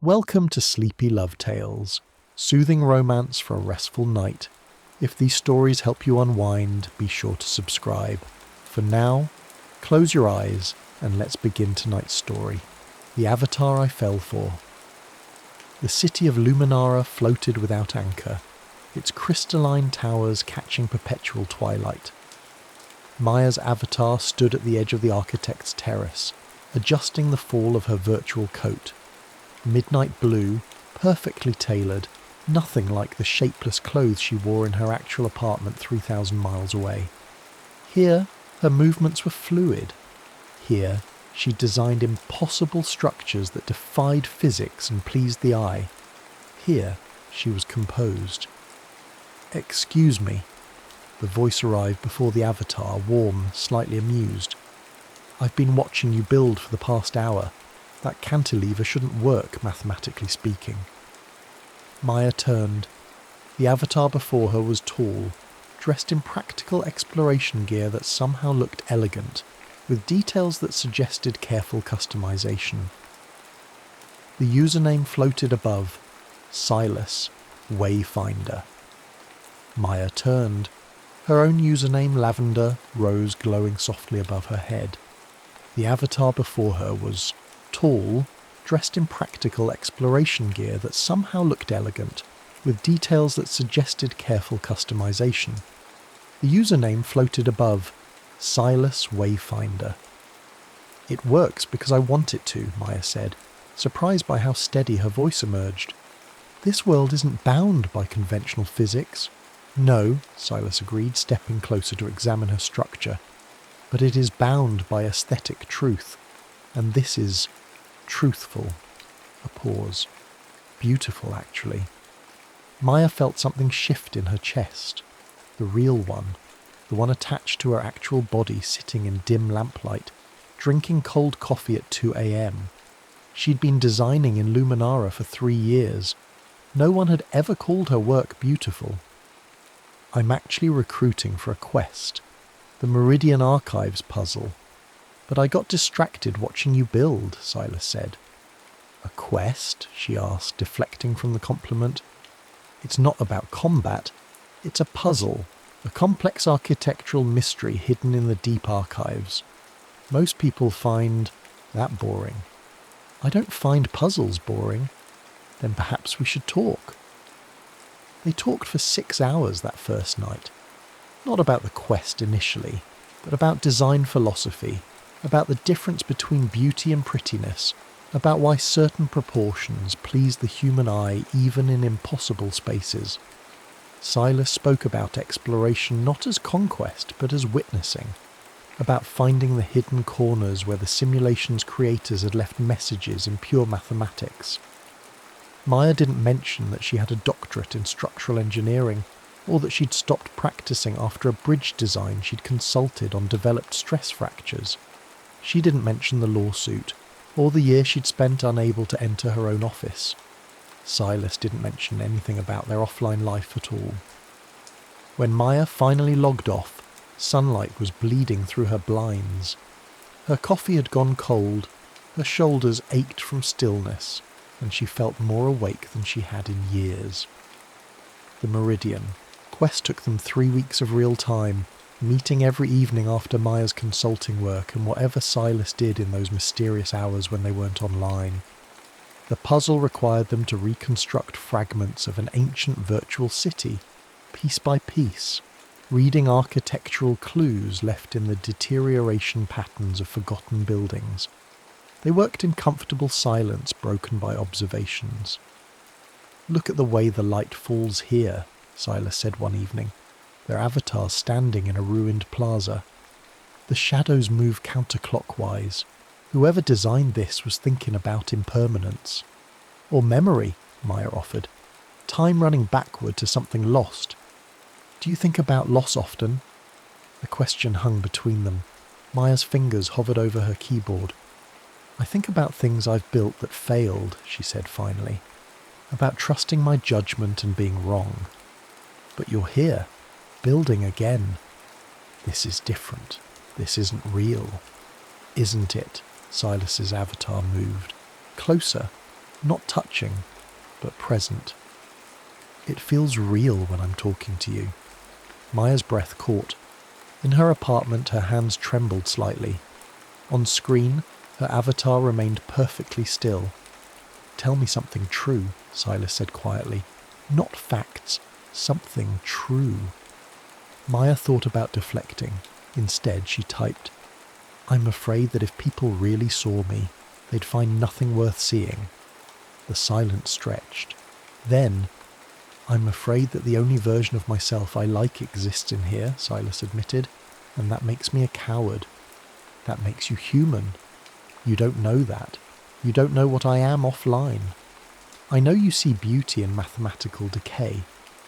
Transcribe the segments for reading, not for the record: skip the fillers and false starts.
Welcome to Sleepy Love Tales, soothing romance for a restful night. If these stories help you unwind, be sure to subscribe. For now, close your eyes and let's begin tonight's story. The Avatar I Fell For. The city of Luminara floated without anchor, its crystalline towers catching perpetual twilight. Maya's avatar stood at the edge of the architect's terrace, adjusting the fall of her virtual coat. Midnight blue, perfectly tailored, nothing like the shapeless clothes she wore in her actual apartment 3,000 miles away. Here, her movements were fluid. Here, she designed impossible structures that defied physics and pleased the eye. Here, she was composed. "Excuse me." The voice arrived before the avatar, warm, slightly amused. "I've been watching you build for the past hour. That cantilever shouldn't work, mathematically speaking." Maya turned. The avatar before her was tall, dressed in practical exploration gear that somehow looked elegant, with details that suggested careful customization. The username floated above, Silas, Wayfinder. Maya turned. Her own username, Lavender, rose glowing softly above her head. The avatar before her was tall, dressed in practical exploration gear that somehow looked elegant, with details that suggested careful customization. The username floated above, Silas Wayfinder. "It works because I want it to," Maya said, surprised by how steady her voice emerged. "This world isn't bound by conventional physics." "No," Silas agreed, stepping closer to examine her structure. "But it is bound by aesthetic truth, and this is truthful." A pause. Beautiful, actually. Maya felt something shift in her chest. The real one. The one attached to her actual body, sitting in dim lamplight, drinking cold coffee at 2 a.m. She'd been designing in Luminara for 3 years. No one had ever called her work beautiful. "I'm actually recruiting for a quest. The Meridian Archives puzzle. But I got distracted watching you build," Silas said. "A quest?" she asked, deflecting from the compliment. "It's not about combat. It's a puzzle, a complex architectural mystery hidden in the deep archives. Most people find that boring." "I don't find puzzles boring." "Then perhaps we should talk." They talked for 6 hours that first night. Not about the quest initially, but about design philosophy, about the difference between beauty and prettiness, about why certain proportions please the human eye even in impossible spaces. Silas spoke about exploration not as conquest but as witnessing, about finding the hidden corners where the simulation's creators had left messages in pure mathematics. Maya didn't mention that she had a doctorate in structural engineering, or that she'd stopped practicing after a bridge design she'd consulted on developed stress fractures. She didn't mention the lawsuit, or the year she'd spent unable to enter her own office. Silas didn't mention anything about their offline life at all. When Maya finally logged off, sunlight was bleeding through her blinds. Her coffee had gone cold, her shoulders ached from stillness, and she felt more awake than she had in years. The Meridian. Quest took them 3 weeks of real time, meeting every evening after Maya's consulting work and whatever Silas did in those mysterious hours when they weren't online. The puzzle required them to reconstruct fragments of an ancient virtual city, piece by piece, reading architectural clues left in the deterioration patterns of forgotten buildings. They worked in comfortable silence broken by observations. "Look at the way the light falls here," Silas said one evening, their avatars standing in a ruined plaza. "The shadows move counterclockwise. Whoever designed this was thinking about impermanence." "Or memory," Maya offered. "Time running backward to something lost." "Do you think about loss often?" The question hung between them. Maya's fingers hovered over her keyboard. "I think about things I've built that failed," she said finally. "About trusting my judgment and being wrong. But you're here, building again. This is different. This isn't real." "Isn't it?" Silas's avatar moved. Closer. Not touching, but present. It feels real when I'm talking to you. Maya's breath caught. In her apartment, her hands trembled slightly. On screen, her avatar remained perfectly still. Tell me something true, Silas said quietly. Not facts, something true. Maya thought about deflecting. Instead, she typed, I'm afraid that if people really saw me, they'd find nothing worth seeing. The silence stretched. Then, I'm afraid that the only version of myself I like exists in here, Silas admitted, and that makes me a coward. That makes you human. You don't know that. You don't know what I am offline. I know you see beauty in mathematical decay.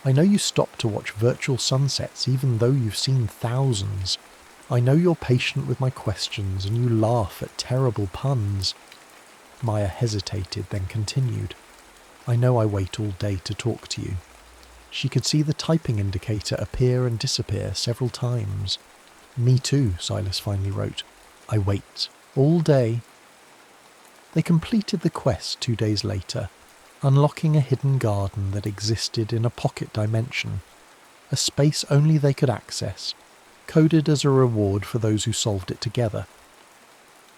I know you stop to watch virtual sunsets even though you've seen thousands. I know you're patient with my questions and you laugh at terrible puns. Maya hesitated, then continued. I know I wait all day to talk to you. She could see the typing indicator appear and disappear several times. Me too, Silas finally wrote. I wait all day. They completed the quest 2 days later, unlocking a hidden garden that existed in a pocket dimension, a space only they could access, coded as a reward for those who solved it together.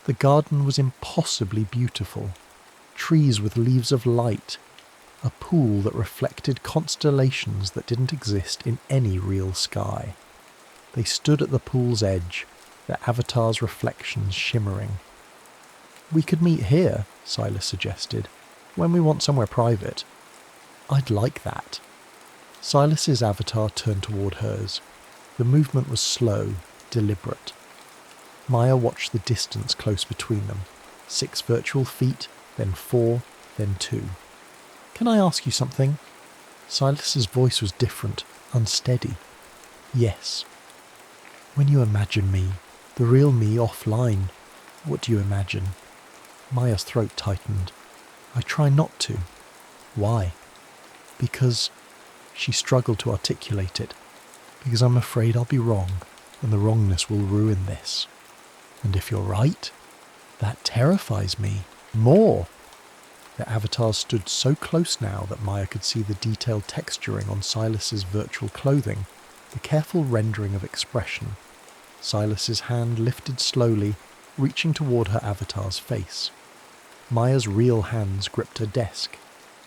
The garden was impossibly beautiful, trees with leaves of light, a pool that reflected constellations that didn't exist in any real sky. They stood at the pool's edge, their avatars' reflections shimmering. We could meet here, Silas suggested, when we want somewhere private. I'd like that. Silas's avatar turned toward hers. The movement was slow, deliberate. Maya watched the distance close between them. 6 virtual feet, then 4, then 2. Can I ask you something? Silas's voice was different, unsteady. Yes. When you imagine me, the real me offline, what do you imagine? Maya's throat tightened. I try not to. Why? Because, she struggled to articulate it, because I'm afraid I'll be wrong, and the wrongness will ruin this. And if you're right, that terrifies me more. Their avatars stood so close now that Maya could see the detailed texturing on Silas's virtual clothing, the careful rendering of expression. Silas's hand lifted slowly, reaching toward her avatar's face. Maya's real hands gripped her desk.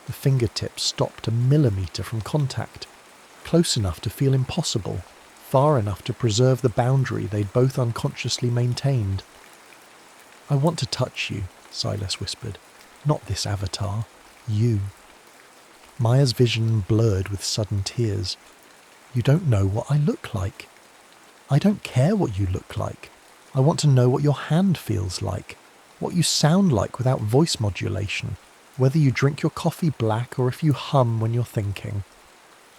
The fingertips stopped a millimetre from contact, close enough to feel impossible, far enough to preserve the boundary they'd both unconsciously maintained. I want to touch you, Silas whispered. Not this avatar. You. Maya's vision blurred with sudden tears. You don't know what I look like. I don't care what you look like. I want to know what your hand feels like, what you sound like without voice modulation, whether you drink your coffee black or if you hum when you're thinking.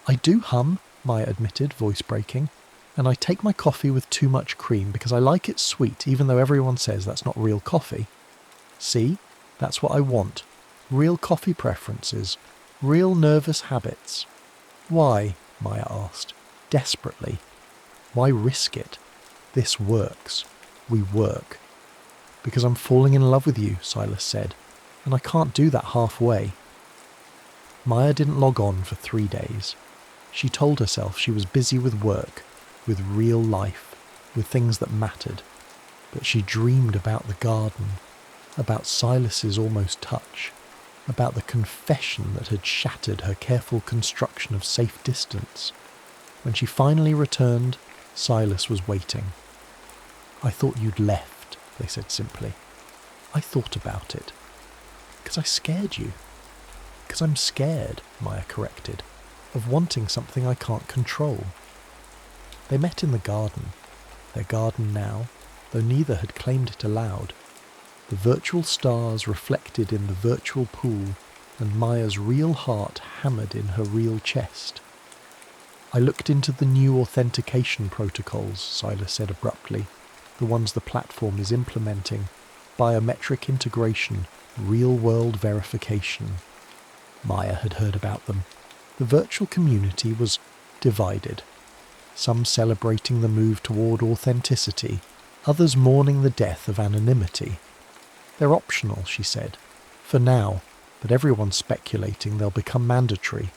I do hum, Maya admitted, voice breaking, and I take my coffee with too much cream because I like it sweet even though everyone says that's not real coffee. See? That's what I want. Real coffee preferences. Real nervous habits. Why? Maya asked, desperately. Why risk it? This works. We work. Because I'm falling in love with you, Silas said, and I can't do that halfway. Maya didn't log on for 3 days. She told herself she was busy with work, with real life, with things that mattered. But she dreamed about the garden, about Silas's almost touch, about the confession that had shattered her careful construction of safe distance. When she finally returned, Silas was waiting. I thought you'd left, they said simply. I thought about it. Because I scared you. Because I'm scared, Maya corrected, of wanting something I can't control. They met in the garden, their garden now, though neither had claimed it aloud. The virtual stars reflected in the virtual pool, and Maya's real heart hammered in her real chest. I looked into the new authentication protocols, Silas said abruptly, the ones the platform is implementing, biometric integration, real-world verification. Maya had heard about them. The virtual community was divided, some celebrating the move toward authenticity, others mourning the death of anonymity. They're optional, she said. For now, but everyone's speculating they'll become mandatory.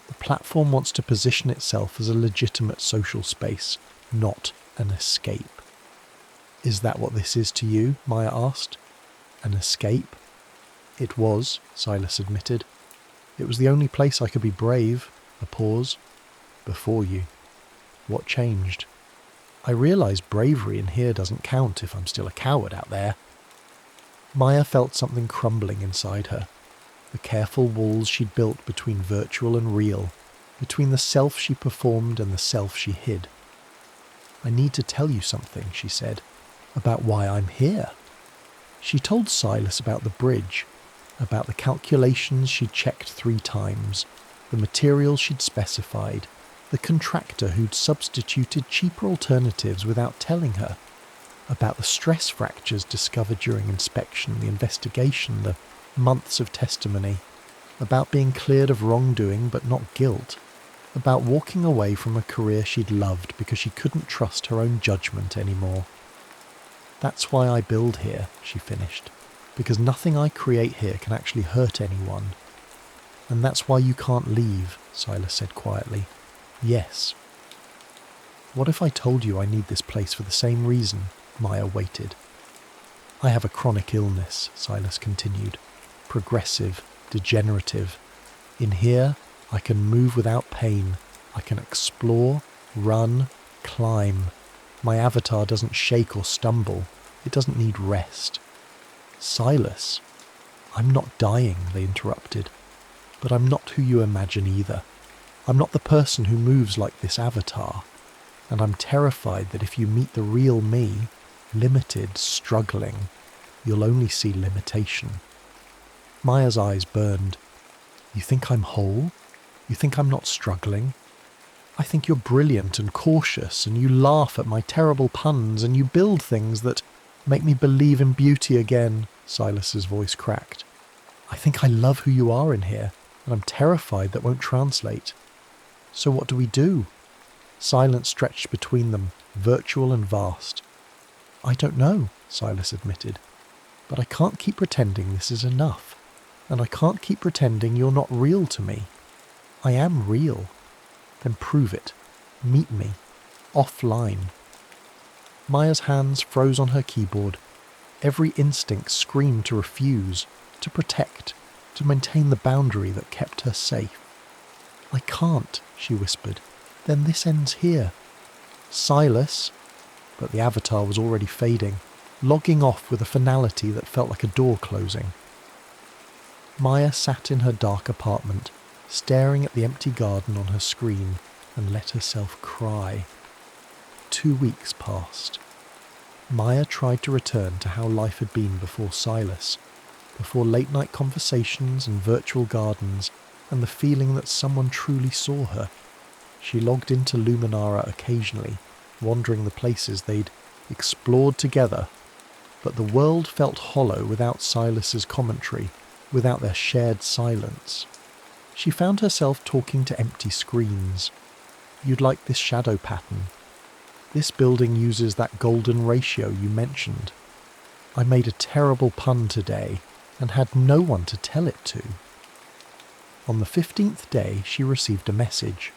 The platform wants to position itself as a legitimate social space, not an escape. Is that what this is to you? Maya asked. An escape? It was, Silas admitted. It was the only place I could be brave. A pause. Before you. What changed? I realise bravery in here doesn't count if I'm still a coward out there. Maya felt something crumbling inside her. The careful walls she'd built between virtual and real, between the self she performed and the self she hid. I need to tell you something, she said, about why I'm here. She told Silas about the bridge, about the calculations she'd checked 3 times, the materials she'd specified, the contractor who'd substituted cheaper alternatives without telling her, about the stress fractures discovered during inspection, the investigation, the months of testimony, about being cleared of wrongdoing but not guilt, about walking away from a career she'd loved because she couldn't trust her own judgment anymore. That's why I build here, she finished, because nothing I create here can actually hurt anyone. And that's why you can't leave, Silas said quietly. Yes. What if I told you I need this place for the same reason? Maya waited. I have a chronic illness, Silas continued. Progressive, degenerative. In here, I can move without pain. I can explore, run, climb. My avatar doesn't shake or stumble. It doesn't need rest. Silas. I'm not dying, they interrupted. But I'm not who you imagine either. I'm not the person who moves like this avatar. And I'm terrified that if you meet the real me, limited, struggling, you'll only see limitation. Maya's eyes burned. You think I'm whole? You think I'm not struggling? I think you're brilliant and cautious, and you laugh at my terrible puns, and you build things that make me believe in beauty again, Silas's voice cracked. I think I love who you are in here, and I'm terrified that won't translate. So what do we do? Silence stretched between them, virtual and vast. I don't know, Silas admitted, but I can't keep pretending this is enough, and I can't keep pretending you're not real to me. I am real. Then prove it. Meet me. Offline. Maya's hands froze on her keyboard. Every instinct screamed to refuse, to protect, to maintain the boundary that kept her safe. I can't, she whispered. Then this ends here. Silas. But the avatar was already fading, logging off with a finality that felt like a door closing. Maya sat in her dark apartment, staring at the empty garden on her screen, and let herself cry. 2 weeks passed. Maya tried to return to how life had been before Silas, before late-night conversations and virtual gardens, and the feeling that someone truly saw her. She logged into Luminara occasionally, wandering the places they'd explored together, but the world felt hollow without Silas's commentary, without their shared silence. She found herself talking to empty screens. You'd like this shadow pattern. This building uses that golden ratio you mentioned. I made a terrible pun today and had no one to tell it to. On the 15th day, she received a message.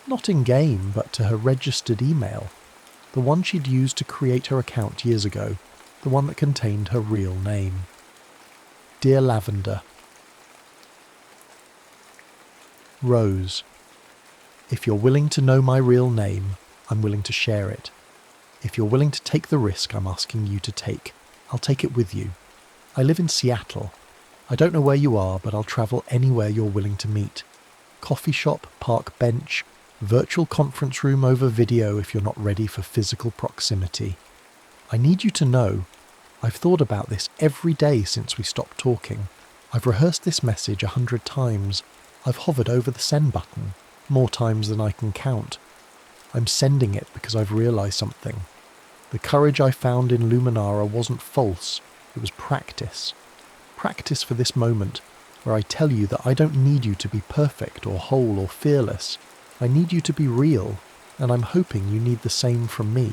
Not in-game, but to her registered email. The one she'd used to create her account years ago. The one that contained her real name. Dear Lavender. Rose. If you're willing to know my real name, I'm willing to share it. If you're willing to take the risk I'm asking you to take, I'll take it with you. I live in Seattle. I don't know where you are, but I'll travel anywhere you're willing to meet. Coffee shop, park bench, virtual conference room over video if you're not ready for physical proximity. I need you to know, I've thought about this every day since we stopped talking. I've rehearsed this message 100 times. I've hovered over the send button, more times than I can count. I'm sending it because I've realised something. The courage I found in Luminara wasn't false, it was practice. Practice for this moment, where I tell you that I don't need you to be perfect or whole or fearless. I need you to be real, and I'm hoping you need the same from me.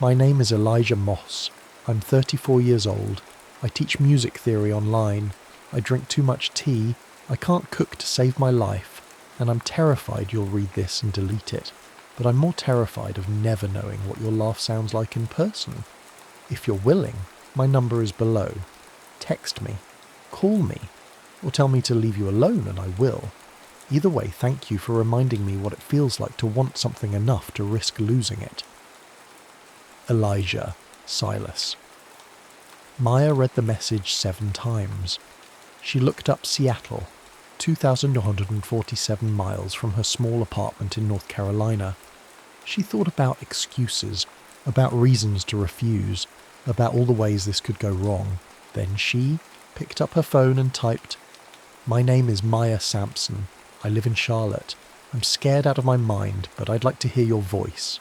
My name is Elijah Moss. I'm 34 years old. I teach music theory online. I drink too much tea, I can't cook to save my life, and I'm terrified you'll read this and delete it. But I'm more terrified of never knowing what your laugh sounds like in person. If you're willing, my number is below. Text me, call me, or tell me to leave you alone and I will. Either way, thank you for reminding me what it feels like to want something enough to risk losing it. Elijah, Silas. Maya read the message 7 times. She looked up Seattle, 2,147 miles from her small apartment in North Carolina. She thought about excuses, about reasons to refuse, about all the ways this could go wrong. Then she picked up her phone and typed, "My name is Maya Sampson. I live in Charlotte. I'm scared out of my mind, but I'd like to hear your voice."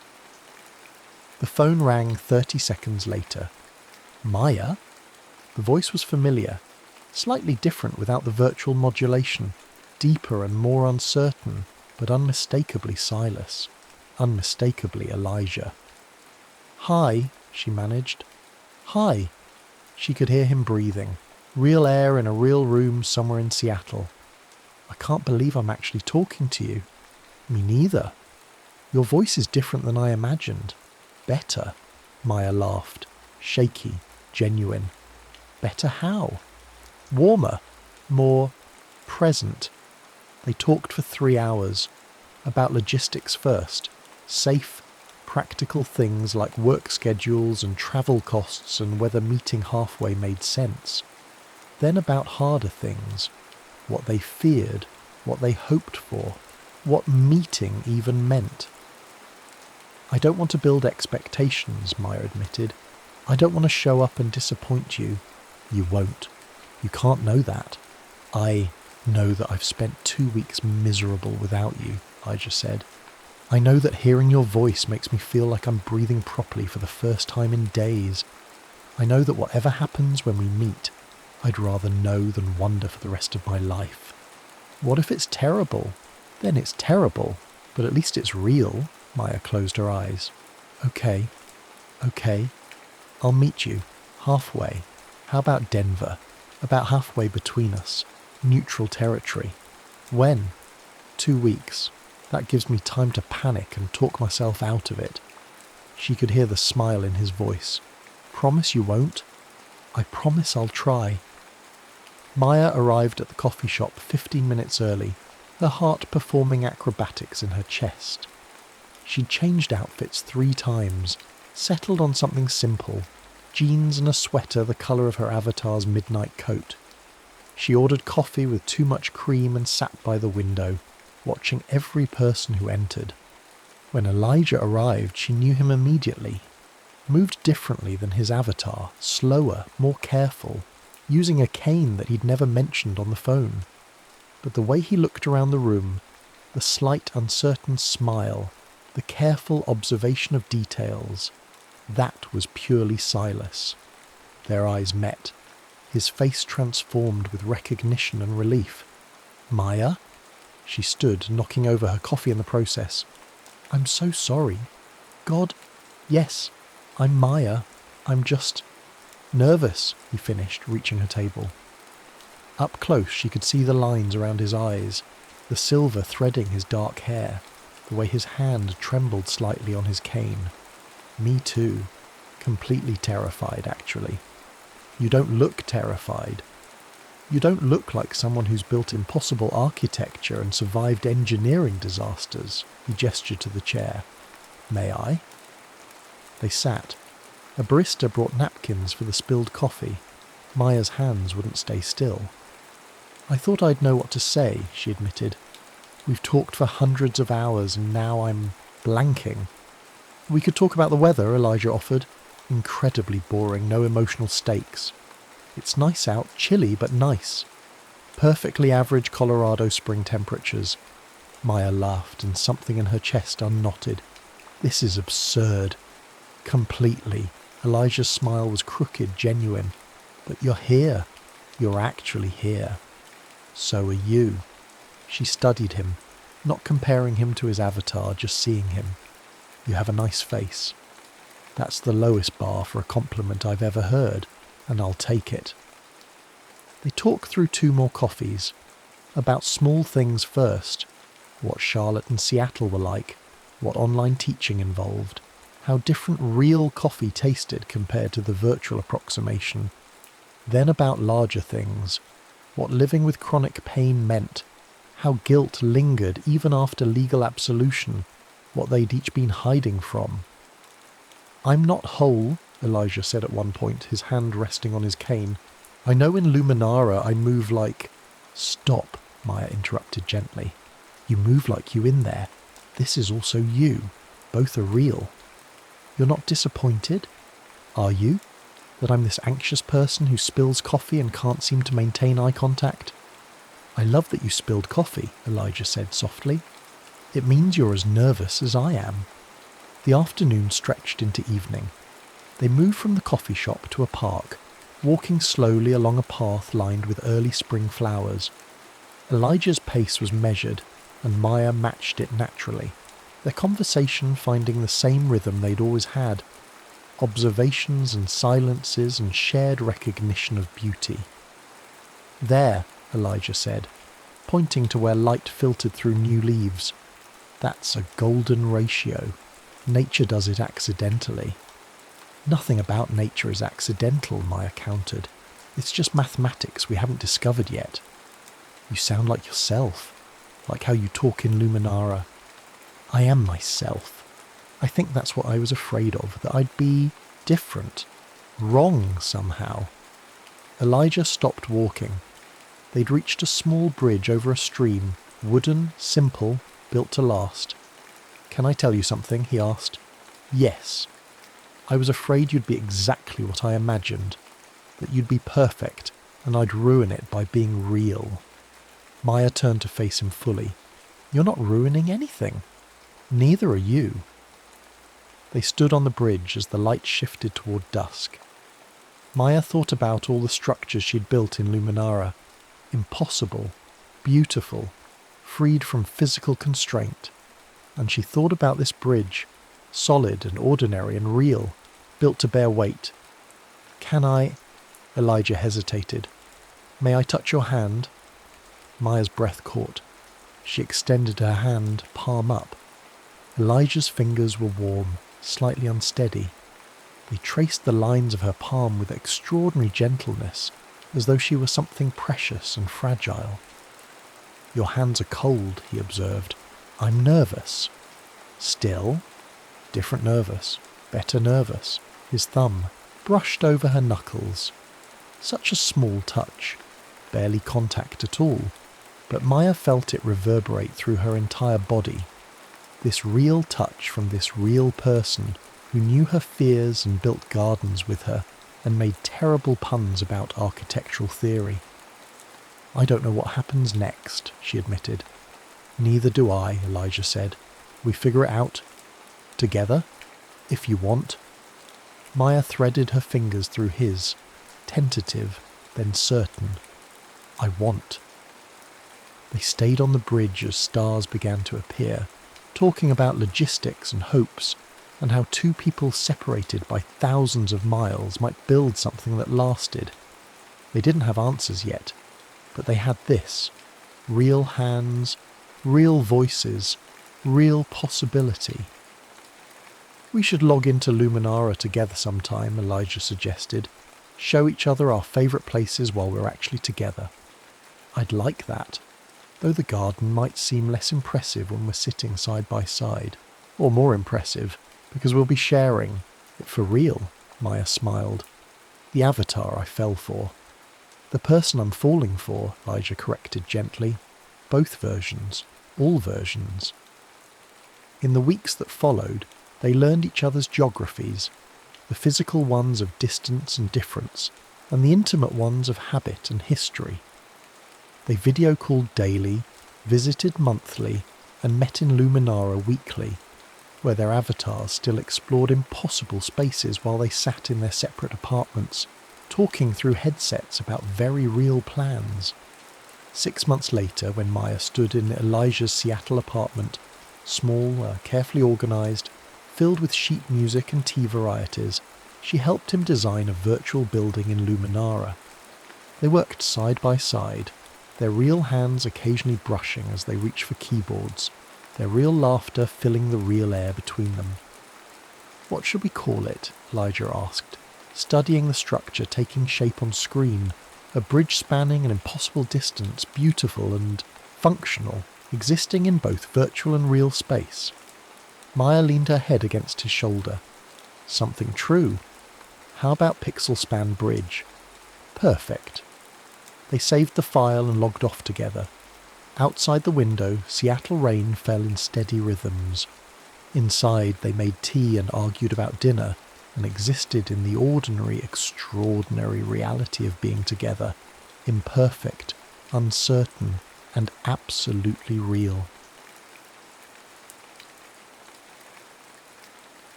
The phone rang 30 seconds later. Maya? The voice was familiar, slightly different without the virtual modulation, deeper and more uncertain, but unmistakably Silas, unmistakably Elijah. "Hi," she managed. "Hi." She could hear him breathing. Real air in a real room somewhere in Seattle. "I can't believe I'm actually talking to you." "Me neither. Your voice is different than I imagined." "Better," Maya laughed. Shaky, genuine. "Better how?" "Warmer. More present." They talked for 3 hours. About logistics first. Safe, practical things like work schedules and travel costs and whether meeting halfway made sense. Then about harder things. What they feared, what they hoped for, what meeting even meant. "I don't want to build expectations," Maya admitted. "I don't want to show up and disappoint you." "You won't. You can't know that." "I know that I've spent 2 weeks miserable without you," Elijah said. "I know that hearing your voice makes me feel like I'm breathing properly for the first time in days. I know that whatever happens when we meet, I'd rather know than wonder for the rest of my life." "What if it's terrible?" "Then it's terrible, but at least it's real." Maya closed her eyes. Okay. I'll meet you. Halfway. How about Denver? About halfway between us. Neutral territory. When? 2 weeks. That gives me time to panic and talk myself out of it." She could hear the smile in his voice. "Promise you won't?" "I promise I'll try." Maya arrived at the coffee shop 15 minutes early, her heart performing acrobatics in her chest. She'd changed outfits 3 times, settled on something simple, jeans and a sweater the colour of her avatar's midnight coat. She ordered coffee with too much cream and sat by the window, watching every person who entered. When Elijah arrived, she knew him immediately. Moved differently than his avatar, slower, more careful, using a cane that he'd never mentioned on the phone. But the way he looked around the room, the slight uncertain smile, the careful observation of details, that was purely Silas. Their eyes met. His face transformed with recognition and relief. "Maya?" She stood, knocking over her coffee in the process. "I'm so sorry. God, yes, I'm Maya. I'm just nervous," he finished, reaching her table. Up close she could see the lines around his eyes, the silver threading his dark hair, the way his hand trembled slightly on his cane. Me too. Completely terrified, actually. "You don't look terrified. You don't look like someone who's built impossible architecture and survived engineering disasters." He gestured to the chair. "May I?" They sat. A barista brought napkins for the spilled coffee. Maya's hands wouldn't stay still. "I thought I'd know what to say," she admitted. "We've talked for hundreds of hours and now I'm blanking." "We could talk about the weather," Elijah offered. "Incredibly boring, no emotional stakes." "It's nice out, chilly but nice." "Perfectly average Colorado spring temperatures." Maya laughed and something in her chest unknotted. "This is absurd." "Completely." Elijah's smile was crooked, genuine. "But you're here. You're actually here." "So are you." She studied him, not comparing him to his avatar, just seeing him. "You have a nice face." That's the lowest bar for a compliment I've ever heard, and I'll take it. They talk through 2 more coffees, about small things first, what Charlotte and Seattle were like, what online teaching involved, how different real coffee tasted compared to the virtual approximation, then about larger things, what living with chronic pain meant, how guilt lingered even after legal absolution, what they'd each been hiding from. "I'm not whole," Elijah said at one point, his hand resting on his cane. "I know in Luminara I move like—" "Stop," Maya interrupted gently. "You move like you in there. This is also you. Both are real. You're not disappointed? Are you? That I'm this anxious person who spills coffee and can't seem to maintain eye contact?" "I love that you spilled coffee," Elijah said softly. "It means you're as nervous as I am." The afternoon stretched into evening. They moved from the coffee shop to a park, walking slowly along a path lined with early spring flowers. Elijah's pace was measured, and Maya matched it naturally, their conversation finding the same rhythm they'd always had: observations and silences and shared recognition of beauty. "There," Elijah said, pointing to where light filtered through new leaves. "That's a golden ratio. Nature does it accidentally." "Nothing about nature is accidental," Maya countered. "It's just mathematics we haven't discovered yet." "You sound like yourself, like how you talk in Luminara." "I am myself. I think that's what I was afraid of, that I'd be different, wrong somehow." Elijah stopped walking. They'd reached a small bridge over a stream, wooden, simple, built to last. "Can I tell you something?" he asked. "Yes. I was afraid you'd be exactly what I imagined, that you'd be perfect, and I'd ruin it by being real." Maya turned to face him fully. "You're not ruining anything. Neither are you." They stood on the bridge as the light shifted toward dusk. Maya thought about all the structures she'd built in Luminara. Impossible, beautiful, freed from physical constraint. And she thought about this bridge, solid and ordinary and real, built to bear weight. "Can I—" Elijah hesitated. "May I touch your hand?" Maya's breath caught. She extended her hand, palm up. Elijah's fingers were warm, slightly unsteady. They traced the lines of her palm with extraordinary gentleness, as though she were something precious and fragile. "Your hands are cold," he observed. "I'm nervous." "Still?" "Different nervous. Better nervous." His thumb brushed over her knuckles. Such a small touch. Barely contact at all. But Maya felt it reverberate through her entire body. This real touch from this real person who knew her fears and built gardens with her and made terrible puns about architectural theory. "I don't know what happens next," she admitted. "Neither do I," Elijah said. "We figure it out. Together. If you want." Maya threaded her fingers through his, tentative, then certain. "I want." They stayed on the bridge as stars began to appear, talking about logistics and hopes, and how 2 people separated by thousands of miles might build something that lasted. They didn't have answers yet, but they had this: real hands, real voices, real possibility. "We should log into Luminara together sometime," Elijah suggested. "Show each other our favourite places while we're actually together." "I'd like that, though the garden might seem less impressive when we're sitting side by side. Or more impressive, because we'll be sharing it for real," Maya smiled. "The avatar I fell for." "The person I'm falling for," Elijah corrected gently. "Both versions. All versions." In the weeks that followed, they learned each other's geographies, the physical ones of distance and difference, and the intimate ones of habit and history. They video called daily, visited monthly, and met in Luminara weekly, where their avatars still explored impossible spaces while they sat in their separate apartments, talking through headsets about very real plans. 6 months later, when Maya stood in Elijah's Seattle apartment, small, carefully organised, filled with sheet music and tea varieties, she helped him design a virtual building in Luminara. They worked side by side, their real hands occasionally brushing as they reached for keyboards, their real laughter filling the real air between them. "What should we call it?" Elijah asked, studying the structure taking shape on screen, a bridge spanning an impossible distance, beautiful and functional, existing in both virtual and real space. Maya leaned her head against his shoulder. "Something true. How about Pixel Span Bridge?" "Perfect." They saved the file and logged off together. Outside the window, Seattle rain fell in steady rhythms. Inside, they made tea and argued about dinner, and existed in the ordinary, extraordinary reality of being together, imperfect, uncertain, and absolutely real.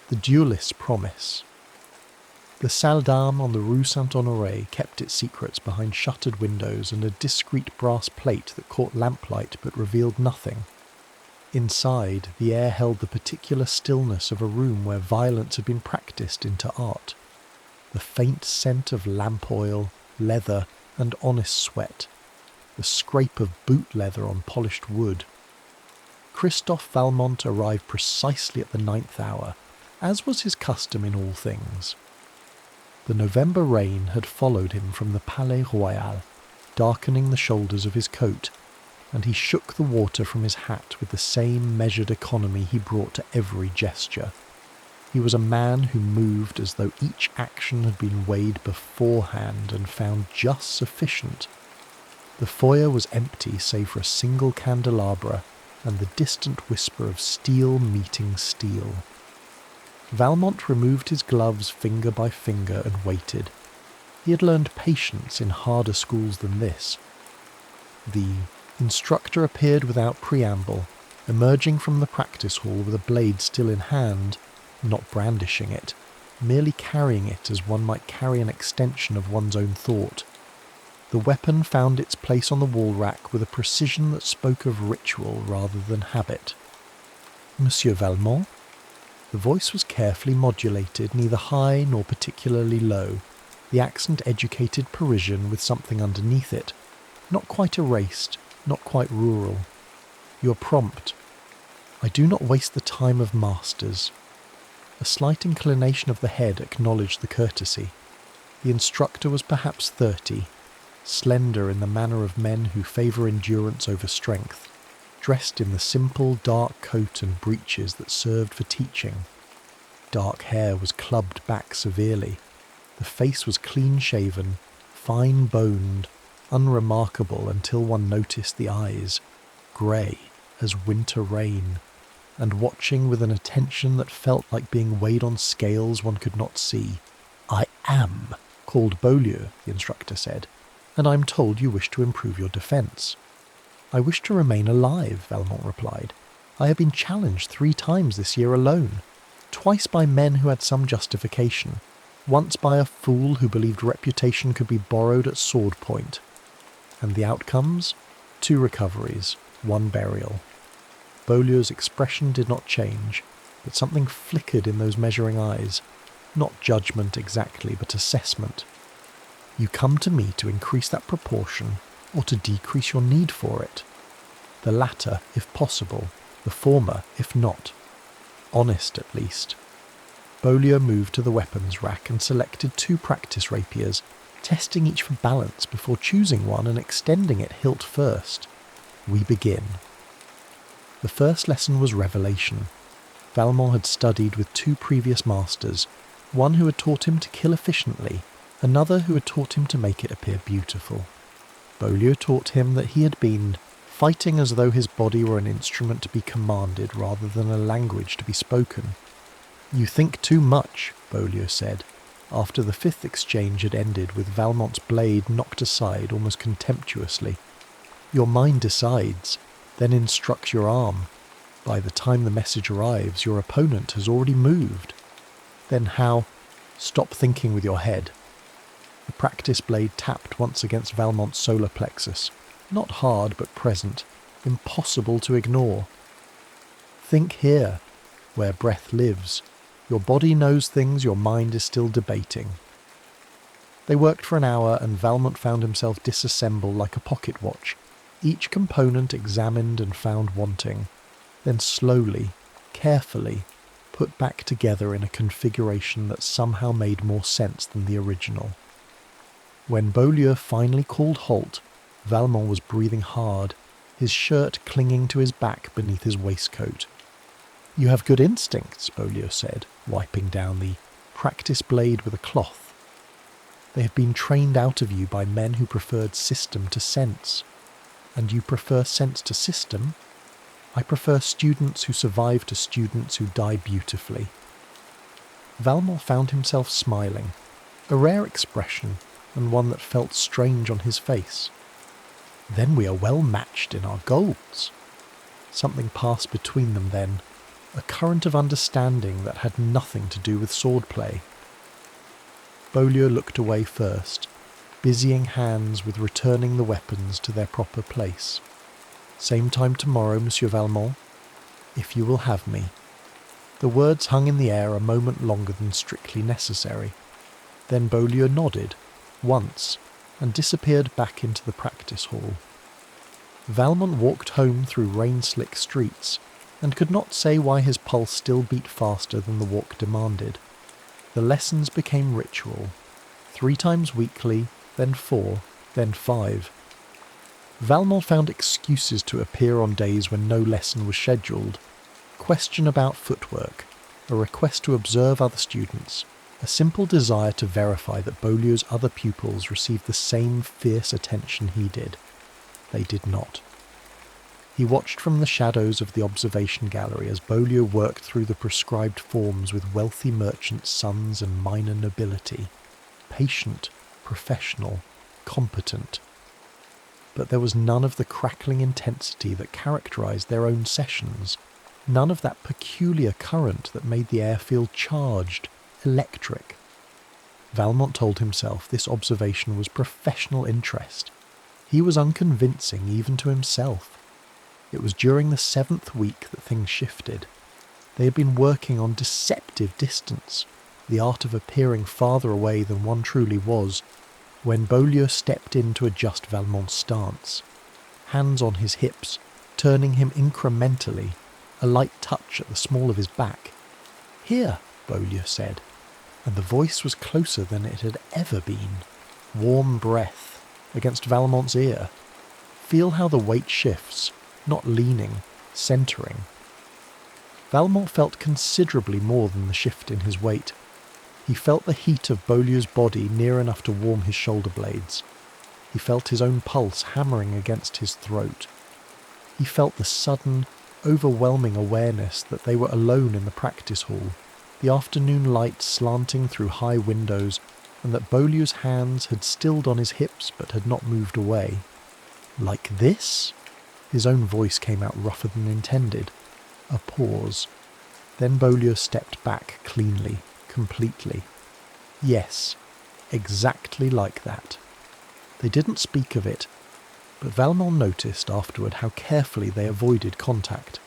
The Duelist's Promise. The salle d'armes on the Rue Saint-Honoré kept its secrets behind shuttered windows and a discreet brass plate that caught lamplight but revealed nothing. Inside, the air held the particular stillness of a room where violence had been practiced into art. The faint scent of lamp oil, leather, and honest sweat. The scrape of boot leather on polished wood. Christophe Valmont arrived precisely at the 9th hour, as was his custom in all things. The November rain had followed him from the Palais Royal, darkening the shoulders of his coat, and he shook the water from his hat with the same measured economy he brought to every gesture. He was a man who moved as though each action had been weighed beforehand and found just sufficient. The foyer was empty save for a single candelabra and the distant whisper of steel meeting steel. Valmont removed his gloves finger by finger and waited. He had learned patience in harder schools than this. The instructor appeared without preamble, emerging from the practice hall with a blade still in hand, not brandishing it, merely carrying it as one might carry an extension of one's own thought. The weapon found its place on the wall rack with a precision that spoke of ritual rather than habit. "Monsieur Valmont?" The voice was carefully modulated, neither high nor particularly low, the accent educated Parisian with something underneath it, not quite erased, not quite rural. "You are prompt. I do not waste the time of masters." A slight inclination of the head acknowledged the courtesy. The instructor was perhaps 30, slender in the manner of men who favour endurance over strength, dressed in the simple dark coat and breeches that served for teaching. Dark hair was clubbed back severely. The face was clean-shaven, fine-boned, unremarkable until one noticed the eyes, grey as winter rain, and watching with an attention that felt like being weighed on scales one could not see. "I am called Beaulieu," the instructor said, "and I'm told you wish to improve your defence." "I wish to remain alive," Valmont replied. "I have been challenged 3 times this year alone, twice by men who had some justification, once by a fool who believed reputation could be borrowed at sword point. And the outcomes? 2 recoveries, 1 burial." Beaulieu's expression did not change, but something flickered in those measuring eyes. Not judgment exactly, but assessment. "You come to me to increase that proportion, or to decrease your need for it. The latter, if possible, the former, if not. Honest, at least." Beaulieu moved to the weapons rack and selected 2 practice rapiers, testing each for balance before choosing one and extending it hilt first. "We begin." The first lesson was revelation. Valmont had studied with 2 previous masters, one who had taught him to kill efficiently, another who had taught him to make it appear beautiful. Beaulieu taught him that he had been fighting as though his body were an instrument to be commanded rather than a language to be spoken. "You think too much," Beaulieu said, after the 5th exchange had ended with Valmont's blade knocked aside almost contemptuously. "Your mind decides, then instructs your arm. By the time the message arrives, your opponent has already moved. Then how? Stop thinking with your head." The practice blade tapped once against Valmont's solar plexus. Not hard, but present. Impossible to ignore. "Think here, where breath lives. Your body knows things your mind is still debating." They worked for an hour, and Valmont found himself disassemble like a pocket watch, each component examined and found wanting, then slowly, carefully, put back together in a configuration that somehow made more sense than the original. When Beaulieu finally called halt, Valmont was breathing hard, his shirt clinging to his back beneath his waistcoat. "You have good instincts," Beaulieu said, wiping down the practice blade with a cloth. "They have been trained out of you by men who preferred system to sense. And you prefer sense to system? I prefer students who survive to students who die beautifully." Valmont found himself smiling, a rare expression and one that felt strange on his face. "Then we are well matched in our goals." Something passed between them then, a current of understanding that had nothing to do with swordplay. Beaulieu looked away first, busying hands with returning the weapons to their proper place. "Same time tomorrow, Monsieur Valmont, if you will have me." The words hung in the air a moment longer than strictly necessary. Then Beaulieu nodded, once, and disappeared back into the practice hall. Valmont walked home through rain-slick streets, and could not say why his pulse still beat faster than the walk demanded. The lessons became ritual, 3 times weekly, then 4, then 5. Valmont found excuses to appear on days when no lesson was scheduled. Question about footwork, a request to observe other students, a simple desire to verify that Beaulieu's other pupils received the same fierce attention he did. They did not. He watched from the shadows of the observation gallery as Beaulieu worked through the prescribed forms with wealthy merchants' sons and minor nobility. Patient, professional, competent. But there was none of the crackling intensity that characterized their own sessions, none of that peculiar current that made the air feel charged, electric. Valmont told himself this observation was professional interest. He was unconvincing even to himself. It was during the 7th week that things shifted. They had been working on deceptive distance, the art of appearing farther away than one truly was, when Beaulieu stepped in to adjust Valmont's stance. Hands on his hips, turning him incrementally, a light touch at the small of his back. "Here," Beaulieu said, and the voice was closer than it had ever been. Warm breath against Valmont's ear. Feel how the weight shifts, not leaning, centering. Valmont felt considerably more than the shift in his weight. He felt the heat of Beaulieu's body near enough to warm his shoulder blades. He felt his own pulse hammering against his throat. He felt the sudden, overwhelming awareness that they were alone in the practice hall, the afternoon light slanting through high windows, and that Beaulieu's hands had stilled on his hips but had not moved away. "Like this?" His own voice came out rougher than intended. A pause. Then Beaulieu stepped back cleanly, completely. Yes, exactly like that. They didn't speak of it, but Valmont noticed afterward how carefully they avoided contact.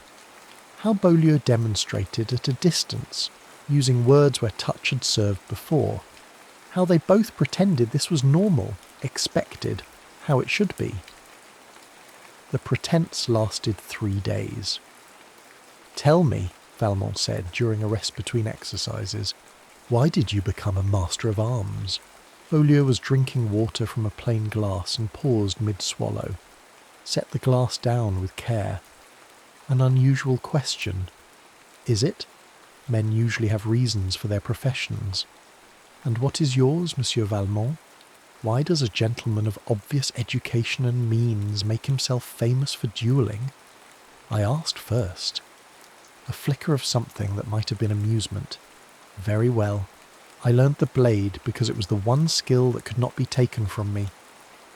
How Beaulieu demonstrated at a distance, using words where touch had served before. How they both pretended this was normal, expected, how it should be. The pretense lasted 3 days. "Tell me," Valmont said during a rest between exercises, "why did you become a master of arms?" Beaulieu was drinking water from a plain glass and paused mid-swallow. Set the glass down with care. An unusual question. Is it? Men usually have reasons for their professions. "And what is yours, Monsieur Valmont? Why does a gentleman of obvious education and means make himself famous for duelling?" I asked first. A flicker of something that might have been amusement. "Very well. I learnt the blade because it was the one skill that could not be taken from me.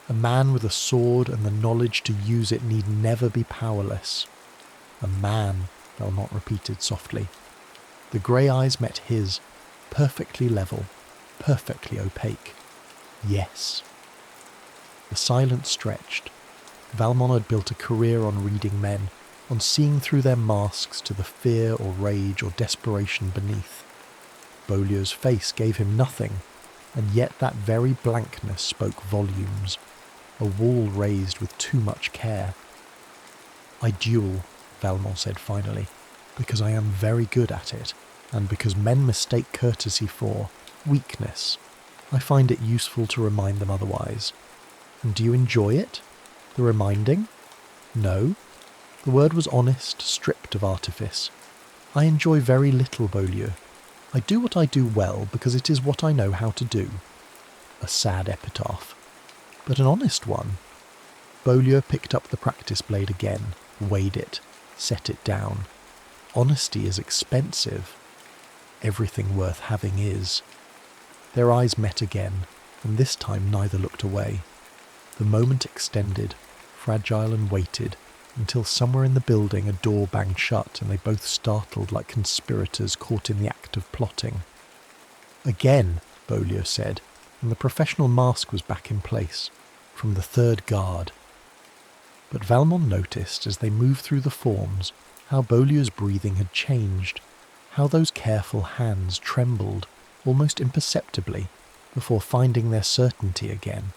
A man with a sword and the knowledge to use it need never be powerless." "A man," Valmont repeated softly. The grey eyes met his, perfectly level, perfectly opaque. "Yes." The silence stretched. Valmont had built a career on reading men, on seeing through their masks to the fear or rage or desperation beneath. Beaulieu's face gave him nothing, and yet that very blankness spoke volumes, a wall raised with too much care. "I duel," Valmont said finally, "because I am very good at it, and because men mistake courtesy for weakness. I find it useful to remind them otherwise." "And do you enjoy it? The reminding?" "No." The word was honest, stripped of artifice. "I enjoy very little, Beaulieu. I do what I do well because it is what I know how to do." A sad epitaph, but an honest one. Beaulieu picked up the practice blade again, weighed it, set it down. Honesty is expensive. Everything worth having is. Their eyes met again, and this time neither looked away. The moment extended, fragile and weighted, until somewhere in the building a door banged shut and they both startled like conspirators caught in the act of plotting. "Again," Beaulieu said, and the professional mask was back in place, from the third guard. But Valmont noticed as they moved through the forms how Beaulieu's breathing had changed, how those careful hands trembled, almost imperceptibly, before finding their certainty again.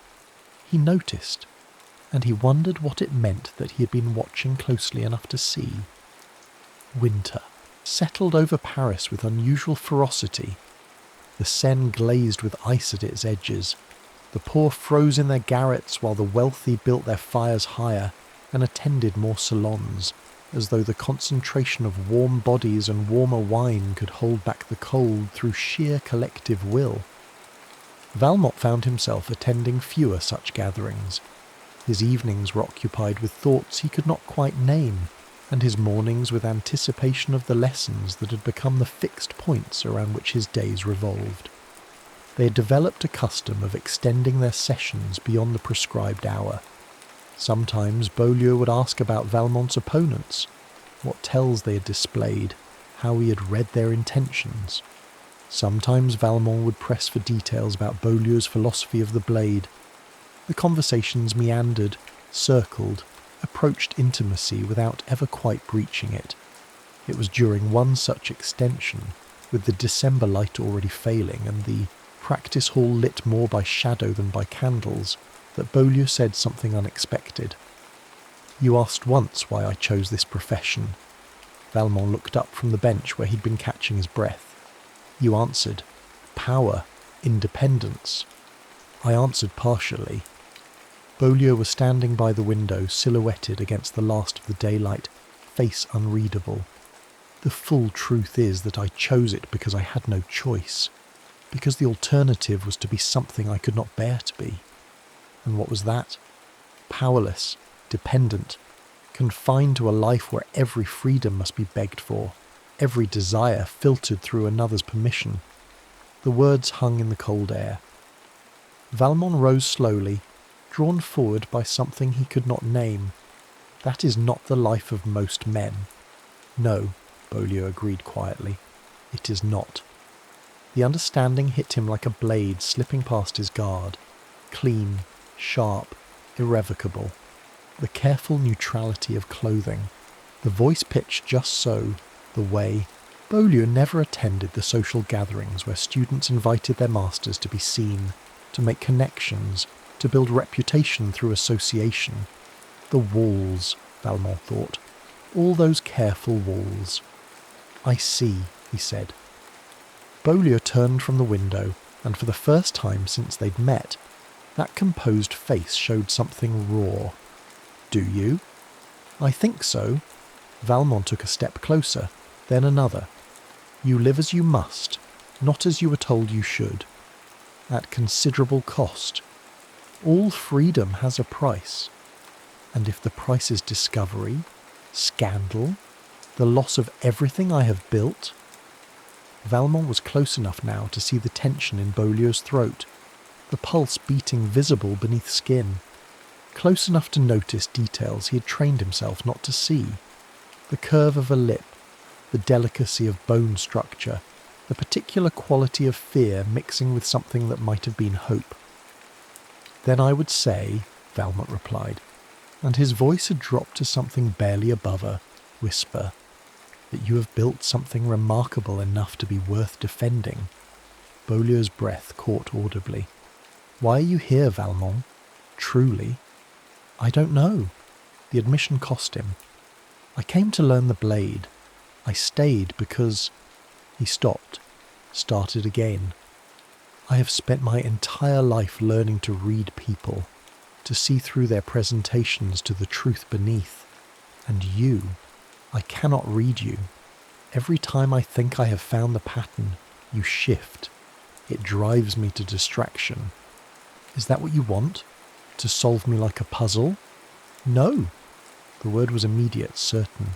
He noticed, and he wondered what it meant that he had been watching closely enough to see. Winter settled over Paris with unusual ferocity. The Seine glazed with ice at its edges. The poor froze in their garrets while the wealthy built their fires higher and attended more salons, as though the concentration of warm bodies and warmer wine could hold back the cold through sheer collective will. Valmont found himself attending fewer such gatherings. His evenings were occupied with thoughts he could not quite name, and his mornings with anticipation of the lessons that had become the fixed points around which his days revolved. They had developed a custom of extending their sessions beyond the prescribed hour. Sometimes Beaulieu would ask about Valmont's opponents, what tells they had displayed, how he had read their intentions. Sometimes Valmont would press for details about Beaulieu's philosophy of the blade. The conversations meandered, circled, approached intimacy without ever quite breaching it. It was during one such extension, with the December light already failing and the practice hall lit more by shadow than by candles, that Beaulieu said something unexpected. "You asked once why I chose this profession." Valmont looked up from the bench where he'd been catching his breath. "You answered, power, independence." I answered partially. Beaulieu was standing by the window, silhouetted against the last of the daylight, face unreadable. "The full truth is that I chose it because I had no choice, because the alternative was to be something I could not bear to be." And what was that? Powerless, dependent, confined to a life where every freedom must be begged for, every desire filtered through another's permission. The words hung in the cold air. Valmont rose slowly, drawn forward by something he could not name. "That is not the life of most men." "No," Beaulieu agreed quietly. "It is not." The understanding hit him like a blade slipping past his guard. Clean, sharp, irrevocable. The careful neutrality of clothing. The voice pitched just so, the way. Beaulieu never attended the social gatherings where students invited their masters to be seen, to make connections, to build reputation through association. The walls, Valmont thought. All those careful walls. "I see," he said. Beaulieu turned from the window, and for the first time since they'd met, that composed face showed something raw. "Do you?" "I think so." Valmont took a step closer, then another. "You live as you must, not as you were told you should. At considerable cost. All freedom has a price. And if the price is discovery, scandal, the loss of everything I have built." Valmont was close enough now to see the tension in Beaulieu's throat, the pulse beating visible beneath skin, close enough to notice details he had trained himself not to see. The curve of a lip, the delicacy of bone structure, the particular quality of fear mixing with something that might have been hope. "Then I would say," Valmont replied, and his voice had dropped to something barely above a whisper, "that you have built something remarkable enough to be worth defending. Beaulieu's breath caught audibly. "Why are you here, Valmont? Truly?" "I don't know." The admission cost him. "I came to learn the blade. I stayed because—" He stopped, started again. "I have spent my entire life learning to read people, to see through their presentations to the truth beneath. And you, I cannot read you. Every time I think I have found the pattern, you shift. It drives me to distraction. Is that what you want? To solve me like a puzzle?" "No." The word was immediate, certain.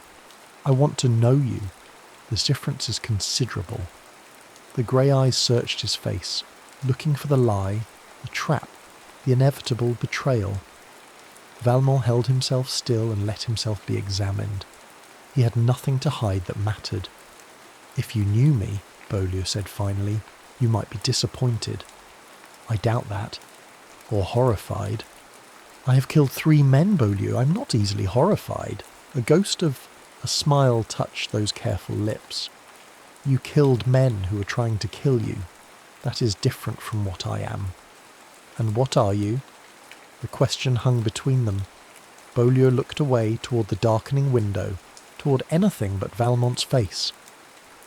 "I want to know you. The difference is considerable." The grey eyes searched his face, looking for the lie, the trap, the inevitable betrayal. Valmont held himself still and let himself be examined. He had nothing to hide that mattered. "If you knew me," Beaulieu said finally, "you might be disappointed." "I doubt that." "Or horrified." "I have killed 3 men, Beaulieu. I'm not easily horrified." A ghost of a smile touched those careful lips. "You killed men who were trying to kill you. That is different from what I am." "And what are you?" The question hung between them. Beaulieu looked away toward the darkening window, toward anything but Valmont's face.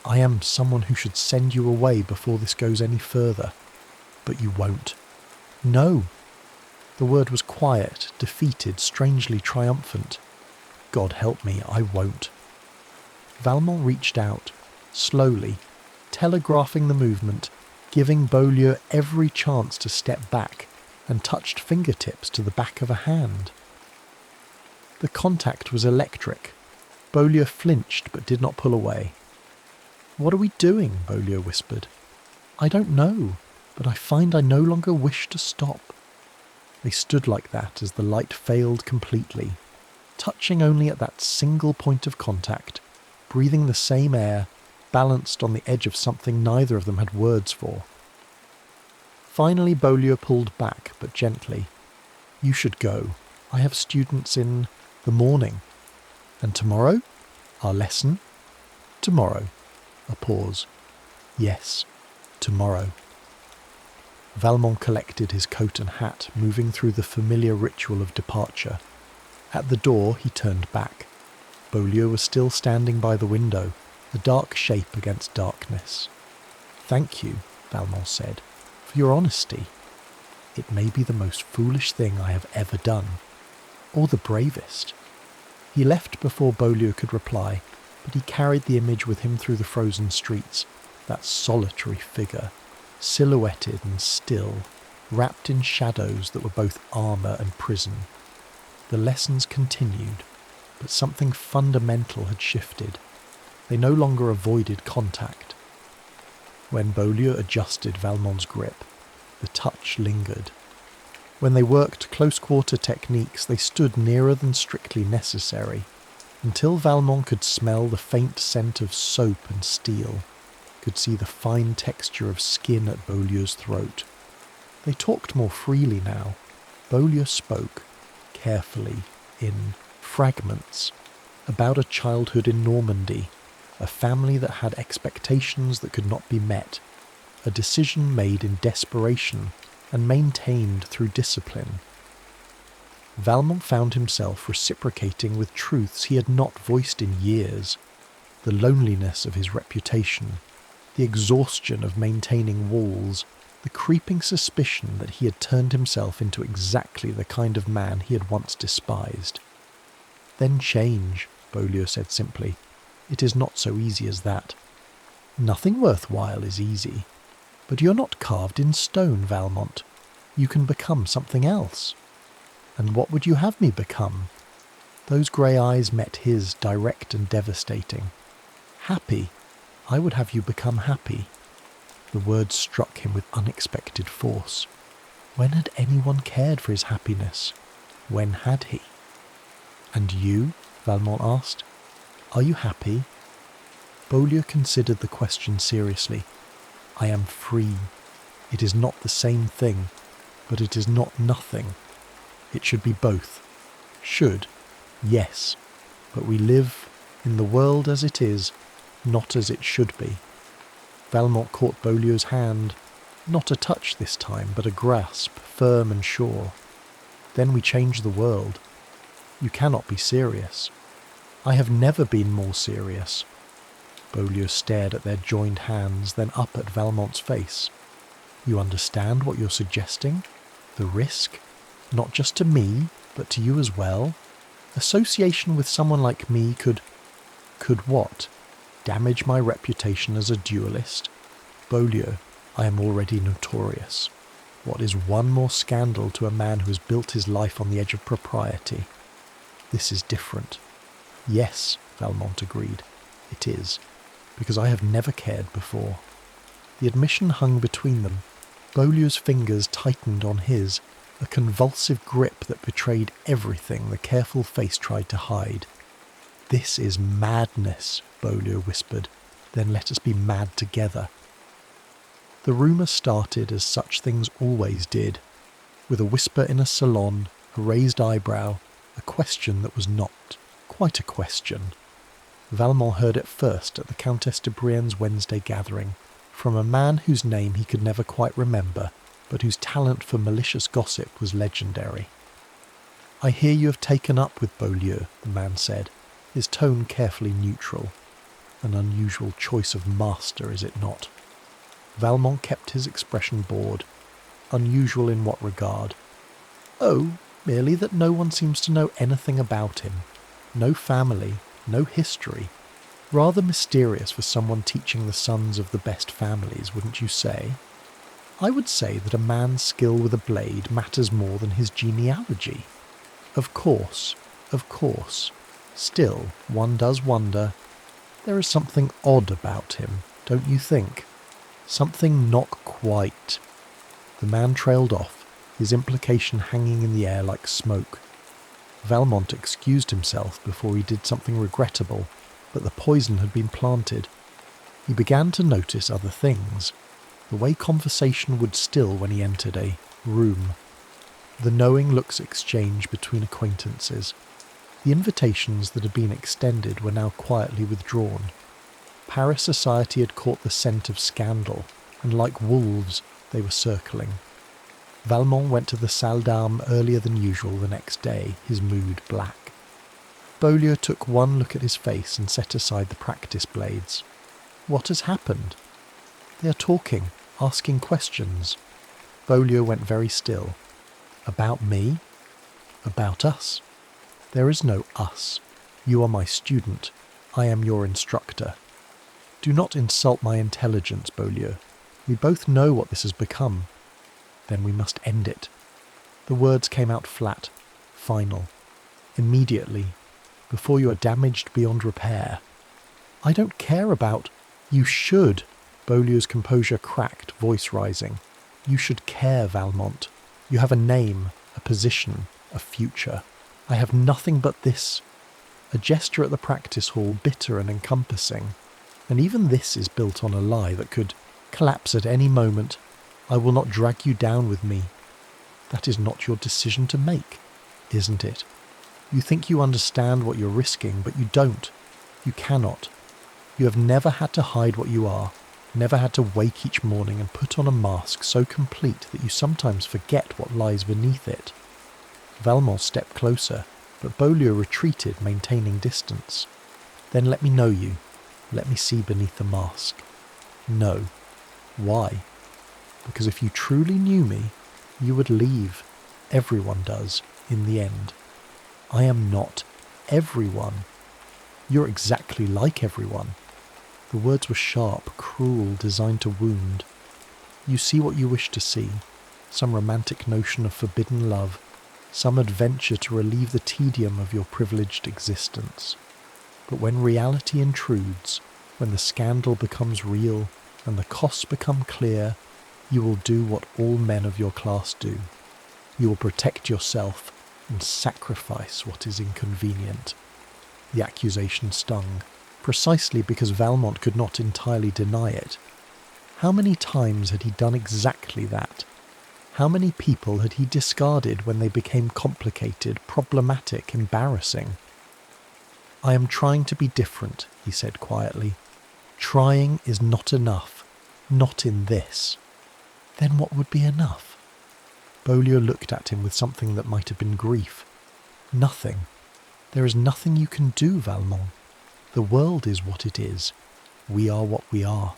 "I am someone who should send you away before this goes any further." "But you won't." "No." The word was quiet, defeated, strangely triumphant. "God help me, I won't." Valmont reached out, slowly, telegraphing the movement, giving Beaulieu every chance to step back, and touched fingertips to the back of a hand. The contact was electric. Beaulieu flinched but did not pull away. "What are we doing?" Beaulieu whispered. "I don't know, but I find I no longer wish to stop." They stood like that as the light failed completely, touching only at that single point of contact, breathing the same air, balanced on the edge of something neither of them had words for. Finally Beaulieu pulled back, but gently. "You should go. I have students in the morning." "And tomorrow?" "Our lesson?" "Tomorrow." A pause. "Yes, tomorrow." Valmont collected his coat and hat, moving through the familiar ritual of departure. At the door he turned back. Beaulieu was still standing by the window, a dark shape against darkness. "Thank you," Valmont said, "for your honesty. It may be the most foolish thing I have ever done, or the bravest." He left before Beaulieu could reply, but he carried the image with him through the frozen streets, that solitary figure, silhouetted and still, wrapped in shadows that were both armour and prison. The lessons continued, but something fundamental had shifted. They no longer avoided contact. When Beaulieu adjusted Valmont's grip, the touch lingered. When they worked close-quarter techniques, they stood nearer than strictly necessary, until Valmont could smell the faint scent of soap and steel, could see the fine texture of skin at Beaulieu's throat. They talked more freely now. Beaulieu spoke, carefully, in fragments, about a childhood in Normandy, a family that had expectations that could not be met, a decision made in desperation and maintained through discipline. Valmont found himself reciprocating with truths he had not voiced in years, the loneliness of his reputation, the exhaustion of maintaining walls, the creeping suspicion that he had turned himself into exactly the kind of man he had once despised. "Then change," Beaulieu said simply. "It is not so easy as that." "Nothing worthwhile is easy. But you're not carved in stone, Valmont. You can become something else." "And what would you have me become?" Those grey eyes met his, direct and devastating. "Happy. I would have you become happy." The words struck him with unexpected force. When had anyone cared for his happiness? When had he? "And you?" Valmont asked. "Are you happy?" Beaulieu considered the question seriously. "I am free. It is not the same thing, but it is not nothing. It should be both. Should, yes, but we live in the world as it is, not as it should be." Valmont caught Beaulieu's hand, Not a touch this time, but a grasp, firm and sure. Then we change the world. You cannot be serious. I have never been more serious. Beaulieu stared at their joined hands, then up at Valmont's face. You understand what you're suggesting? The risk? Not just to me, but to you as well? Association with someone like me could what? Damage my reputation as a duelist? Beaulieu, I am already notorious. What is one more scandal to a man who has built his life on the edge of propriety? This is different. Yes, Valmont agreed. It is, because I have never cared before. The admission hung between them. Beaulieu's fingers tightened on his, a convulsive grip that betrayed everything the careful face tried to hide. This is madness, Beaulieu whispered. Then let us be mad together. The rumour started as such things always did, with a whisper in a salon, a raised eyebrow, a question that was not quite a question. Valmont heard it first at the Countess de Brienne's Wednesday gathering, from a man whose name he could never quite remember, but whose talent for malicious gossip was legendary. I hear you have taken up with Beaulieu, the man said, his tone carefully neutral. An unusual choice of master, is it not? Valmont kept his expression bored. Unusual in what regard? Oh, merely that no one seems to know anything about him. No family, no history. Rather mysterious for someone teaching the sons of the best families, wouldn't you say? I would say that a man's skill with a blade matters more than his genealogy. Of course. Still, one does wonder. There is something odd about him, don't you think? Something not quite. The man trailed off, his implication hanging in the air like smoke. Valmont excused himself before he did something regrettable, but the poison had been planted. He began to notice other things. The way conversation would still when he entered a room. The knowing looks exchanged between acquaintances. The invitations that had been extended were now quietly withdrawn. Paris society had caught the scent of scandal, and like wolves they were circling. Valmont went to the salle d'armes earlier than usual the next day, his mood black. Beaulieu took one look at his face and set aside the practice blades. What has happened? They are talking, asking questions. Beaulieu went very still. About me? About us? There is no us. You are my student. I am your instructor. Do not insult my intelligence, Beaulieu. We both know what this has become. Then we must end it. The words came out flat, final, immediately, before you are damaged beyond repair. I don't care about... You should. Beaulieu's composure cracked, voice rising. You should care, Valmont. You have a name, a position, a future. I have nothing but this. A gesture at the practice hall, bitter and encompassing. And even this is built on a lie that could collapse at any moment. I will not drag you down with me. That is not your decision to make, isn't it? You think you understand what you're risking, but you don't. You cannot. You have never had to hide what you are, never had to wake each morning and put on a mask so complete that you sometimes forget what lies beneath it. Valmont stepped closer, but Beaulieu retreated, maintaining distance. Then let me know you. Let me see beneath the mask. No. Why? Because if you truly knew me, you would leave. Everyone does, in the end. I am not everyone. You're exactly like everyone. The words were sharp, cruel, designed to wound. You see what you wish to see, some romantic notion of forbidden love, some adventure to relieve the tedium of your privileged existence. But when reality intrudes, when the scandal becomes real and the costs become clear, you will do what all men of your class do. You will protect yourself and sacrifice what is inconvenient. The accusation stung, precisely because Valmont could not entirely deny it. How many times had he done exactly that? How many people had he discarded when they became complicated, problematic, embarrassing? I am trying to be different, he said quietly. Trying is not enough. Not in this. Then what would be enough? Bolio looked at him with something that might have been grief. Nothing. There is nothing you can do, Valmont. The world is what it is. We are what we are.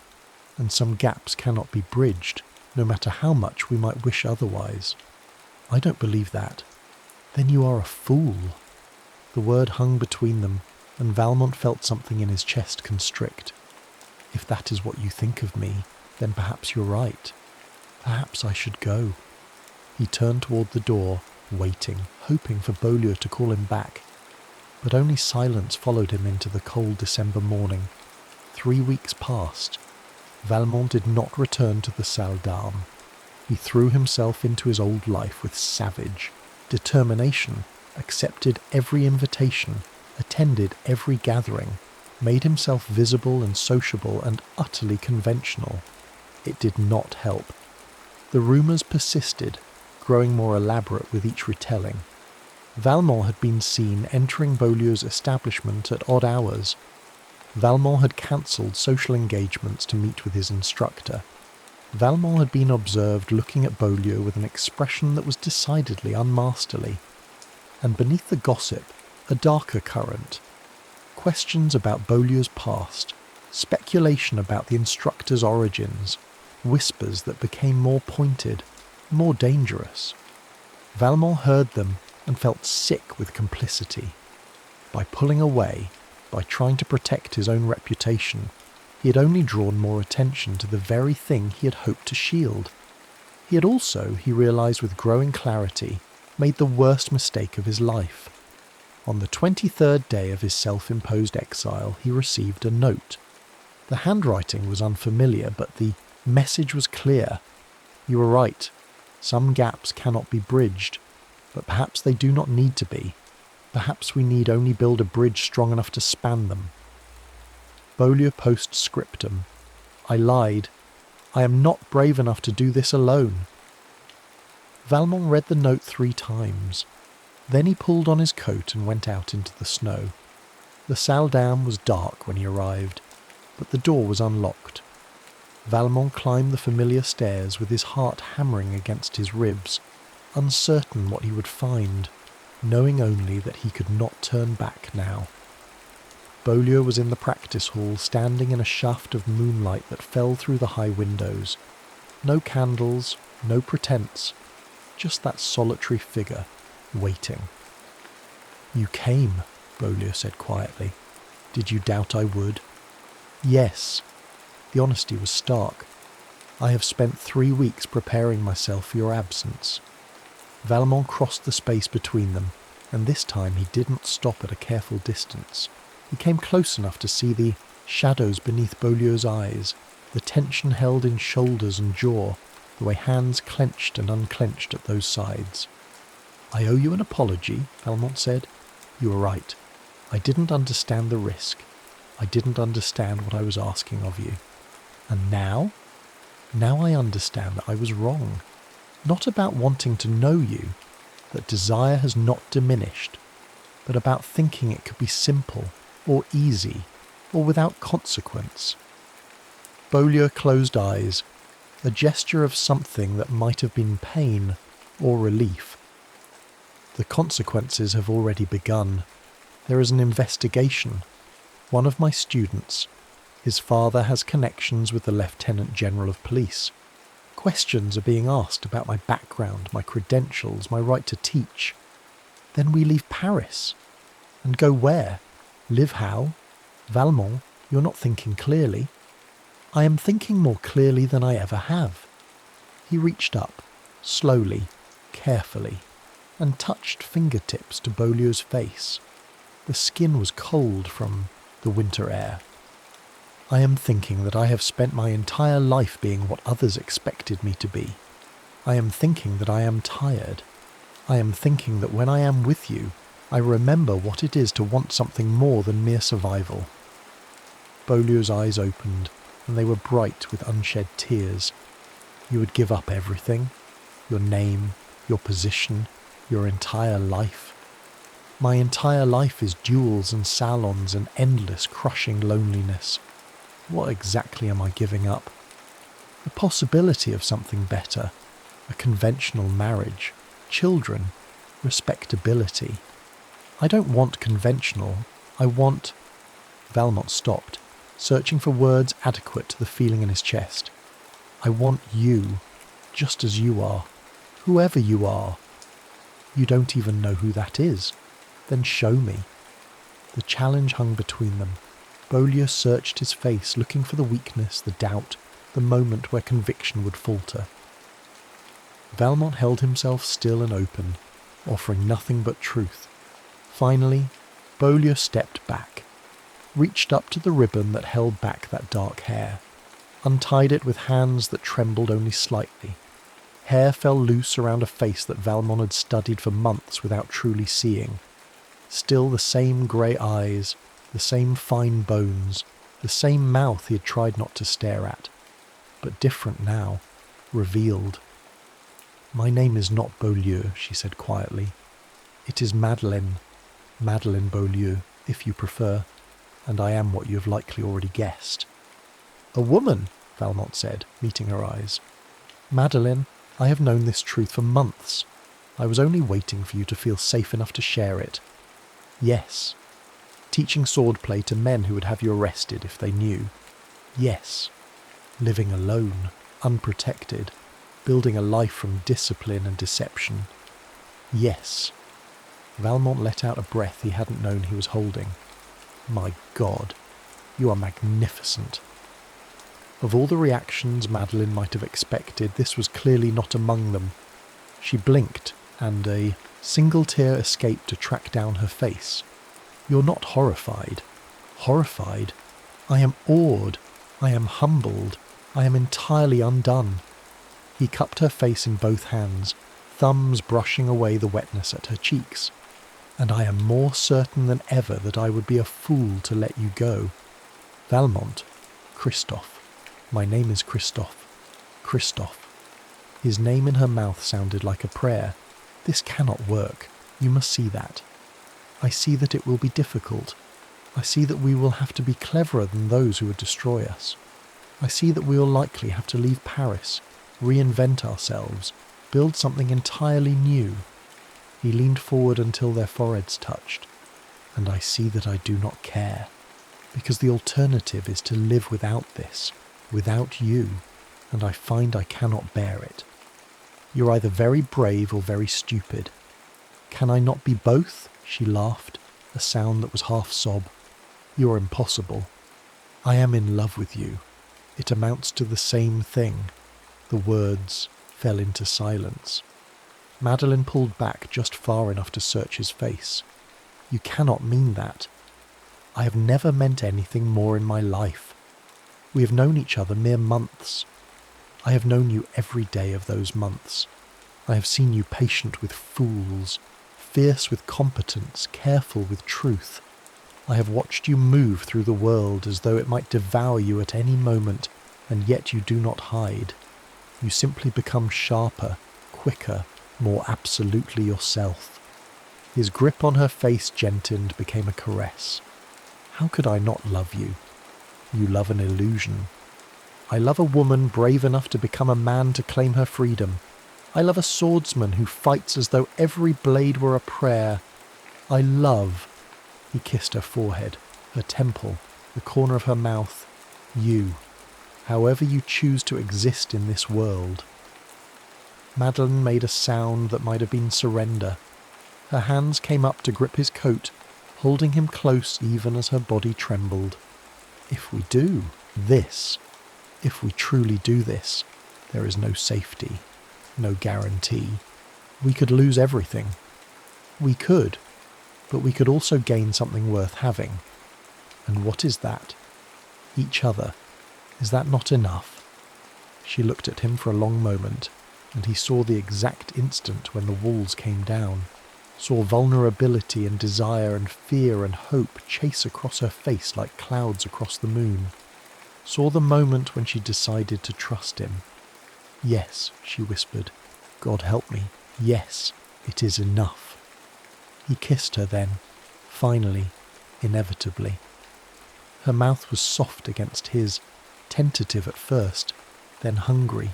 And some gaps cannot be bridged, no matter how much we might wish otherwise. I don't believe that. Then you are a fool. The word hung between them, and Valmont felt something in his chest constrict. If that is what you think of me, then perhaps you're right. Perhaps I should go. He turned toward the door, waiting, hoping for Bolio to call him back. But only silence followed him into the cold December morning. 3 weeks passed. Valmont did not return to the salle d'armes. He threw himself into his old life with savage determination, accepted every invitation, attended every gathering, made himself visible and sociable and utterly conventional. It did not help. The rumours persisted, growing more elaborate with each retelling. Valmont had been seen entering Bolio's establishment at odd hours. Valmont had cancelled social engagements to meet with his instructor. Valmont had been observed looking at Bolio with an expression that was decidedly unmasterly. And beneath the gossip, a darker current. Questions about Bolio's past, speculation about the instructor's origins, whispers that became more pointed, more dangerous. Valmont heard them and felt sick with complicity. By pulling away, by trying to protect his own reputation, he had only drawn more attention to the very thing he had hoped to shield. He had also, he realised with growing clarity, made the worst mistake of his life. On the 23rd day of his self-imposed exile, he received a note. The handwriting was unfamiliar, but the message was clear. You were right. Some gaps cannot be bridged, but perhaps they do not need to be. Perhaps we need only build a bridge strong enough to span them. Bolio post scriptum. I lied. I am not brave enough to do this alone. Valmont read the note 3 times. Then he pulled on his coat and went out into the snow. The salle d'armes was dark when he arrived, but the door was unlocked. Valmont climbed the familiar stairs with his heart hammering against his ribs, uncertain what he would find, knowing only that he could not turn back now. Bolio was in the practice hall, standing in a shaft of moonlight that fell through the high windows. No candles, no pretense, just that solitary figure, waiting. You came, Bolio said quietly. Did you doubt I would? Yes. The honesty was stark. I have spent 3 weeks preparing myself for your absence. Valmont crossed the space between them, and this time he didn't stop at a careful distance. He came close enough to see the shadows beneath Bolio's eyes, the tension held in shoulders and jaw, the way hands clenched and unclenched at those sides. I owe you an apology, Valmont said. You were right. I didn't understand the risk. I didn't understand what I was asking of you. And now? Now I understand that I was wrong. Not about wanting to know you, that desire has not diminished, but about thinking it could be simple, or easy, or without consequence. Bolio closed eyes, a gesture of something that might have been pain or relief. The consequences have already begun. There is an investigation. One of my students, his father has connections with the Lieutenant General of Police. Questions are being asked about my background, my credentials, my right to teach. Then we leave Paris. And go where? Live how? Valmont, you're not thinking clearly. I am thinking more clearly than I ever have. He reached up, slowly, carefully, and touched fingertips to Bolio's face. The skin was cold from the winter air. I am thinking that I have spent my entire life being what others expected me to be. I am thinking that I am tired. I am thinking that when I am with you, I remember what it is to want something more than mere survival. Bolio's eyes opened, and they were bright with unshed tears. You would give up everything? Your name, your position, your entire life? My entire life is duels and salons and endless crushing loneliness. What exactly am I giving up? the possibility of something better, a conventional marriage, children, respectability. I don't want conventional, I want... Valmont stopped, searching for words adequate to the feeling in his chest. I want you, just as you are, whoever you are. You don't even know who that is. Then show me. The challenge hung between them. Beaulieu searched his face, looking for the weakness, the doubt, the moment where conviction would falter. Valmont held himself still and open, offering nothing but truth. Finally, Beaulieu stepped back, reached up to the ribbon that held back that dark hair, untied it with hands that trembled only slightly. Hair fell loose around a face that Valmont had studied for months without truly seeing. Still the same grey eyes, the same fine bones, the same mouth he had tried not to stare at, but different now, revealed. "My name is not Beaulieu," she said quietly. "It is Madeleine Beaulieu, if you prefer, and I am what you have likely already guessed." "A woman," Valmont said, meeting her eyes. "Madeleine, I have known this truth for months. I was only waiting for you to feel safe enough to share it. Yes. Teaching swordplay to men who would have you arrested if they knew. Yes. Living alone, unprotected, building a life from discipline and deception. Yes." Valmont let out a breath he hadn't known he was holding. "My God, you are magnificent." Of all the reactions Madeleine might have expected, this was clearly not among them. She blinked, and a single tear escaped to track down her face. "You're not horrified." "Horrified? I am awed. I am humbled. I am entirely undone." He cupped her face in both hands, thumbs brushing away the wetness at her cheeks. "And I am more certain than ever that I would be a fool to let you go. Valmont, Christophe. My name is Christophe. Christophe." His name in her mouth sounded like a prayer. "This cannot work. You must see that. I see that it will be difficult. I see that we will have to be cleverer than those who would destroy us. I see that we will likely have to leave Paris, reinvent ourselves, build something entirely new." He leaned forward until their foreheads touched. "And I see that I do not care, because the alternative is to live without this, without you, and I find I cannot bear it. You're either very brave or very stupid. Can I not be both?" She laughed, a sound that was half sob. "You're impossible. I am in love with you. It amounts to the same thing." The words fell into silence. Madeleine pulled back just far enough to search his face. "You cannot mean that. I have never meant anything more in my life. We have known each other mere months. I have known you every day of those months. I have seen you patient with fools, fierce with competence, careful with truth. I have watched you move through the world as though it might devour you at any moment, and yet you do not hide. You simply become sharper, quicker, more absolutely yourself." His grip on her face gentlened, became a caress. "How could I not love you? You love an illusion. I love a woman brave enough to become a man to claim her freedom. I love a swordsman who fights as though every blade were a prayer. I love..." He kissed her forehead, her temple, the corner of her mouth. "You, however you choose to exist in this world." Madeleine made a sound that might have been surrender. Her hands came up to grip his coat, holding him close even as her body trembled. "If we do this, if we truly do this, there is no safety, no guarantee. We could lose everything. We could, but we could also gain something worth having. And what is that? Each other. Is that not enough?" She looked at him for a long moment, and he saw the exact instant when the walls came down, saw vulnerability and desire and fear and hope chase across her face like clouds across the moon, saw the moment when she decided to trust him. "Yes," she whispered. "God help me. Yes, it is enough." He kissed her then, finally, inevitably. Her mouth was soft against his, tentative at first, then hungry.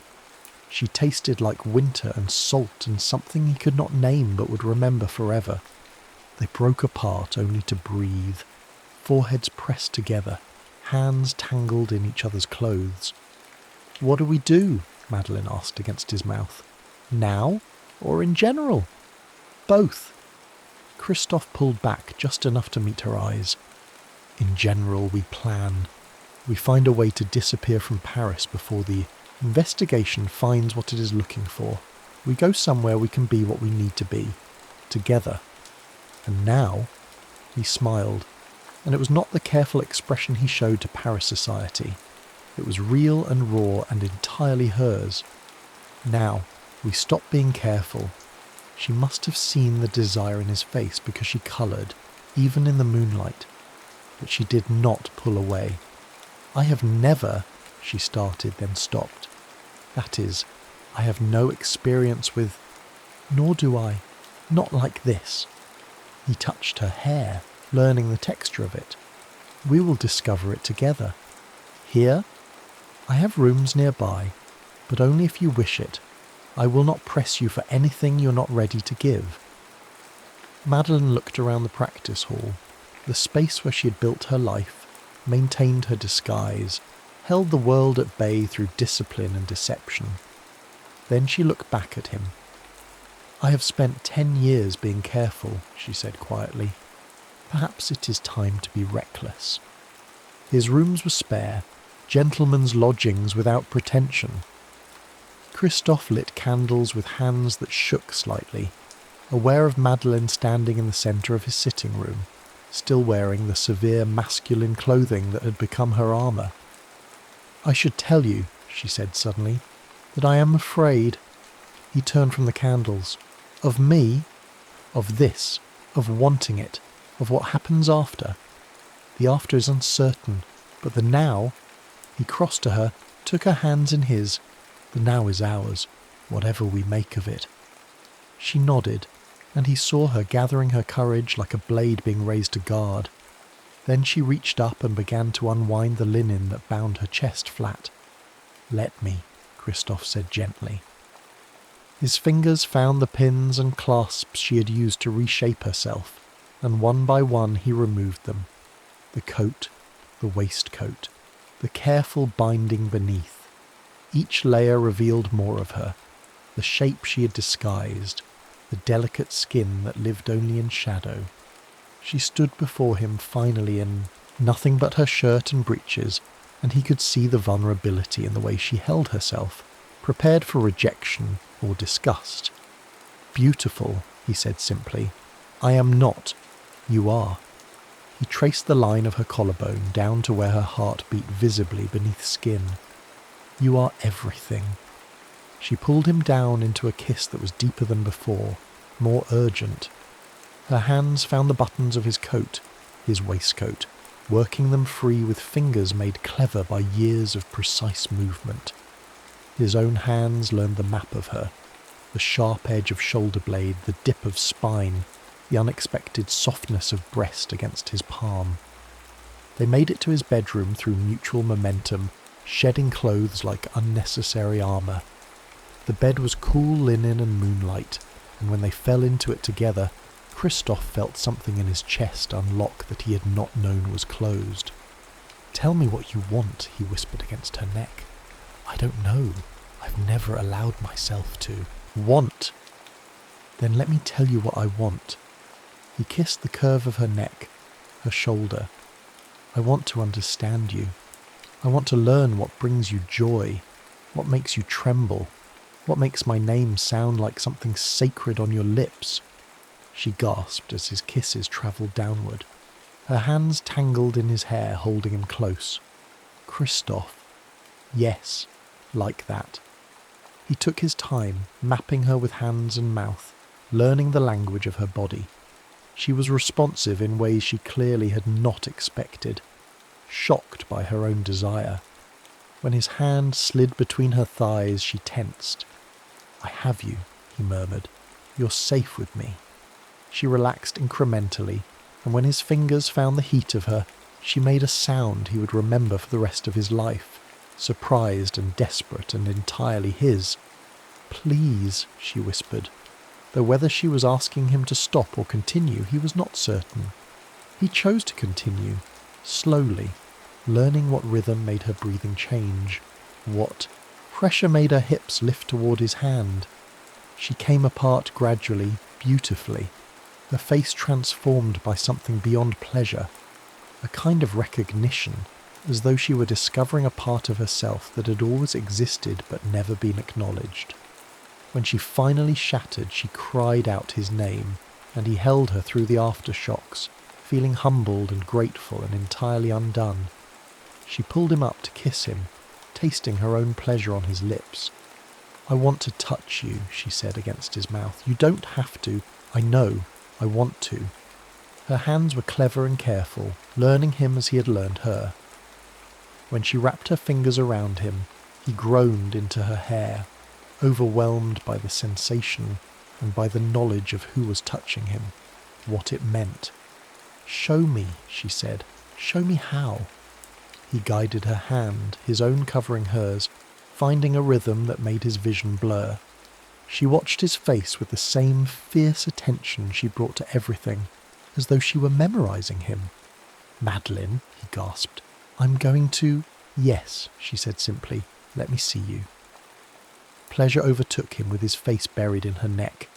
She tasted like winter and salt and something he could not name but would remember forever. They broke apart only to breathe, foreheads pressed together, hands tangled in each other's clothes. "What do we do?" Madeline asked against his mouth. "Now? Or in general?" "Both." Christoph pulled back just enough to meet her eyes. "In general, we plan. We find a way to disappear from Paris before the investigation finds what it is looking for. We go somewhere we can be what we need to be. Together. And now," he smiled, and it was not the careful expression he showed to Paris society. It was real and raw and entirely hers. "Now, we stop being careful." She must have seen the desire in his face because she coloured, even in the moonlight. But she did not pull away. "I have never," she started, then stopped. "That is, I have no experience with... Nor do I. Not like this." He touched her hair, learning the texture of it. "We will discover it together. Here? I have rooms nearby, but only if you wish it. I will not press you for anything you're not ready to give." Madeline looked around the practice hall, the space where she had built her life, maintained her disguise, held the world at bay through discipline and deception. Then she looked back at him. "I have spent 10 years being careful," she said quietly. "Perhaps it is time to be reckless." His rooms were spare, gentlemen's lodgings without pretension. Christoph lit candles with hands that shook slightly, aware of Madeline standing in the centre of his sitting room, still wearing the severe masculine clothing that had become her armour. "I should tell you," she said suddenly, "that I am afraid." He turned from the candles. "Of me? Of this? Of wanting it? Of what happens after? The after is uncertain, but the now..." He crossed to her, took her hands in his. "The now is ours, whatever we make of it." She nodded, and he saw her gathering her courage like a blade being raised to guard. Then she reached up and began to unwind the linen that bound her chest flat. "Let me," Christoph said gently. His fingers found the pins and clasps she had used to reshape herself, and one by one he removed them. The coat, the waistcoat, the careful binding beneath. Each layer revealed more of her, the shape she had disguised, the delicate skin that lived only in shadow. She stood before him finally in nothing but her shirt and breeches, and he could see the vulnerability in the way she held herself, prepared for rejection or disgust. "Beautiful," he said simply. "I am not. You are." He traced the line of her collarbone down to where her heart beat visibly beneath skin. "You are everything." She pulled him down into a kiss that was deeper than before, more urgent. Her hands found the buttons of his coat, his waistcoat, working them free with fingers made clever by years of precise movement. His own hands learned the map of her, the sharp edge of shoulder blade, the dip of spine, the unexpected softness of breast against his palm. They made it to his bedroom through mutual momentum, shedding clothes like unnecessary armour. The bed was cool linen and moonlight, and when they fell into it together, Christoph felt something in his chest unlock that he had not known was closed. "Tell me what you want," he whispered against her neck. "I don't know. I've never allowed myself to." "Want?" "Then let me tell you what I want." He kissed the curve of her neck, her shoulder. "I want to understand you. I want to learn what brings you joy, what makes you tremble, what makes my name sound like something sacred on your lips." She gasped as his kisses travelled downward. Her hands tangled in his hair, holding him close. "Christoph." "Yes, like that." He took his time, mapping her with hands and mouth, learning the language of her body. She was responsive in ways she clearly had not expected, shocked by her own desire. When his hand slid between her thighs, she tensed. "I have you," he murmured. "You're safe with me." She relaxed incrementally, and when his fingers found the heat of her, she made a sound he would remember for the rest of his life. surprised and desperate and entirely his. "Please," she whispered, though whether she was asking him to stop or continue, he was not certain. He chose to continue, slowly, learning what rhythm made her breathing change, what pressure made her hips lift toward his hand. She came apart gradually, beautifully, her face transformed by something beyond pleasure, a kind of recognition, as though she were discovering a part of herself that had always existed but never been acknowledged. When she finally shattered, she cried out his name, and he held her through the aftershocks, feeling humbled and grateful and entirely undone. She pulled him up to kiss him, tasting her own pleasure on his lips. "I want to touch you," she said against his mouth. "You don't have to. I know. I want to." Her hands were clever and careful, learning him as he had learned her. When she wrapped her fingers around him, he groaned into her hair, overwhelmed by the sensation and by the knowledge of who was touching him, what it meant. "Show me," she said. "Show me how." He guided her hand, his own covering hers, finding a rhythm that made his vision blur. She watched his face with the same fierce attention she brought to everything, as though she were memorizing him. "Madeline," he gasped, "I'm going to—" "Yes," she said simply. "Let me see you." Pleasure overtook him with his face buried in her neck,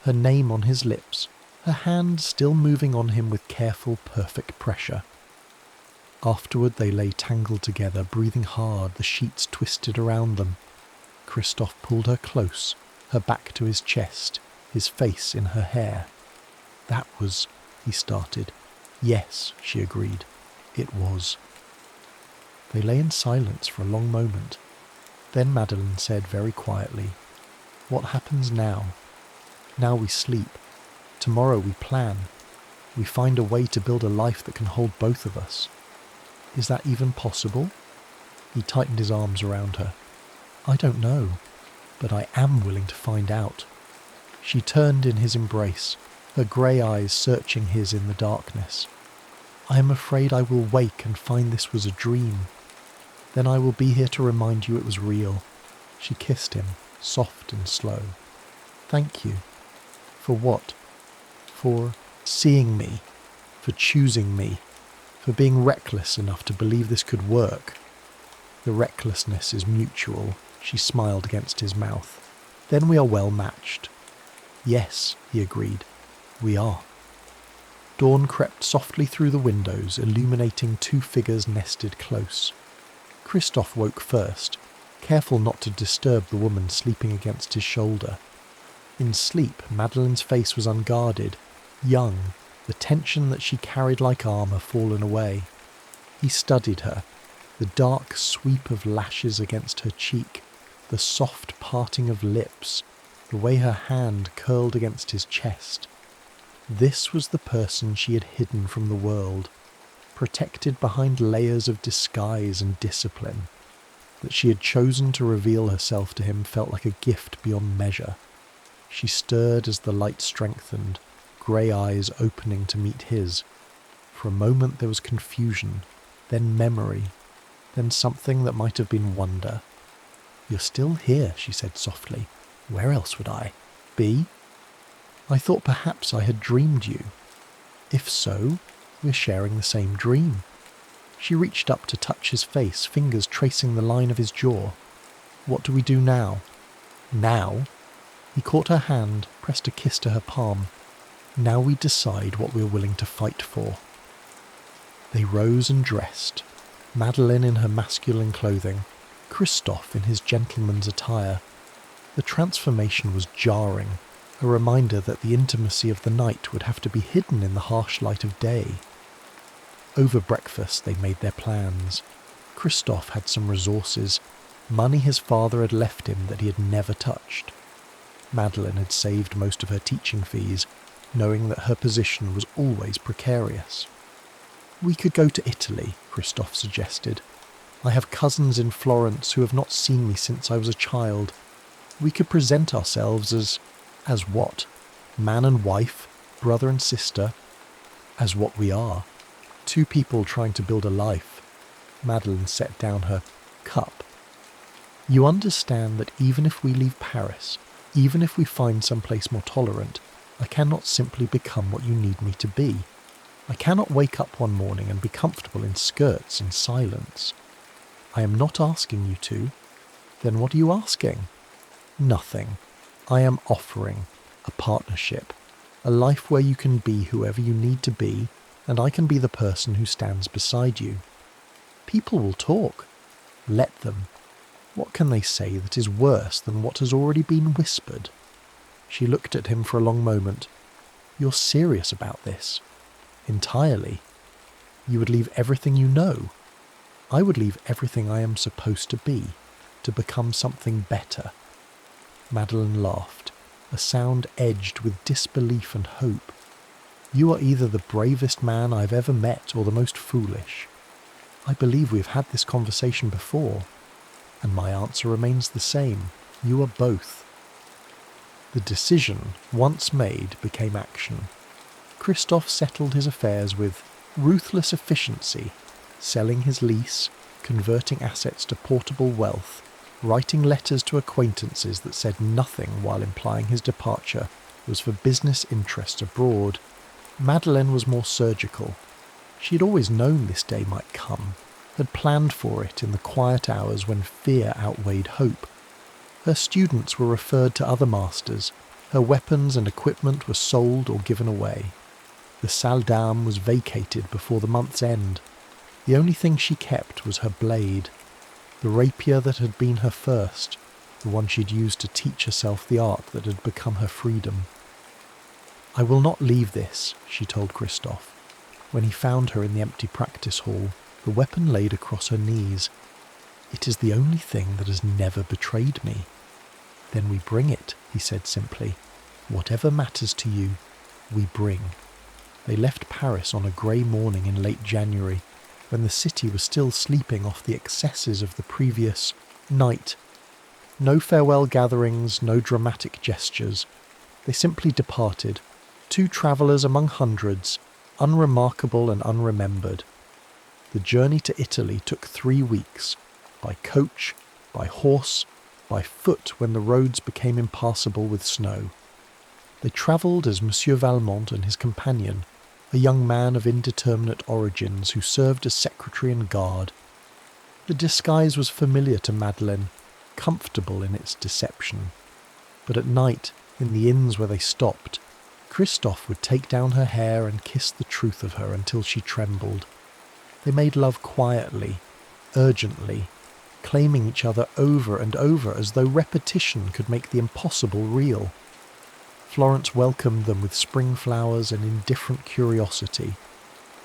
her name on his lips, her hand still moving on him with careful, perfect pressure. Afterward they lay tangled together, breathing hard, the sheets twisted around them. Christoph pulled her close, her back to his chest, his face in her hair. "That was—" he started. "Yes," she agreed. "It was." They lay in silence for a long moment. Then Madeline said very quietly, "What happens now? Now we sleep. Tomorrow we plan. We find a way to build a life that can hold both of us. Is that even possible?" He tightened his arms around her. "I don't know, but I am willing to find out." She turned in his embrace, her grey eyes searching his in the darkness. "I am afraid I will wake and find this was a dream. Then I will be here to remind you it was real." She kissed him, soft and slow. "Thank you." "For what?" "For seeing me, for choosing me, for being reckless enough to believe this could work." "The recklessness is mutual," she smiled against his mouth. "Then we are well matched." "Yes," he agreed, "we are." Dawn crept softly through the windows, illuminating two figures nested close. Christoph woke first, careful not to disturb the woman sleeping against his shoulder. In sleep, Madeline's face was unguarded, young, the tension that she carried like armour fallen away. He studied her, the dark sweep of lashes against her cheek, the soft parting of lips, the way her hand curled against his chest. This was the person she had hidden from the world, protected behind layers of disguise and discipline. That she had chosen to reveal herself to him felt like a gift beyond measure. She stirred as the light strengthened, grey eyes opening to meet his. For a moment there was confusion, then memory, then something that might have been wonder. "You're still here," she said softly. "Where else would I be? I thought perhaps I had dreamed you. If so, we're sharing the same dream." She reached up to touch his face, fingers tracing the line of his jaw. "What do we do now?" "Now?" He caught her hand, pressed a kiss to her palm. "Now we decide what we're willing to fight for." They rose and dressed, Madeline in her masculine clothing, Christoph in his gentleman's attire. The transformation was jarring, a reminder that the intimacy of the night would have to be hidden in the harsh light of day. Over breakfast they made their plans. Christoph had some resources, money his father had left him that he had never touched. Madeline had saved most of her teaching fees, knowing that her position was always precarious. "We could go to Italy," Christoph suggested. "I have cousins in Florence who have not seen me since I was a child. We could present ourselves as what? Man and wife, brother and sister, as what we are. Two people trying to build a life." Madeline set down her cup You understand that even if we leave Paris, even if we find some place more tolerant, I cannot simply become what you need me to be. I cannot wake up one morning and be comfortable in skirts in silence. I am not asking you to. Then what are you asking? Nothing. I am offering a partnership, a life where you can be whoever you need to be, and I can be the person who stands beside you. People will talk. Let them. What can they say that is worse than what has already been whispered? She looked at him for a long moment. You're serious about this? Entirely. You would leave everything you know. I would leave everything I am supposed to be, to become something better. Madeleine laughed, a sound edged with disbelief and hope. You are either the bravest man I've ever met or the most foolish. I believe we've had this conversation before, and my answer remains the same. You are both. The decision, once made, became action. Christophe settled his affairs with ruthless efficiency, selling his lease, converting assets to portable wealth, writing letters to acquaintances that said nothing while implying his departure was for business interests abroad. Madeleine was more surgical. She had always known this day might come, had planned for it in the quiet hours when fear outweighed hope. Her students were referred to other masters, her weapons and equipment were sold or given away. The salle d'armes was vacated before the month's end. The only thing she kept was her blade, the rapier that had been her first, the one she'd used to teach herself the art that had become her freedom. I will not leave this, she told Christophe. When he found her in the empty practice hall, the weapon laid across her knees. It is the only thing that has never betrayed me. Then we bring it, he said simply. Whatever matters to you, we bring. They left Paris on a grey morning in late January, when the city was still sleeping off the excesses of the previous night. No farewell gatherings, no dramatic gestures. They simply departed, two travellers among hundreds, unremarkable and unremembered. The journey to Italy took 3 weeks, by coach, by horse, by foot when the roads became impassable with snow. They travelled as Monsieur Valmont and his companion, a young man of indeterminate origins who served as secretary and guard. The disguise was familiar to Madeleine, comfortable in its deception. But at night, in the inns where they stopped, Christophe would take down her hair and kiss the truth of her until she trembled. They made love quietly, urgently, claiming each other over and over as though repetition could make the impossible real. Florence welcomed them with spring flowers and indifferent curiosity.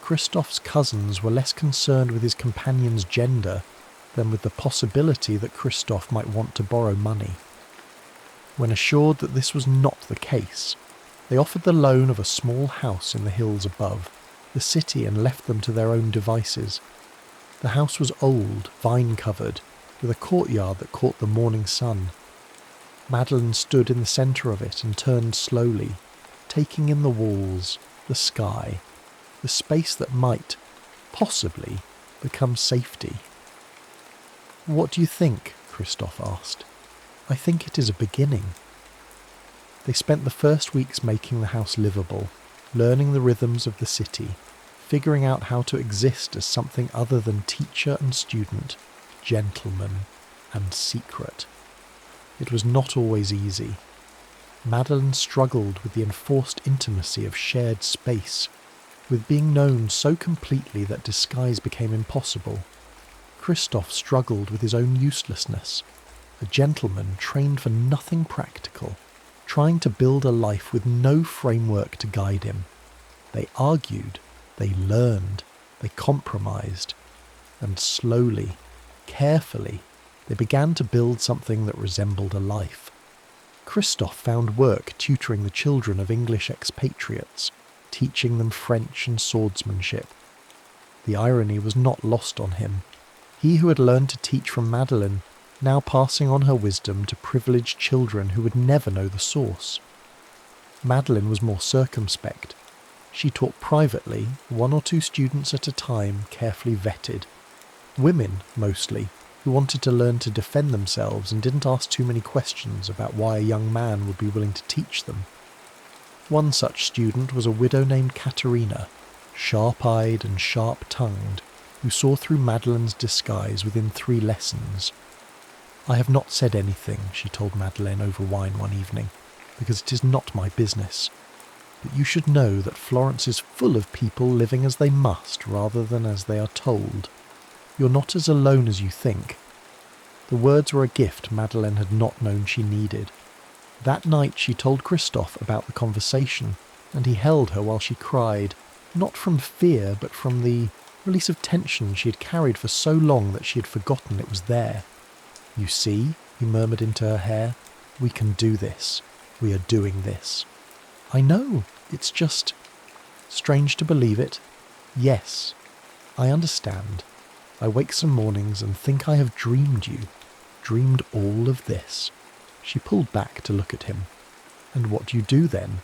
Christophe's cousins were less concerned with his companion's gender than with the possibility that Christophe might want to borrow money. When assured that this was not the case, they offered the loan of a small house in the hills above the city and left them to their own devices. The house was old, vine-covered, with a courtyard that caught the morning sun. Madeleine stood in the centre of it and turned slowly, taking in the walls, the sky, the space that might, possibly, become safety. "What do you think?" Christophe asked. "I think it is a beginning." They spent the first weeks making the house livable, learning the rhythms of the city, figuring out how to exist as something other than teacher and student, gentleman and secret. It was not always easy. Madeleine struggled with the enforced intimacy of shared space, with being known so completely that disguise became impossible. Christophe struggled with his own uselessness, a gentleman trained for nothing practical, trying to build a life with no framework to guide him. They argued, they learned, they compromised, and slowly, carefully, they began to build something that resembled a life. Christophe found work tutoring the children of English expatriates, teaching them French and swordsmanship. The irony was not lost on him. He who had learned to teach from Madeleine, now passing on her wisdom to privileged children who would never know the source. Madeleine was more circumspect. She taught privately, 1 or 2 students at a time, carefully vetted. Women, mostly, who wanted to learn to defend themselves and didn't ask too many questions about why a young man would be willing to teach them. One such student was a widow named Katerina, sharp-eyed and sharp-tongued, who saw through Madeleine's disguise within 3 lessons. "I have not said anything," she told Madeleine over wine one evening, "because it is not my business. But you should know that Florence is full of people living as they must rather than as they are told. You're not as alone as you think." The words were a gift Madeleine had not known she needed. That night she told Christophe about the conversation, and he held her while she cried, not from fear but from the release of tension she had carried for so long that she had forgotten it was there. "You see," he murmured into her hair, "we can do this. We are doing this." "I know, it's just strange to believe it. Yes, I understand. I wake some mornings and think I have dreamed you, dreamed all of this." She pulled back to look at him. "And what do you do then?"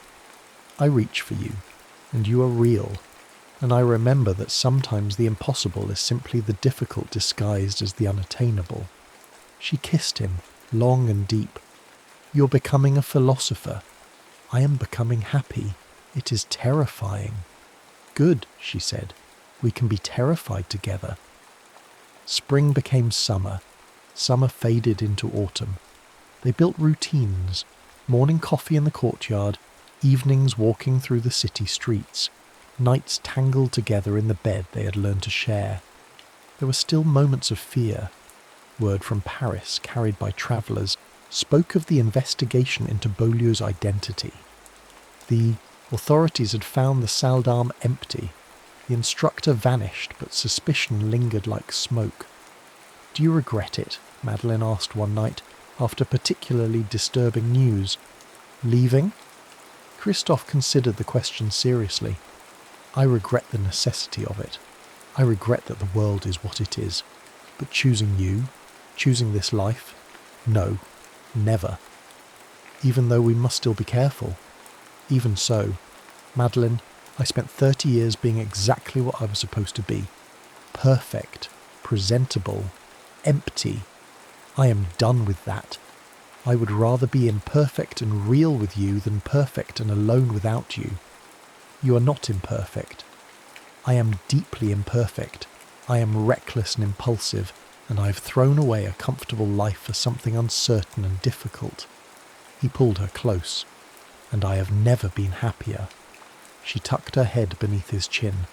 "I reach for you, and you are real, and I remember that sometimes the impossible is simply the difficult disguised as the unattainable." She kissed him, long and deep. "You're becoming a philosopher. I am becoming happy. It is terrifying." "Good," she said. "We can be terrified together." Spring became summer. Summer faded into autumn. They built routines, morning coffee in the courtyard, evenings walking through the city streets, nights tangled together in the bed they had learned to share. There were still moments of fear. Word from Paris, carried by travellers, spoke of the investigation into Beaulieu's identity. The authorities had found the salle d'armes empty. The instructor vanished, but suspicion lingered like smoke. "Do you regret it?" Madeleine asked one night, after particularly disturbing news. "Leaving?" Christophe considered the question seriously. "I regret the necessity of it. I regret that the world is what it is. But choosing you, choosing this life, no, never. Even though we must still be careful. Even so, Madeleine, I spent 30 years being exactly what I was supposed to be. Perfect, presentable, empty. I am done with that. I would rather be imperfect and real with you than perfect and alone without you. You are not imperfect. I am deeply imperfect. I am reckless and impulsive, and I have thrown away a comfortable life for something uncertain and difficult." He pulled her close. "And I have never been happier." She tucked her head beneath his chin.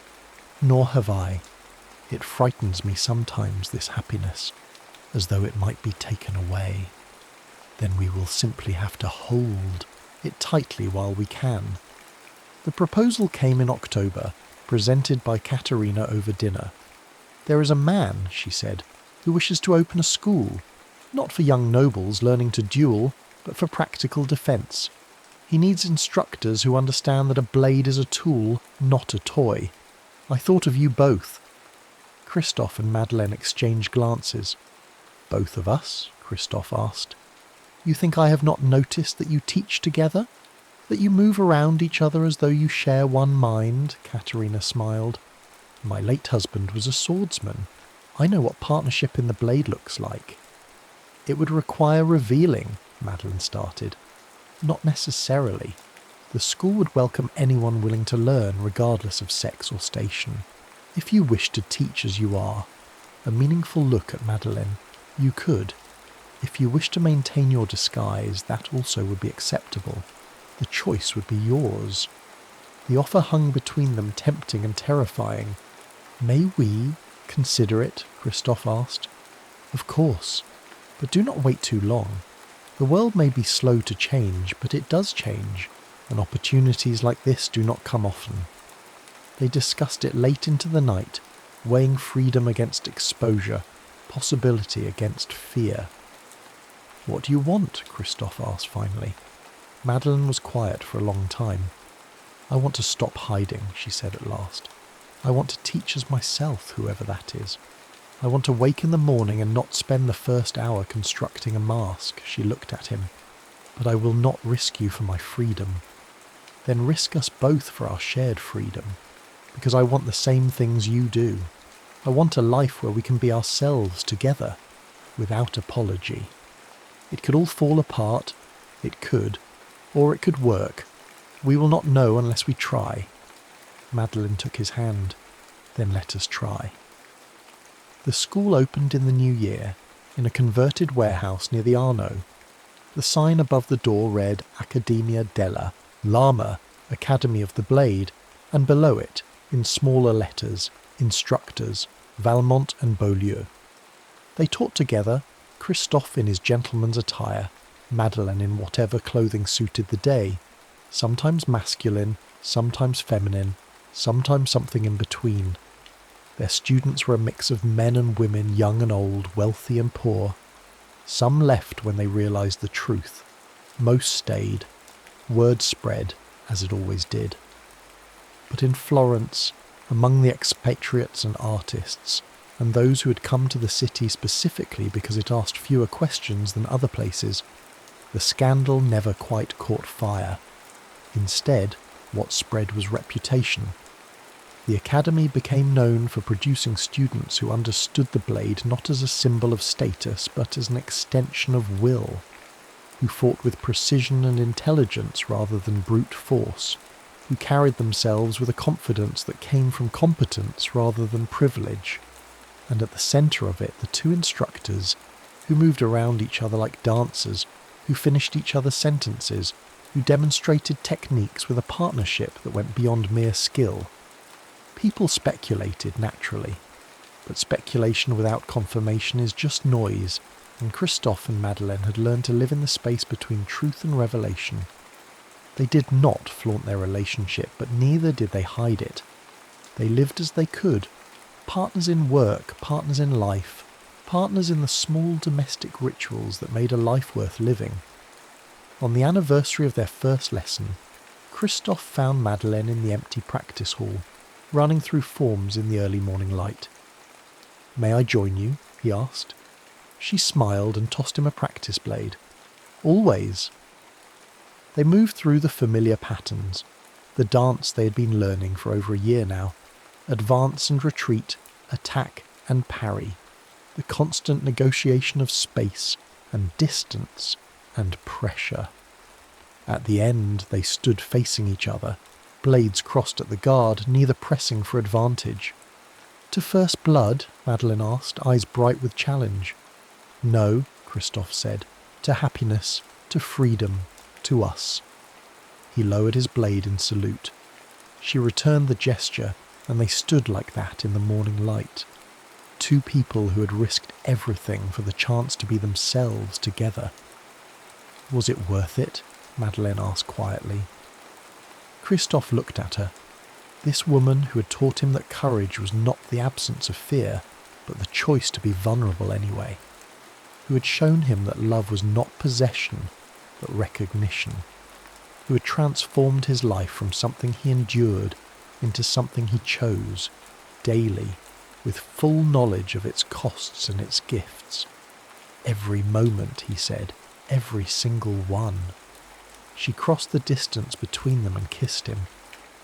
"Nor have I. It frightens me sometimes, this happiness, as though it might be taken away. Then we will simply have to hold it tightly while we can." The proposal came in October, presented by Katerina over dinner. "There is a man," she said, "who wishes to open a school, not for young nobles learning to duel, but for practical defence. He needs instructors who understand that a blade is a tool, not a toy. I thought of you both." Christophe and Madeleine exchanged glances. "Both of us?" Christophe asked. "You think I have not noticed that you teach together? That you move around each other as though you share one mind?" Katerina smiled. "My late husband was a swordsman. I know what partnership in the blade looks like." "It would require revealing," Madeleine started. "Not necessarily. The school would welcome anyone willing to learn, regardless of sex or station. If you wish to teach as you are," a meaningful look at Madeleine, "you could. If you wish to maintain your disguise, that also would be acceptable. The choice would be yours." The offer hung between them, tempting and terrifying. "May we consider it?" Christophe asked. "Of course. But do not wait too long. The world may be slow to change, but it does change, and opportunities like this do not come often." They discussed it late into the night, weighing freedom against exposure, possibility against fear. "What do you want?" Christophe asked finally. Madeleine was quiet for a long time. "I want to stop hiding," she said at last. "I want to teach as myself, whoever that is. I want to wake in the morning and not spend the first hour constructing a mask." She looked at him. "But I will not risk you for my freedom." "Then risk us both for our shared freedom. Because I want the same things you do. I want a life where we can be ourselves together. without apology. It could all fall apart, it could, or it could work. We will not know unless we try. Madeleine took his hand. Then let us try. The school opened in the new year, in a converted warehouse near the Arno. The sign above the door read Accademia della Lama, Academy of the Blade, and below it, in smaller letters, instructors, Valmont and Beaulieu. They taught together, Christophe in his gentleman's attire, Madeleine in whatever clothing suited the day, sometimes masculine, sometimes feminine, sometimes something in between. Their students were a mix of men and women, young and old, wealthy and poor. Some left when they realised the truth. Most stayed. Word spread, as it always did. But in Florence, among the expatriates and artists, and those who had come to the city specifically because it asked fewer questions than other places, the scandal never quite caught fire. Instead, what spread was reputation. The academy became known for producing students who understood the blade not as a symbol of status but as an extension of will, who fought with precision and intelligence rather than brute force, who carried themselves with a confidence that came from competence rather than privilege, and at the centre of it the two instructors, who moved around each other like dancers, who finished each other's sentences, who demonstrated techniques with a partnership that went beyond mere skill. People speculated, naturally, but speculation without confirmation is just noise, and Christophe and Madeleine had learned to live in the space between truth and revelation. They did not flaunt their relationship, but neither did they hide it. They lived as they could, partners in work, partners in life, partners in the small domestic rituals that made a life worth living. On the anniversary of their first lesson, Christophe found Madeleine in the empty practice hall, running through forms in the early morning light. "May I join you?" he asked. She smiled and tossed him a practice blade. "Always." They moved through the familiar patterns, the dance they had been learning for over a year now, advance and retreat, attack and parry, the constant negotiation of space and distance and pressure. At the end, they stood facing each other, blades crossed at the guard, neither pressing for advantage. "To first blood?" Madeleine asked, eyes bright with challenge. "No," Christophe said. "To happiness, to freedom, to us." He lowered his blade in salute. She returned the gesture, and they stood like that in the morning light. Two people who had risked everything for the chance to be themselves together. "Was it worth it?" Madeleine asked quietly. Christophe looked at her. This woman who had taught him that courage was not the absence of fear, but the choice to be vulnerable anyway. Who had shown him that love was not possession, but recognition. Who had transformed his life from something he endured into something he chose, daily, with full knowledge of its costs and its gifts. "Every moment," he said, "every single one." She crossed the distance between them and kissed him,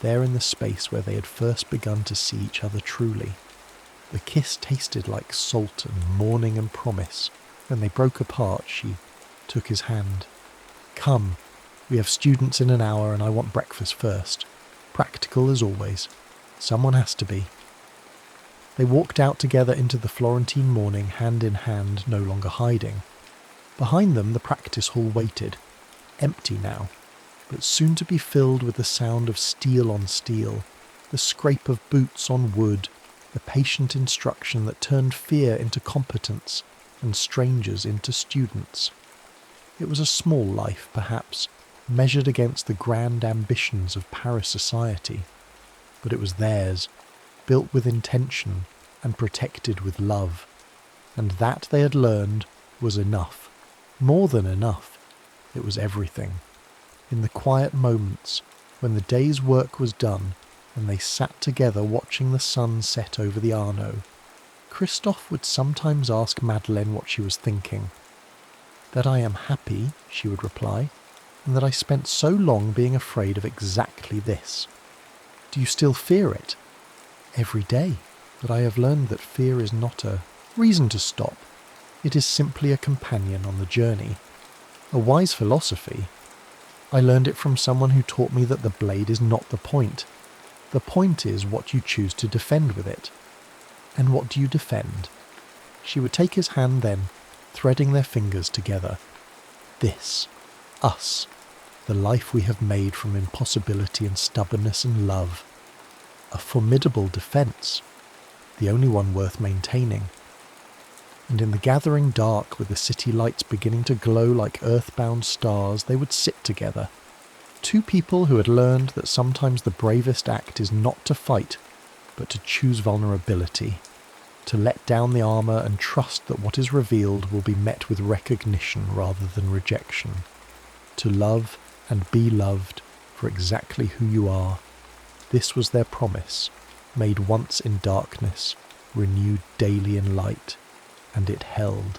there in the space where they had first begun to see each other truly. The kiss tasted like salt and morning and promise. When they broke apart, she took his hand. "Come, we have students in an hour and I want breakfast first. Practical as always. Someone has to be." They walked out together into the Florentine morning, hand in hand, no longer hiding. Behind them the practice hall waited, empty now, but soon to be filled with the sound of steel on steel, the scrape of boots on wood, the patient instruction that turned fear into competence and strangers into students. It was a small life, perhaps, measured against the grand ambitions of Paris society, but it was theirs, built with intention and protected with love, and that they had learned was enough, more than enough. It was everything. In the quiet moments, when the day's work was done and they sat together watching the sun set over the Arno, Christophe would sometimes ask Madeleine what she was thinking. "That I am happy," she would reply, "and that I spent so long being afraid of exactly this." "Do you still fear it?" "Every day, but I have learned that fear is not a reason to stop. It is simply a companion on the journey. A wise philosophy. I learned it from someone who taught me that the blade is not the point. The point is what you choose to defend with it. And what do you defend? She would take his hand then, threading their fingers together. This, us, the life we have made from impossibility and stubbornness and love. A formidable defence, the only one worth maintaining. And in the gathering dark, with the city lights beginning to glow like earthbound stars, they would sit together. Two people who had learned that sometimes the bravest act is not to fight, but to choose vulnerability, to let down the armour and trust that what is revealed will be met with recognition rather than rejection, to love and be loved for exactly who you are. This was their promise, made once in darkness, renewed daily in light, and it held.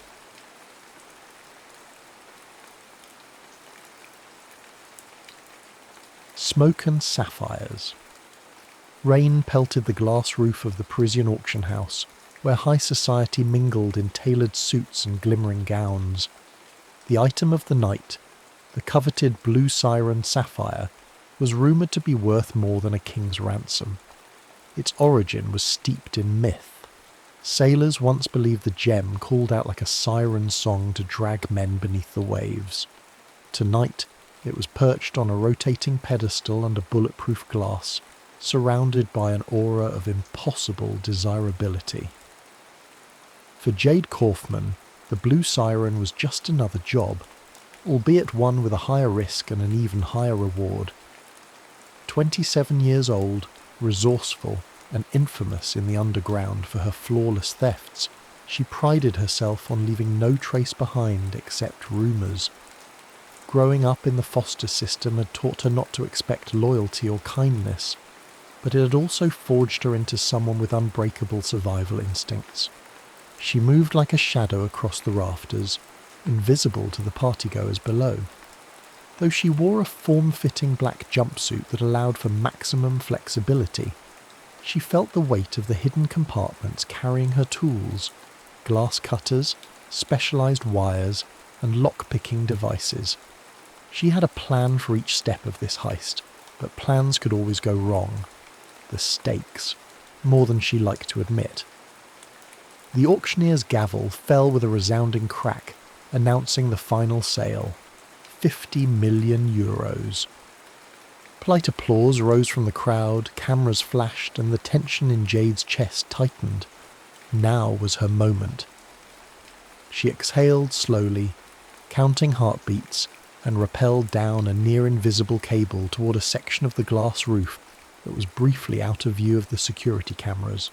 Smoke and Sapphires. Rain pelted the glass roof of the Parisian auction house, where high society mingled in tailored suits and glimmering gowns. The item of the night, the coveted blue siren sapphire, was rumoured to be worth more than a king's ransom. Its origin was steeped in myth. Sailors once believed the gem called out like a siren song to drag men beneath the waves. Tonight, it was perched on a rotating pedestal under bulletproof glass, surrounded by an aura of impossible desirability. For Jade Kaufman, the blue siren was just another job, albeit one with a higher risk and an even higher reward. 27 years old, resourceful, and infamous in the underground for her flawless thefts, she prided herself on leaving no trace behind except rumours. Growing up in the foster system had taught her not to expect loyalty or kindness, but it had also forged her into someone with unbreakable survival instincts. She moved like a shadow across the rafters, invisible to the partygoers below. Though she wore a form-fitting black jumpsuit that allowed for maximum flexibility, she felt the weight of the hidden compartments carrying her tools, glass cutters, specialised wires, and lock-picking devices. She had a plan for each step of this heist, but plans could always go wrong. The stakes, more than she liked to admit. The auctioneer's gavel fell with a resounding crack, announcing the final sale. 50 million euros. Polite applause rose from the crowd, cameras flashed, and the tension in Jade's chest tightened. Now was her moment. She exhaled slowly, counting heartbeats, and rappelled down a near-invisible cable toward a section of the glass roof that was briefly out of view of the security cameras.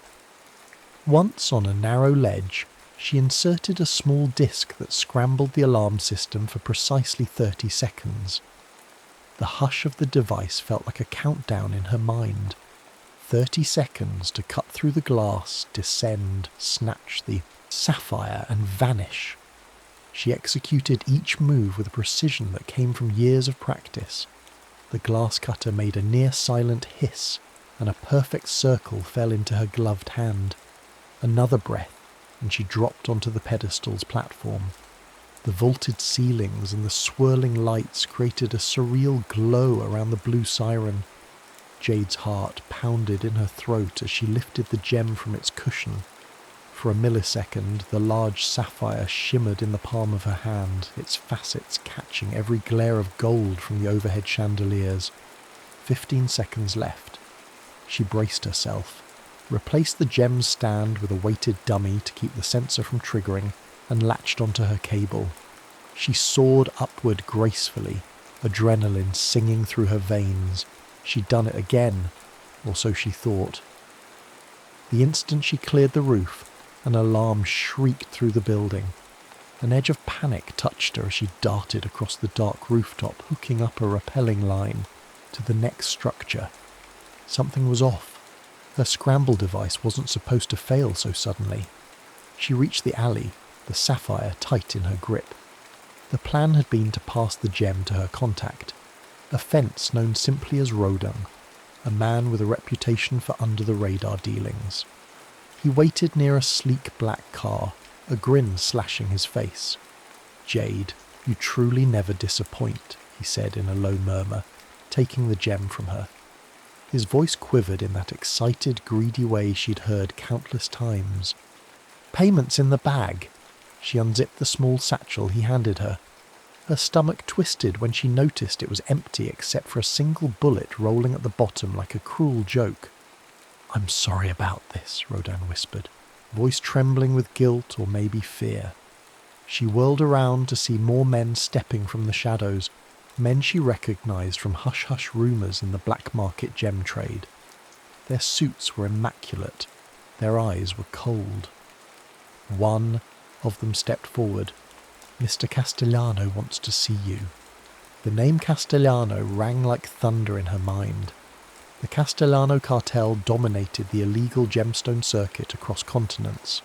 Once on a narrow ledge, she inserted a small disc that scrambled the alarm system for precisely 30 seconds. The hush of the device felt like a countdown in her mind. 30 seconds to cut through the glass, descend, snatch the sapphire, and vanish. She executed each move with a precision that came from years of practice. The glass cutter made a near-silent hiss, and a perfect circle fell into her gloved hand. Another breath, and she dropped onto the pedestal's platform. The vaulted ceilings and the swirling lights created a surreal glow around the blue siren. Jade's heart pounded in her throat as she lifted the gem from its cushion. For a millisecond, the large sapphire shimmered in the palm of her hand, its facets catching every glare of gold from the overhead chandeliers. 15 seconds left. She braced herself, replaced the gem's stand with a weighted dummy to keep the sensor from triggering, and latched onto her cable. She soared upward gracefully, adrenaline singing through her veins. She'd done it again, or so she thought. The instant she cleared the roof, an alarm shrieked through the building. An edge of panic touched her as she darted across the dark rooftop, hooking up a rappelling line to the next structure. Something was off. Her scramble device wasn't supposed to fail so suddenly. She reached the alley, the sapphire tight in her grip. The plan had been to pass the gem to her contact, a fence known simply as Rodung, a man with a reputation for under-the-radar dealings. He waited near a sleek black car, a grin slashing his face. "Jade, you truly never disappoint," he said in a low murmur, taking the gem from her. His voice quivered in that excited, greedy way she'd heard countless times. "Payment's in the bag." She unzipped the small satchel he handed her. Her stomach twisted when she noticed it was empty except for a single bullet rolling at the bottom like a cruel joke. "I'm sorry about this," Rodan whispered, voice trembling with guilt or maybe fear. She whirled around to see more men stepping from the shadows, men she recognized from hush-hush rumours in the black market gem trade. Their suits were immaculate. Their eyes were cold. One of them stepped forward. "Mr. Castellano wants to see you." The name Castellano rang like thunder in her mind. The Castellano cartel dominated the illegal gemstone circuit across continents.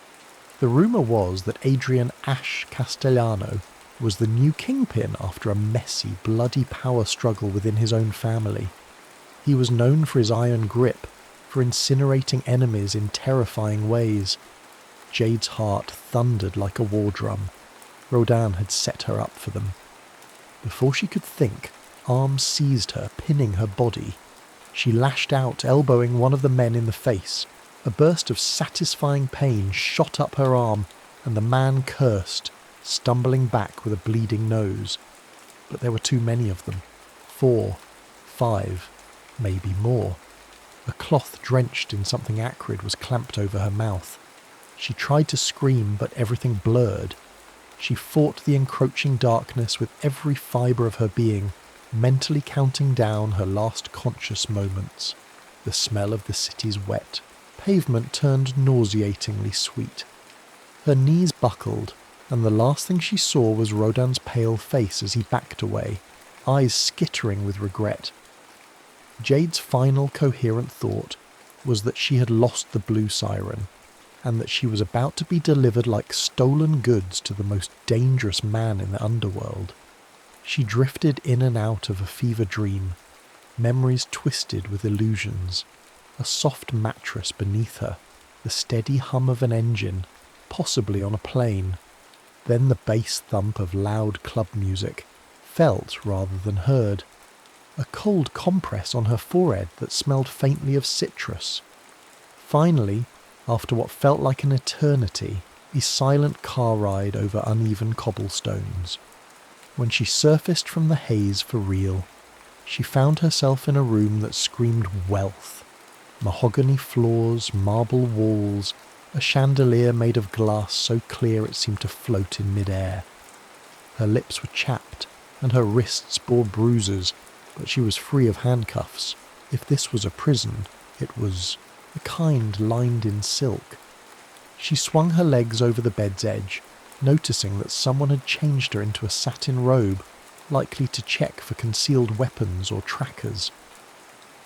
The rumour was that Adrian Ash Castellano was the new kingpin after a messy, bloody power struggle within his own family. He was known for his iron grip, for incinerating enemies in terrifying ways. Jade's heart thundered like a war drum. Rodan had set her up for them. Before she could think, arms seized her, pinning her body. She lashed out, elbowing one of the men in the face. A burst of satisfying pain shot up her arm, and the man cursed, stumbling back with a bleeding nose. But there were too many of them. 4, 5, maybe more. A cloth drenched in something acrid was clamped over her mouth. She tried to scream, but everything blurred. She fought the encroaching darkness with every fibre of her being, mentally counting down her last conscious moments. The smell of the city's wet pavement turned nauseatingly sweet. Her knees buckled, and the last thing she saw was Rodan's pale face as he backed away, eyes skittering with regret. Jade's final coherent thought was that she had lost the blue siren, and that she was about to be delivered like stolen goods to the most dangerous man in the underworld. She drifted in and out of a fever dream, memories twisted with illusions, a soft mattress beneath her, the steady hum of an engine, possibly on a plane, then the bass thump of loud club music, felt rather than heard, a cold compress on her forehead that smelled faintly of citrus. Finally, after what felt like an eternity, a silent car ride over uneven cobblestones. When she surfaced from the haze for real, she found herself in a room that screamed wealth. Mahogany floors, marble walls, a chandelier made of glass so clear it seemed to float in mid-air. Her lips were chapped, and her wrists bore bruises, but she was free of handcuffs. If this was a prison, it was the kind lined in silk. She swung her legs over the bed's edge, noticing that someone had changed her into a satin robe, likely to check for concealed weapons or trackers.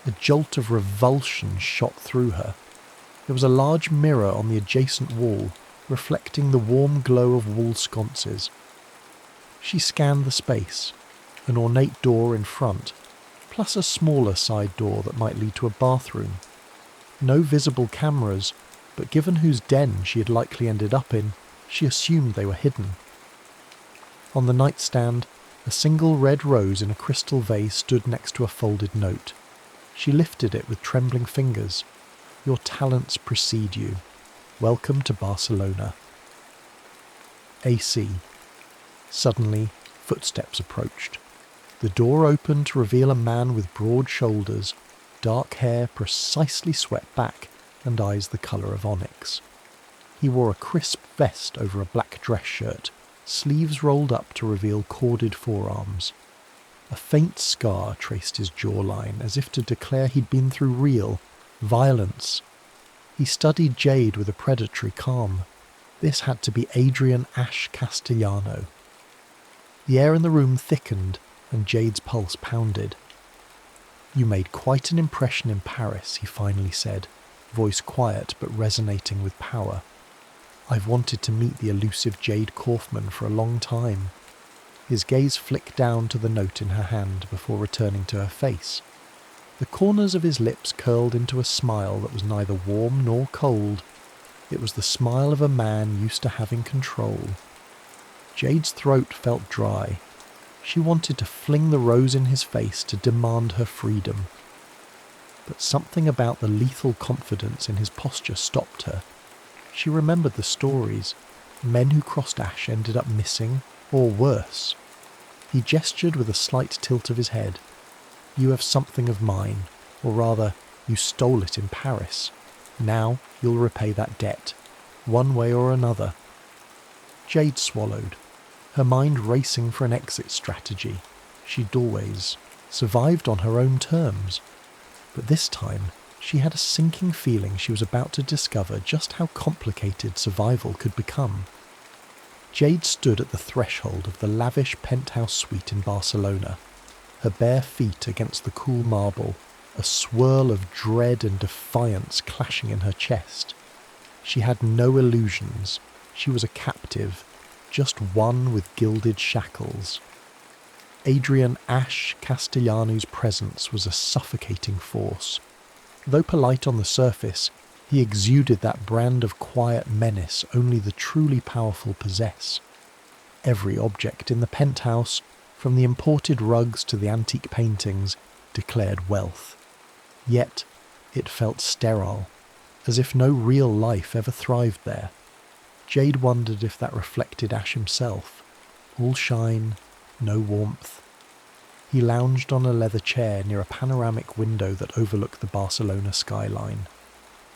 A jolt of revulsion shot through her. There was a large mirror on the adjacent wall, reflecting the warm glow of wall sconces. She scanned the space, an ornate door in front, plus a smaller side door that might lead to a bathroom. No visible cameras, but given whose den she had likely ended up in, she assumed they were hidden. On the nightstand, a single red rose in a crystal vase stood next to a folded note. She lifted it with trembling fingers. "Your talents precede you. Welcome to Barcelona." AC. Suddenly, footsteps approached. The door opened to reveal a man with broad shoulders, dark hair precisely swept back, and eyes the colour of onyx. He wore a crisp vest over a black dress shirt, sleeves rolled up to reveal corded forearms. A faint scar traced his jawline, as if to declare he'd been through real violence. He studied Jade with a predatory calm. This had to be Adrian Ash Castellano. The air in the room thickened, and Jade's pulse pounded. "You made quite an impression in Paris," he finally said, voice quiet but resonating with power. "I've wanted to meet the elusive Jade Kaufman for a long time." His gaze flicked down to the note in her hand before returning to her face. The corners of his lips curled into a smile that was neither warm nor cold. It was the smile of a man used to having control. Jade's throat felt dry. She wanted to fling the rose in his face to demand her freedom. But something about the lethal confidence in his posture stopped her. She remembered the stories. Men who crossed Ash ended up missing, or worse. He gestured with a slight tilt of his head. You have something of mine, or rather, you stole it in Paris. Now you'll repay that debt, one way or another. Jade swallowed, her mind racing for an exit strategy. She'd always survived on her own terms. But this time, she had a sinking feeling she was about to discover just how complicated survival could become. Jade stood at the threshold of the lavish penthouse suite in Barcelona, her bare feet against the cool marble, a swirl of dread and defiance clashing in her chest. She had no illusions. She was a captive, just one with gilded shackles. Adrian Ash Castellanu's presence was a suffocating force. Though polite on the surface, he exuded that brand of quiet menace only the truly powerful possess. Every object in the penthouse, from the imported rugs to the antique paintings, declared wealth. Yet it felt sterile, as if no real life ever thrived there. Jade wondered if that reflected Ash himself. All shine, no warmth. He lounged on a leather chair near a panoramic window that overlooked the Barcelona skyline.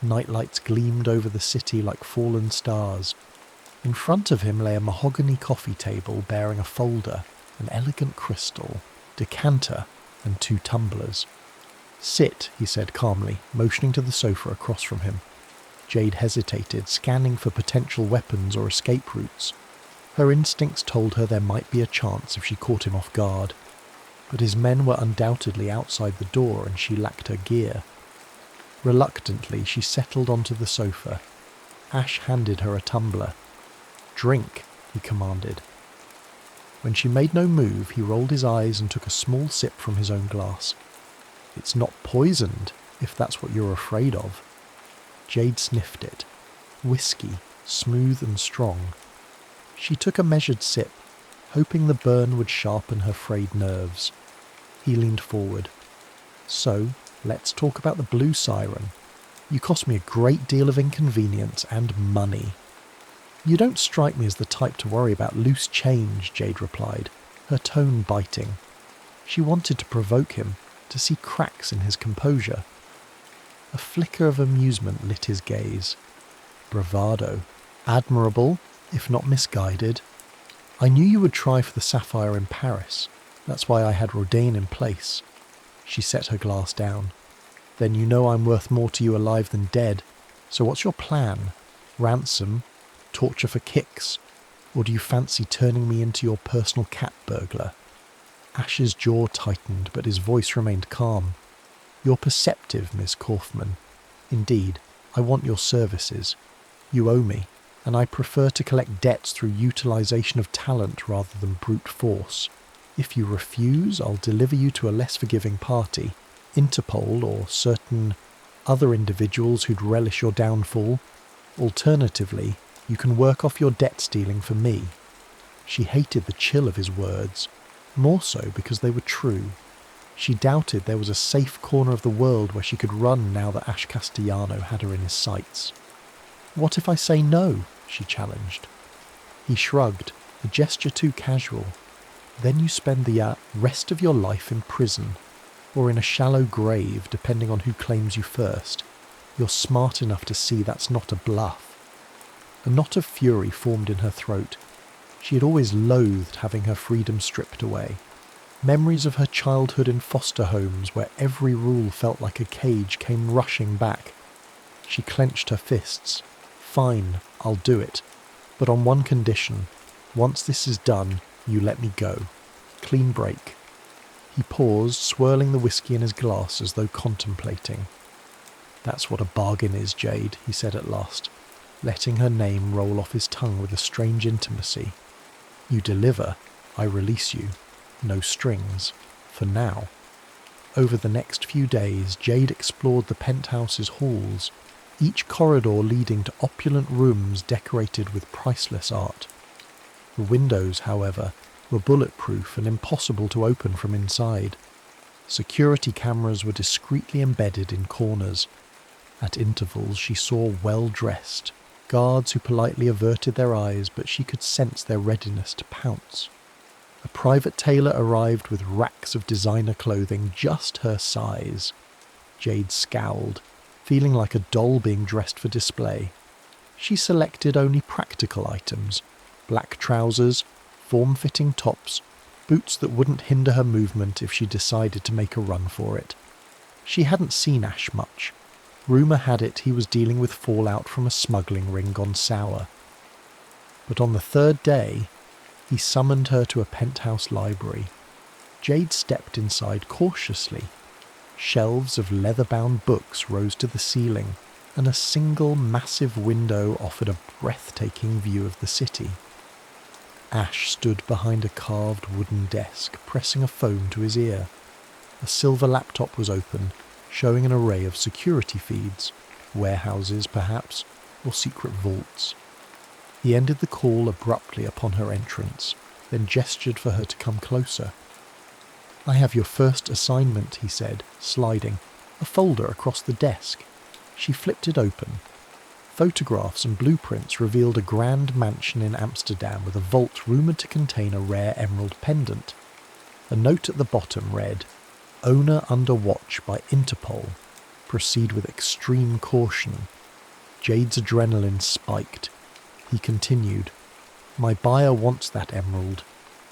Nightlights gleamed over the city like fallen stars. In front of him lay a mahogany coffee table bearing a folder, an elegant crystal, decanter, and 2 tumblers. Sit, he said calmly, motioning to the sofa across from him. Jade hesitated, scanning for potential weapons or escape routes. Her instincts told her there might be a chance if she caught him off guard. But his men were undoubtedly outside the door and she lacked her gear. Reluctantly, she settled onto the sofa. Ash handed her a tumbler. Drink, he commanded. When she made no move, he rolled his eyes and took a small sip from his own glass. It's not poisoned, if that's what you're afraid of. Jade sniffed it. Whiskey, smooth and strong. She took a measured sip, hoping the burn would sharpen her frayed nerves. He leaned forward. So, let's talk about the blue siren. You cost me a great deal of inconvenience and money. You don't strike me as the type to worry about loose change, Jade replied, her tone biting. She wanted to provoke him, to see cracks in his composure. A flicker of amusement lit his gaze. Bravado. Admirable, if not misguided. I knew you would try for the Sapphire in Paris. That's why I had Rodain in place. She set her glass down. Then you know I'm worth more to you alive than dead. So what's your plan? Ransom? Torture for kicks? Or do you fancy turning me into your personal cat burglar? Ash's jaw tightened, but his voice remained calm. You're perceptive, Miss Kaufman. Indeed, I want your services. You owe me, and I prefer to collect debts through utilization of talent rather than brute force. If you refuse, I'll deliver you to a less forgiving party, Interpol or certain other individuals who'd relish your downfall. Alternatively, you can work off your debt stealing for me. She hated the chill of his words, more so because they were true. She doubted there was a safe corner of the world where she could run now that Ash Castellano had her in his sights. What if I say no? She challenged. He shrugged, a gesture too casual. Then you spend the rest of your life in prison, or in a shallow grave, depending on who claims you first. You're smart enough to see that's not a bluff. A knot of fury formed in her throat. She had always loathed having her freedom stripped away. Memories of her childhood in foster homes where every rule felt like a cage came rushing back. She clenched her fists. Fine, I'll do it. But on one condition. Once this is done, you let me go. Clean break. He paused, swirling the whiskey in his glass as though contemplating. That's what a bargain is, Jade, he said at last, letting her name roll off his tongue with a strange intimacy. You deliver, I release you. No strings. For now. Over the next few days, Jade explored the penthouse's halls. each corridor leading to opulent rooms decorated with priceless art. The windows, however, were bulletproof and impossible to open from inside. Security cameras were discreetly embedded in corners. At intervals she saw well-dressed guards who politely averted their eyes, but she could sense their readiness to pounce. A private tailor arrived with racks of designer clothing just her size. Jade scowled, feeling like a doll being dressed for display. She selected only practical items: black trousers, form-fitting tops, boots that wouldn't hinder her movement if she decided to make a run for it. She hadn't seen Ash much. Rumour had it he was dealing with fallout from a smuggling ring gone sour. But on the third day, he summoned her to a penthouse library. Jade stepped inside cautiously. Shelves of leather-bound books rose to the ceiling, and a single massive window offered a breathtaking view of the city. Ash stood behind a carved wooden desk, pressing a phone to his ear. A silver laptop was open, showing an array of security feeds, warehouses perhaps, or secret vaults. He ended the call abruptly upon her entrance, then gestured for her to come closer. "I have your first assignment," he said, sliding a folder across the desk. She flipped it open. Photographs and blueprints revealed a grand mansion in Amsterdam with a vault rumoured to contain a rare emerald pendant. A note at the bottom read, "Owner under watch by Interpol. Proceed with extreme caution." Jade's adrenaline spiked. He continued, "My buyer wants that emerald.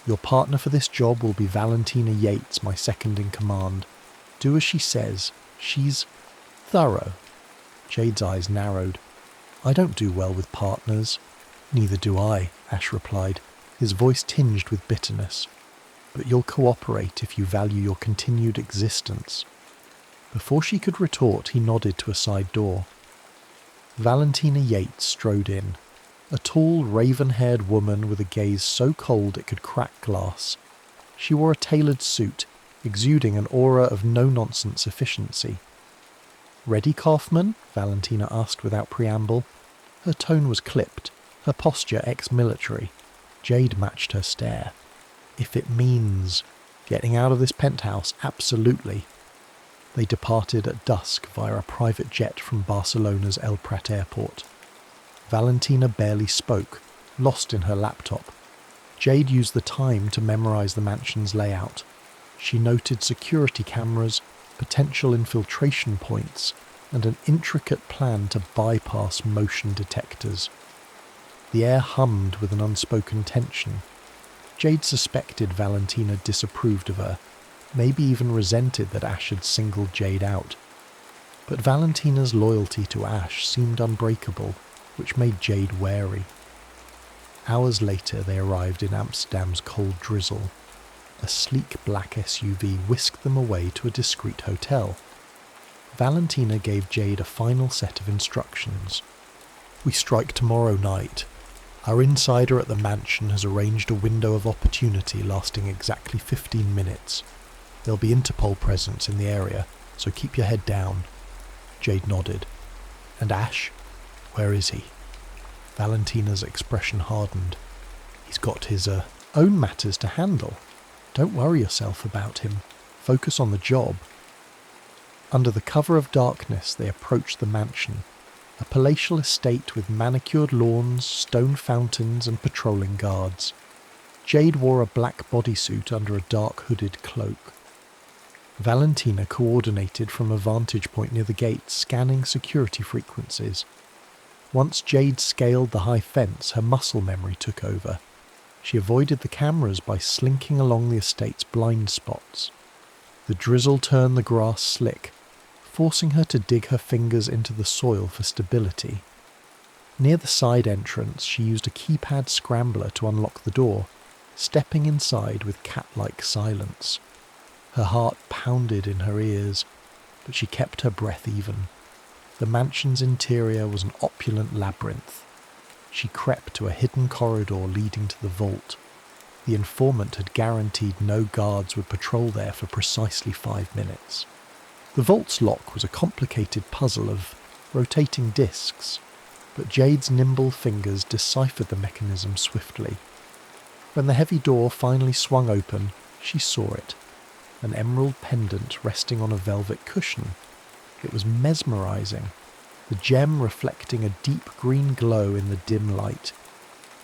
Your partner for this job will be Valentina Yates, my second-in-command. Do as she says. She's thorough." Jade's eyes narrowed. "I don't do well with partners." "Neither do I," Ash replied, his voice tinged with bitterness. "But you'll cooperate if you value your continued existence." Before she could retort, he nodded to a side door. Valentina Yates strode in, a tall, raven-haired woman with a gaze so cold it could crack glass. She wore a tailored suit, exuding an aura of no-nonsense efficiency. "Ready, Kaufman?" Valentina asked without preamble. Her tone was clipped, her posture ex-military. Jade matched her stare. "If it means getting out of this penthouse, absolutely." They departed at dusk via a private jet from Barcelona's El Prat airport. Valentina barely spoke, lost in her laptop. Jade used the time to memorize the mansion's layout. She noted security cameras, potential infiltration points, and an intricate plan to bypass motion detectors. The air hummed with an unspoken tension. Jade suspected Valentina disapproved of her, maybe even resented that Ash had singled Jade out. But Valentina's loyalty to Ash seemed unbreakable, which made Jade wary. Hours later they arrived in Amsterdam's cold drizzle. A sleek black SUV whisked them away to a discreet hotel. Valentina gave Jade a final set of instructions. "We strike tomorrow night. Our insider at the mansion has arranged a window of opportunity lasting exactly 15 minutes. There'll be Interpol presence in the area, so keep your head down." Jade nodded. "And Ash? Where is he?" Valentina's expression hardened. "He's got his own matters to handle. Don't worry yourself about him. Focus on the job." Under the cover of darkness they approached the mansion, a palatial estate with manicured lawns, stone fountains and patrolling guards. Jade wore a black bodysuit under a dark hooded cloak. Valentina coordinated from a vantage point near the gate, scanning security frequencies. Once Jade scaled the high fence, her muscle memory took over. She avoided the cameras by slinking along the estate's blind spots. The drizzle turned the grass slick, forcing her to dig her fingers into the soil for stability. Near the side entrance, she used a keypad scrambler to unlock the door, stepping inside with cat-like silence. Her heart pounded in her ears, but she kept her breath even. The mansion's interior was an opulent labyrinth. She crept to a hidden corridor leading to the vault. The informant had guaranteed no guards would patrol there for precisely 5 minutes. The vault's lock was a complicated puzzle of 3 rotating discs, but Jade's nimble fingers deciphered the mechanism swiftly. When the heavy door finally swung open, she saw it, an emerald pendant resting on a velvet cushion. It was mesmerizing, the gem reflecting a deep green glow in the dim light.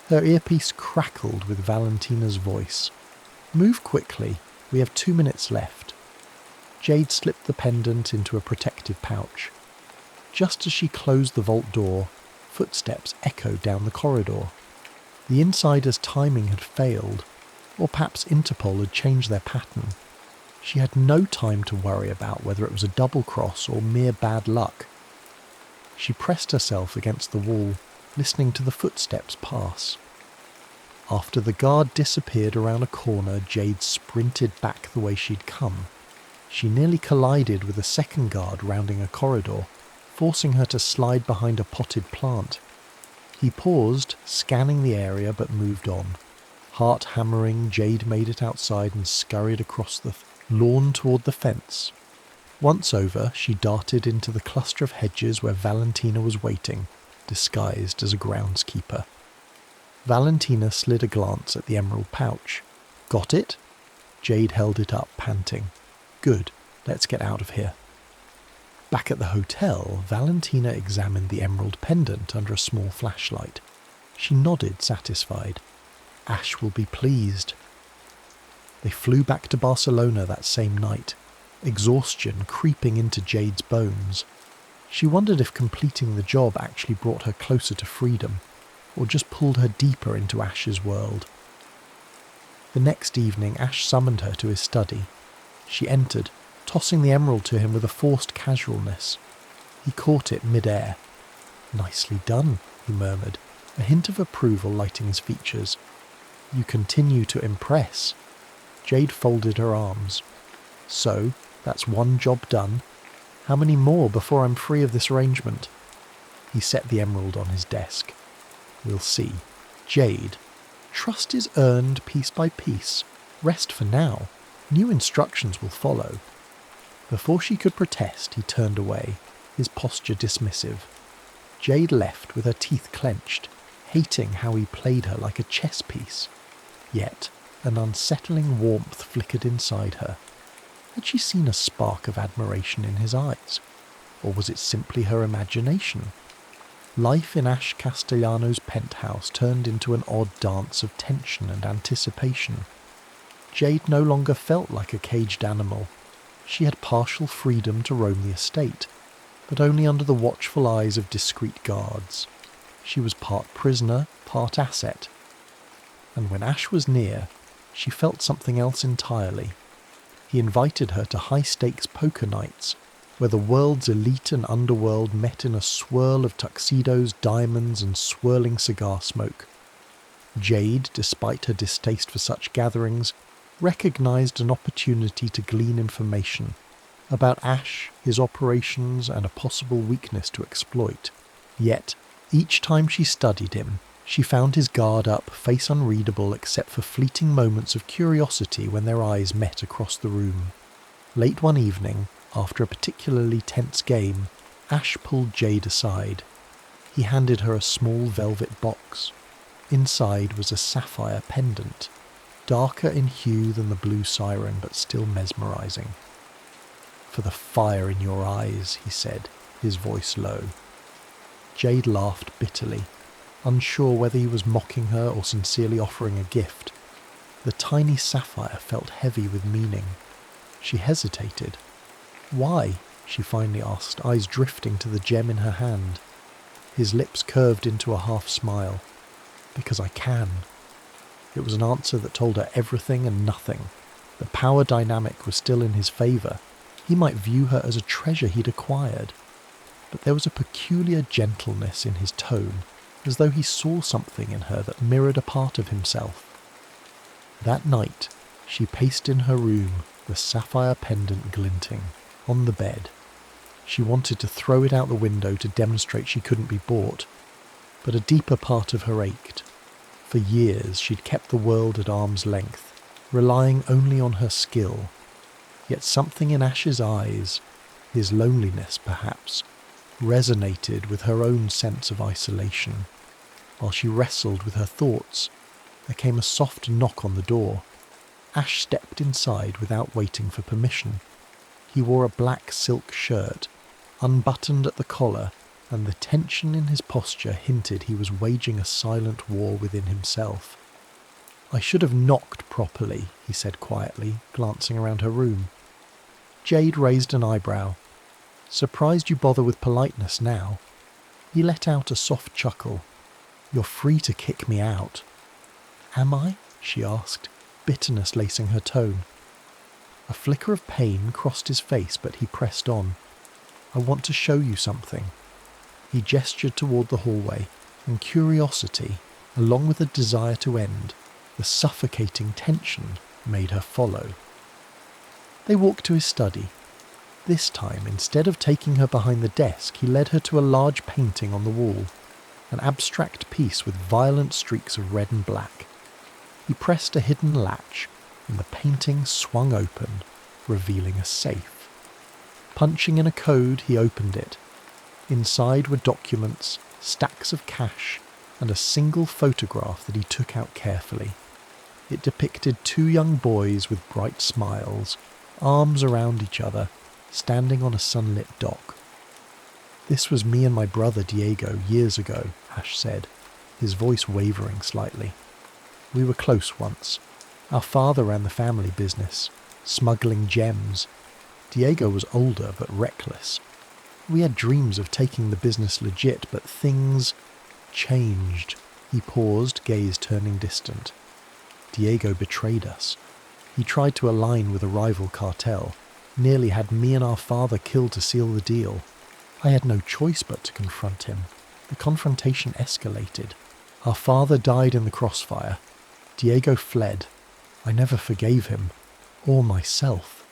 Her earpiece crackled with Valentina's voice. "Move quickly, we have 2 minutes left." Jade slipped the pendant into a protective pouch. Just as she closed the vault door, footsteps echoed down the corridor. The insider's timing had failed, or perhaps Interpol had changed their pattern. She had no time to worry about whether it was a double cross or mere bad luck. She pressed herself against the wall, listening to the footsteps pass. After the guard disappeared around a corner, Jade sprinted back the way she'd come. She nearly collided with a second guard rounding a corridor, forcing her to slide behind a potted plant. He paused, scanning the area, but moved on. Heart hammering, Jade made it outside and scurried across the lawn toward the fence. Once over, she darted into the cluster of hedges where Valentina was waiting, disguised as a groundskeeper. Valentina slid a glance at the emerald pouch. "Got it?" Jade held it up, panting. "Good, let's get out of here." Back at the hotel, Valentina examined the emerald pendant under a small flashlight. She nodded, satisfied. Ash will be pleased. They flew back to Barcelona that same night, exhaustion creeping into Jade's bones. She wondered if completing the job actually brought her closer to freedom, or just pulled her deeper into Ash's world. The next evening, Ash summoned her to his study. She entered, tossing the emerald to him with a forced casualness. He caught it mid-air. "Nicely done," he murmured, a hint of approval lighting his features. "You continue to impress." Jade folded her arms. "So, that's one job done. How many more before I'm free of this arrangement?" He set the emerald on his desk. "We'll see. Jade, trust is earned piece by piece. Rest for now. New instructions will follow." Before she could protest, he turned away, his posture dismissive. Jade left with her teeth clenched, hating how he played her like a chess piece. Yet an unsettling warmth flickered inside her. Had she seen a spark of admiration in his eyes? Or was it simply her imagination? Life in Ash Castellano's penthouse turned into an odd dance of tension and anticipation. Jade no longer felt like a caged animal. She had partial freedom to roam the estate, but only under the watchful eyes of discreet guards. She was part prisoner, part asset. And when Ash was near, she felt something else entirely. He invited her to high-stakes poker nights, where the world's elite and underworld met in a swirl of tuxedos, diamonds, and swirling cigar smoke. Jade, despite her distaste for such gatherings, recognized an opportunity to glean information about Ash, his operations, and a possible weakness to exploit. Yet, each time she studied him, she found his guard up, face unreadable except for fleeting moments of curiosity when their eyes met across the room. Late one evening, after a particularly tense game, Ash pulled Jade aside. He handed her a small velvet box. Inside was a sapphire pendant, darker in hue than the blue siren, but still mesmerizing. "For the fire in your eyes," he said, his voice low. Jade laughed bitterly, unsure whether he was mocking her or sincerely offering a gift. The tiny sapphire felt heavy with meaning. She hesitated. "Why?" she finally asked, eyes drifting to the gem in her hand. His lips curved into a half smile. "Because I can." It was an answer that told her everything and nothing. The power dynamic was still in his favour. He might view her as a treasure he'd acquired. But there was a peculiar gentleness in his tone, as though he saw something in her that mirrored a part of himself. That night, she paced in her room, the sapphire pendant glinting, on the bed. She wanted to throw it out the window to demonstrate she couldn't be bought, but a deeper part of her ached. For years she'd kept the world at arm's length, relying only on her skill. Yet something in Ash's eyes, his loneliness perhaps, resonated with her own sense of isolation. While she wrestled with her thoughts, there came a soft knock on the door. Ash stepped inside without waiting for permission. He wore a black silk shirt, unbuttoned at the collar, and the tension in his posture hinted he was waging a silent war within himself. "I should have knocked properly," he said quietly, glancing around her room. Jade raised an eyebrow. "Surprised you bother with politeness now." He let out a soft chuckle. "You're free to kick me out." "Am I?" she asked, bitterness lacing her tone. A flicker of pain crossed his face, but he pressed on. "I want to show you something." He gestured toward the hallway, and curiosity, along with a desire to end, the suffocating tension, made her follow. They walked to his study. This time, instead of taking her behind the desk, he led her to a large painting on the wall, an abstract piece with violent streaks of red and black. He pressed a hidden latch, and the painting swung open, revealing a safe. Punching in a code, he opened it. Inside were documents, stacks of cash, and a single photograph that he took out carefully. It depicted two young boys with bright smiles, arms around each other, standing on a sunlit dock. "This was me and my brother Diego years ago," Ash said, his voice wavering slightly. "We were close once. Our father ran the family business, smuggling gems. Diego was older but reckless. We had dreams of taking the business legit, but things changed." He paused, gaze turning distant. "Diego betrayed us. He tried to align with a rival cartel, nearly had me and our father killed to seal the deal. I had no choice but to confront him. The confrontation escalated. Our father died in the crossfire. Diego fled. I never forgave him, or myself."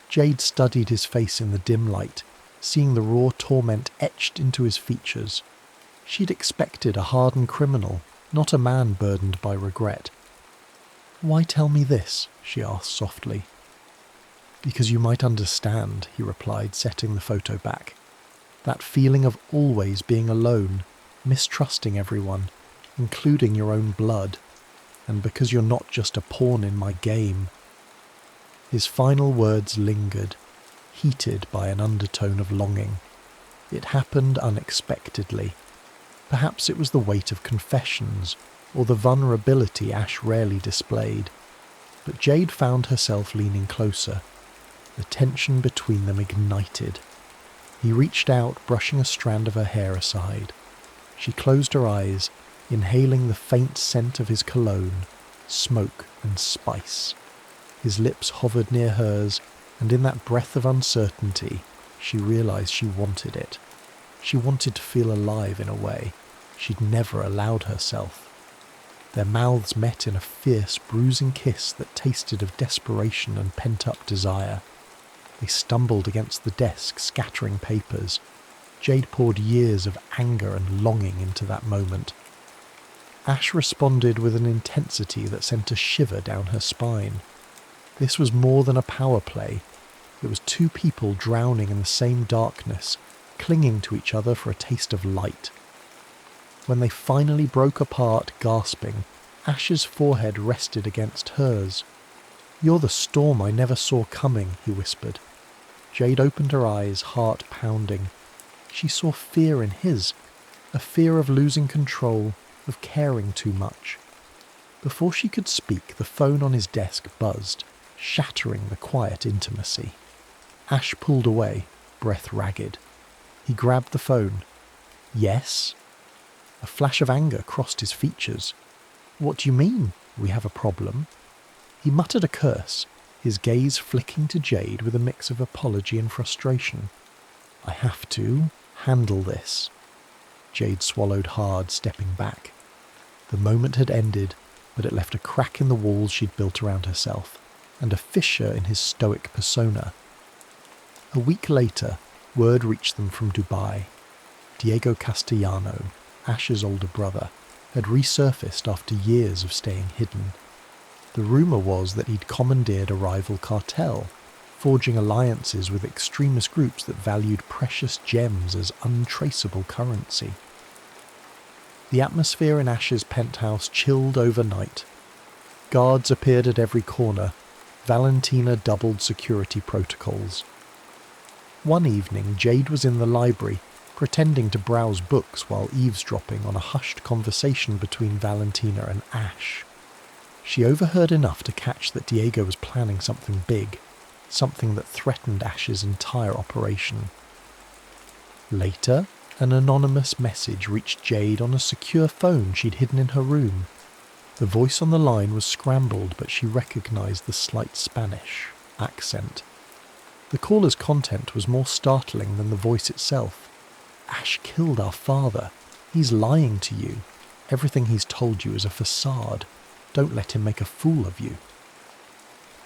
Jade studied his face in the dim light, seeing the raw torment etched into his features. She'd expected a hardened criminal, not a man burdened by regret. "Why tell me this?" she asked softly. "Because you might understand," he replied, setting the photo back. "That feeling of always being alone, mistrusting everyone, including your own blood, and because you're not just a pawn in my game." His final words lingered, heated by an undertone of longing. It happened unexpectedly. Perhaps it was the weight of confessions, or the vulnerability Ash rarely displayed. But Jade found herself leaning closer. The tension between them ignited. He reached out, brushing a strand of her hair aside. She closed her eyes, inhaling the faint scent of his cologne, smoke and spice. His lips hovered near hers, and in that breath of uncertainty, she realized she wanted it. She wanted to feel alive in a way she'd never allowed herself. Their mouths met in a fierce, bruising kiss that tasted of desperation and pent-up desire. They stumbled against the desk, scattering papers. Jade poured years of anger and longing into that moment. Ash responded with an intensity that sent a shiver down her spine. This was more than a power play. It was two people drowning in the same darkness, clinging to each other for a taste of light. When they finally broke apart, gasping, Ash's forehead rested against hers. "You're the storm I never saw coming," he whispered. Jade opened her eyes, heart pounding. She saw fear in his, a fear of losing control, of caring too much. Before she could speak, the phone on his desk buzzed, shattering the quiet intimacy. Ash pulled away, breath ragged. He grabbed the phone. "Yes?" A flash of anger crossed his features. "What do you mean? We have a problem?" He muttered a curse, his gaze flicking to Jade with a mix of apology and frustration. "I have to handle this." Jade swallowed hard, stepping back. The moment had ended, but it left a crack in the walls she'd built around herself, and a fissure in his stoic persona. A week later, word reached them from Dubai. Diego Castellano, Ash's older brother, had resurfaced after years of staying hidden. The rumour was that he'd commandeered a rival cartel, forging alliances with extremist groups that valued precious gems as untraceable currency. The atmosphere in Ash's penthouse chilled overnight. Guards appeared at every corner. Valentina doubled security protocols. One evening, Jade was in the library, pretending to browse books while eavesdropping on a hushed conversation between Valentina and Ash. She overheard enough to catch that Diego was planning something big, something that threatened Ash's entire operation. Later, an anonymous message reached Jade on a secure phone she'd hidden in her room. The voice on the line was scrambled, but she recognized the slight Spanish accent. The caller's content was more startling than the voice itself. "Ash killed our father. He's lying to you. Everything he's told you is a facade. Don't let him make a fool of you."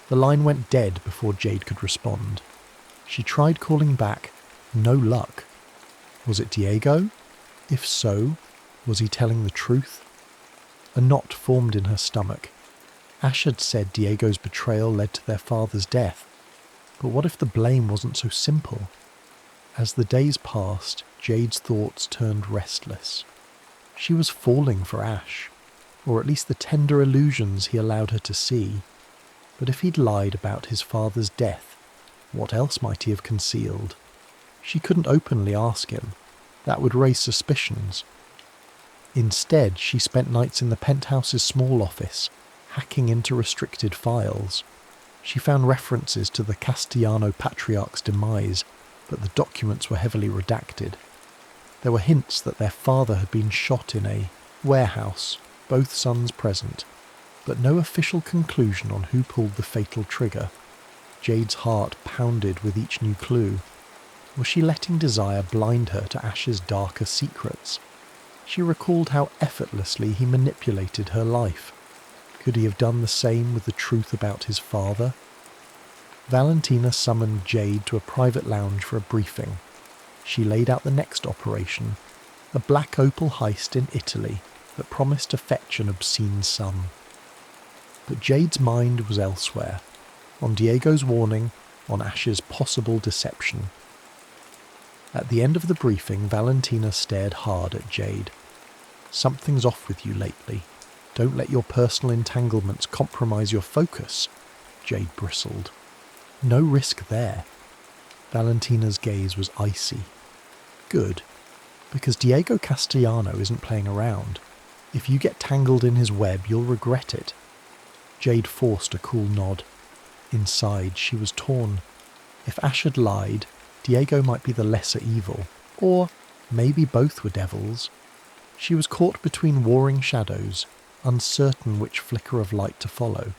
The line went dead before Jade could respond. She tried calling back. No luck. Was it Diego? If so, was he telling the truth? A knot formed in her stomach. Ash had said Diego's betrayal led to their father's death. But what if the blame wasn't so simple? As the days passed, Jade's thoughts turned restless. She was falling for Ash, or at least the tender illusions he allowed her to see. But if he'd lied about his father's death, what else might he have concealed? She couldn't openly ask him. That would raise suspicions. Instead, she spent nights in the penthouse's small office, hacking into restricted files. She found references to the Castellano patriarch's demise, but the documents were heavily redacted. There were hints that their father had been shot in a warehouse, both sons present, but no official conclusion on who pulled the fatal trigger. Jade's heart pounded with each new clue. Was she letting desire blind her to Ash's darker secrets? She recalled how effortlessly he manipulated her life. Could he have done the same with the truth about his father? Valentina summoned Jade to a private lounge for a briefing. She laid out the next operation, a black opal heist in Italy that promised to fetch an obscene sum. But Jade's mind was elsewhere, on Diego's warning, on Ash's possible deception. At the end of the briefing, Valentina stared hard at Jade. "Something's off with you lately. Don't let your personal entanglements compromise your focus," Jade bristled. "No risk there." Valentina's gaze was icy. "Good, because Diego Castellano isn't playing around. If you get tangled in his web, you'll regret it." Jade forced a cool nod. Inside, she was torn. If Ash had lied, Diego might be the lesser evil, or maybe both were devils. She was caught between warring shadows, uncertain which flicker of light to follow.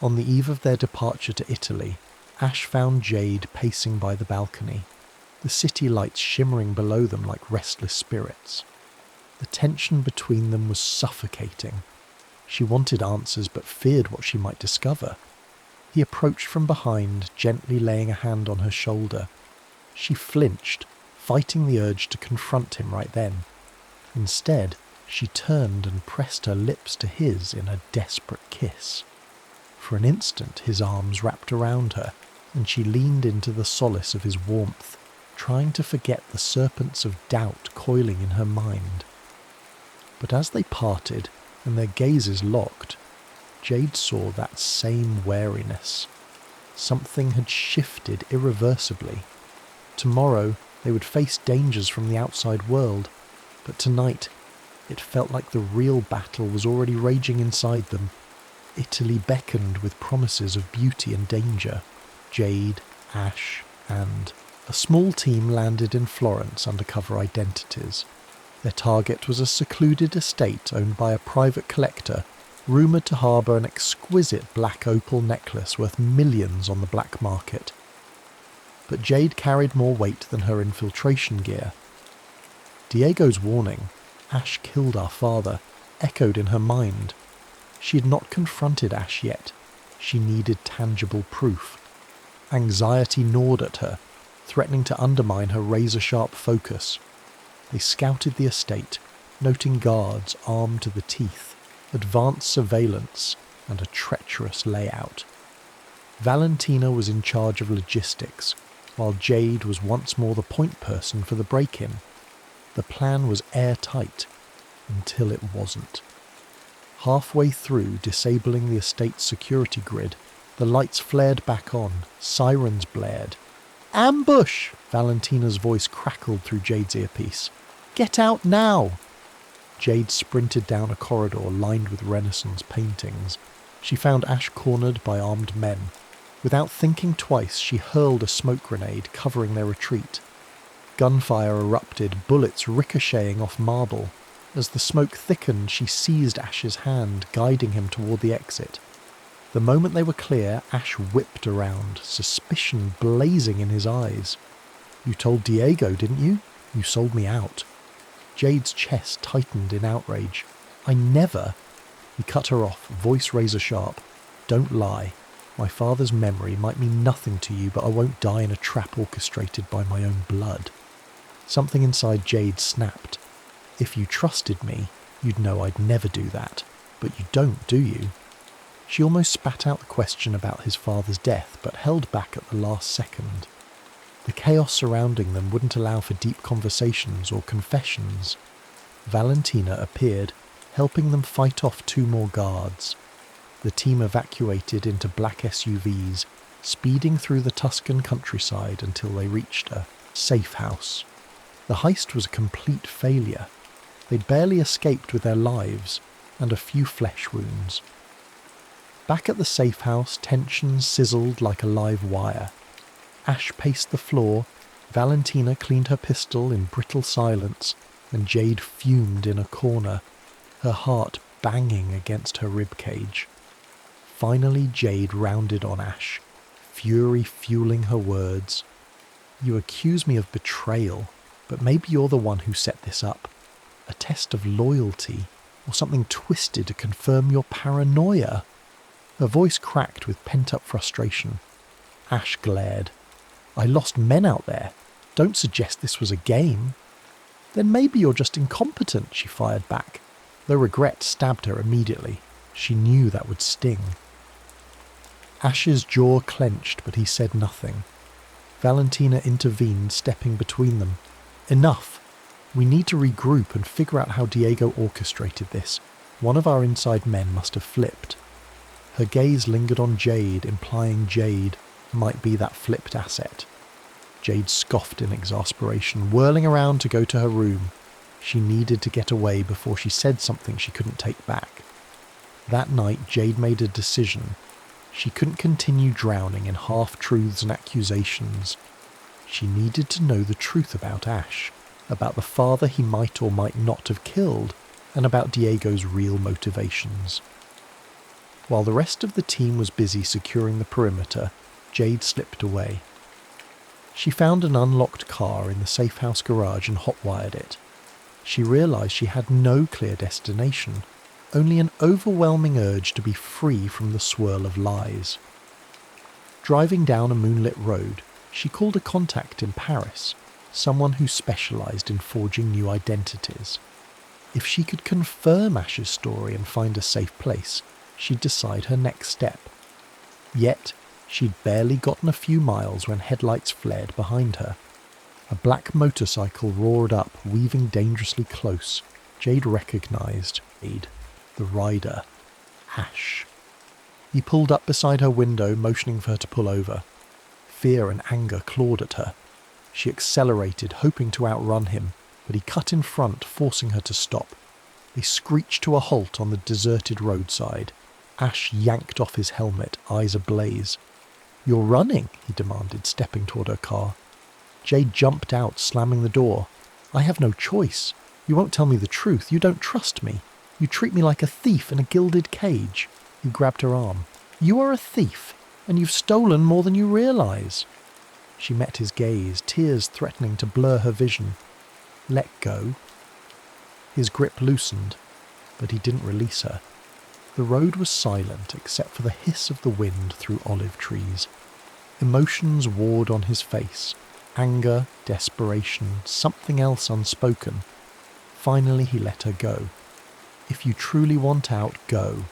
On the eve of their departure to Italy, Ash found Jade pacing by the balcony, the city lights shimmering below them like restless spirits. The tension between them was suffocating. She wanted answers but feared what she might discover. He approached from behind, gently laying a hand on her shoulder. She flinched, fighting the urge to confront him right then. Instead, she turned and pressed her lips to his in a desperate kiss. For an instant, his arms wrapped around her, and she leaned into the solace of his warmth, trying to forget the serpents of doubt coiling in her mind. But as they parted, and their gazes locked, Jade saw that same wariness. Something had shifted irreversibly. Tomorrow they would face dangers from the outside world, but tonight it felt like the real battle was already raging inside them. Italy beckoned with promises of beauty and danger. Jade, Ash, and a small team landed in Florence under cover identities. Their target was a secluded estate owned by a private collector, rumoured to harbour an exquisite black opal necklace worth millions on the black market. But Jade carried more weight than her infiltration gear. Diego's warning, "Ash killed our father," echoed in her mind. She had not confronted Ash yet. She needed tangible proof. Anxiety gnawed at her, threatening to undermine her razor-sharp focus. They scouted the estate, noting guards armed to the teeth, advanced surveillance, and a treacherous layout. Valentina was in charge of logistics, while Jade was once more the point person for the break-in. The plan was airtight, until it wasn't. Halfway through disabling the estate's security grid, the lights flared back on, sirens blared. "Ambush!" Valentina's voice crackled through Jade's earpiece. "Get out now!" Jade sprinted down a corridor lined with Renaissance paintings. She found Ash cornered by armed men. Without thinking twice, she hurled a smoke grenade, covering their retreat. Gunfire erupted, bullets ricocheting off marble. As the smoke thickened, she seized Ash's hand, guiding him toward the exit. The moment they were clear, Ash whipped around, suspicion blazing in his eyes. "You told Diego, didn't you? You sold me out." Jade's chest tightened in outrage. "I never—" He cut her off, voice razor sharp. "Don't lie. My father's memory might mean nothing to you, but I won't die in a trap orchestrated by my own blood." Something inside Jade snapped. "If you trusted me, you'd know I'd never do that. But you don't, do you?" She almost spat out the question about his father's death, but held back at the last second. The chaos surrounding them wouldn't allow for deep conversations or confessions. Valentina appeared, helping them fight off 2 more guards. The team evacuated into black SUVs, speeding through the Tuscan countryside until they reached a safe house. The heist was a complete failure. They'd barely escaped with their lives, and a few flesh wounds. Back at the safe house, tension sizzled like a live wire. Ash paced the floor, Valentina cleaned her pistol in brittle silence, and Jade fumed in a corner, her heart banging against her ribcage. Finally Jade rounded on Ash, fury fueling her words. "You accuse me of betrayal, but maybe you're the one who set this up. A test of loyalty, or something twisted to confirm your paranoia." Her voice cracked with pent-up frustration. Ash glared. "I lost men out there. Don't suggest this was a game." "Then maybe you're just incompetent," she fired back. Though regret stabbed her immediately. She knew that would sting. Ash's jaw clenched, but he said nothing. Valentina intervened, stepping between them. "Enough. We need to regroup and figure out how Diego orchestrated this. One of our inside men must have flipped." Her gaze lingered on Jade, implying Jade might be that flipped asset. Jade scoffed in exasperation, whirling around to go to her room. She needed to get away before she said something she couldn't take back. That night, Jade made a decision. She couldn't continue drowning in half-truths and accusations. She needed to know the truth about Ash, about the father he might or might not have killed, and about Diego's real motivations. While the rest of the team was busy securing the perimeter, Jade slipped away. She found an unlocked car in the safe house garage and hotwired it. She realized she had no clear destination, only an overwhelming urge to be free from the swirl of lies. Driving down a moonlit road, she called a contact in Paris, someone who specialized in forging new identities. If she could confirm Ash's story and find a safe place, she'd decide her next step. Yet, she'd barely gotten a few miles when headlights flared behind her. A black motorcycle roared up, weaving dangerously close. Jade recognized the rider, Ash. He pulled up beside her window, motioning for her to pull over. Fear and anger clawed at her. She accelerated, hoping to outrun him, but he cut in front, forcing her to stop. They screeched to a halt on the deserted roadside. Ash yanked off his helmet, eyes ablaze. "You're running," he demanded, stepping toward her car. Jade jumped out, slamming the door. "I have no choice. You won't tell me the truth. You don't trust me. You treat me like a thief in a gilded cage." He grabbed her arm. "You are a thief, and you've stolen more than you realize." She met his gaze, tears threatening to blur her vision. "Let go." His grip loosened, but he didn't release her. The road was silent except for the hiss of the wind through olive trees. Emotions warred on his face. Anger, desperation, something else unspoken. Finally he let her go. "If you truly want out, go.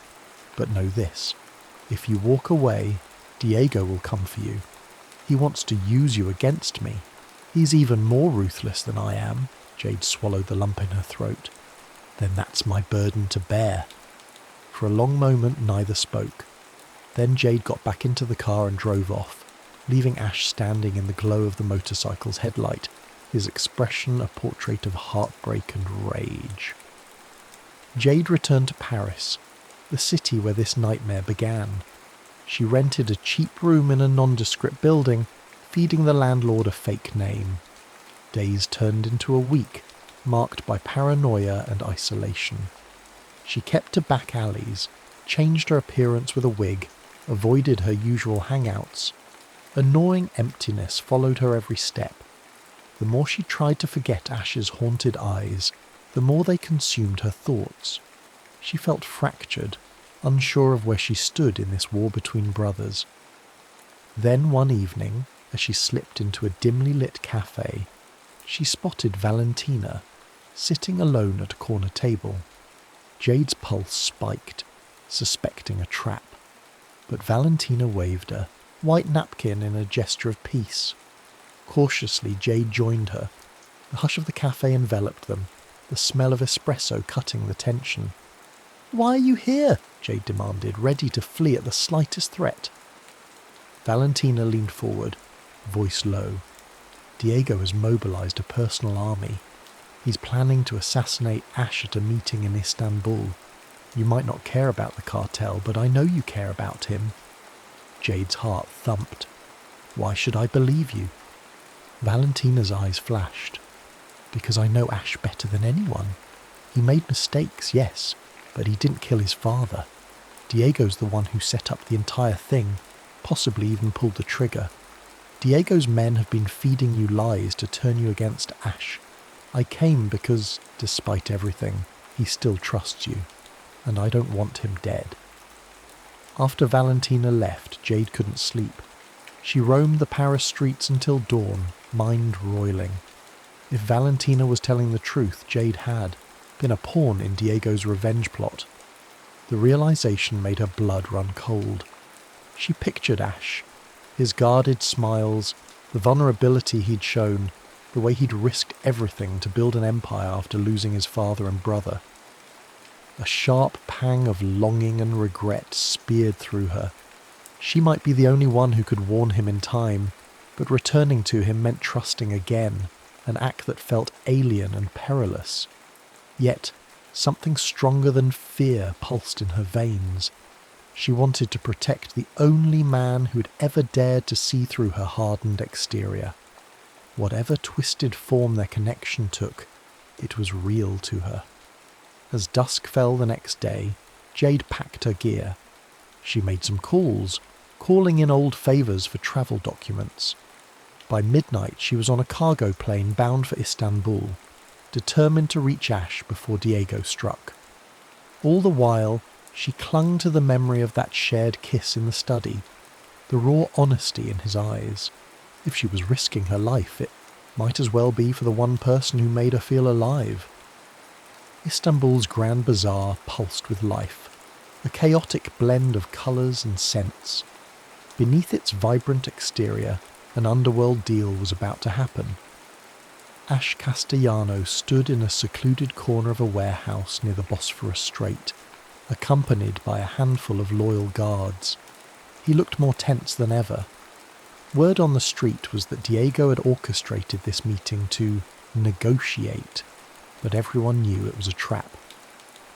But know this. If you walk away, Diego will come for you. He wants to use you against me. He's even more ruthless than I am." Jade swallowed the lump in her throat. "Then that's my burden to bear." For a long moment neither spoke. Then Jade got back into the car and drove off, leaving Ash standing in the glow of the motorcycle's headlight, his expression a portrait of heartbreak and rage. Jade returned to Paris, the city where this nightmare began. She rented a cheap room in a nondescript building, feeding the landlord a fake name. Days turned into a week, marked by paranoia and isolation. She kept to back alleys, changed her appearance with a wig, avoided her usual hangouts. A gnawing emptiness followed her every step. The more she tried to forget Ash's haunted eyes, the more they consumed her thoughts. She felt fractured, unsure of where she stood in this war between brothers. Then one evening, as she slipped into a dimly lit cafe, she spotted Valentina, sitting alone at a corner table. Jade's pulse spiked, suspecting a trap. But Valentina waved her, white napkin in a gesture of peace. Cautiously, Jade joined her. The hush of the cafe enveloped them, the smell of espresso cutting the tension. "Why are you here?" Jade demanded, ready to flee at the slightest threat. Valentina leaned forward, voice low. "Diego has mobilized a personal army. He's planning to assassinate Ash at a meeting in Istanbul. You might not care about the cartel, but I know you care about him." Jade's heart thumped. "Why should I believe you?" Valentina's eyes flashed. "Because I know Ash better than anyone. He made mistakes, yes, but he didn't kill his father. Diego's the one who set up the entire thing, possibly even pulled the trigger. Diego's men have been feeding you lies to turn you against Ash. I came because, despite everything, he still trusts you, and I don't want him dead." After Valentina left, Jade couldn't sleep. She roamed the Paris streets until dawn, mind roiling. If Valentina was telling the truth, Jade had been a pawn in Diego's revenge plot. The realization made her blood run cold. She pictured Ash, his guarded smiles, the vulnerability he'd shown, the way he'd risked everything to build an empire after losing his father and brother. A sharp pang of longing and regret speared through her. She might be the only one who could warn him in time, but returning to him meant trusting again, an act that felt alien and perilous. Yet, something stronger than fear pulsed in her veins. She wanted to protect the only man who'd ever dared to see through her hardened exterior. Whatever twisted form their connection took, it was real to her. As dusk fell the next day, Jade packed her gear. She made some calls, calling in old favours for travel documents. By midnight she was on a cargo plane bound for Istanbul, determined to reach Ash before Diego struck. All the while, she clung to the memory of that shared kiss in the study, the raw honesty in his eyes. If she was risking her life, it might as well be for the one person who made her feel alive. Istanbul's Grand Bazaar pulsed with life, a chaotic blend of colours and scents. Beneath its vibrant exterior, an underworld deal was about to happen. Ash Castellano stood in a secluded corner of a warehouse near the Bosphorus Strait, accompanied by a handful of loyal guards. He looked more tense than ever. Word on the street was that Diego had orchestrated this meeting to negotiate, but everyone knew it was a trap.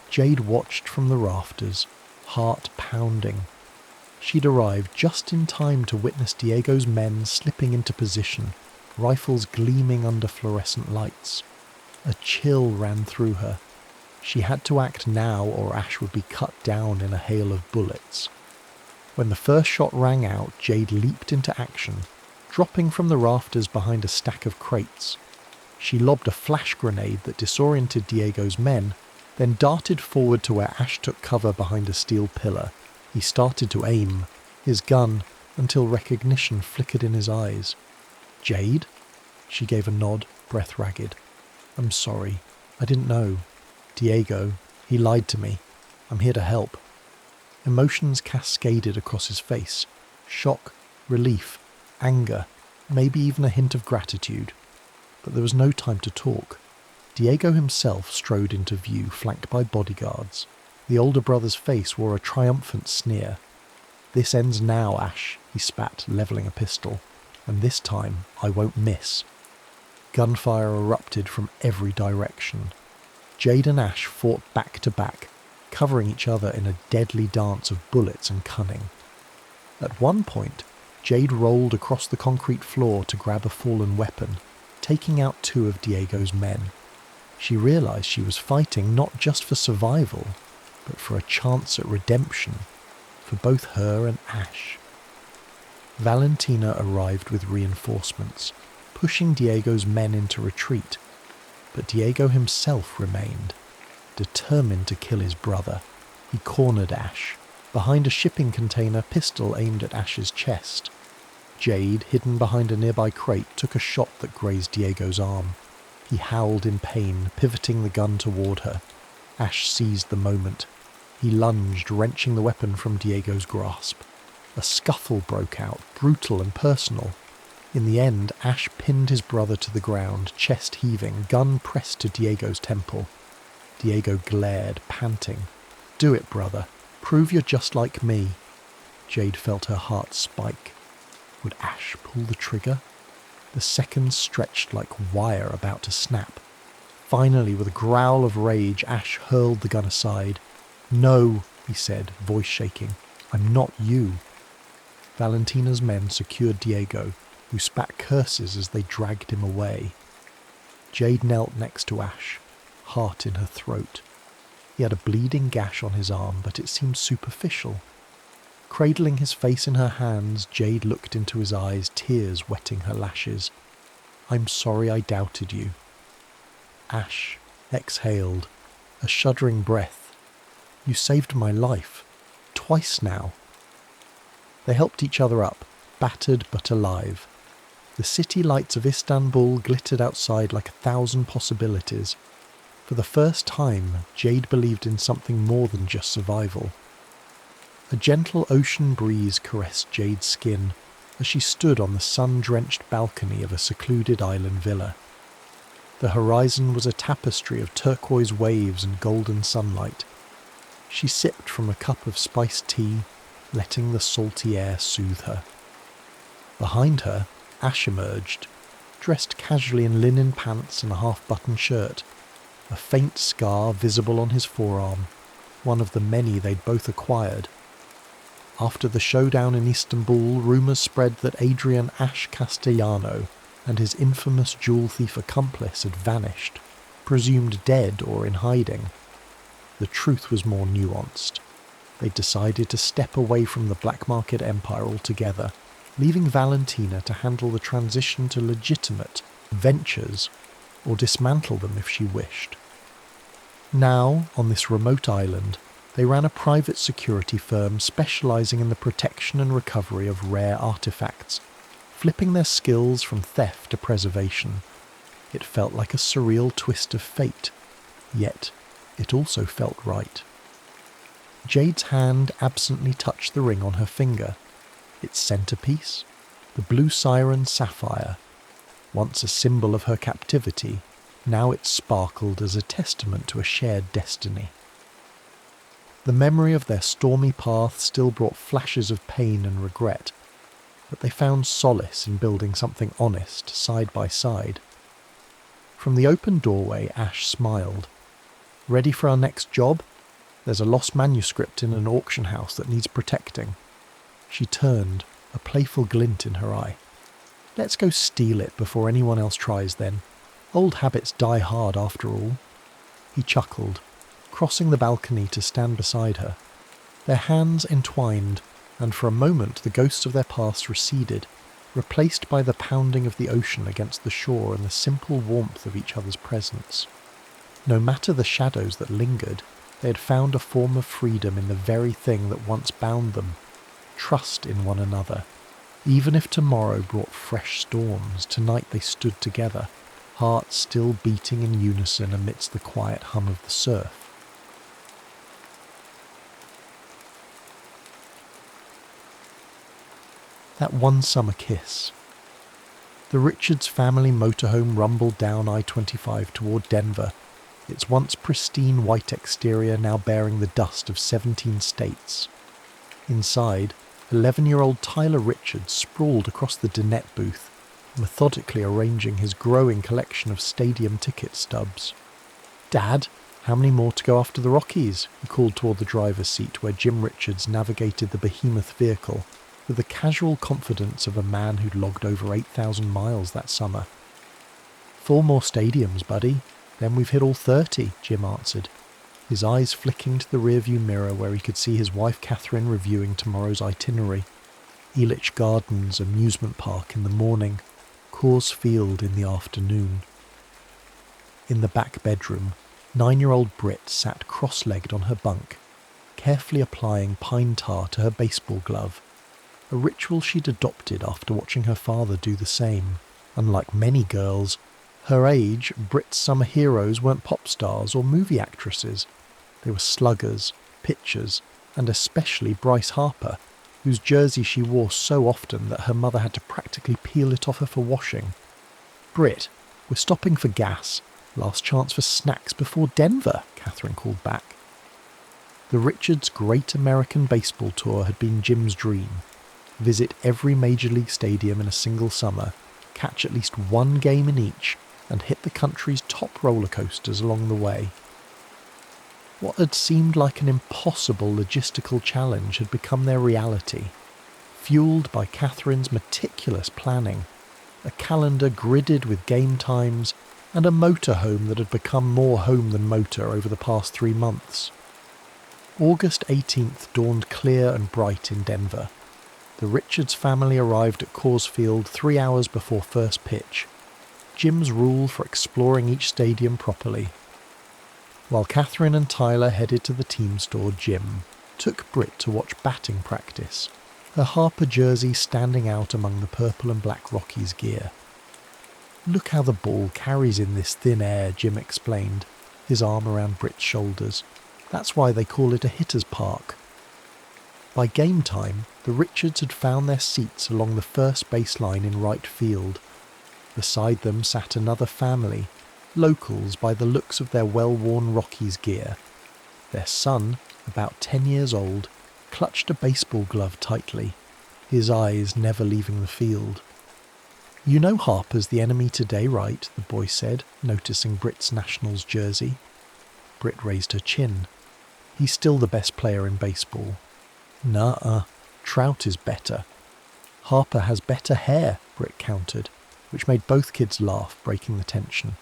Jade watched from the rafters, heart pounding. She'd arrived just in time to witness Diego's men slipping into position, rifles gleaming under fluorescent lights. A chill ran through her. She had to act now or Ash would be cut down in a hail of bullets. When the first shot rang out, Jade leaped into action, dropping from the rafters behind a stack of crates. She lobbed a flash grenade that disoriented Diego's men, then darted forward to where Ash took cover behind a steel pillar. He started to aim, his gun, until recognition flickered in his eyes. "Jade?" She gave a nod, breath ragged. "I'm sorry. I didn't know. Diego, he lied to me. I'm here to help." Emotions cascaded across his face. Shock, relief, anger, maybe even a hint of gratitude. But there was no time to talk. Diego himself strode into view, flanked by bodyguards. The older brother's face wore a triumphant sneer. "This ends now, Ash," he spat, levelling a pistol. "And this time I won't miss." Gunfire erupted from every direction. Jade and Ash fought back to back, covering each other in a deadly dance of bullets and cunning. At one point, Jade rolled across the concrete floor to grab a fallen weapon, taking out 2 of Diego's men. She realised she was fighting not just for survival, but for a chance at redemption, for both her and Ash. Valentina arrived with reinforcements, pushing Diego's men into retreat, but Diego himself remained, determined to kill his brother. He cornered Ash. Behind a shipping container, pistol aimed at Ash's chest. Jade, hidden behind a nearby crate, took a shot that grazed Diego's arm. He howled in pain, pivoting the gun toward her. Ash seized the moment. He lunged, wrenching the weapon from Diego's grasp. A scuffle broke out, brutal and personal. In the end, Ash pinned his brother to the ground, chest heaving, gun pressed to Diego's temple. Diego glared, panting. "Do it, brother. Prove you're just like me." Jade felt her heart spike. Would Ash pull the trigger? The seconds stretched like wire about to snap. Finally, with a growl of rage, Ash hurled the gun aside. "No," he said, voice shaking. "I'm not you." Valentina's men secured Diego, who spat curses as they dragged him away. Jade knelt next to Ash, heart in her throat. He had a bleeding gash on his arm, but it seemed superficial. Cradling his face in her hands, Jade looked into his eyes, tears wetting her lashes. "I'm sorry I doubted you." Ash exhaled, a shuddering breath. "You saved my life. Twice now." They helped each other up, battered but alive. The city lights of Istanbul glittered outside like 1,000 possibilities. For the first time, Jade believed in something more than just survival. A gentle ocean breeze caressed Jade's skin as she stood on the sun-drenched balcony of a secluded island villa. The horizon was a tapestry of turquoise waves and golden sunlight. She sipped from a cup of spiced tea, letting the salty air soothe her. Behind her, Ash emerged, dressed casually in linen pants and a half-button shirt, a faint scar visible on his forearm, one of the many they'd both acquired. After the showdown in Istanbul, rumours spread that Adrian Ash Castellano and his infamous jewel thief accomplice had vanished, presumed dead or in hiding. The truth was more nuanced. They decided to step away from the black market empire altogether, leaving Valentina to handle the transition to legitimate ventures, or dismantle them if she wished. Now, on this remote island, they ran a private security firm specialising in the protection and recovery of rare artefacts, flipping their skills from theft to preservation. It felt like a surreal twist of fate, yet it also felt right. Jade's hand absently touched the ring on her finger. Its centrepiece, the blue siren sapphire, once a symbol of her captivity, now it sparkled as a testament to a shared destiny. The memory of their stormy path still brought flashes of pain and regret, but they found solace in building something honest side by side. From the open doorway, Ash smiled. "Ready for our next job? There's a lost manuscript in an auction house that needs protecting." She turned, a playful glint in her eye. "Let's go steal it before anyone else tries then. Old habits die hard after all." He chuckled, crossing the balcony to stand beside her. Their hands entwined, and for a moment the ghosts of their past receded, replaced by the pounding of the ocean against the shore and the simple warmth of each other's presence. No matter the shadows that lingered, they had found a form of freedom in the very thing that once bound them, trust in one another. Even if tomorrow brought fresh storms, tonight they stood together, hearts still beating in unison amidst the quiet hum of the surf. That one summer kiss. The Richards family motorhome rumbled down I-25 toward Denver, its once pristine white exterior now bearing the dust of 17 states. Inside, 11-year-old Tyler Richards sprawled across the dinette booth, methodically arranging his growing collection of stadium ticket stubs. "Dad, how many more to go after the Rockies?" he called toward the driver's seat where Jim Richards navigated the behemoth vehicle with the casual confidence of a man who'd logged over 8,000 miles that summer. "4 more stadiums, buddy. Then we've hit all 30, Jim answered, his eyes flicking to the rearview mirror where he could see his wife Catherine reviewing tomorrow's itinerary. Elitch Gardens amusement park in the morning, Coors Field in the afternoon. In the back bedroom, 9-year-old Britt sat cross-legged on her bunk, carefully applying pine tar to her baseball glove, a ritual she'd adopted after watching her father do the same. Unlike many girls her age, Britt's summer heroes weren't pop stars or movie actresses. They were sluggers, pitchers, and especially Bryce Harper, whose jersey she wore so often that her mother had to practically peel it off her for washing. "Britt, we're stopping for gas. Last chance for snacks before Denver," Catherine called back. The Richards' Great American Baseball Tour had been Jim's dream. Visit every major league stadium in a single summer, catch at least one game in each, and hit the country's top roller coasters along the way. What had seemed like an impossible logistical challenge had become their reality, fueled by Catherine's meticulous planning, a calendar gridded with game times, and a motorhome that had become more home than motor over the past 3 months. August 18th dawned clear and bright in Denver. The Richards family arrived at Coors Field 3 hours before first pitch, Jim's rule for exploring each stadium properly. While Catherine and Tyler headed to the team store, Jim took Britt to watch batting practice, her Harper jersey standing out among the purple and black Rockies gear. "Look how the ball carries in this thin air," Jim explained, his arm around Britt's shoulders. "That's why they call it a hitter's park." By game time, the Richards had found their seats along the first baseline in right field. Beside them sat another family, locals by the looks of their well-worn Rockies gear. Their son, about 10 years old, clutched a baseball glove tightly, his eyes never leaving the field. "You know Harper's the enemy today, right?" the boy said, noticing Britt's Nationals jersey. Britt raised her chin. "He's still the best player in baseball." "Nuh-uh, Trout is better." "Harper has better hair," Britt countered, which made both kids laugh, breaking the tension.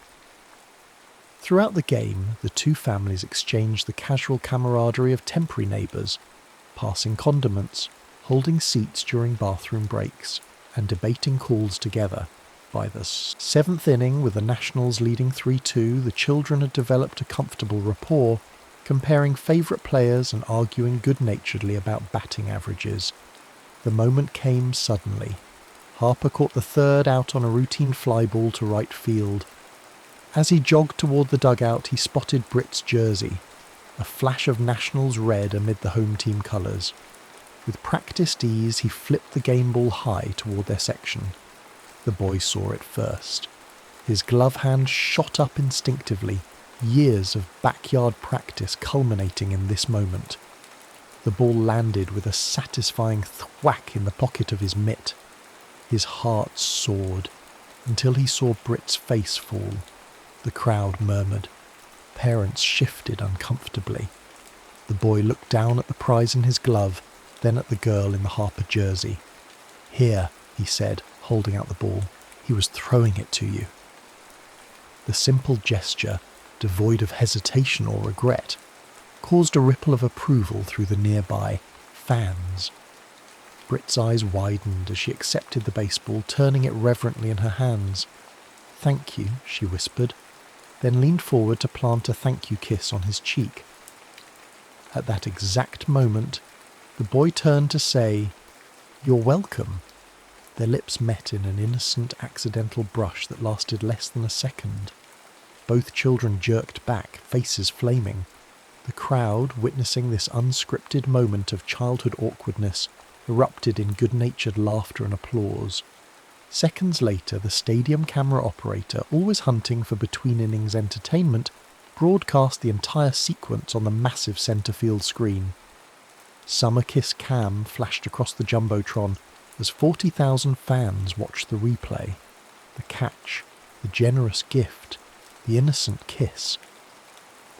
Throughout the game, the two families exchanged the casual camaraderie of temporary neighbours, passing condiments, holding seats during bathroom breaks, and debating calls together. By the 7th inning, with the Nationals leading 3-2, the children had developed a comfortable rapport, comparing favourite players and arguing good-naturedly about batting averages. The moment came suddenly. Harper caught the third out on a routine fly ball to right field. As he jogged toward the dugout, he spotted Britt's jersey, a flash of Nationals red amid the home team colours. With practised ease, he flipped the game ball high toward their section. The boy saw it first. His glove hand shot up instinctively, years of backyard practice culminating in this moment. The ball landed with a satisfying thwack in the pocket of his mitt. His heart soared, until he saw Britt's face fall. The crowd murmured. Parents shifted uncomfortably. The boy looked down at the prize in his glove, then at the girl in the Harper jersey. "Here," he said, holding out the ball. "He was throwing it to you." The simple gesture, devoid of hesitation or regret, caused a ripple of approval through the nearby fans. Britt's eyes widened as she accepted the baseball, turning it reverently in her hands. "Thank you," she whispered, then leaned forward to plant a thank you kiss on his cheek. At that exact moment, the boy turned to say, "You're welcome." Their lips met in an innocent, accidental brush that lasted less than a second. Both children jerked back, faces flaming. The crowd, witnessing this unscripted moment of childhood awkwardness, erupted in good-natured laughter and applause. Seconds later, the stadium camera operator, always hunting for between-innings entertainment, broadcast the entire sequence on the massive centre field screen. Summer Kiss Cam flashed across the Jumbotron as 40,000 fans watched the replay. The catch, the generous gift, the innocent kiss.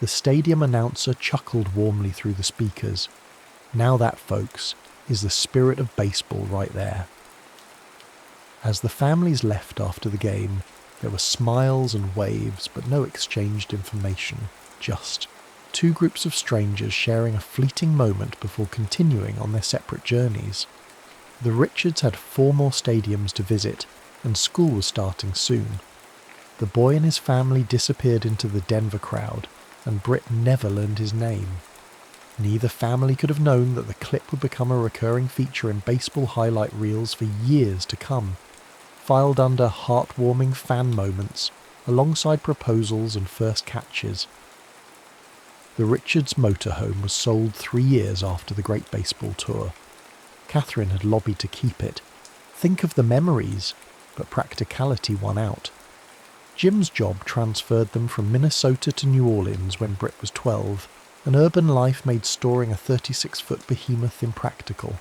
The stadium announcer chuckled warmly through the speakers. Now that, folks, is the spirit of baseball right there. As the families left after the game, there were smiles and waves, but no exchanged information, just two groups of strangers sharing a fleeting moment before continuing on their separate journeys. The Richards had 4 more stadiums to visit, and school was starting soon. The boy and his family disappeared into the Denver crowd, and Britt never learned his name. Neither family could have known that the clip would become a recurring feature in baseball highlight reels for years to come, filed under heartwarming fan moments, alongside proposals and first catches. The Richards motorhome was sold 3 years after the Great Baseball Tour. Catherine had lobbied to keep it. Think of the memories, but practicality won out. Jim's job transferred them from Minnesota to New Orleans when Britt was 12, and urban life made storing a 36-foot behemoth impractical.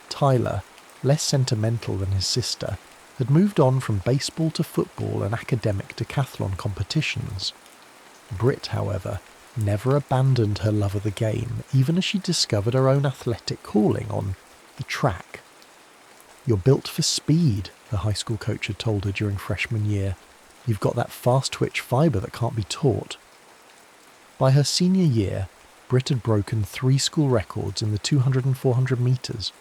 Tyler, less sentimental than his sister, had moved on from baseball to football and academic decathlon competitions. Britt, however, never abandoned her love of the game, even as she discovered her own athletic calling on the track. "You're built for speed," the high school coach had told her during freshman year. "You've got that fast-twitch fibre that can't be taught." By her senior year, Britt had broken 3 school records in the 200 and 400 metres.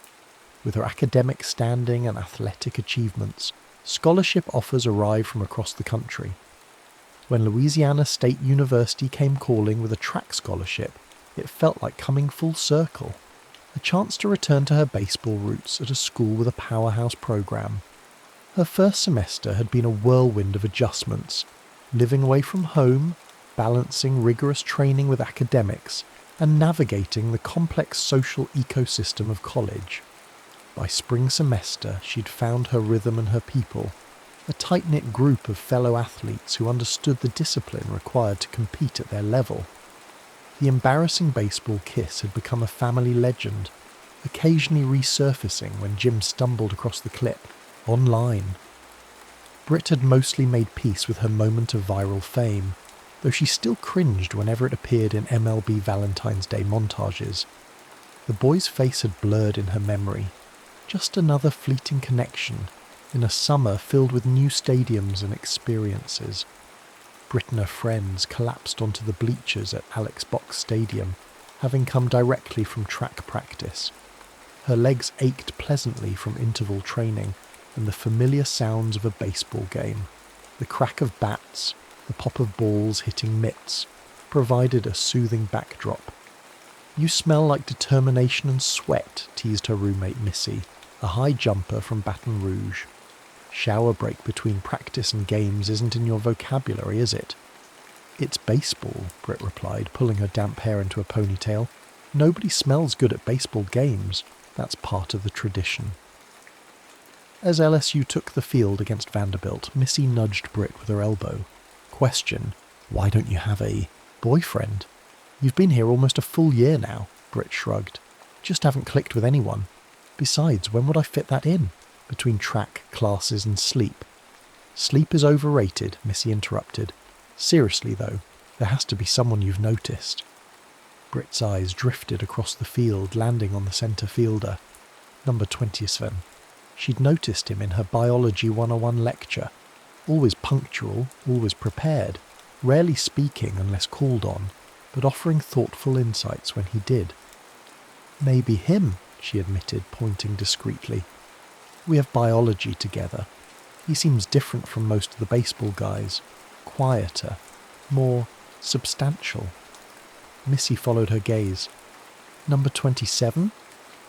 With her academic standing and athletic achievements, scholarship offers arrived from across the country. When Louisiana State University came calling with a track scholarship, it felt like coming full circle. A chance to return to her baseball roots at a school with a powerhouse program. Her first semester had been a whirlwind of adjustments, living away from home, balancing rigorous training with academics, and navigating the complex social ecosystem of college. By spring semester, she'd found her rhythm and her people, a tight-knit group of fellow athletes who understood the discipline required to compete at their level. The embarrassing baseball kiss had become a family legend, occasionally resurfacing when Jim stumbled across the clip, online. Britt had mostly made peace with her moment of viral fame, though she still cringed whenever it appeared in MLB Valentine's Day montages. The boy's face had blurred in her memory, just another fleeting connection in a summer filled with new stadiums and experiences. Britt and her friends collapsed onto the bleachers at Alex Box Stadium, having come directly from track practice. Her legs ached pleasantly from interval training and the familiar sounds of a baseball game. The crack of bats, the pop of balls hitting mitts, provided a soothing backdrop. "You smell like determination and sweat," teased her roommate Missy, a high jumper from Baton Rouge. "Shower break between practice and games isn't in your vocabulary, is it?" "It's baseball," Britt replied, pulling her damp hair into a ponytail. "Nobody smells good at baseball games. That's part of the tradition." As LSU took the field against Vanderbilt, Missy nudged Britt with her elbow. Question: "Why don't you have a boyfriend?" "You've been here almost a full year now," Britt shrugged. "Just haven't clicked with anyone. Besides, when would I fit that in? Between track, classes and sleep." "Sleep is overrated," Missy interrupted. "Seriously though, there has to be someone you've noticed." Britt's eyes drifted across the field, landing on the centre fielder, number 27. She'd noticed him in her Biology 101 lecture. Always punctual, always prepared, rarely speaking unless called on, but offering thoughtful insights when he did. "Maybe him," she admitted, pointing discreetly. "We have biology together. He seems different from most of the baseball guys. Quieter, more substantial." Missy followed her gaze. "Number 27?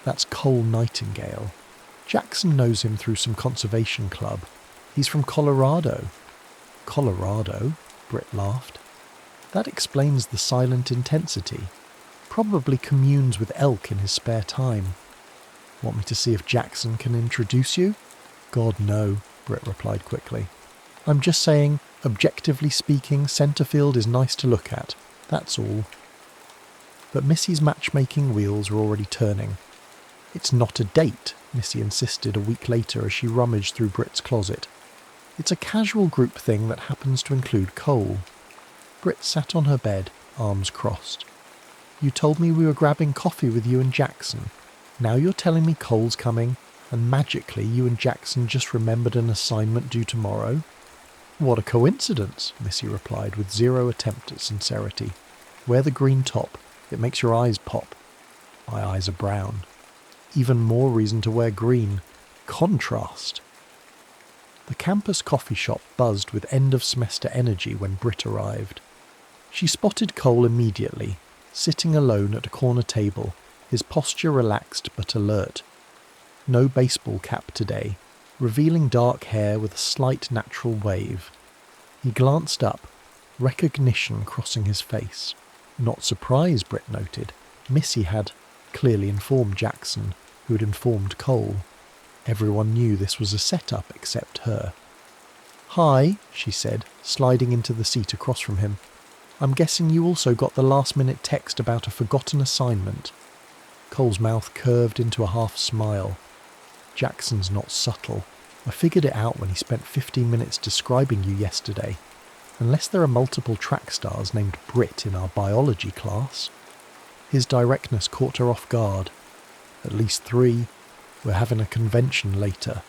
That's Cole Nightingale. Jackson knows him through some conservation club. He's from Colorado." "Colorado?" Britt laughed. "That explains the silent intensity. Probably communes with elk in his spare time." Want me to see if Jackson can introduce you? God, no, Britt replied quickly. I'm just saying, objectively speaking, Centerfield is nice to look at. That's all. But Missy's matchmaking wheels were already turning. It's not a date, Missy insisted a week later as she rummaged through Britt's closet. It's a casual group thing that happens to include Cole. Britt sat on her bed, arms crossed. You told me we were grabbing coffee with you and Jackson. Now you're telling me Cole's coming, and magically you and Jackson just remembered an assignment due tomorrow? What a coincidence, Missy replied with zero attempt at sincerity. Wear the green top. It makes your eyes pop. My eyes are brown. Even more reason to wear green. Contrast. The campus coffee shop buzzed with end-of-semester energy when Britt arrived. She spotted Cole immediately, sitting alone at a corner table, his posture relaxed but alert. No baseball cap today, revealing dark hair with a slight natural wave. He glanced up, recognition crossing his face. Not surprise, Britt noted. Missy had clearly informed Jackson, who had informed Cole. Everyone knew this was a setup except her. Hi, she said, sliding into the seat across from him. I'm guessing you also got the last-minute text about a forgotten assignment. Cole's mouth curved into a half smile. Jackson's not subtle. I figured it out when he spent 15 minutes describing you yesterday. Unless there are multiple track stars named Britt in our biology class. His directness caught her off guard. At least 3. We're having a convention later.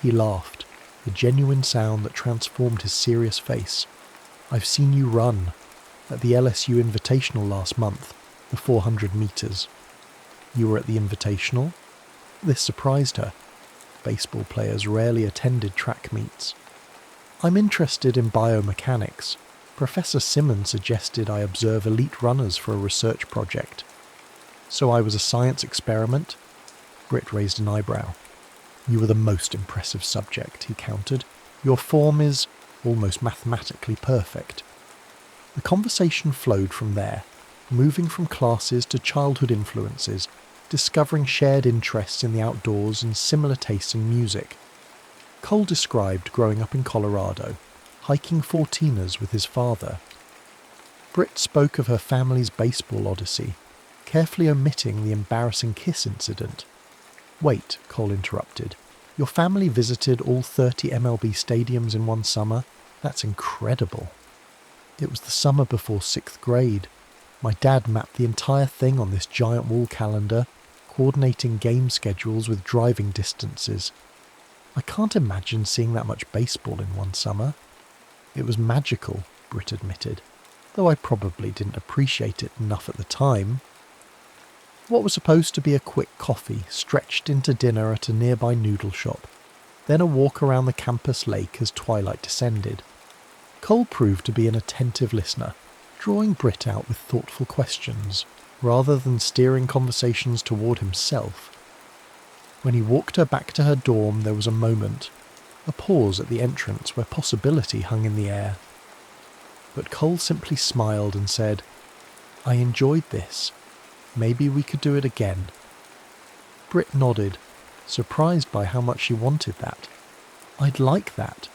He laughed, a genuine sound that transformed his serious face. I've seen you run. At the LSU Invitational last month, the 400 metres. You were at the Invitational? This surprised her. Baseball players rarely attended track meets. I'm interested in biomechanics. Professor Simmons suggested I observe elite runners for a research project. So I was a science experiment? Britt raised an eyebrow. You were the most impressive subject, he countered. Your form is almost mathematically perfect. The conversation flowed from there, moving from classes to childhood influences, discovering shared interests in the outdoors and similar tastes in music. Cole described growing up in Colorado, hiking 14ers with his father. Britt spoke of her family's baseball odyssey, carefully omitting the embarrassing kiss incident. Wait, Cole interrupted. Your family visited all 30 MLB stadiums in one summer? That's incredible. It was the summer before 6th grade. My dad mapped the entire thing on this giant wall calendar, coordinating game schedules with driving distances. I can't imagine seeing that much baseball in one summer. It was magical, Britt admitted, though I probably didn't appreciate it enough at the time. What was supposed to be a quick coffee stretched into dinner at a nearby noodle shop, then a walk around the campus lake as twilight descended. Cole proved to be an attentive listener, drawing Britt out with thoughtful questions, rather than steering conversations toward himself. When he walked her back to her dorm, there was a moment, a pause at the entrance where possibility hung in the air. But Cole simply smiled and said, I enjoyed this. Maybe we could do it again. Britt nodded, surprised by how much she wanted that. I'd like that.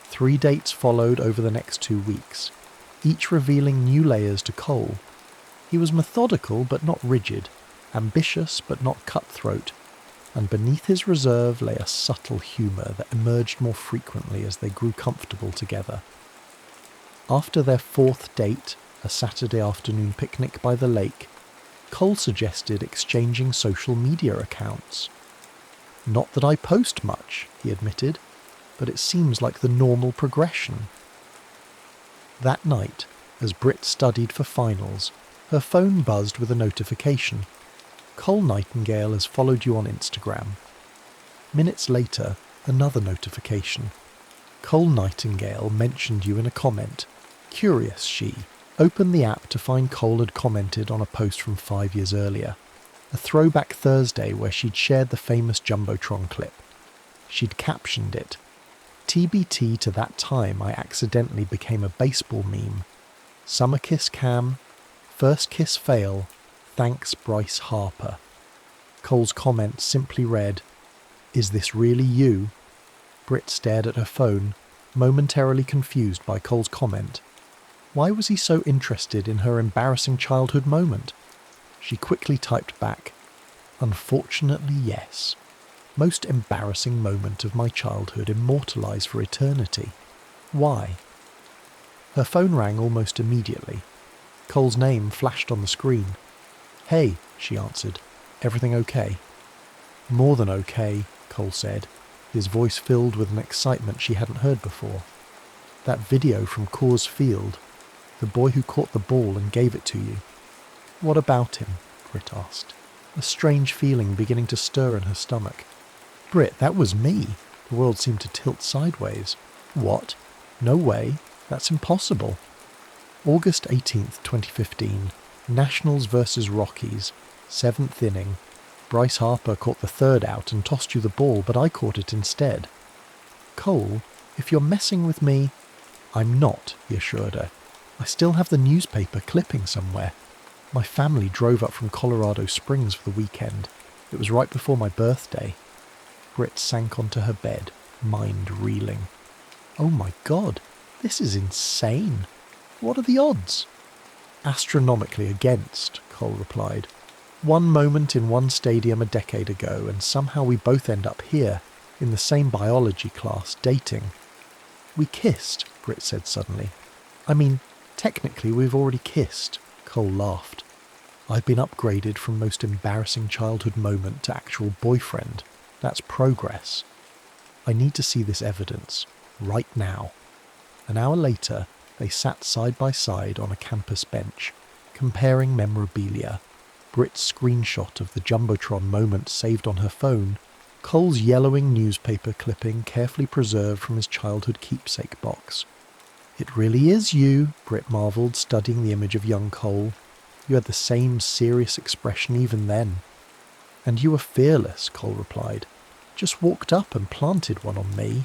3 dates followed over the next 2 weeks, each revealing new layers to Cole. He was methodical but not rigid, ambitious but not cutthroat, and beneath his reserve lay a subtle humour that emerged more frequently as they grew comfortable together. After their 4th date, a Saturday afternoon picnic by the lake, Cole suggested exchanging social media accounts. Not that I post much, he admitted, but it seems like the normal progression. That night, as Britt studied for finals, her phone buzzed with a notification. Cole Nightingale has followed you on Instagram. Minutes later, another notification. Cole Nightingale mentioned you in a comment. Curious, she opened the app to find Cole had commented on a post from 5 years earlier, a throwback Thursday where she'd shared the famous Jumbotron clip. She'd captioned it, TBT to that time I accidentally became a baseball meme. Summer kiss Cam, first kiss fail, thanks Bryce Harper. Cole's comment simply read, "Is this really you?" Britt stared at her phone, momentarily confused by Cole's comment. Why was he so interested in her embarrassing childhood moment? She quickly typed back, "Unfortunately, yes. Most embarrassing moment of my childhood immortalised for eternity. Why?" Her phone rang almost immediately. Cole's name flashed on the screen. "Hey," she answered. "Everything okay?" "More than okay," Cole said, his voice filled with an excitement she hadn't heard before. "That video from Coors Field, the boy who caught the ball and gave it to you. What about him?" Britt asked, a strange feeling beginning to stir in her stomach. "Britt, that was me." The world seemed to tilt sideways. "What? No way. That's impossible." August 18th, 2015. Nationals versus Rockies. 7th inning. Bryce Harper caught the third out and tossed you the ball, but I caught it instead. "Cole, if you're messing with me—" "I'm not," he assured her. "I still have the newspaper clipping somewhere. My family drove up from Colorado Springs for the weekend. It was right before my birthday." Britt sank onto her bed, mind reeling. "Oh my God, this is insane. What are the odds?" "Astronomically against," Cole replied. "One moment in one stadium a decade ago, and somehow we both end up here, in the same biology class, dating." "We kissed," Britt said suddenly. "I mean, technically we've already kissed." Cole laughed. "I've been upgraded from most embarrassing childhood moment to actual boyfriend. That's progress. I need to see this evidence, right now." An hour later, they sat side by side on a campus bench, comparing memorabilia. Britt's screenshot of the Jumbotron moment saved on her phone, Cole's yellowing newspaper clipping carefully preserved from his childhood keepsake box. "It really is you," Britt marvelled, studying the image of young Cole. "You had the same serious expression even then." "And you were fearless," Cole replied. "Just walked up and planted one on me."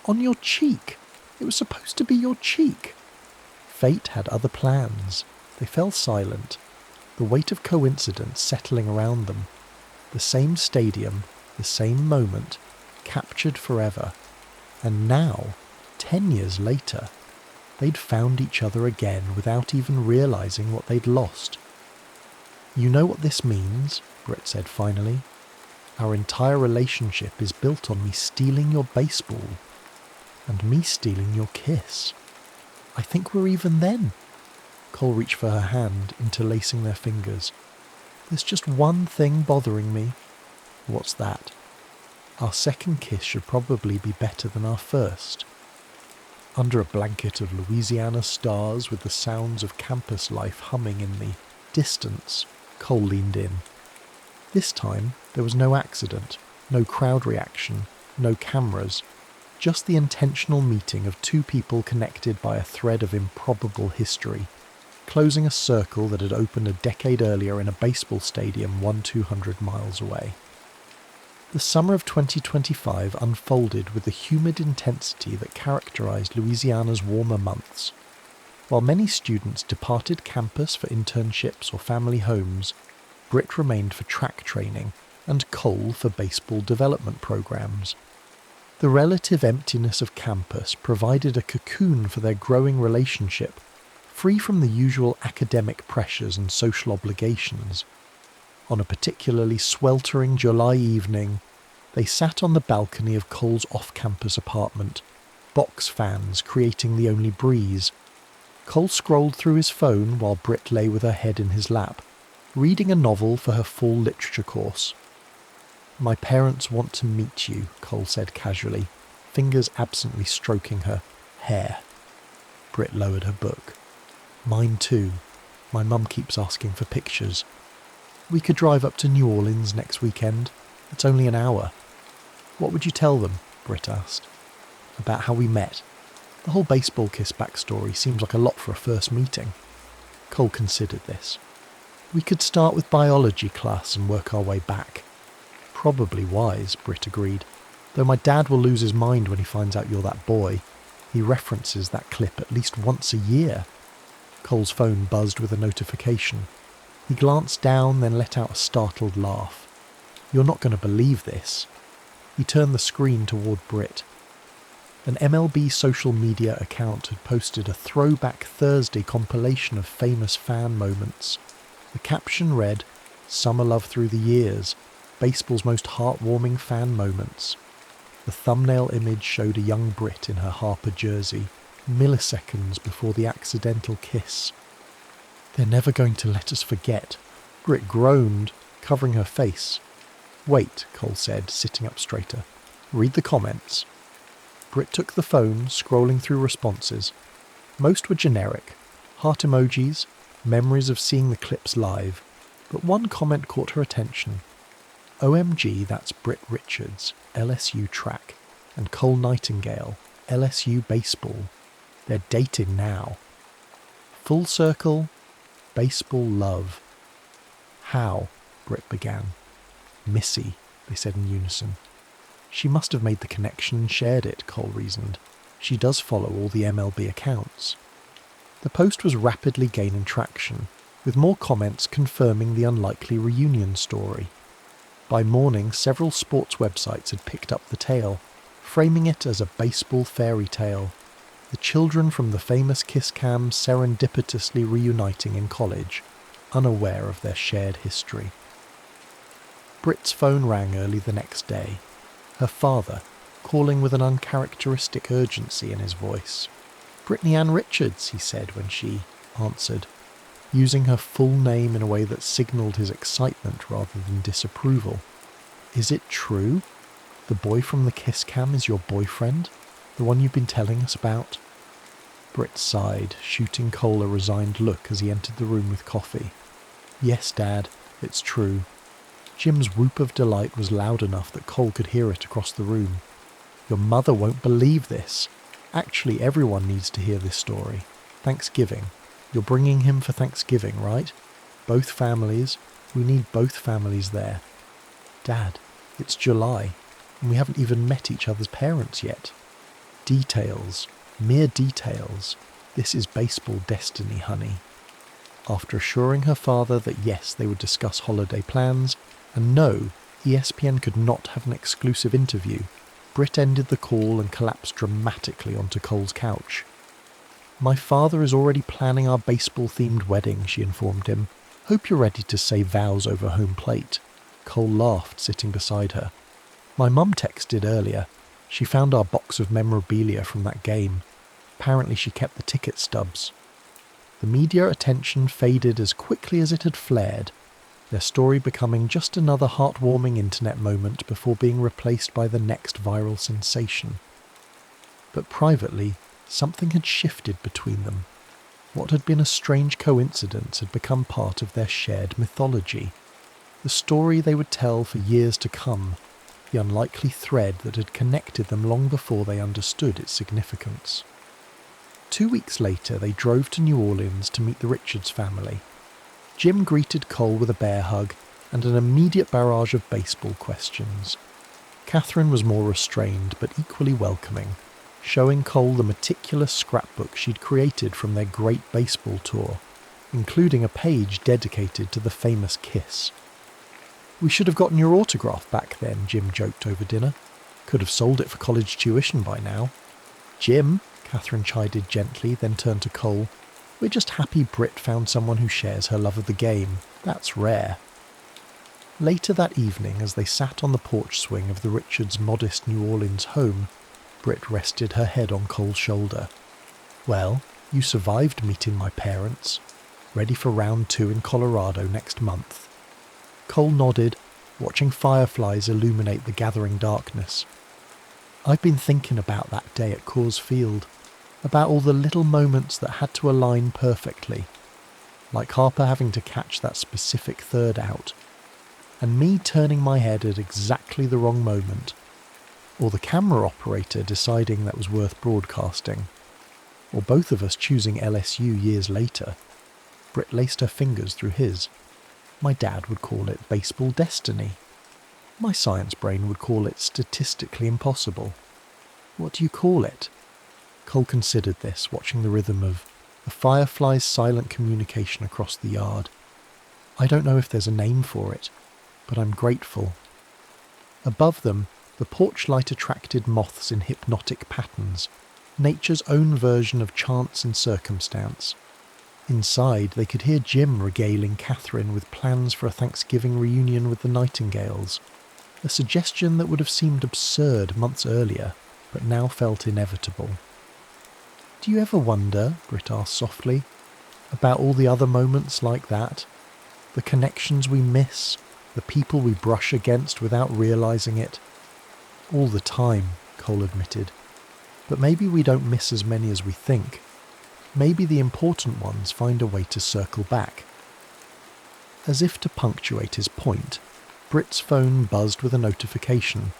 "On your cheek. It was supposed to be your cheek." Fate had other plans. They fell silent, the weight of coincidence settling around them. The same stadium, the same moment, captured forever. And now, 10 years later, they'd found each other again without even realising what they'd lost. "You know what this means?" Britt said finally. "Our entire relationship is built on me stealing your baseball. And me stealing your kiss. I think we're even then." Cole reached for her hand, interlacing their fingers. "There's just one thing bothering me." "What's that?" "Our second kiss should probably be better than our first." Under a blanket of Louisiana stars with the sounds of campus life humming in the distance, Cole leaned in. This time, there was no accident, no crowd reaction, no cameras. Just the intentional meeting of two people connected by a thread of improbable history, closing a circle that had opened a decade earlier in a baseball stadium 200 miles away. The summer of 2025 unfolded with the humid intensity that characterized Louisiana's warmer months. While many students departed campus for internships or family homes, Britt remained for track training and Cole for baseball development programs. The relative emptiness of campus provided a cocoon for their growing relationship, free from the usual academic pressures and social obligations. On a particularly sweltering July evening, they sat on the balcony of Cole's off-campus apartment, box fans creating the only breeze. Cole scrolled through his phone while Britt lay with her head in his lap, reading a novel for her fall literature course. "My parents want to meet you," Cole said casually, fingers absently stroking her hair. Britt lowered her book. "Mine too. My mum keeps asking for pictures. We could drive up to New Orleans next weekend. It's only an hour." "What would you tell them?" Britt asked. "About how we met. The whole baseball kiss backstory seems like a lot for a first meeting." Cole considered this. "We could start with biology class and work our way back." "Probably wise," Britt agreed. "Though my dad will lose his mind when he finds out you're that boy. He references that clip at least once a year." Cole's phone buzzed with a notification. He glanced down, then let out a startled laugh. You're not going to believe this. He turned the screen toward Brit. An MLB social media account had posted a Throwback Thursday compilation of famous fan moments. The caption read, "Summer Love Through the Years, baseball's most heartwarming fan moments." The thumbnail image showed a young Brit in her Harper jersey, milliseconds before the accidental kiss. "They're never going to let us forget," Brit groaned, covering her face. "Wait," Cole said, sitting up straighter. "Read the comments." Brit took the phone, scrolling through responses. Most were generic. Heart emojis, memories of seeing the clips live. But one comment caught her attention. "OMG, that's Brit Richards, LSU track, and Cole Nightingale, LSU baseball. They're dating now. Full circle, baseball love." "How?" Brit began. "Missy," they said in unison. "She must have made the connection and shared it," Cole reasoned. "She does follow all the MLB accounts." The post was rapidly gaining traction, with more comments confirming the unlikely reunion story. By morning, several sports websites had picked up the tale, framing it as a baseball fairy tale, the children from the famous kiss cams serendipitously reuniting in college, unaware of their shared history. Brit's phone rang early the next day. Her father, calling with an uncharacteristic urgency in his voice. "Brittany Ann Richards," he said when she answered, using her full name in a way that signalled his excitement rather than disapproval. "Is it true? The boy from the kiss cam is your boyfriend? The one you've been telling us about?" Brit sighed, shooting Cole a resigned look as he entered the room with coffee. "Yes, Dad, it's true." Jim's whoop of delight was loud enough that Cole could hear it across the room. "Your mother won't believe this. Actually, everyone needs to hear this story. Thanksgiving. You're bringing him for Thanksgiving, right? Both families. We need both families there." "Dad, it's July, and we haven't even met each other's parents yet." "Details. Mere details. This is baseball destiny, honey." After assuring her father that yes, they would discuss holiday plans, and no, ESPN could not have an exclusive interview, Brit ended the call and collapsed dramatically onto Cole's couch. "My father is already planning our baseball-themed wedding," she informed him. "Hope you're ready to say vows over home plate." Cole laughed, sitting beside her. "My mum texted earlier. She found our box of memorabilia from that game. Apparently she kept the ticket stubs." The media attention faded as quickly as it had flared, their story becoming just another heartwarming internet moment before being replaced by the next viral sensation. But privately, something had shifted between them. What had been a strange coincidence had become part of their shared mythology. The story they would tell for years to come, the unlikely thread that had connected them long before they understood its significance. 2 weeks later, they drove to New Orleans to meet the Richards family. Jim greeted Cole with a bear hug and an immediate barrage of baseball questions. Catherine was more restrained but equally welcoming, showing Cole the meticulous scrapbook she'd created from their great baseball tour, including a page dedicated to the famous kiss. "We should have gotten your autograph back then," Jim joked over dinner. "Could have sold it for college tuition by now." "Jim," Catherine chided gently, then turned to Cole, "we're just happy Brit found someone who shares her love of the game. That's rare." Later that evening, as they sat on the porch swing of the Richards' modest New Orleans home, Brit rested her head on Cole's shoulder. "Well, you survived meeting my parents. Ready for round 2 in Colorado next month." Cole nodded, watching fireflies illuminate the gathering darkness. "I've been thinking about that day at Coors Field, about all the little moments that had to align perfectly, like Harper having to catch that specific third out, and me turning my head at exactly the wrong moment, or the camera operator deciding that was worth broadcasting, or both of us choosing LSU years later." Brit laced her fingers through his. "My dad would call it baseball destiny. My science brain would call it statistically impossible. What do you call it?" Cole considered this, watching the rhythm of the firefly's silent communication across the yard. "I don't know if there's a name for it, but I'm grateful. Above them, the porch light attracted moths in hypnotic patterns, nature's own version of chance and circumstance. Inside, they could hear Jim regaling Catherine with plans for a Thanksgiving reunion with the Nightingales, a suggestion that would have seemed absurd months earlier, but now felt inevitable. "Do you ever wonder," Britt asked softly, "about all the other moments like that? The connections we miss, the people we brush against without realising it?" "All the time," Cole admitted. "But maybe we don't miss as many as we think. Maybe the important ones find a way to circle back." As if to punctuate his point, Britt's phone buzzed with a notification.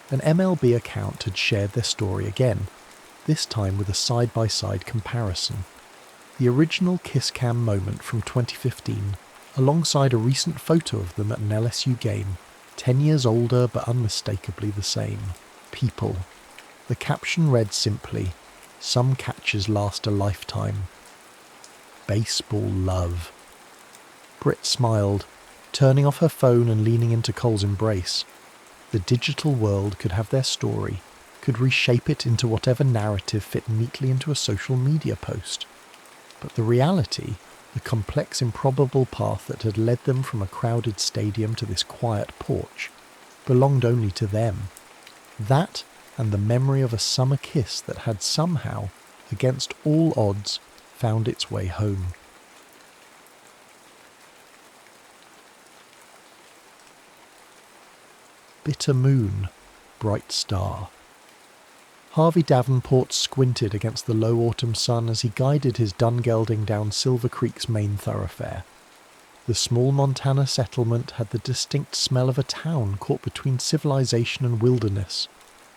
An MLB account had shared their story again, this time with a side-by-side comparison. The original kiss cam moment from 2015, alongside a recent photo of them at an LSU game, 10 years older but unmistakably the same. People. The caption read simply, "Some catches last a lifetime." Baseball love. Britt smiled, turning off her phone and leaning into Cole's embrace. The digital world could have their story, could reshape it into whatever narrative fit neatly into a social media post. But the reality, the complex improbable path that had led them from a crowded stadium to this quiet porch, belonged only to them. That and the memory of a summer kiss that had somehow, against all odds, found its way home. Bitter moon, bright star. Harvey Davenport squinted against the low autumn sun as he guided his dun-gelding down Silver Creek's main thoroughfare. The small Montana settlement had the distinct smell of a town caught between civilization and wilderness,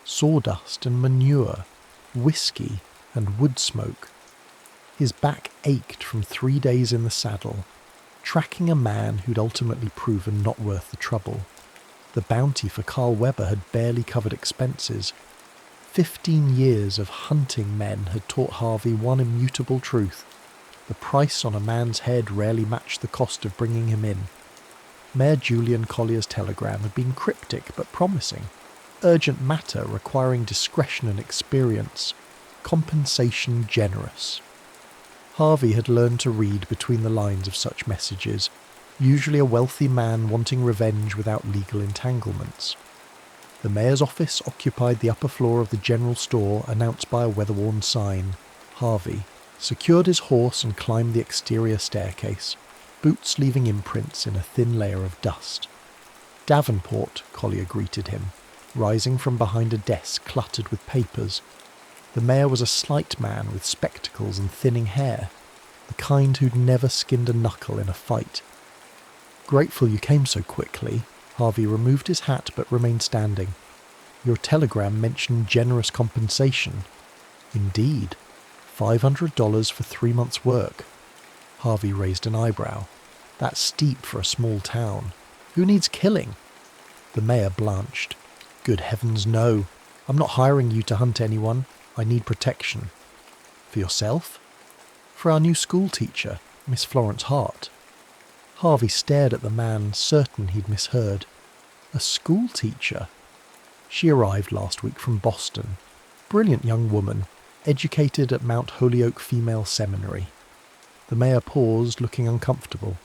sawdust and manure, whiskey and wood smoke. His back ached from 3 days in the saddle, tracking a man who'd ultimately proven not worth the trouble. The bounty for Carl Weber had barely covered expenses. 15 years of hunting men had taught Harvey one immutable truth. The price on a man's head rarely matched the cost of bringing him in. Mayor Julian Collier's telegram had been cryptic but promising. Urgent matter requiring discretion and experience. Compensation generous. Harvey had learned to read between the lines of such messages, usually a wealthy man wanting revenge without legal entanglements. The mayor's office occupied the upper floor of the general store, announced by a weather-worn sign. Harvey secured his horse and climbed the exterior staircase, boots leaving imprints in a thin layer of dust. "Davenport," Collier greeted him, rising from behind a desk cluttered with papers. The mayor was a slight man with spectacles and thinning hair, the kind who'd never skinned a knuckle in a fight. "Grateful you came so quickly." Harvey removed his hat but remained standing. "Your telegram mentioned generous compensation." "Indeed. $500 for 3 months' work." Harvey raised an eyebrow. "That's steep for a small town. Who needs killing?" The mayor blanched. "Good heavens, no. I'm not hiring you to hunt anyone. I need protection." "For yourself?" "For our new school teacher, Miss Florence Hart." Harvey stared at the man, certain he'd misheard. A school teacher? She arrived last week from Boston. Brilliant young woman, educated at Mount Holyoke Female Seminary. The mayor paused, looking uncomfortable.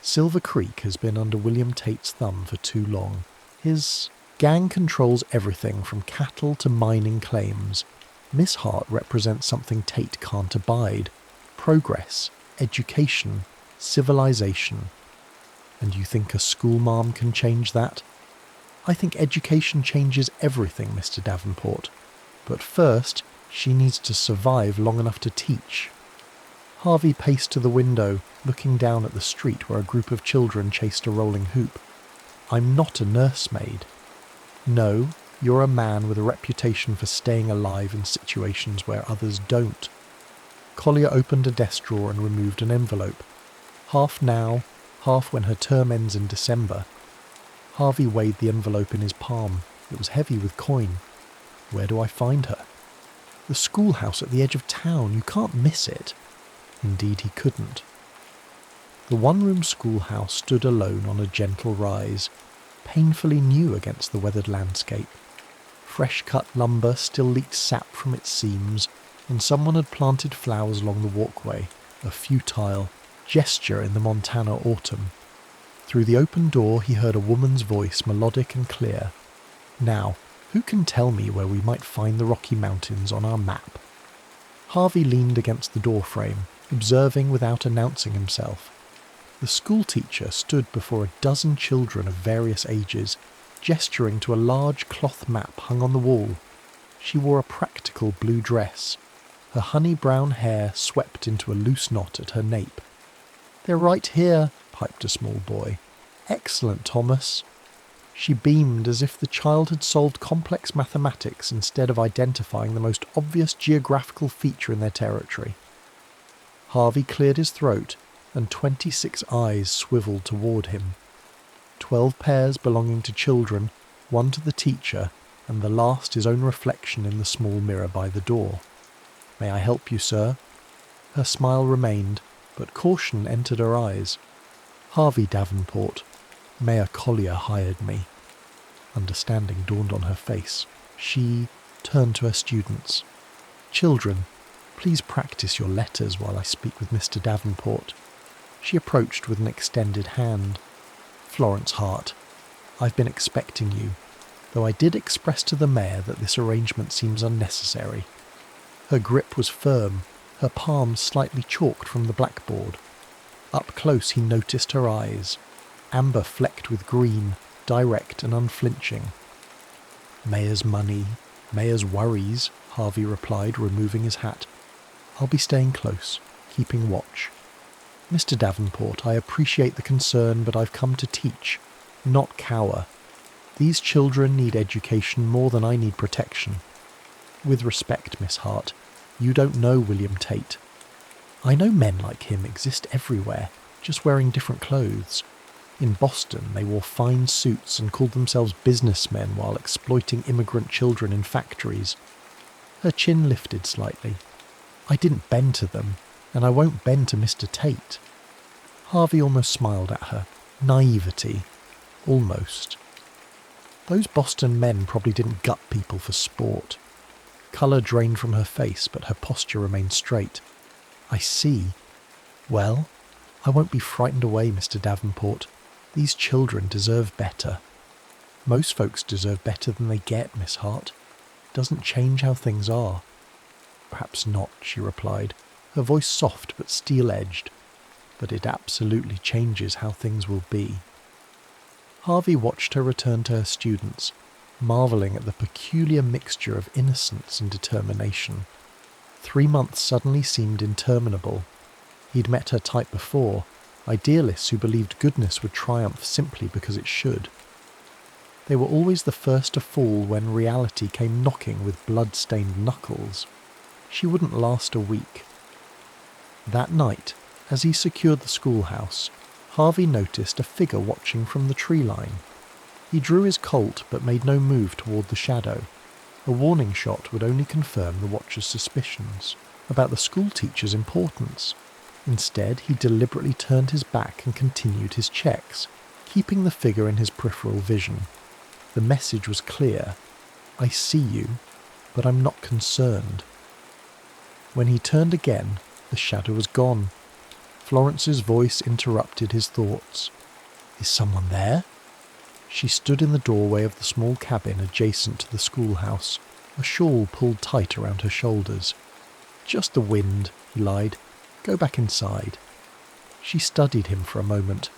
Silver Creek has been under William Tate's thumb for too long. His gang controls everything from cattle to mining claims. Miss Hart represents something Tate can't abide. Progress, education, civilization. And you think a schoolmarm can change that? I think education changes everything, Mr. Davenport. But first, she needs to survive long enough to teach. Harvey paced to the window, looking down at the street where a group of children chased a rolling hoop. I'm not a nursemaid. No, you're a man with a reputation for staying alive in situations where others don't. Collier opened a desk drawer and removed an envelope. Half now, half when her term ends in December. Harvey weighed the envelope in his palm. It was heavy with coin. Where do I find her? The schoolhouse at the edge of town. You can't miss it. Indeed he couldn't. The one-room schoolhouse stood alone on a gentle rise. painfully new against the weathered landscape. Fresh-cut lumber still leaked sap from its seams, and someone had planted flowers along the walkway, a futile gesture in the Montana autumn. Through the open door he heard a woman's voice, melodic and clear. "Now, who can tell me where we might find the Rocky Mountains on our map?" Harvey leaned against the doorframe, observing without announcing himself. The schoolteacher stood before a dozen children of various ages, gesturing to a large cloth map hung on the wall. She wore a practical blue dress. Her honey-brown hair swept into a loose knot at her nape. "They're right here," piped a small boy. "Excellent, Thomas." She beamed as if the child had solved complex mathematics instead of identifying the most obvious geographical feature in their territory. Harvey cleared his throat, and 26 eyes swiveled toward him. 12 pairs belonging to children, one to the teacher, and the last his own reflection in the small mirror by the door. "May I help you, sir?" Her smile remained, but caution entered her eyes. "Harvey Davenport. Mayor Collier hired me." Understanding dawned on her face. She turned to her students. "Children, please practice your letters while I speak with Mr. Davenport." She approached with an extended hand. "Florence Hart, I've been expecting you, though I did express to the mayor that this arrangement seems unnecessary." Her grip was firm, her palms slightly chalked from the blackboard. Up close he noticed her eyes, amber flecked with green, direct and unflinching. "Mayor's money, mayor's worries," Harvey replied, removing his hat. "I'll be staying close, keeping watch. Mr. Davenport, I appreciate the concern, but I've come to teach, not cower. These children need education more than I need protection. With respect, Miss Hart, you don't know William Tate. I know men like him exist everywhere, just wearing different clothes. In Boston, they wore fine suits and called themselves businessmen while exploiting immigrant children in factories." Her chin lifted slightly. "I didn't bend to them, and I won't bend to Mr. Tate." Harvey almost smiled at her. Naivety. Almost. Those Boston men probably didn't gut people for sport. Colour drained from her face, but her posture remained straight. "I see. Well, I won't be frightened away, Mr. Davenport. These children deserve better." "Most folks deserve better than they get, Miss Hart. Doesn't change how things are." "Perhaps not," she replied, her voice soft but steel-edged. "But it absolutely changes how things will be." Harvey watched her return to her students, marvelling at the peculiar mixture of innocence and determination. 3 months suddenly seemed interminable. He'd met her type before, idealists who believed goodness would triumph simply because it should. They were always the first to fall when reality came knocking with blood-stained knuckles. She wouldn't last a week. That night, as he secured the schoolhouse, Harvey noticed a figure watching from the tree line. He drew his Colt but made no move toward the shadow. A warning shot would only confirm the watcher's suspicions about the schoolteacher's importance. Instead, he deliberately turned his back and continued his checks, keeping the figure in his peripheral vision. The message was clear. "I see you, but I'm not concerned." When he turned again, the shadow was gone. Florence's voice interrupted his thoughts. "Is someone there?" She stood in the doorway of the small cabin adjacent to the schoolhouse, a shawl pulled tight around her shoulders. "Just the wind," he lied. "Go back inside." She studied him for a moment,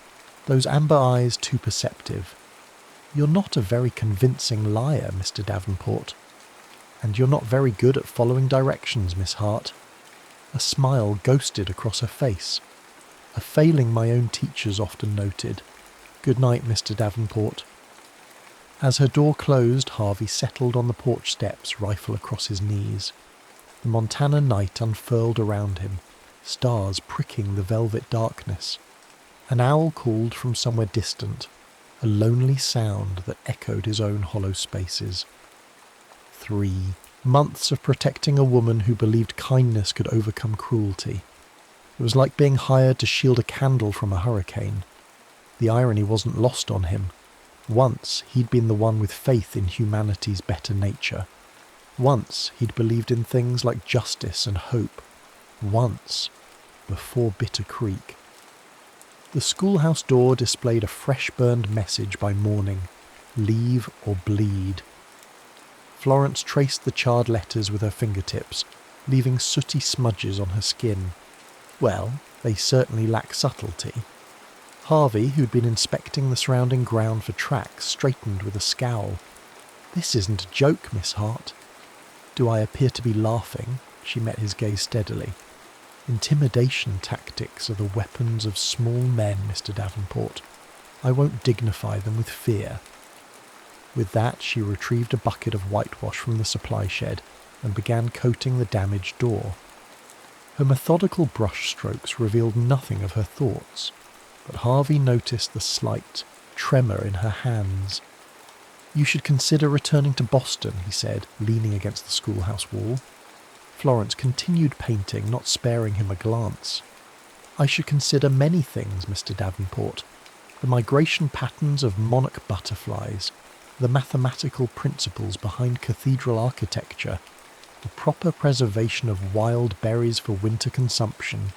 those amber eyes too perceptive. "You're not a very convincing liar, Mr. Davenport. And you're not very good at following directions, Miss Hart." A smile ghosted across her face, a failing my own teachers often noted. "Good night, Mr. Davenport." As her door closed, Harvey settled on the porch steps, rifle across his knees. The Montana night unfurled around him, stars pricking the velvet darkness. An owl called from somewhere distant, a lonely sound that echoed his own hollow spaces. 3 months of protecting a woman who believed kindness could overcome cruelty. It was like being hired to shield a candle from a hurricane. The irony wasn't lost on him. Once he'd been the one with faith in humanity's better nature. Once he'd believed in things like justice and hope. Once, before Bitter Creek. The schoolhouse door displayed a fresh-burned message by morning: leave or bleed. Florence traced the charred letters with her fingertips, leaving sooty smudges on her skin. Well, they certainly lack subtlety. Harvey, who'd been inspecting the surrounding ground for tracks, straightened with a scowl. "This isn't a joke, Miss Hart." "Do I appear to be laughing?" She met his gaze steadily. "Intimidation tactics are the weapons of small men, Mr. Davenport. I won't dignify them with fear." With that, she retrieved a bucket of whitewash from the supply shed and began coating the damaged door. Her methodical brushstrokes revealed nothing of her thoughts, but Harvey noticed the slight tremor in her hands. "You should consider returning to Boston," he said, leaning against the schoolhouse wall. Florence continued painting, not sparing him a glance. "I should consider many things, Mr. Davenport. The migration patterns of monarch butterflies, the mathematical principles behind cathedral architecture, the proper preservation of wild berries for winter consumption."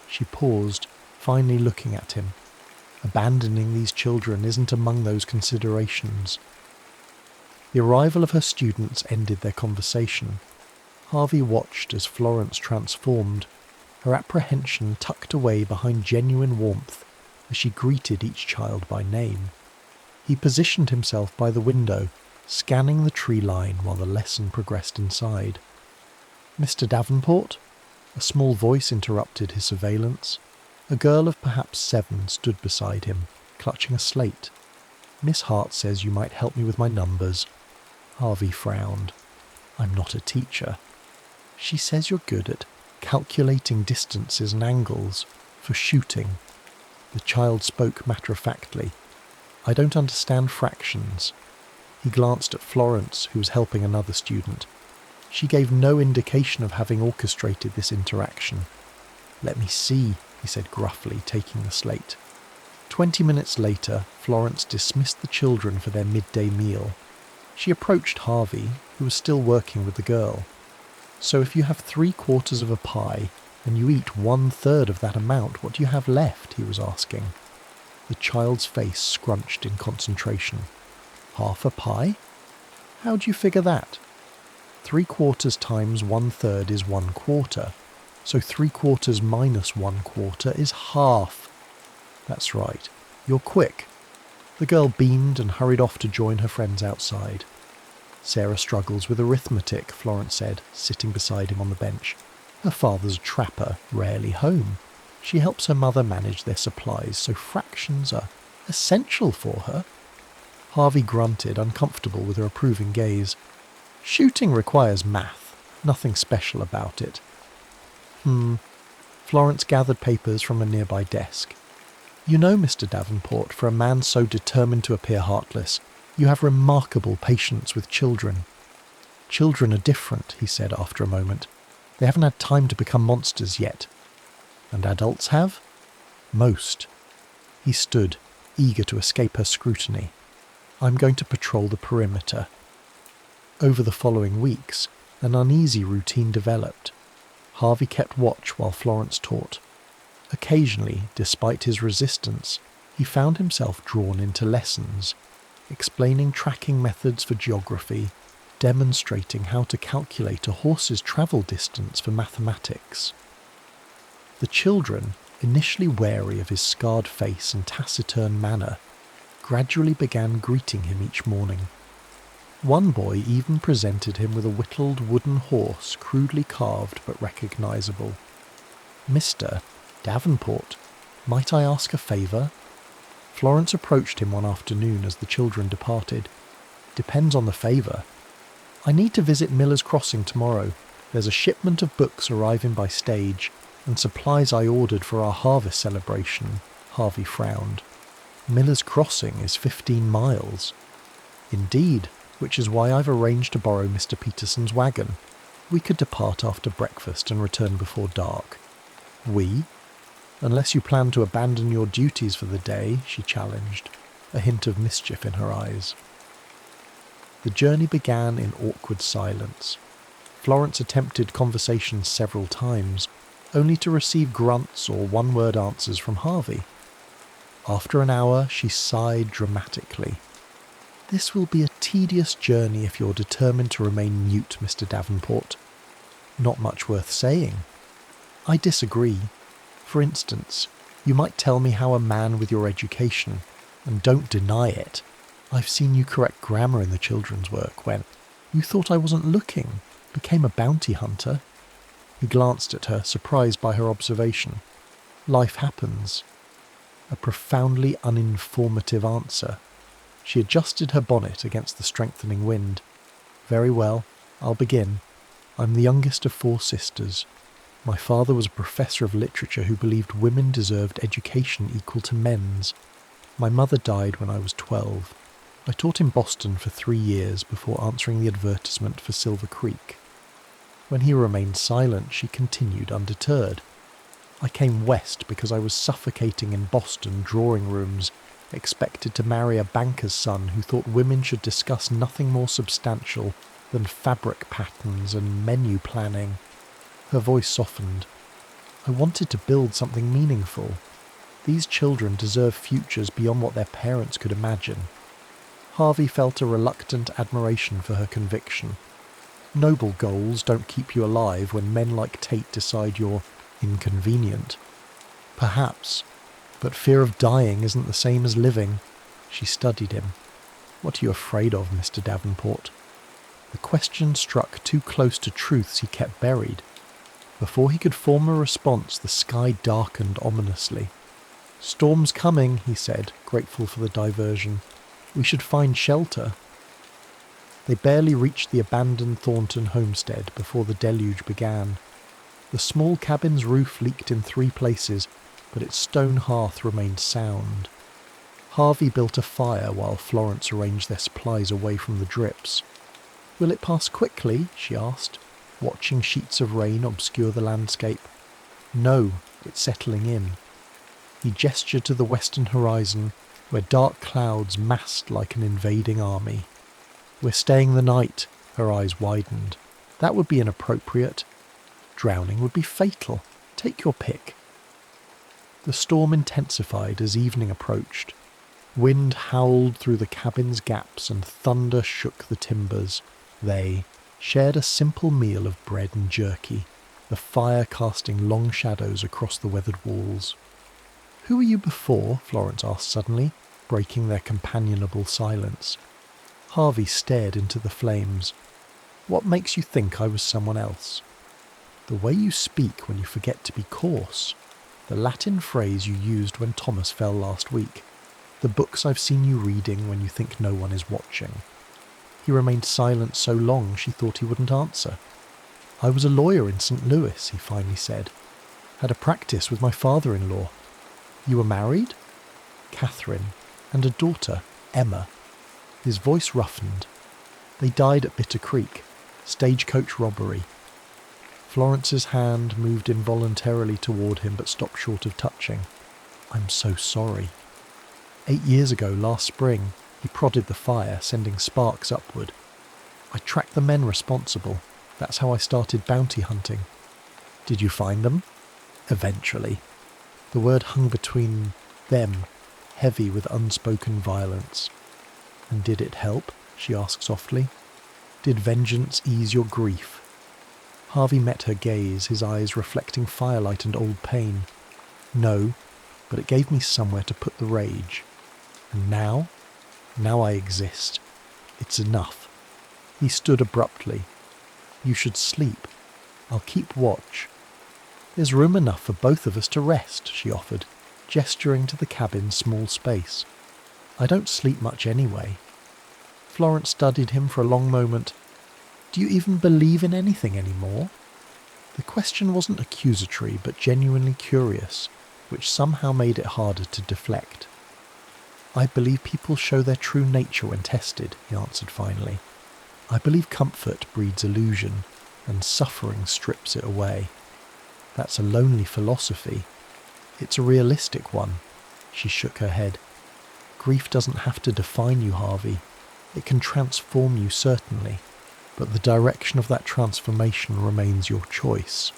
She paused, finally looking at him. Abandoning these children isn't among those considerations. The arrival of her students ended their conversation. Harvey watched as Florence transformed, her apprehension tucked away behind genuine warmth as she greeted each child by name. He positioned himself by the window, scanning the tree line while the lesson progressed inside. "Mr. Davenport?" A small voice interrupted his surveillance. A girl of perhaps 7 stood beside him, clutching a slate. "Miss Hart says you might help me with my numbers." Harvey frowned. "I'm not a teacher." "She says you're good at calculating distances and angles for shooting." The child spoke matter-of-factly. "I don't understand fractions." He glanced at Florence, who was helping another student. She gave no indication of having orchestrated this interaction. "Let me see," he said gruffly, taking the slate. 20 minutes later, Florence dismissed the children for their midday meal. She approached Harvey, who was still working with the girl. "So if you have 3/4 of a pie, and you eat 1/3 of that amount, what do you have left?" he was asking. The child's face scrunched in concentration. "Half a pie? How do you figure that?" 3/4 times 1/3 is 1/4, so 3/4 minus 1/4 is half. "That's right. You're quick." The girl beamed and hurried off to join her friends outside. "Sarah struggles with arithmetic," Florence said, sitting beside him on the bench. "Her father's a trapper, rarely home. She helps her mother manage their supplies, so fractions are essential for her." Harvey grunted, uncomfortable with her approving gaze. "Shooting requires math. Nothing special about it." Florence gathered papers from a nearby desk. "You know, Mr. Davenport, for a man so determined to appear heartless, you have remarkable patience with children." "Children are different," he said after a moment. "They haven't had time to become monsters yet." "And adults have?" "Most." He stood, eager to escape her scrutiny. "I'm going to patrol the perimeter." Over the following weeks, an uneasy routine developed. Harvey kept watch while Florence taught. Occasionally, despite his resistance, he found himself drawn into lessons, explaining tracking methods for geography, demonstrating how to calculate a horse's travel distance for mathematics. The children, initially wary of his scarred face and taciturn manner, gradually began greeting him each morning. One boy even presented him with a whittled wooden horse crudely carved but recognizable. "Mr. Davenport, might I ask a favour?" Florence approached him one afternoon as the children departed. "Depends on the favour." "I need to visit Miller's Crossing tomorrow. There's a shipment of books arriving by stage, and supplies I ordered for our harvest celebration." Harvey frowned. "Miller's Crossing is 15 miles. "Indeed, which is why I've arranged to borrow Mr. Peterson's wagon. We could depart after breakfast and return before dark." "We? Unless you plan to abandon your duties for the day," she challenged. a hint of mischief in her eyes. The journey began in awkward silence. Florence attempted conversation several times, only to receive grunts or one-word answers from Harvey. After an hour, she sighed dramatically. "This will be a tedious journey if you're determined to remain mute, Mr. Davenport." "Not much worth saying." "I disagree. For instance, you might tell me how a man with your education, and don't deny it. I've seen you correct grammar in the children's work when you thought I wasn't looking, became a bounty hunter." He glanced at her, surprised by her observation. "Life happens." A profoundly uninformative answer. She adjusted her bonnet against the strengthening wind. "Very well, I'll begin. I'm the youngest of 4 sisters. My father was a professor of literature who believed women deserved education equal to men's. My mother died when I was 12. I taught in Boston for 3 years before answering the advertisement for Silver Creek." When he remained silent, she continued undeterred. "I came west because I was suffocating in Boston drawing rooms, expected to marry a banker's son who thought women should discuss nothing more substantial than fabric patterns and menu planning." Her voice softened. "I wanted to build something meaningful. These children deserve futures beyond what their parents could imagine." Harvey felt a reluctant admiration for her conviction. Noble goals don't keep you alive when men like Tate decide you're inconvenient. Perhaps, but fear of dying isn't the same as living. She studied him. "What are you afraid of, Mr. Davenport?" The question struck too close to truths he kept buried. Before he could form a response, the sky darkened ominously. "Storm's coming," he said, grateful for the diversion. "We should find shelter." They barely reached the abandoned Thornton homestead before the deluge began. The small cabin's roof leaked in 3 places, but its stone hearth remained sound. Harvey built a fire while Florence arranged their supplies away from the drips. "Will it pass quickly?" she asked, watching sheets of rain obscure the landscape. "No, it's settling in." He gestured to the western horizon, where dark clouds massed like an invading army. "We're staying the night." Her eyes widened. "That would be inappropriate." "Drowning would be fatal. Take your pick." The storm intensified as evening approached. Wind howled through the cabin's gaps and thunder shook the timbers. They shared a simple meal of bread and jerky, the fire casting long shadows across the weathered walls. "Who were you before?" Florence asked suddenly, breaking their companionable silence. Harvey stared into the flames. "What makes you think I was someone else?" "The way you speak when you forget to be coarse. The Latin phrase you used when Thomas fell last week. The books I've seen you reading when you think no one is watching." He remained silent so long she thought he wouldn't answer. "I was a lawyer in St. Louis," he finally said. "Had a practice with my father-in-law." "You were married?" "Catherine, and a daughter, Emma." His voice roughened. "They died at Bitter Creek. Stagecoach robbery." Florence's hand moved involuntarily toward him but stopped short of touching. "I'm so sorry." 8 years ago, last spring, he prodded the fire, sending sparks upward. "I tracked the men responsible. That's how I started bounty hunting." "Did you find them?" "Eventually." The word hung between them, heavy with unspoken violence. "And did it help?" she asked softly. "Did vengeance ease your grief?" Harvey met her gaze, his eyes reflecting firelight and old pain. "No, but it gave me somewhere to put the rage. And now I exist. It's enough." He stood abruptly. "You should sleep. I'll keep watch." "There's room enough for both of us to rest," she offered, gesturing to the cabin's small space. "I don't sleep much anyway." Florence studied him for a long moment. "Do you even believe in anything anymore?" The question wasn't accusatory, but genuinely curious, which somehow made it harder to deflect. "I believe people show their true nature when tested," he answered finally. "I believe comfort breeds illusion, and suffering strips it away. That's a lonely philosophy. It's a realistic one." She shook her head. Grief doesn't have to define you, Harvey. It can transform you, certainly, but the direction of that transformation remains your choice.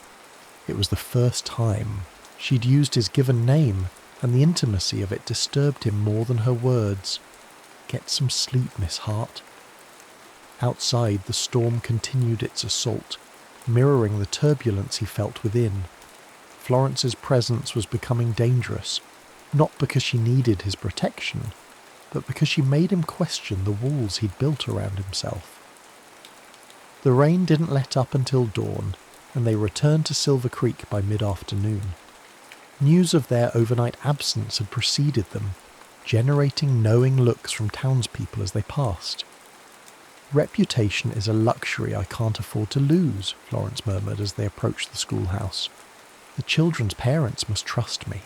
It was the first time she'd used his given name, and the intimacy of it disturbed him more than her words. Get some sleep, Miss Hart. Outside, the storm continued its assault, mirroring the turbulence he felt within. Florence's presence was becoming dangerous, not because she needed his protection, but because she made him question the walls he'd built around himself. The rain didn't let up until dawn, and they returned to Silver Creek by mid-afternoon. News of their overnight absence had preceded them, generating knowing looks from townspeople as they passed. Reputation is a luxury I can't afford to lose, Florence murmured as they approached the schoolhouse. The children's parents must trust me.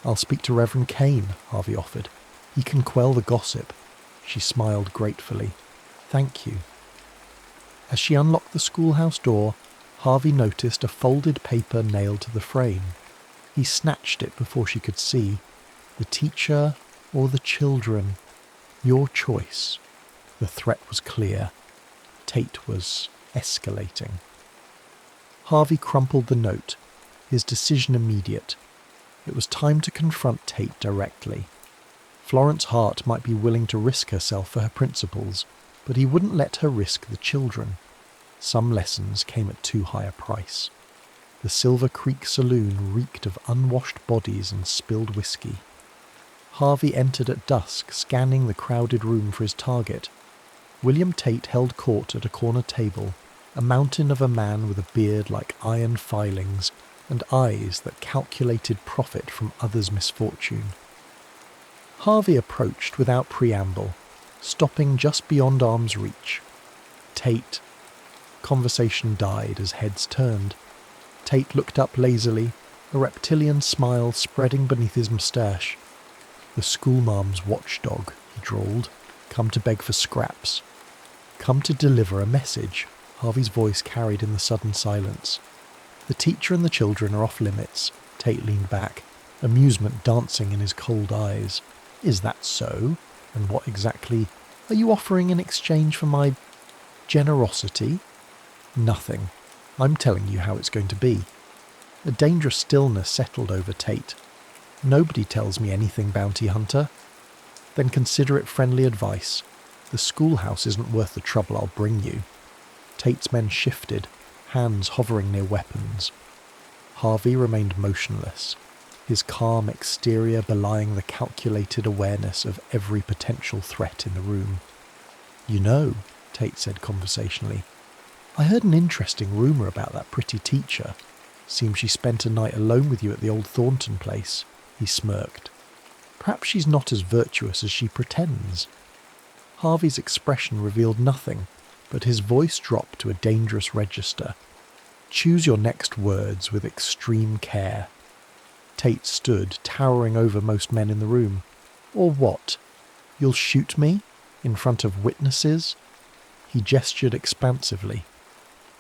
I'll speak to Reverend Kane, Harvey offered. He can quell the gossip. She smiled gratefully. Thank you. As she unlocked the schoolhouse door, Harvey noticed a folded paper nailed to the frame. He snatched it before she could see. The teacher or the children? Your choice. The threat was clear. Tate was escalating. Harvey crumpled the note, his decision immediate. It was time to confront Tate directly. Florence Hart might be willing to risk herself for her principles, but he wouldn't let her risk the children. Some lessons came at too high a price. The Silver Creek saloon reeked of unwashed bodies and spilled whiskey. Harvey entered at dusk, scanning the crowded room for his target. William Tate held court at a corner table, a mountain of a man with a beard like iron filings and eyes that calculated profit from others' misfortune. Harvey approached without preamble, stopping just beyond arm's reach. Tate. Conversation died as heads turned. Tate looked up lazily, a reptilian smile spreading beneath his moustache. The schoolmarm's watchdog, he drawled. Come to beg for scraps. Come to deliver a message, Harvey's voice carried in the sudden silence. The teacher and the children are off limits. Tate leaned back, amusement dancing in his cold eyes. Is that so? And what exactly are you offering in exchange for my generosity? Nothing. I'm telling you how it's going to be. A dangerous stillness settled over Tate. Nobody tells me anything, bounty hunter. Then consider it friendly advice. The schoolhouse isn't worth the trouble I'll bring you. Tate's men shifted, hands hovering near weapons. Harvey remained motionless, his calm exterior belying the calculated awareness of every potential threat in the room. You know, Tate said conversationally, I heard an interesting rumour about that pretty teacher. Seems she spent a night alone with you at the old Thornton place. He smirked. Perhaps she's not as virtuous as she pretends. Harvey's expression revealed nothing, but his voice dropped to a dangerous register. Choose your next words with extreme care. Tate stood, towering over most men in the room. Or what? You'll shoot me? In front of witnesses? He gestured expansively.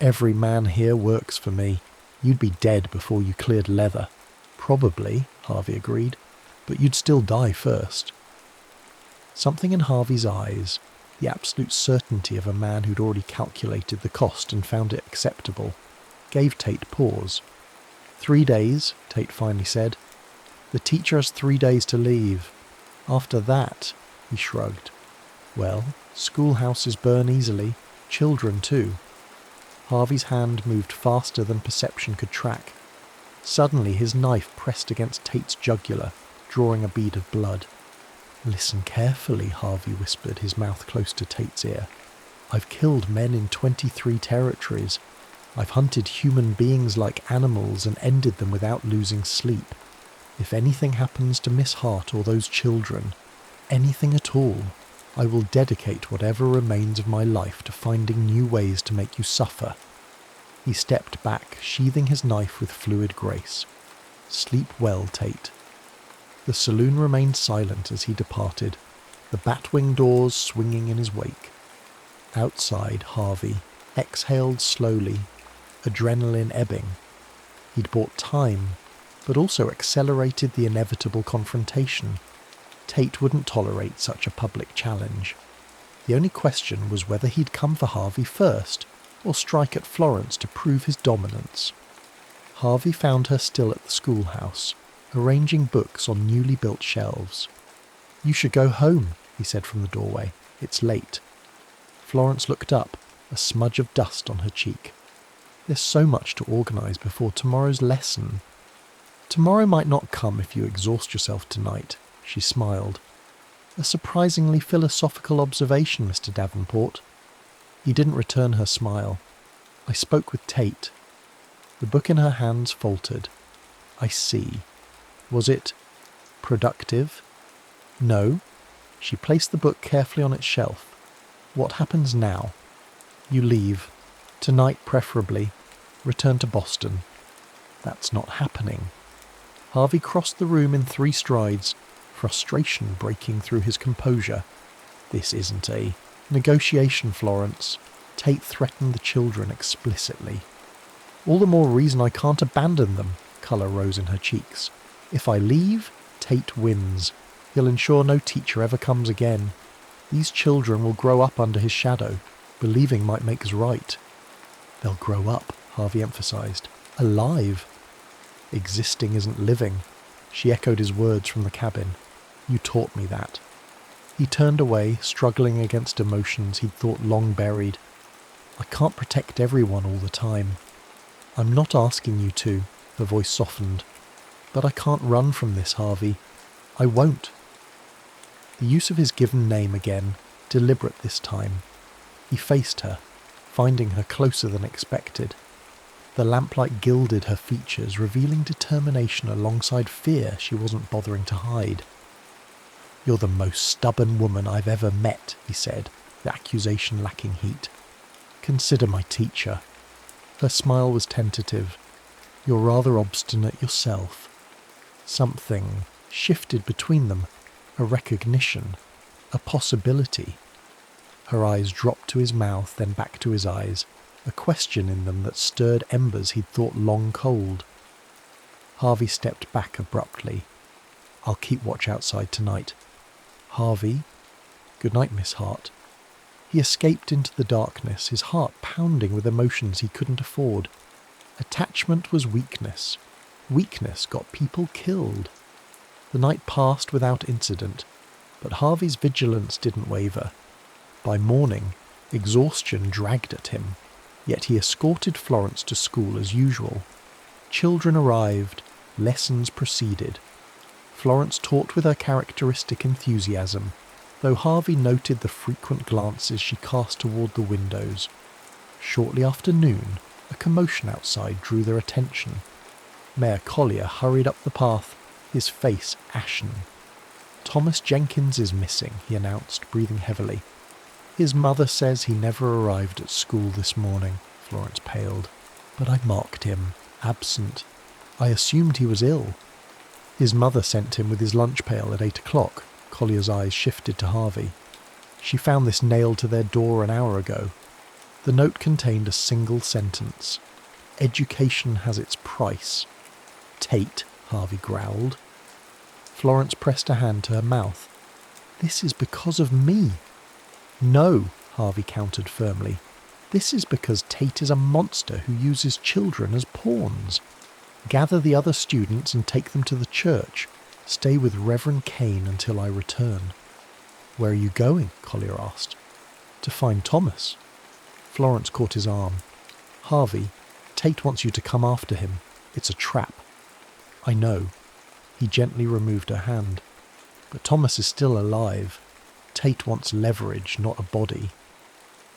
Every man here works for me. You'd be dead before you cleared leather. Probably, Harvey agreed, but you'd still die first. Something in Harvey's eyes, the absolute certainty of a man who'd already calculated the cost and found it acceptable, gave Tate pause. 3 days, Tate finally said. The teacher has 3 days to leave. After that, he shrugged. Well, schoolhouses burn easily, children too. Harvey's hand moved faster than perception could track. Suddenly his knife pressed against Tate's jugular, drawing a bead of blood. Listen carefully, Harvey whispered, his mouth close to Tate's ear. I've killed men in 23 territories. I've hunted human beings like animals and ended them without losing sleep. If anything happens to Miss Hart or those children, anything at all, I will dedicate whatever remains of my life to finding new ways to make you suffer. He stepped back, sheathing his knife with fluid grace. Sleep well, Tate. The saloon remained silent as he departed, the batwing doors swinging in his wake. Outside, Harvey exhaled slowly, adrenaline ebbing. He'd bought time, but also accelerated the inevitable confrontation. Tate wouldn't tolerate such a public challenge. The only question was whether he'd come for Harvey first, or strike at Florence to prove his dominance. Harvey found her still at the schoolhouse, arranging books on newly built shelves. "You should go home," he said from the doorway. "It's late." Florence looked up, a smudge of dust on her cheek. "There's so much to organise before tomorrow's lesson." "Tomorrow might not come if you exhaust yourself tonight," she smiled. "A surprisingly philosophical observation, Mr. Davenport." He didn't return her smile. "I spoke with Tate." The book in her hands faltered. "I see. Was it productive?" "No." She placed the book carefully on its shelf. "What happens now?" "You leave. Tonight, preferably. Return to Boston." "That's not happening." Harvey crossed the room in 3 strides, frustration breaking through his composure. "This isn't a negotiation, Florence. Tate threatened the children explicitly." "All the more reason I can't abandon them," colour rose in her cheeks. "If I leave, Tate wins. He'll ensure no teacher ever comes again. These children will grow up under his shadow. Believing might make us right." "They'll grow up," Harvey emphasised. "Alive." "Existing isn't living." She echoed his words from the cabin. "You taught me that." He turned away, struggling against emotions he'd thought long buried. "I can't protect everyone all the time." "I'm not asking you to," her voice softened. "But I can't run from this, Harvey. I won't." The use of his given name again, deliberate this time. He faced her, finding her closer than expected. The lamplight gilded her features, revealing determination alongside fear she wasn't bothering to hide. "You're the most stubborn woman I've ever met," he said, the accusation lacking heat. "Consider my teacher." Her smile was tentative. "You're rather obstinate yourself." Something shifted between them, a recognition, a possibility. Her eyes dropped to his mouth, then back to his eyes, a question in them that stirred embers he'd thought long cold. Harvey stepped back abruptly. "I'll keep watch outside tonight." "Harvey?" "Good night, Miss Hart." He escaped into the darkness, his heart pounding with emotions he couldn't afford. Attachment was weakness. Weakness got people killed. The night passed without incident, but Harvey's vigilance didn't waver. By morning, exhaustion dragged at him, yet he escorted Florence to school as usual. Children arrived, lessons proceeded. Florence taught with her characteristic enthusiasm, though Harvey noted the frequent glances she cast toward the windows. Shortly after noon, a commotion outside drew their attention. Mayor Collier hurried up the path, his face ashen. "Thomas Jenkins is missing," he announced, breathing heavily. "His mother says he never arrived at school this morning." Florence paled. "But I marked him absent. I assumed he was ill." "His mother sent him with his lunch pail at 8 o'clock. Collier's eyes shifted to Harvey. "She found this nailed to their door an hour ago." The note contained a single sentence. "Education has its price." "Tate," Harvey growled. Florence pressed a hand to her mouth. "This is because of me." "No," Harvey countered firmly. "This is because Tate is a monster who uses children as pawns. Gather the other students and take them to the church. Stay with Reverend Kane until I return." "Where are you going?" Collier asked. "To find Thomas." Florence caught his arm. "Harvey, Tate wants you to come after him. It's a trap." "I know." He gently removed her hand. "But Thomas is still alive. Tate wants leverage, not a body."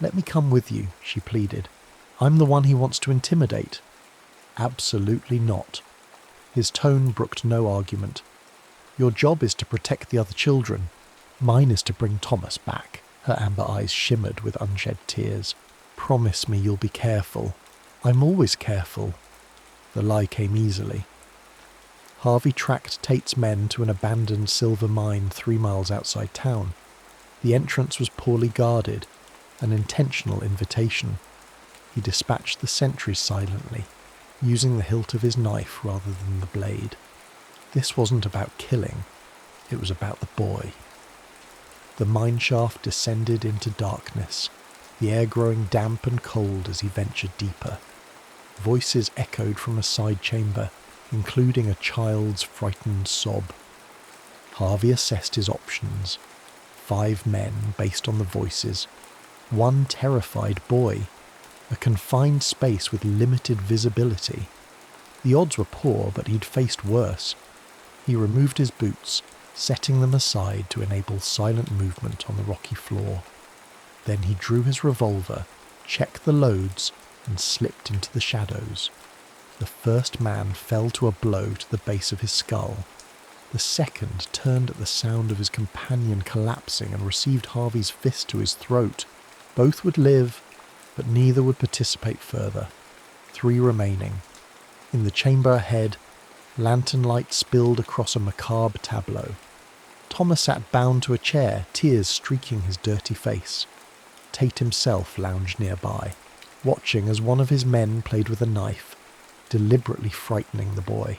"Let me come with you," she pleaded. "I'm the one he wants to intimidate." "Absolutely not." His tone brooked no argument. "Your job is to protect the other children. Mine is to bring Thomas back." Her amber eyes shimmered with unshed tears. "Promise me you'll be careful." "I'm always careful." The lie came easily. Harvey tracked Tate's men to an abandoned silver mine 3 miles outside town. The entrance was poorly guarded, an intentional invitation. He dispatched the sentries silently, using the hilt of his knife rather than the blade. This wasn't about killing. It was about the boy. The mineshaft descended into darkness, the air growing damp and cold as he ventured deeper. Voices echoed from a side chamber, including a child's frightened sob. Harvey assessed his options. 5 men based on the voices. 1 terrified boy. A confined space with limited visibility. The odds were poor, but he'd faced worse. He removed his boots, setting them aside to enable silent movement on the rocky floor. Then he drew his revolver, checked the loads, and slipped into the shadows. The first man fell to a blow to the base of his skull. The second turned at the sound of his companion collapsing and received Harvey's fist to his throat. Both would live, but neither would participate further. 3 remaining. In the chamber ahead, lantern light spilled across a macabre tableau. Thomas sat bound to a chair, tears streaking his dirty face. Tate himself lounged nearby, watching as one of his men played with a knife, deliberately frightening the boy.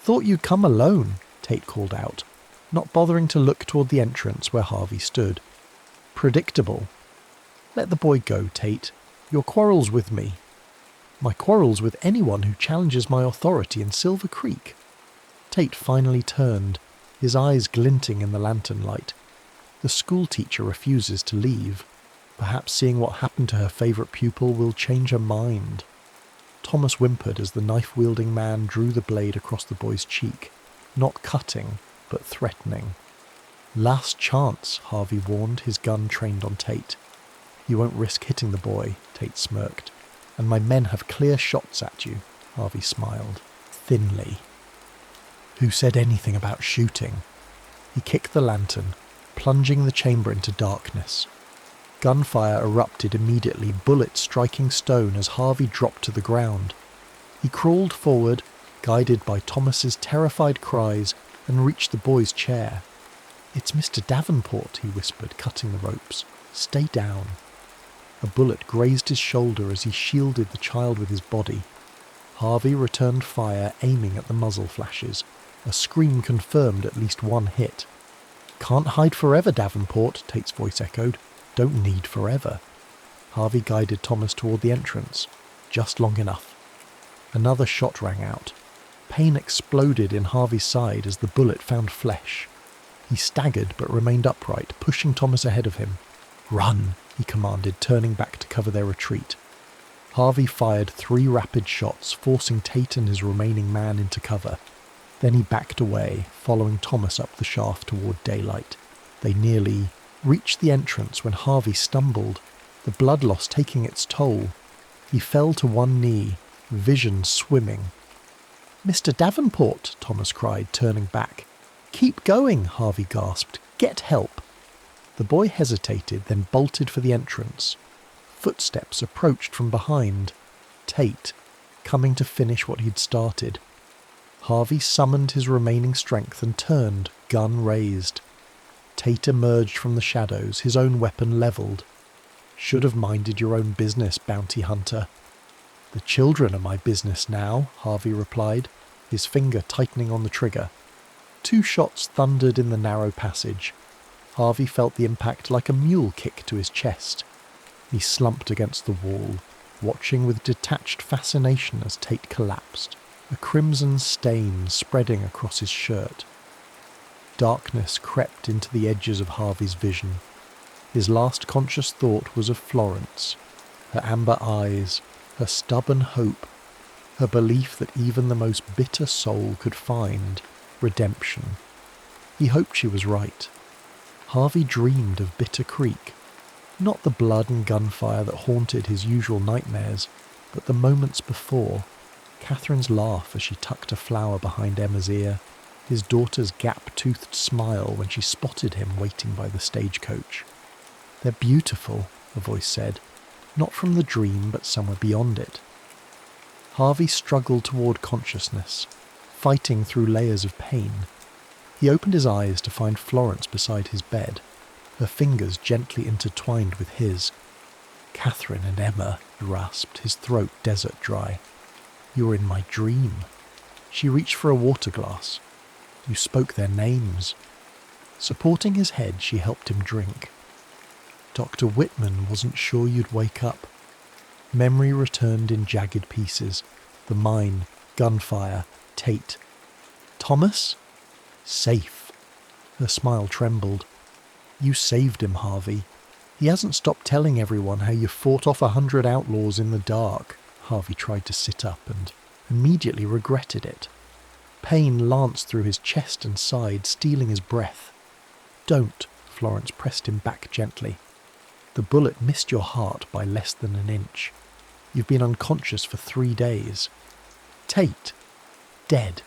"Thought you'd come alone," Tate called out, not bothering to look toward the entrance where Harvey stood. "Predictable. Let the boy go, Tate. Your quarrel's with me." "My quarrel's with anyone who challenges my authority in Silver Creek." Tate finally turned, his eyes glinting in the lantern light. The schoolteacher refuses to leave. Perhaps seeing what happened to her favourite pupil will change her mind. Thomas whimpered as the knife-wielding man drew the blade across the boy's cheek, not cutting, but threatening. "Last chance," Harvey warned, his gun trained on Tate. "You won't risk hitting the boy," Tate smirked. "And my men have clear shots at you," Harvey smiled, thinly. "Who said anything about shooting?" He kicked the lantern, plunging the chamber into darkness. Gunfire erupted immediately, bullets striking stone as Harvey dropped to the ground. He crawled forward, guided by Thomas's terrified cries, and reached the boy's chair. "It's Mr. Davenport," he whispered, cutting the ropes. "Stay down." A bullet grazed his shoulder as he shielded the child with his body. Harvey returned fire, aiming at the muzzle flashes. A scream confirmed at least 1 hit. "Can't hide forever, Davenport," Tate's voice echoed. "Don't need forever." Harvey guided Thomas toward the entrance. Just long enough. Another shot rang out. Pain exploded in Harvey's side as the bullet found flesh. He staggered but remained upright, pushing Thomas ahead of him. "Run," he commanded, turning back to cover their retreat. Harvey fired 3 rapid shots, forcing Tate and his remaining man into cover. Then he backed away, following Thomas up the shaft toward daylight. They nearly reached the entrance when Harvey stumbled, the blood loss taking its toll. He fell to one knee, vision swimming. "Mr. Davenport," Thomas cried, turning back. "Keep going," Harvey gasped. "Get help." The boy hesitated, then bolted for the entrance. Footsteps approached from behind. Tate, coming to finish what he'd started. Harvey summoned his remaining strength and turned, gun raised. Tate emerged from the shadows, his own weapon levelled. "Should have minded your own business, bounty hunter." "The children are my business now," Harvey replied, his finger tightening on the trigger. 2 shots thundered in the narrow passage. Harvey felt the impact like a mule kick to his chest. He slumped against the wall, watching with detached fascination as Tate collapsed, a crimson stain spreading across his shirt. Darkness crept into the edges of Harvey's vision. His last conscious thought was of Florence, her amber eyes, her stubborn hope, her belief that even the most bitter soul could find redemption. He hoped she was right. Harvey dreamed of Bitter Creek, not the blood and gunfire that haunted his usual nightmares, but the moments before. Catherine's laugh as she tucked a flower behind Emma's ear, his daughter's gap-toothed smile when she spotted him waiting by the stagecoach. "They're beautiful," a voice said, not from the dream but somewhere beyond it. Harvey struggled toward consciousness, fighting through layers of pain. He opened his eyes to find Florence beside his bed, her fingers gently intertwined with his. "Catherine and Emma," he rasped, his throat desert dry. "You were in my dream." She reached for a water glass. You spoke their names. Supporting his head, she helped him drink. Dr. Whitman wasn't sure you'd wake up. Memory returned in jagged pieces. The mine, gunfire, Tate. Thomas? Safe. Her smile trembled. You saved him, Harvey. He hasn't stopped telling everyone how you fought off 100 outlaws in the dark. Harvey tried to sit up and immediately regretted it. Pain lanced through his chest and side, stealing his breath. Don't, Florence pressed him back gently. The bullet missed your heart by less than an inch. You've been unconscious for 3 days. Tate, dead.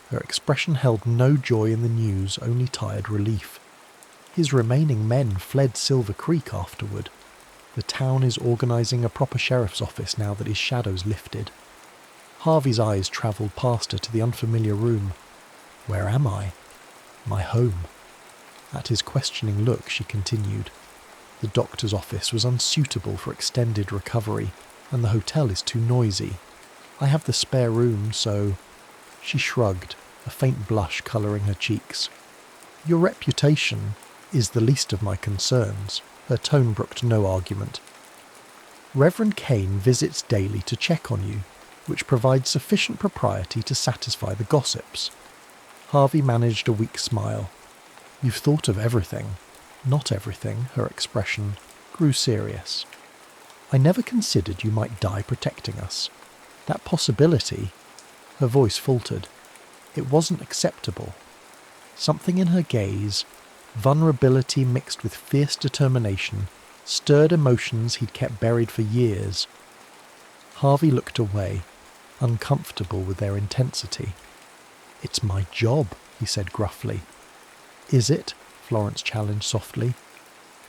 Her expression held no joy in the news, only tired relief. His remaining men fled Silver Creek afterward. The town is organising a proper sheriff's office now that his shadow's lifted. Harvey's eyes travelled past her to the unfamiliar room. Where am I? My home. At his questioning look, she continued. The doctor's office was unsuitable for extended recovery, and the hotel is too noisy. I have the spare room, so... She shrugged, a faint blush colouring her cheeks. Your reputation is the least of my concerns. Her tone brooked no argument. Reverend Kane visits daily to check on you, which provides sufficient propriety to satisfy the gossips. Harvey managed a weak smile. You've thought of everything. Not everything, her expression grew serious. I never considered you might die protecting us. That possibility, her voice faltered. It wasn't acceptable. Something in her gaze, vulnerability mixed with fierce determination, stirred emotions he'd kept buried for years. Harvey looked away, uncomfortable with their intensity. It's my job, he said gruffly. Is it? Florence challenged softly.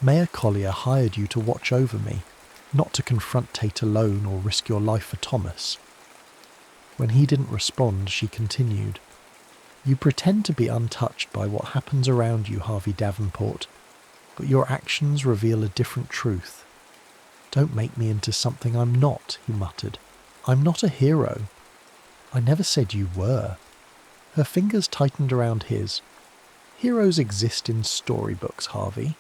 Mayor Collier hired you to watch over me, not to confront Tate alone or risk your life for Thomas. When he didn't respond, she continued. You pretend to be untouched by what happens around you, Harvey Davenport, but your actions reveal a different truth. Don't make me into something I'm not, he muttered. I'm not a hero. I never said you were. Her fingers tightened around his. Heroes exist in storybooks, Harvey.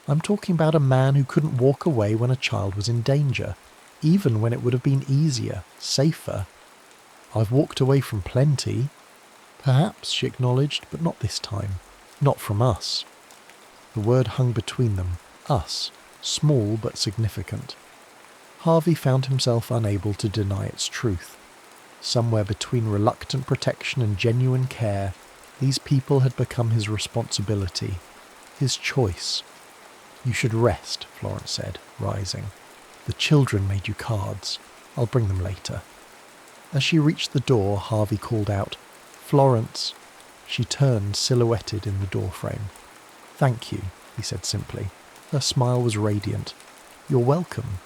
I'm talking about a man who couldn't walk away when a child was in danger, even when it would have been easier, safer. I've walked away from plenty. Perhaps, she acknowledged, but not this time. Not from us. The word hung between them. Us. Small but significant. Harvey found himself unable to deny its truth. Somewhere between reluctant protection and genuine care, these people had become his responsibility, his choice. You should rest, Florence said, rising. The children made you cards. I'll bring them later. As she reached the door, Harvey called out, Florence. She turned, silhouetted in the doorframe. Thank you, he said simply. Her smile was radiant. You're welcome.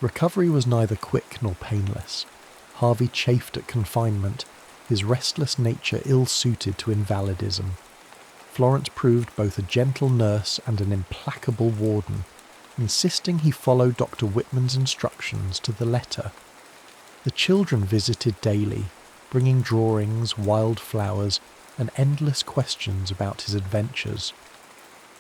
Recovery was neither quick nor painless. Harvey chafed at confinement, his restless nature ill-suited to invalidism. Florence proved both a gentle nurse and an implacable warden, insisting he follow Dr. Whitman's instructions to the letter. The children visited daily, bringing drawings, wild flowers, and endless questions about his adventures.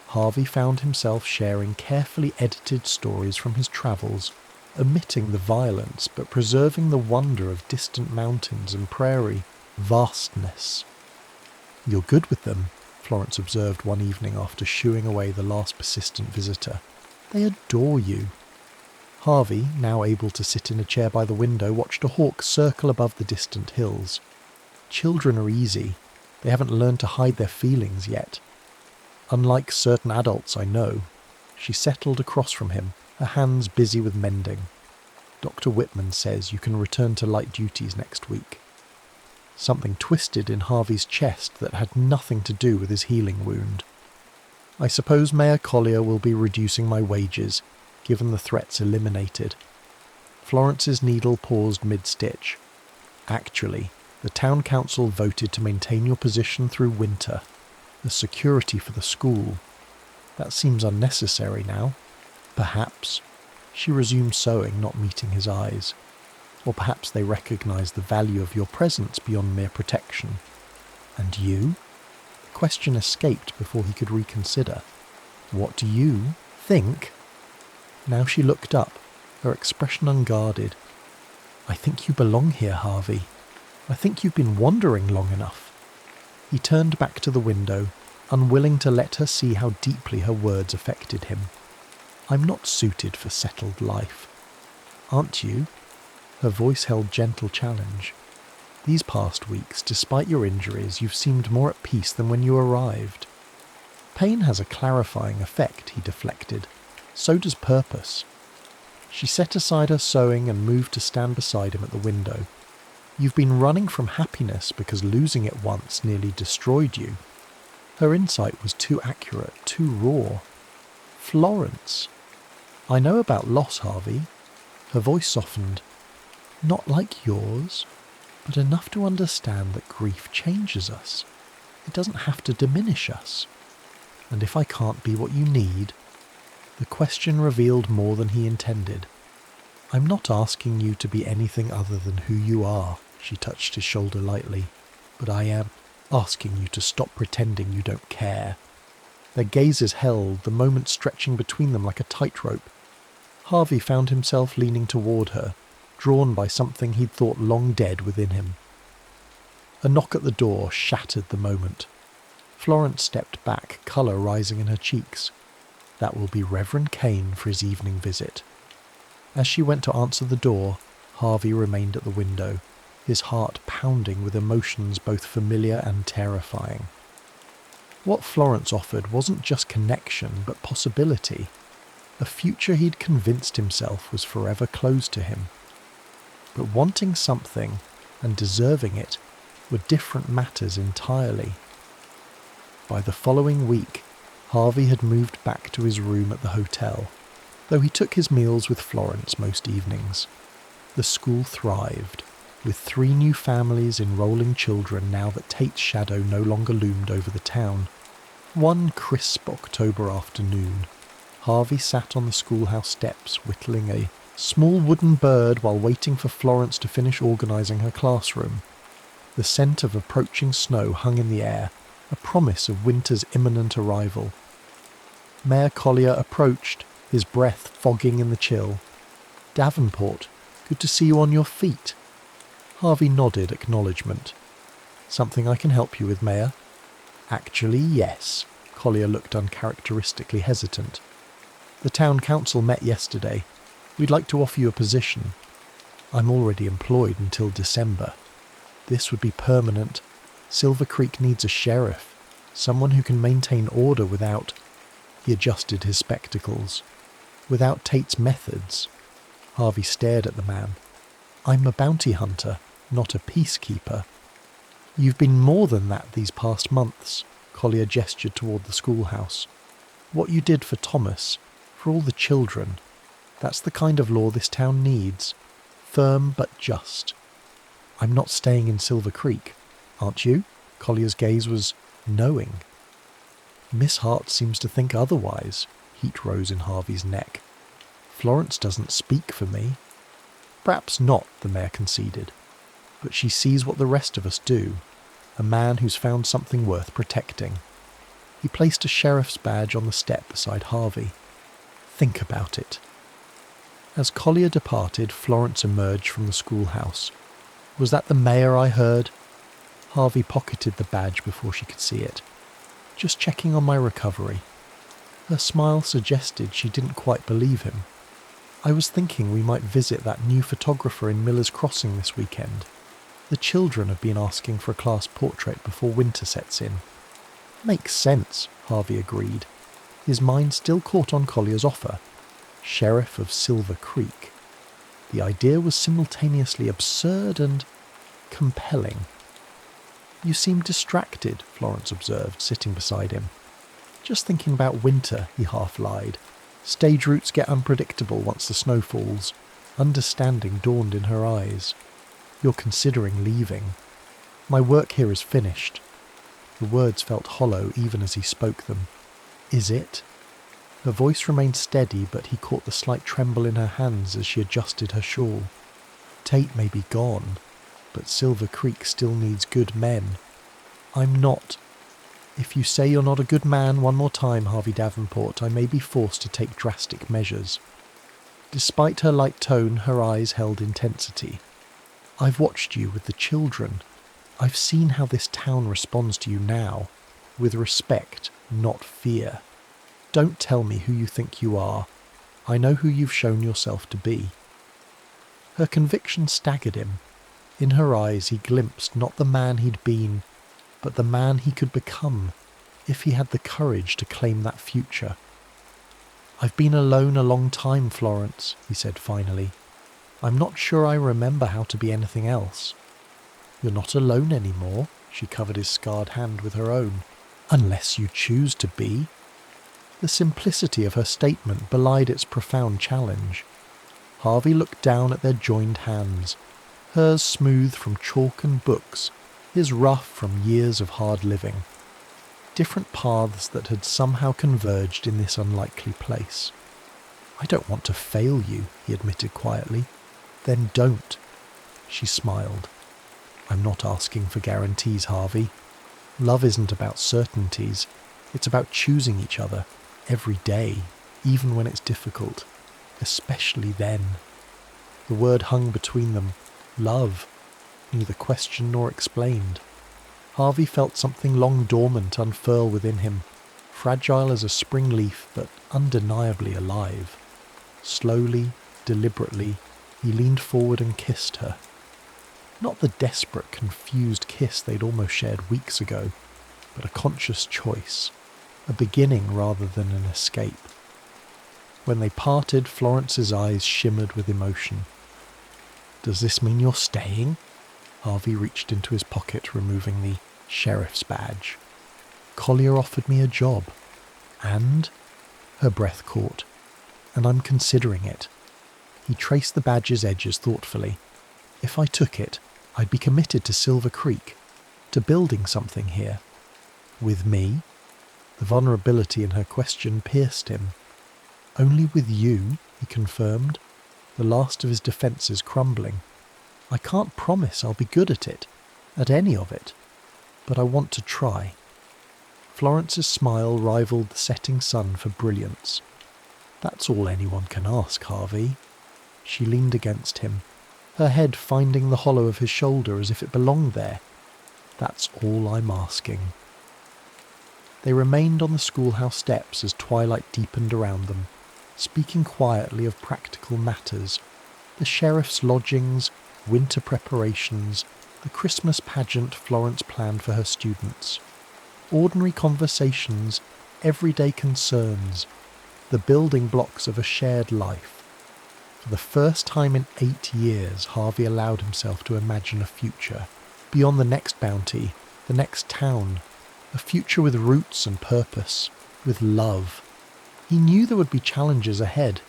Harvey found himself sharing carefully edited stories from his travels, omitting the violence but preserving the wonder of distant mountains and prairie, vastness. You're good with them, Florence observed one evening after shooing away the last persistent visitor. They adore you. Harvey, now able to sit in a chair by the window, watched a hawk circle above the distant hills. Children are easy. They haven't learned to hide their feelings yet. Unlike certain adults I know. She settled across from him, her hands busy with mending. Dr. Whitman says you can return to light duties next week. Something twisted in Harvey's chest that had nothing to do with his healing wound. I suppose Mayor Collier will be reducing my wages, given the threats eliminated. Florence's needle paused mid-stitch. Actually, the town council voted to maintain your position through winter. The security for the school. That seems unnecessary now. Perhaps. She resumed sewing, not meeting his eyes. Or perhaps they recognise the value of your presence beyond mere protection. And you? The question escaped before he could reconsider. What do you think? Now she looked up, her expression unguarded. I think you belong here, Harvey. I think you've been wandering long enough. He turned back to the window, unwilling to let her see how deeply her words affected him. I'm not suited for settled life. Aren't you? Her voice held gentle challenge. These past weeks, despite your injuries, you've seemed more at peace than when you arrived. Pain has a clarifying effect, he deflected. So does purpose. She set aside her sewing and moved to stand beside him at the window. You've been running from happiness because losing it once nearly destroyed you. Her insight was too accurate, too raw. Florence. I know about loss, Harvey. Her voice softened. Not like yours, but enough to understand that grief changes us. It doesn't have to diminish us. And if I can't be what you need... The question revealed more than he intended. I'm not asking you to be anything other than who you are, she touched his shoulder lightly, but I am asking you to stop pretending you don't care. Their gazes held, the moment stretching between them like a tightrope. Harvey found himself leaning toward her, drawn by something he'd thought long dead within him. A knock at the door shattered the moment. Florence stepped back, colour rising in her cheeks. That will be Reverend Kane for his evening visit. As she went to answer the door, Harvey remained at the window, his heart pounding with emotions both familiar and terrifying. What Florence offered wasn't just connection, but possibility. A future he'd convinced himself was forever closed to him. But wanting something and deserving it were different matters entirely. By the following week, Harvey had moved back to his room at the hotel, though he took his meals with Florence most evenings. The school thrived, with 3 new families enrolling children now that Tate's shadow no longer loomed over the town. One crisp October afternoon, Harvey sat on the schoolhouse steps whittling a small wooden bird while waiting for Florence to finish organising her classroom. The scent of approaching snow hung in the air, a promise of winter's imminent arrival. Mayor Collier approached, his breath fogging in the chill. Davenport, good to see you on your feet. Harvey nodded acknowledgement. Something I can help you with, Mayor? Actually, yes. Collier looked uncharacteristically hesitant. The town council met yesterday. We'd like to offer you a position. I'm already employed until December. This would be permanent. Silver Creek needs a sheriff, someone who can maintain order without... He adjusted his spectacles. Without Tate's methods. Harvey stared at the man. I'm a bounty hunter, not a peacekeeper. You've been more than that these past months, Collier gestured toward the schoolhouse. What you did for Thomas, for all the children, that's the kind of law this town needs. Firm but just. I'm not staying in Silver Creek, aren't you? Collier's gaze was knowing. Miss Hart seems to think otherwise. Heat rose in Harvey's neck. Florence doesn't speak for me. Perhaps not, the mayor conceded. But she sees what the rest of us do. A man who's found something worth protecting. He placed a sheriff's badge on the step beside Harvey. Think about it. As Collier departed, Florence emerged from the schoolhouse. Was that the mayor I heard? Harvey pocketed the badge before she could see it. Just checking on my recovery. Her smile suggested she didn't quite believe him. I was thinking we might visit that new photographer in Miller's Crossing this weekend. The children have been asking for a class portrait before winter sets in. Makes sense, Harvey agreed. His mind still caught on Collier's offer. Sheriff of Silver Creek. The idea was simultaneously absurd and compelling. You seem distracted, Florence observed, sitting beside him. Just thinking about winter, he half lied. Stage routes get unpredictable once the snow falls. Understanding dawned in her eyes. You're considering leaving. My work here is finished. The words felt hollow even as he spoke them. Is it? Her voice remained steady, but he caught the slight tremble in her hands as she adjusted her shawl. Tate may be gone, but Silver Creek still needs good men. I'm not. If you say you're not a good man one more time, Harvey Davenport, I may be forced to take drastic measures. Despite her light tone, her eyes held intensity. I've watched you with the children. I've seen how this town responds to you now, with respect, not fear. Don't tell me who you think you are. I know who you've shown yourself to be. Her conviction staggered him. In her eyes he glimpsed not the man he'd been, but the man he could become, if he had the courage to claim that future. I've been alone a long time, Florence, he said finally. I'm not sure I remember how to be anything else. You're not alone anymore, she covered his scarred hand with her own. Unless you choose to be. The simplicity of her statement belied its profound challenge. Harvey looked down at their joined hands, hers smooth from chalk and books, his rough from years of hard living. Different paths that had somehow converged in this unlikely place. I don't want to fail you, he admitted quietly. Then don't. She smiled. I'm not asking for guarantees, Harvey. Love isn't about certainties. It's about choosing each other, every day, even when it's difficult. Especially then. The word hung between them. Love. Neither questioned nor explained. Harvey felt something long dormant unfurl within him, fragile as a spring leaf, but undeniably alive. Slowly, deliberately, he leaned forward and kissed her. Not the desperate, confused kiss they'd almost shared weeks ago, but a conscious choice, a beginning rather than an escape. When they parted, Florence's eyes shimmered with emotion. Does this mean you're staying? Harvey reached into his pocket, removing the sheriff's badge. Collier offered me a job. And? Her breath caught. And I'm considering it. He traced the badge's edges thoughtfully. If I took it, I'd be committed to Silver Creek, to building something here. With me? The vulnerability in her question pierced him. Only with you, he confirmed, the last of his defences crumbling. I can't promise I'll be good at it, at any of it, but I want to try. Florence's smile rivaled the setting sun for brilliance. That's all anyone can ask, Harvey. She leaned against him, her head finding the hollow of his shoulder as if it belonged there. That's all I'm asking. They remained on the schoolhouse steps as twilight deepened around them, speaking quietly of practical matters, the sheriff's lodgings, winter preparations, the Christmas pageant Florence planned for her students. Ordinary conversations, everyday concerns, the building blocks of a shared life. For the first time in 8 years, Harvey allowed himself to imagine a future, beyond the next bounty, the next town, a future with roots and purpose, with love. He knew there would be challenges ahead.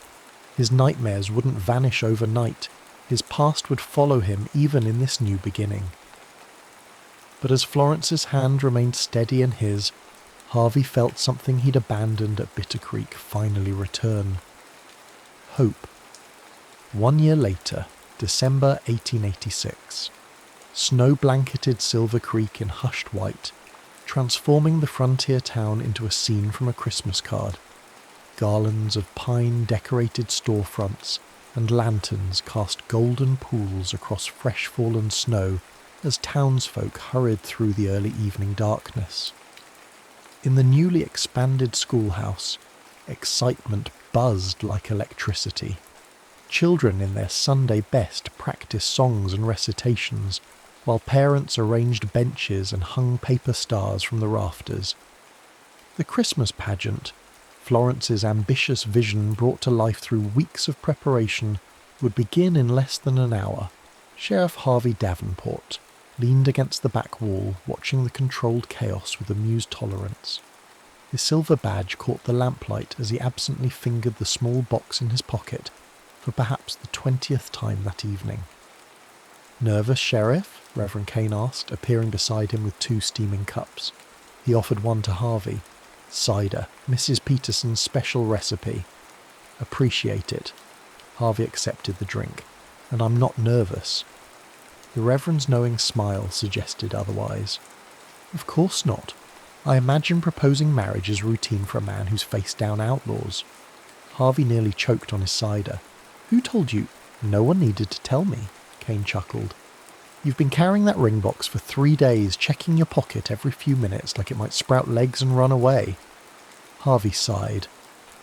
His nightmares wouldn't vanish overnight. His past would follow him even in this new beginning. But as Florence's hand remained steady in his, Harvey felt something he'd abandoned at Bitter Creek finally return. Hope. 1 year later, December 1886. Snow-blanketed Silver Creek in hushed white, transforming the frontier town into a scene from a Christmas card. Garlands of pine-decorated storefronts and lanterns cast golden pools across fresh-fallen snow as townsfolk hurried through the early evening darkness. In the newly expanded schoolhouse, excitement buzzed like electricity. Children in their Sunday best practiced songs and recitations, while parents arranged benches and hung paper stars from the rafters. The Christmas pageant, Florence's ambitious vision brought to life through weeks of preparation, would begin in less than an hour. Sheriff Harvey Davenport leaned against the back wall, watching the controlled chaos with amused tolerance. His silver badge caught the lamplight as he absently fingered the small box in his pocket for perhaps the 20th time that evening. "Nervous, Sheriff?" Reverend Kane asked, appearing beside him with 2 steaming cups. He offered one to Harvey. "Cider, Mrs. Peterson's special recipe." "Appreciate it." Harvey accepted the drink. "And I'm not nervous." The Reverend's knowing smile suggested otherwise. Of course not. I imagine proposing marriage is routine for a man who's faced down outlaws. Harvey nearly choked on his cider. Who told you? No one needed to tell me, Kane chuckled. You've been carrying that ring box for 3 days, checking your pocket every few minutes like it might sprout legs and run away. Harvey sighed.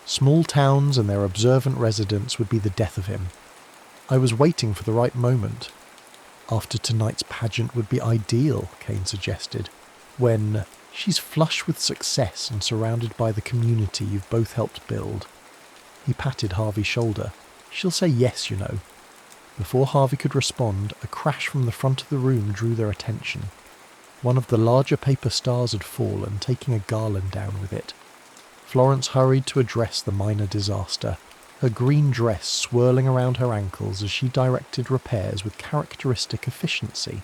Small towns and their observant residents would be the death of him. I was waiting for the right moment. After tonight's pageant would be ideal, Kane suggested, when she's flush with success and surrounded by the community you've both helped build. He patted Harvey's shoulder. She'll say yes, you know. Before Harvey could respond, a crash from the front of the room drew their attention. One of the larger paper stars had fallen, taking a garland down with it. Florence hurried to address the minor disaster, her green dress swirling around her ankles as she directed repairs with characteristic efficiency.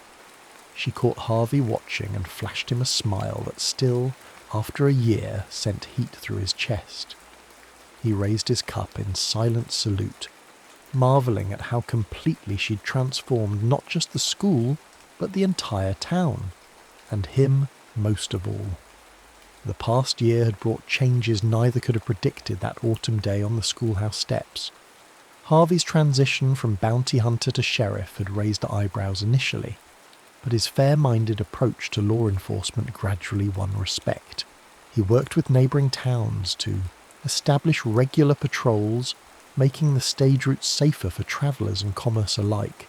She caught Harvey watching and flashed him a smile that still, after a year, sent heat through his chest. He raised his cup in silent salute, marvelling at how completely she'd transformed not just the school, but the entire town, and him most of all. The past year had brought changes neither could have predicted that autumn day on the schoolhouse steps. Harvey's transition from bounty hunter to sheriff had raised eyebrows initially, but his fair-minded approach to law enforcement gradually won respect. He worked with neighbouring towns to establish regular patrols, making the stage routes safer for travellers and commerce alike.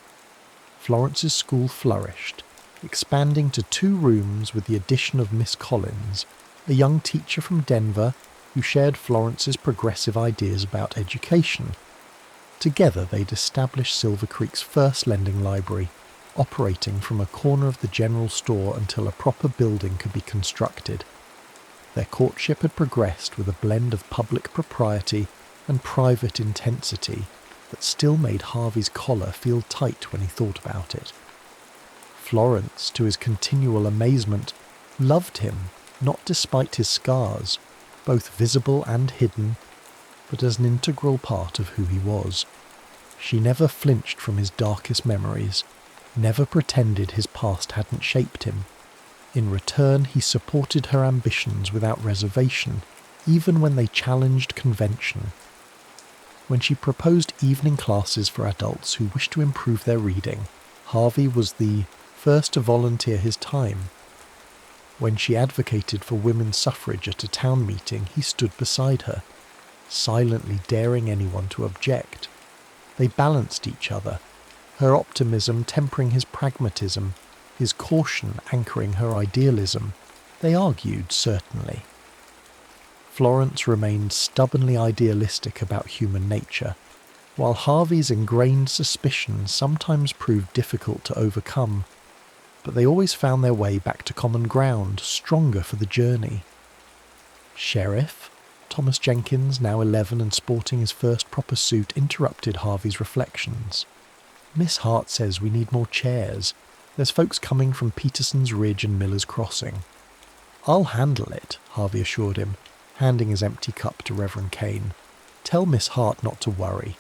Florence's school flourished, expanding to 2 rooms with the addition of Miss Collins, a young teacher from Denver who shared Florence's progressive ideas about education. Together they'd established Silver Creek's first lending library, operating from a corner of the general store until a proper building could be constructed. Their courtship had progressed with a blend of public propriety and private intensity that still made Harvey's collar feel tight when he thought about it. Florence, to his continual amazement, loved him, not despite his scars, both visible and hidden, but as an integral part of who he was. She never flinched from his darkest memories, never pretended his past hadn't shaped him. In return, he supported her ambitions without reservation, even when they challenged convention. When she proposed evening classes for adults who wished to improve their reading, Harvey was the first to volunteer his time. When she advocated for women's suffrage at a town meeting, he stood beside her, silently daring anyone to object. They balanced each other, her optimism tempering his pragmatism, his caution anchoring her idealism. They argued, certainly. Florence remained stubbornly idealistic about human nature, while Harvey's ingrained suspicions sometimes proved difficult to overcome. But they always found their way back to common ground, stronger for the journey. Sheriff? Thomas Jenkins, now 11 and sporting his first proper suit, interrupted Harvey's reflections. Miss Hart says we need more chairs. There's folks coming from Peterson's Ridge and Miller's Crossing. I'll handle it, Harvey assured him, handing his empty cup to Reverend Kane. Tell Miss Hart not to worry.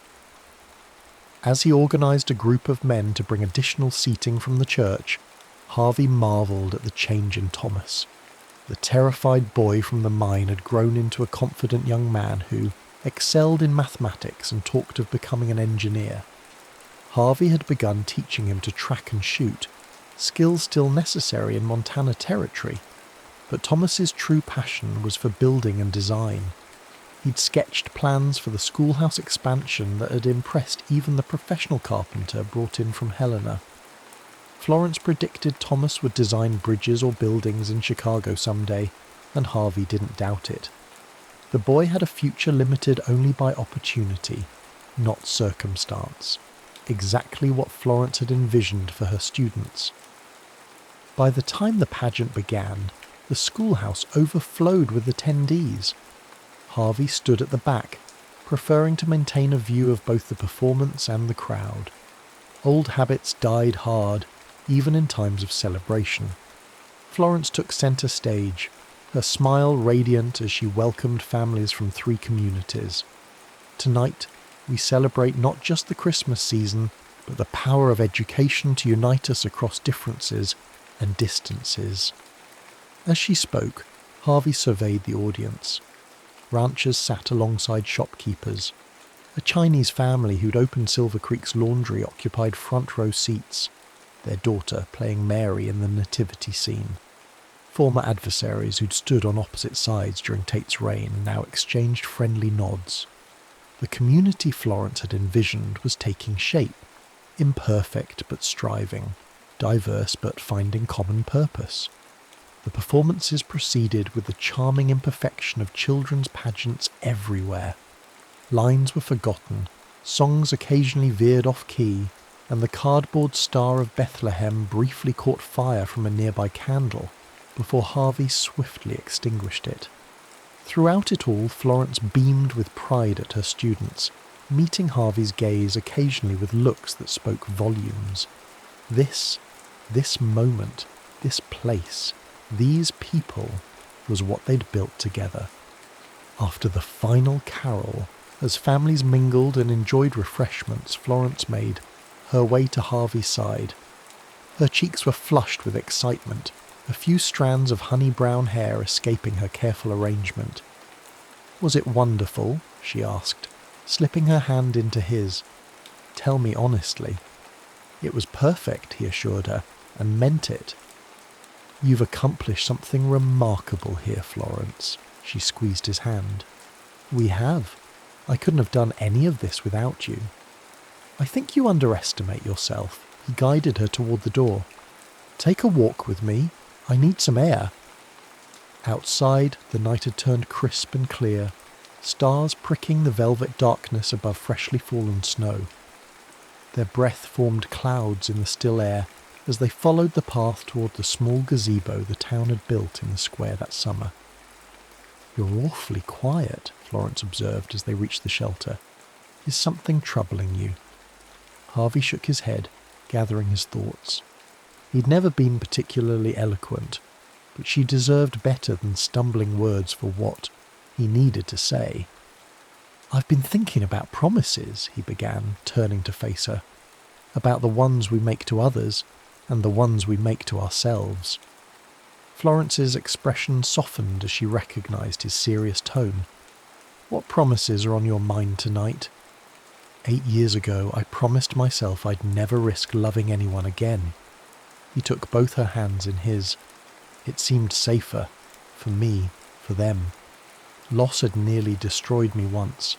As he organised a group of men to bring additional seating from the church, Harvey marvelled at the change in Thomas. The terrified boy from the mine had grown into a confident young man who excelled in mathematics and talked of becoming an engineer. Harvey had begun teaching him to track and shoot, skills still necessary in Montana territory, but Thomas's true passion was for building and design. He'd sketched plans for the schoolhouse expansion that had impressed even the professional carpenter brought in from Helena. Florence predicted Thomas would design bridges or buildings in Chicago someday, and Harvey didn't doubt it. The boy had a future limited only by opportunity, not circumstance. Exactly what Florence had envisioned for her students. By the time the pageant began, the schoolhouse overflowed with attendees. Harvey stood at the back, preferring to maintain a view of both the performance and the crowd. Old habits died hard, even in times of celebration. Florence took centre stage, her smile radiant as she welcomed families from 3 communities. Tonight, we celebrate not just the Christmas season, but the power of education to unite us across differences and distances. As she spoke, Harvey surveyed the audience. Ranchers sat alongside shopkeepers. A Chinese family who'd opened Silver Creek's laundry occupied front row seats, their daughter playing Mary in the nativity scene. Former adversaries who'd stood on opposite sides during Tate's reign now exchanged friendly nods. The community Florence had envisioned was taking shape, imperfect but striving, diverse but finding common purpose. The performances proceeded with the charming imperfection of children's pageants everywhere. Lines were forgotten, songs occasionally veered off key, and the cardboard Star of Bethlehem briefly caught fire from a nearby candle before Harvey swiftly extinguished it. Throughout it all, Florence beamed with pride at her students, meeting Harvey's gaze occasionally with looks that spoke volumes. This moment, this place, these people was what they'd built together. After the final carol, as families mingled and enjoyed refreshments, Florence made her way to Harvey's side. Her cheeks were flushed with excitement, a few strands of honey-brown hair escaping her careful arrangement. "Was it wonderful?" she asked, slipping her hand into his. "Tell me honestly." "It was perfect," he assured her, and meant it. "You've accomplished something remarkable here, Florence." She squeezed his hand. "We have. I couldn't have done any of this without you." "I think you underestimate yourself." He guided her toward the door. "Take a walk with me. I need some air." Outside, the night had turned crisp and clear, stars pricking the velvet darkness above freshly fallen snow. Their breath formed clouds in the still air as they followed the path toward the small gazebo the town had built in the square that summer. "You're awfully quiet," Florence observed as they reached the shelter. "Is something troubling you?" Harvey shook his head, gathering his thoughts. He'd never been particularly eloquent, but she deserved better than stumbling words for what he needed to say. "I've been thinking about promises," he began, turning to face her. "About the ones we make to others and the ones we make to ourselves." Florence's expression softened as she recognized his serious tone. "What promises are on your mind tonight?" 8 years ago, I promised myself I'd never risk loving anyone again." He took both her hands in his. It seemed safer. For me, for them. Loss had nearly destroyed me once.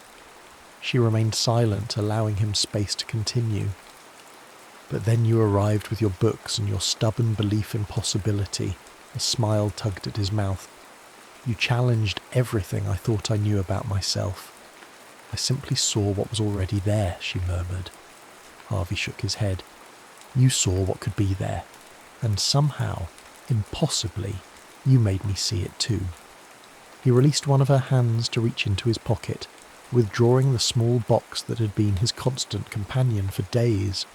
She remained silent, allowing him space to continue. "But then you arrived with your books and your stubborn belief in possibility." A smile tugged at his mouth. "You challenged everything I thought I knew about myself." "I simply saw what was already there," she murmured. Harvey shook his head. "You saw what could be there. And somehow, impossibly, you made me see it too." He released one of her hands to reach into his pocket, withdrawing the small box that had been his constant companion for days.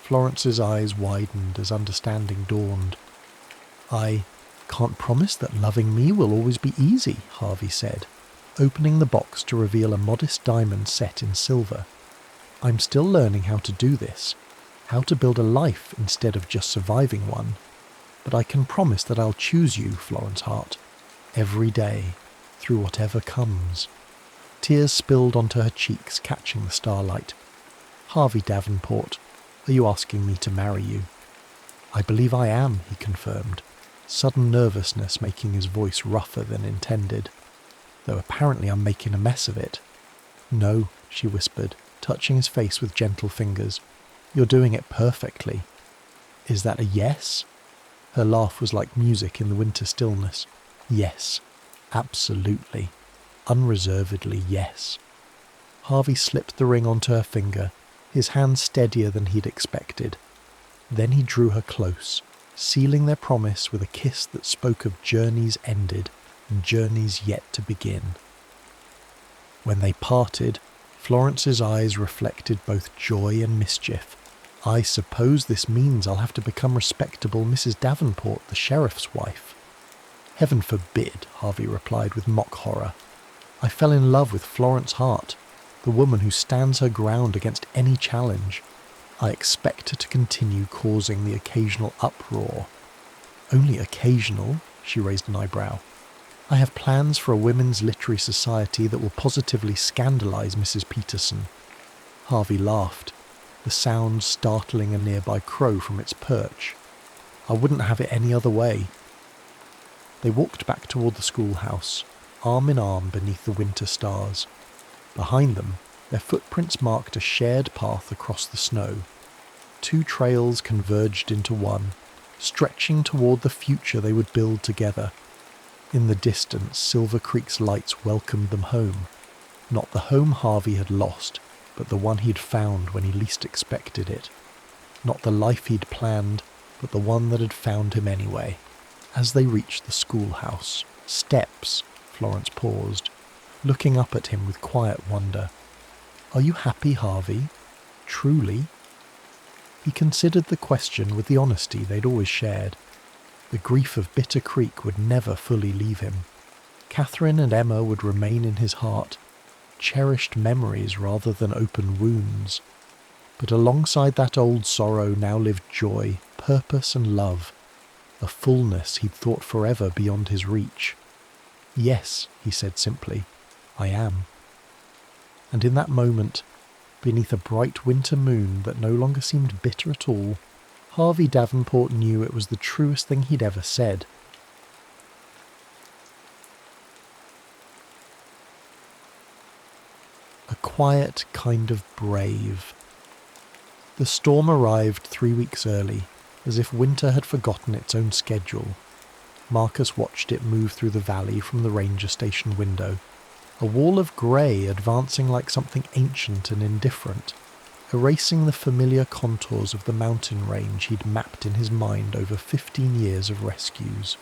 Florence's eyes widened as understanding dawned. "I can't promise that loving me will always be easy," Harvey said, opening the box to reveal a modest diamond set in silver. "I'm still learning how to do this, how to build a life instead of just surviving one. But I can promise that I'll choose you, Florence Hart, every day, through whatever comes." Tears spilled onto her cheeks, catching the starlight. "Harvey Davenport, are you asking me to marry you?" "I believe I am," he confirmed, sudden nervousness making his voice rougher than intended. "Though apparently I'm making a mess of it." "No," she whispered, touching his face with gentle fingers. "You're doing it perfectly." "Is that a yes?" Her laugh was like music in the winter stillness. "Yes, absolutely, unreservedly yes." Harvey slipped the ring onto her finger, his hand steadier than he'd expected. Then he drew her close, sealing their promise with a kiss that spoke of journeys ended and journeys yet to begin. When they parted, Florence's eyes reflected both joy and mischief. "I suppose this means I'll have to become respectable Mrs. Davenport, the sheriff's wife." "Heaven forbid," Harvey replied with mock horror. "I fell in love with Florence Hart, the woman who stands her ground against any challenge. I expect her to continue causing the occasional uproar." "Only occasional," She raised an eyebrow. I have plans for a women's literary society that will positively scandalise Mrs. Peterson. Harvey laughed, the sound startling a nearby crow from its perch. I wouldn't have it any other way. They walked back toward the schoolhouse, arm in arm beneath the winter stars. Behind them, their footprints marked a shared path across the snow. Two trails converged into one, stretching toward the future they would build together. In the distance, Silver Creek's lights welcomed them home. Not the home Harvey had lost, but the one he'd found when he least expected it. Not the life he'd planned, but the one that had found him anyway. As they reached the schoolhouse, steps, Florence paused, looking up at him with quiet wonder. Are you happy, Harvey? Truly? He considered the question with the honesty they'd always shared. The grief of Bitter Creek would never fully leave him. Catherine and Emma would remain in his heart, cherished memories rather than open wounds. But alongside that old sorrow now lived joy, purpose and love, a fullness he'd thought forever beyond his reach. Yes, he said simply, I am. And in that moment, beneath a bright winter moon that no longer seemed bitter at all, Harvey Davenport knew it was the truest thing he'd ever said. A quiet kind of brave. The storm arrived 3 weeks early, as if winter had forgotten its own schedule. Marcus watched it move through the valley from the ranger station window, a wall of grey advancing like something ancient and indifferent, erasing the familiar contours of the mountain range he'd mapped in his mind over 15 years of rescues.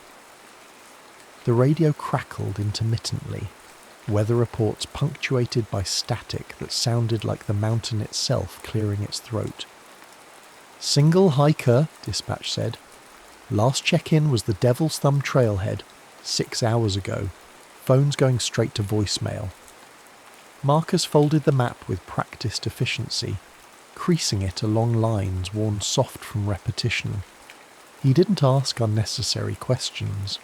The radio crackled intermittently, weather reports punctuated by static that sounded like the mountain itself clearing its throat. Single hiker, dispatch said. Last check-in was the Devil's Thumb trailhead, 6 hours ago. Phone's going straight to voicemail. Marcus folded the map with practiced efficiency, creasing it along lines worn soft from repetition. He didn't ask unnecessary questions.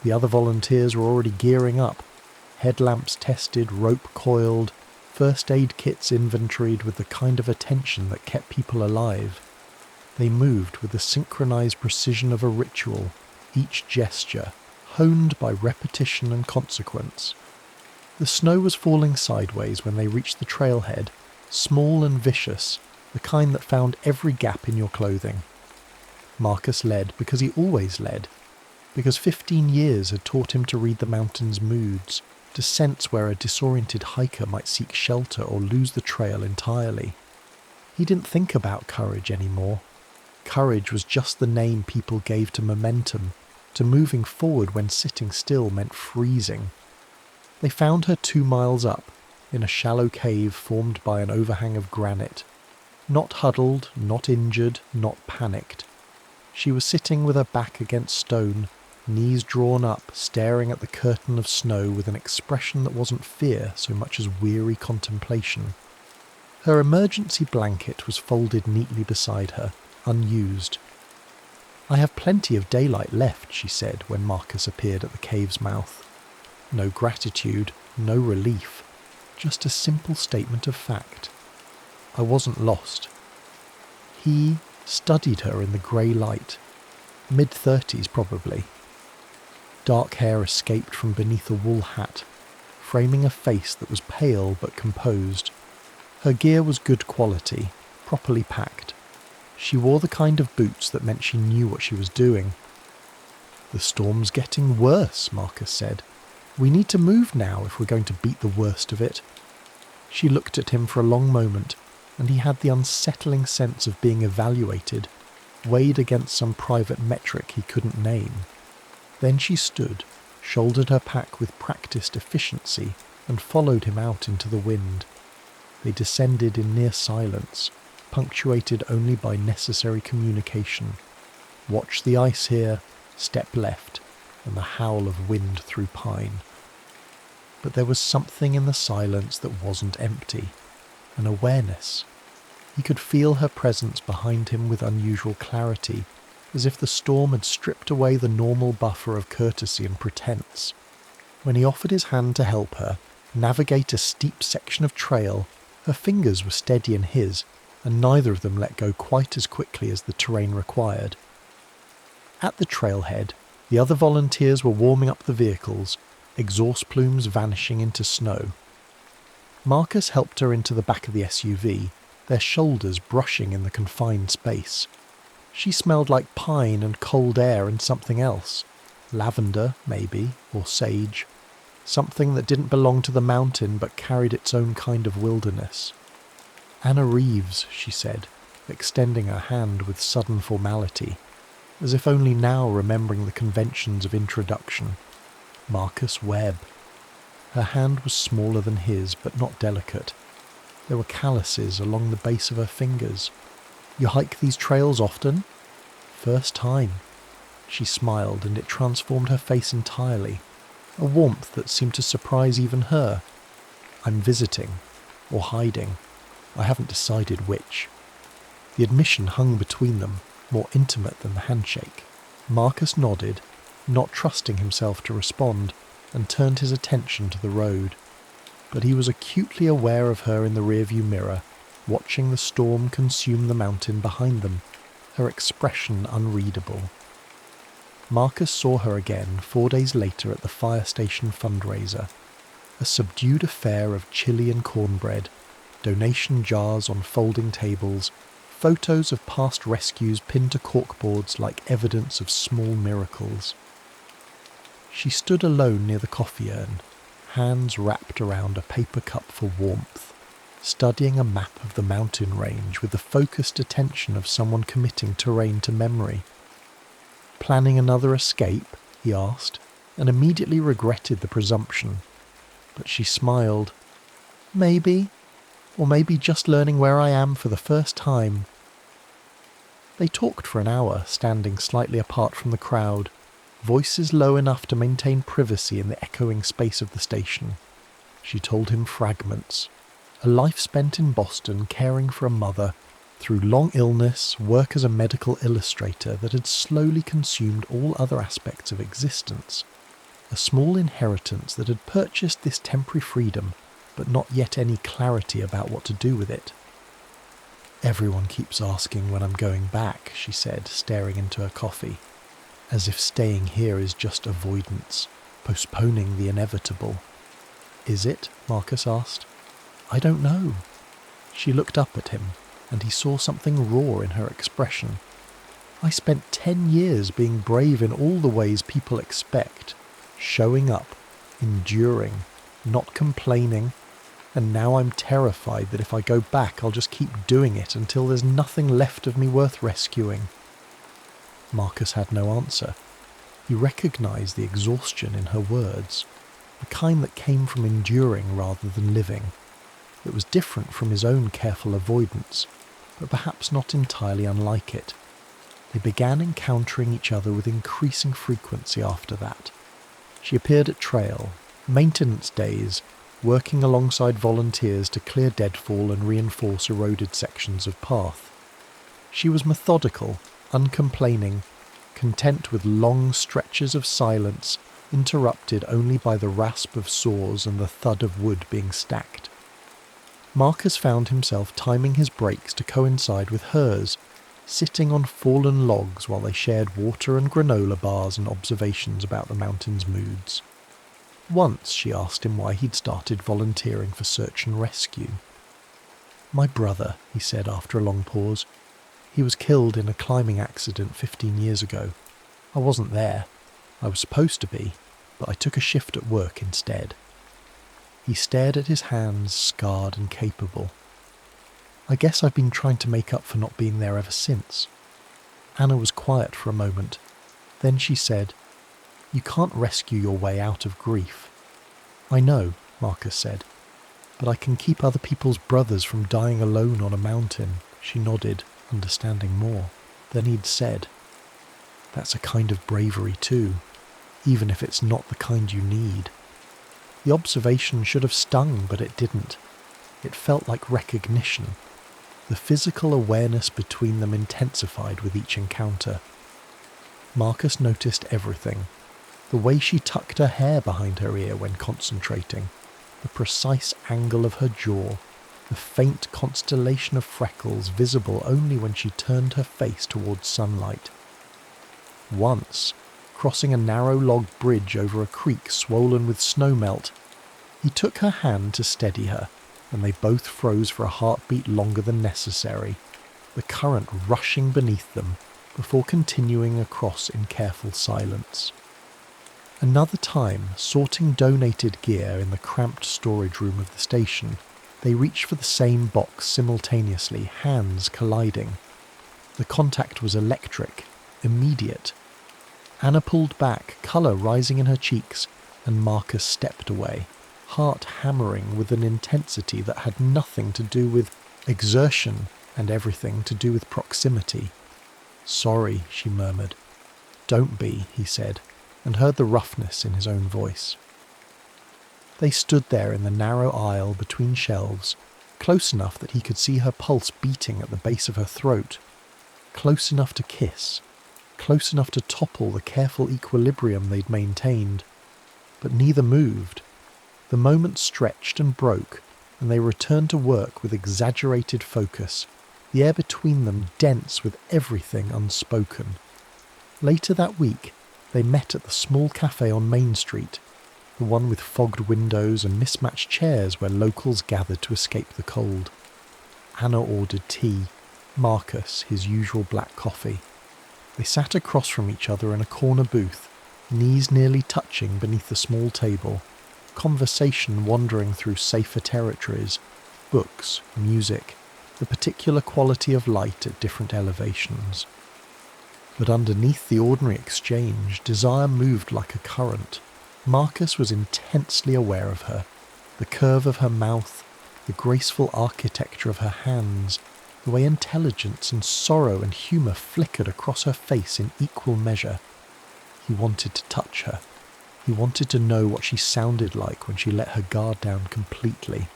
The other volunteers were already gearing up, headlamps tested, rope coiled, first aid kits inventoried with the kind of attention that kept people alive. They moved with the synchronized precision of a ritual, each gesture honed by repetition and consequence. The snow was falling sideways when they reached the trailhead, small and vicious, the kind that found every gap in your clothing. Marcus led because he always led, because 15 years had taught him to read the mountain's moods, to sense where a disoriented hiker might seek shelter or lose the trail entirely. He didn't think about courage anymore. Courage was just the name people gave to momentum, to moving forward when sitting still meant freezing. They found her 2 miles up, in a shallow cave formed by an overhang of granite. Not huddled, not injured, not panicked. She was sitting with her back against stone, knees drawn up, staring at the curtain of snow with an expression that wasn't fear so much as weary contemplation. Her emergency blanket was folded neatly beside her, unused. I have plenty of daylight left, she said when Marcus appeared at the cave's mouth. No gratitude, no relief, just a simple statement of fact. I wasn't lost. He studied her in the grey light. Mid-30s probably. Dark hair escaped from beneath a wool hat, framing a face that was pale but composed. Her gear was good quality, properly packed. She wore the kind of boots that meant she knew what she was doing. The storm's getting worse, Marcus said. We need to move now if we're going to beat the worst of it. She looked at him for a long moment, and he had the unsettling sense of being evaluated, weighed against some private metric he couldn't name. Then she stood, shouldered her pack with practiced efficiency, and followed him out into the wind. They descended in near silence, punctuated only by necessary communication. Watch the ice here, step left, and the howl of wind through pine. But there was something in the silence that wasn't empty, an awareness. He could feel her presence behind him with unusual clarity, as if the storm had stripped away the normal buffer of courtesy and pretense. When he offered his hand to help her navigate a steep section of trail, her fingers were steady in his, and neither of them let go quite as quickly as the terrain required. At the trailhead, the other volunteers were warming up the vehicles, exhaust plumes vanishing into snow. Marcus helped her into the back of the SUV, their shoulders brushing in the confined space. She smelled like pine and cold air and something else. Lavender, maybe, or sage. Something that didn't belong to the mountain but carried its own kind of wilderness. Anna Reeves, she said, extending her hand with sudden formality, as if only now remembering the conventions of introduction. Marcus Webb. Her hand was smaller than his, but not delicate. There were calluses along the base of her fingers. You hike these trails often? First time. She smiled, and it transformed her face entirely. A warmth that seemed to surprise even her. I'm visiting, or hiding. I haven't decided which. The admission hung between them, more intimate than the handshake. Marcus nodded, not trusting himself to respond, and turned his attention to the road. But he was acutely aware of her in the rearview mirror, watching the storm consume the mountain behind them, her expression unreadable. Marcus saw her again 4 days later at the fire station fundraiser, a subdued affair of chili and cornbread, donation jars on folding tables, photos of past rescues pinned to corkboards like evidence of small miracles. She stood alone near the coffee urn, hands wrapped around a paper cup for warmth, studying a map of the mountain range with the focused attention of someone committing terrain to memory. Planning another escape? He asked, and immediately regretted the presumption. But she smiled. Maybe. Or maybe just learning where I am for the first time. They talked for an hour, standing slightly apart from the crowd, voices low enough to maintain privacy in the echoing space of the station. She told him fragments. A life spent in Boston caring for a mother, through long illness, work as a medical illustrator that had slowly consumed all other aspects of existence. A small inheritance that had purchased this temporary freedom, but not yet any clarity about what to do with it. Everyone keeps asking when I'm going back, she said, staring into her coffee, as if staying here is just avoidance, postponing the inevitable. Is it? Marcus asked. I don't know. She looked up at him, and he saw something raw in her expression. I spent 10 years being brave in all the ways people expect, showing up, enduring, not complaining, and now I'm terrified that if I go back I'll just keep doing it until there's nothing left of me worth rescuing. Marcus had no answer. He recognized the exhaustion in her words, the kind that came from enduring rather than living. It was different from his own careful avoidance, but perhaps not entirely unlike it. They began encountering each other with increasing frequency after that. She appeared at trail, maintenance days, working alongside volunteers to clear deadfall and reinforce eroded sections of path. She was methodical, uncomplaining, content with long stretches of silence, interrupted only by the rasp of saws and the thud of wood being stacked. Marcus found himself timing his breaks to coincide with hers, sitting on fallen logs while they shared water and granola bars and observations about the mountain's moods. Once she asked him why he'd started volunteering for search and rescue. My brother, he said after a long pause. He was killed in a climbing accident 15 years ago. I wasn't there. I was supposed to be, but I took a shift at work instead. He stared at his hands, scarred and capable. I guess I've been trying to make up for not being there ever since. Anna was quiet for a moment. Then she said, You can't rescue your way out of grief. I know, Marcus said, but I can keep other people's brothers from dying alone on a mountain. She nodded, understanding more. Then he'd said, That's a kind of bravery too, even if it's not the kind you need. The observation should have stung, but it didn't. It felt like recognition. The physical awareness between them intensified with each encounter. Marcus noticed everything. The way she tucked her hair behind her ear when concentrating, the precise angle of her jaw, the faint constellation of freckles visible only when she turned her face towards sunlight. Once, crossing a narrow log bridge over a creek swollen with snowmelt, he took her hand to steady her, and they both froze for a heartbeat longer than necessary, the current rushing beneath them before continuing across in careful silence. Another time, sorting donated gear in the cramped storage room of the station, they reached for the same box simultaneously, hands colliding. The contact was electric, immediate. Anna pulled back, colour rising in her cheeks, and Marcus stepped away, heart hammering with an intensity that had nothing to do with exertion and everything to do with proximity. "Sorry," she murmured. "Don't be," he said, and heard the roughness in his own voice. They stood there in the narrow aisle between shelves, close enough that he could see her pulse beating at the base of her throat, close enough to kiss, close enough to topple the careful equilibrium they'd maintained. But neither moved. The moment stretched and broke, and they returned to work with exaggerated focus, the air between them dense with everything unspoken. Later that week, they met at the small cafe on Main Street, the one with fogged windows and mismatched chairs where locals gathered to escape the cold. Anna ordered tea, Marcus his usual black coffee. They sat across from each other in a corner booth, knees nearly touching beneath the small table, conversation wandering through safer territories, books, music, the particular quality of light at different elevations. But underneath the ordinary exchange, desire moved like a current. Marcus was intensely aware of her, the curve of her mouth, the graceful architecture of her hands, the way intelligence and sorrow and humour flickered across her face in equal measure. He wanted to touch her. He wanted to know what she sounded like when she let her guard down completely.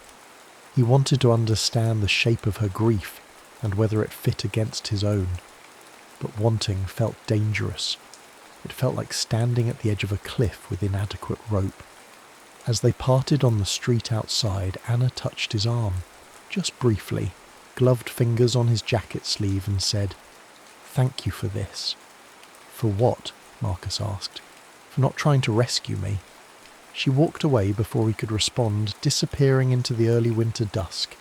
He wanted to understand the shape of her grief and whether it fit against his own. But wanting felt dangerous. It felt like standing at the edge of a cliff with inadequate rope. As they parted on the street outside, Anna touched his arm, just briefly, gloved fingers on his jacket sleeve, and said, "Thank you for this." "For what?" Marcus asked. "For not trying to rescue me." She walked away before he could respond, disappearing into the early winter dusk,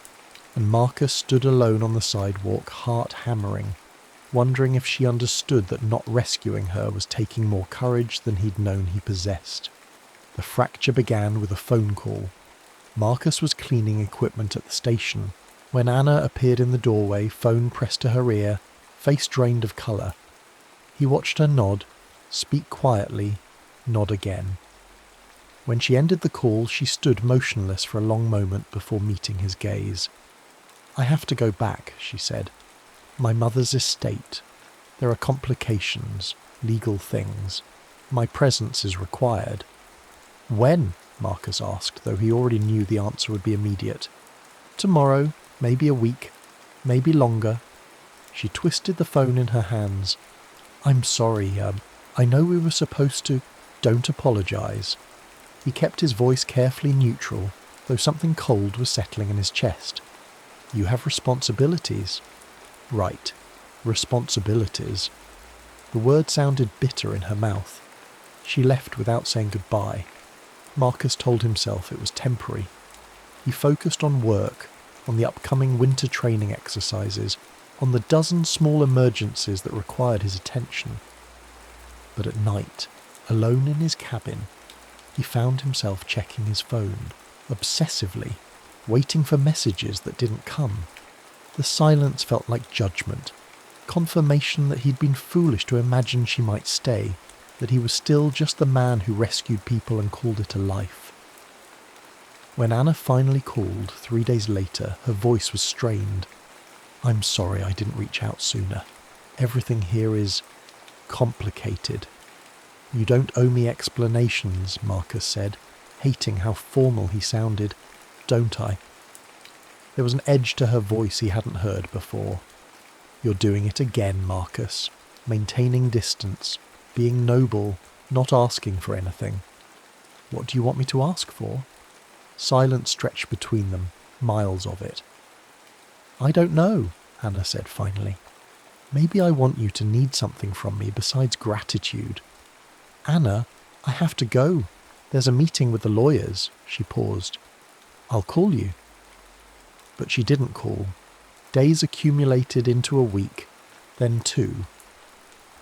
and Marcus stood alone on the sidewalk, heart hammering, wondering if she understood that not rescuing her was taking more courage than he'd known he possessed. The fracture began with a phone call. Marcus was cleaning equipment at the station. When Anna appeared in the doorway, phone pressed to her ear, face drained of colour. He watched her nod, speak quietly, nod again. When she ended the call, she stood motionless for a long moment before meeting his gaze. "I have to go back," she said. "My mother's estate. There are complications, legal things. My presence is required." "When?" Marcus asked, though he already knew the answer would be immediate. "Tomorrow, maybe a week, maybe longer." She twisted the phone in her hands. "I'm sorry, I know we were supposed to—" "Don't apologise." He kept his voice carefully neutral, though something cold was settling in his chest. "You have responsibilities." "Right. Responsibilities." The word sounded bitter in her mouth. She left without saying goodbye. Marcus told himself it was temporary. He focused on work, on the upcoming winter training exercises, on the dozen small emergencies that required his attention. But at night, alone in his cabin, he found himself checking his phone, obsessively, waiting for messages that didn't come. The silence felt like judgment, confirmation that he'd been foolish to imagine she might stay, that he was still just the man who rescued people and called it a life. When Anna finally called 3 days later, her voice was strained. "I'm sorry I didn't reach out sooner. Everything here is complicated." "You don't owe me explanations," Marcus said, hating how formal he sounded. "Don't I?" There was an edge to her voice he hadn't heard before. "You're doing it again, Marcus. Maintaining distance, being noble, not asking for anything. What do you want me to ask for? Silence stretched between them, miles of it. I don't know, Anna said finally. Maybe I want you to need something from me besides gratitude. Anna, I have to go. There's a meeting with the lawyers. She paused. I'll call you. But she didn't call. Days accumulated into a week, then 2.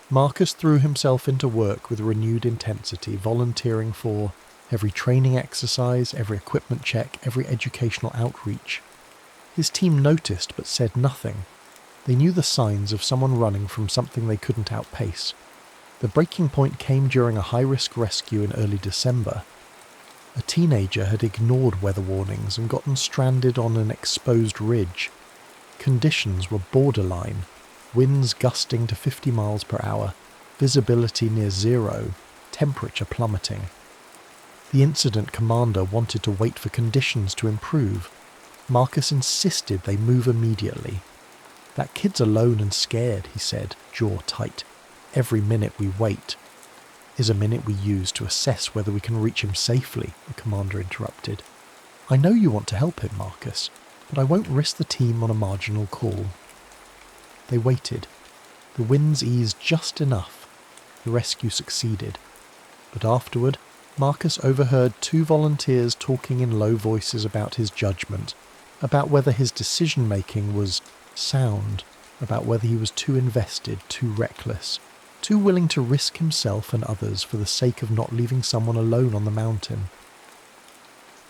Marcus threw himself into work with renewed intensity, volunteering for every training exercise, every equipment check, every educational outreach. His team noticed but said nothing. They knew the signs of someone running from something they couldn't outpace. The breaking point came during a high-risk rescue in early December. A teenager had ignored weather warnings and gotten stranded on an exposed ridge. Conditions were borderline, winds gusting to 50 miles per hour, visibility near zero, temperature plummeting. The incident commander wanted to wait for conditions to improve. Marcus insisted they move immediately. That kid's alone and scared, he said, jaw tight. Every minute we wait is a minute we use to assess whether we can reach him safely, the commander interrupted. I know you want to help him, Marcus, but I won't risk the team on a marginal call. They waited. The winds eased just enough. The rescue succeeded. But afterward, Marcus overheard 2 volunteers talking in low voices about his judgment, about whether his decision-making was sound, about whether he was too invested, too reckless, too willing to risk himself and others for the sake of not leaving someone alone on the mountain.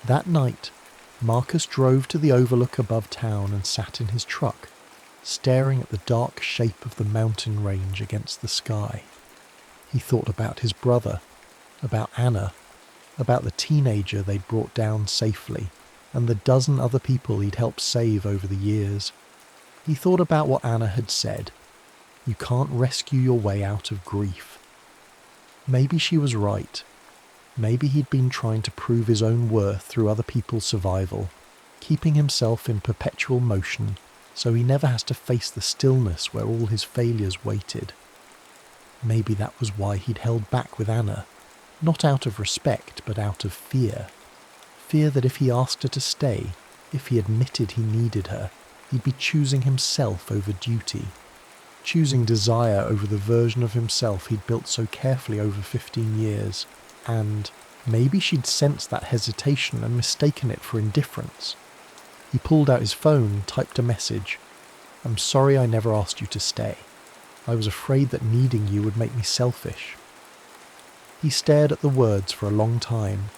That night, Marcus drove to the overlook above town and sat in his truck, staring at the dark shape of the mountain range against the sky. He thought about his brother, about Anna, about the teenager they'd brought down safely, and the dozen other people he'd helped save over the years. He thought about what Anna had said. You can't rescue your way out of grief. Maybe she was right. Maybe he'd been trying to prove his own worth through other people's survival, keeping himself in perpetual motion so he never has to face the stillness where all his failures waited. Maybe that was why he'd held back with Anna, not out of respect but out of fear. Fear that if he asked her to stay, if he admitted he needed her, he'd be choosing himself over duty, choosing desire over the version of himself he'd built so carefully over 15 years, and maybe she'd sensed that hesitation and mistaken it for indifference. He pulled out his phone, typed a message. I'm sorry I never asked you to stay. I was afraid that needing you would make me selfish. He stared at the words for a long time,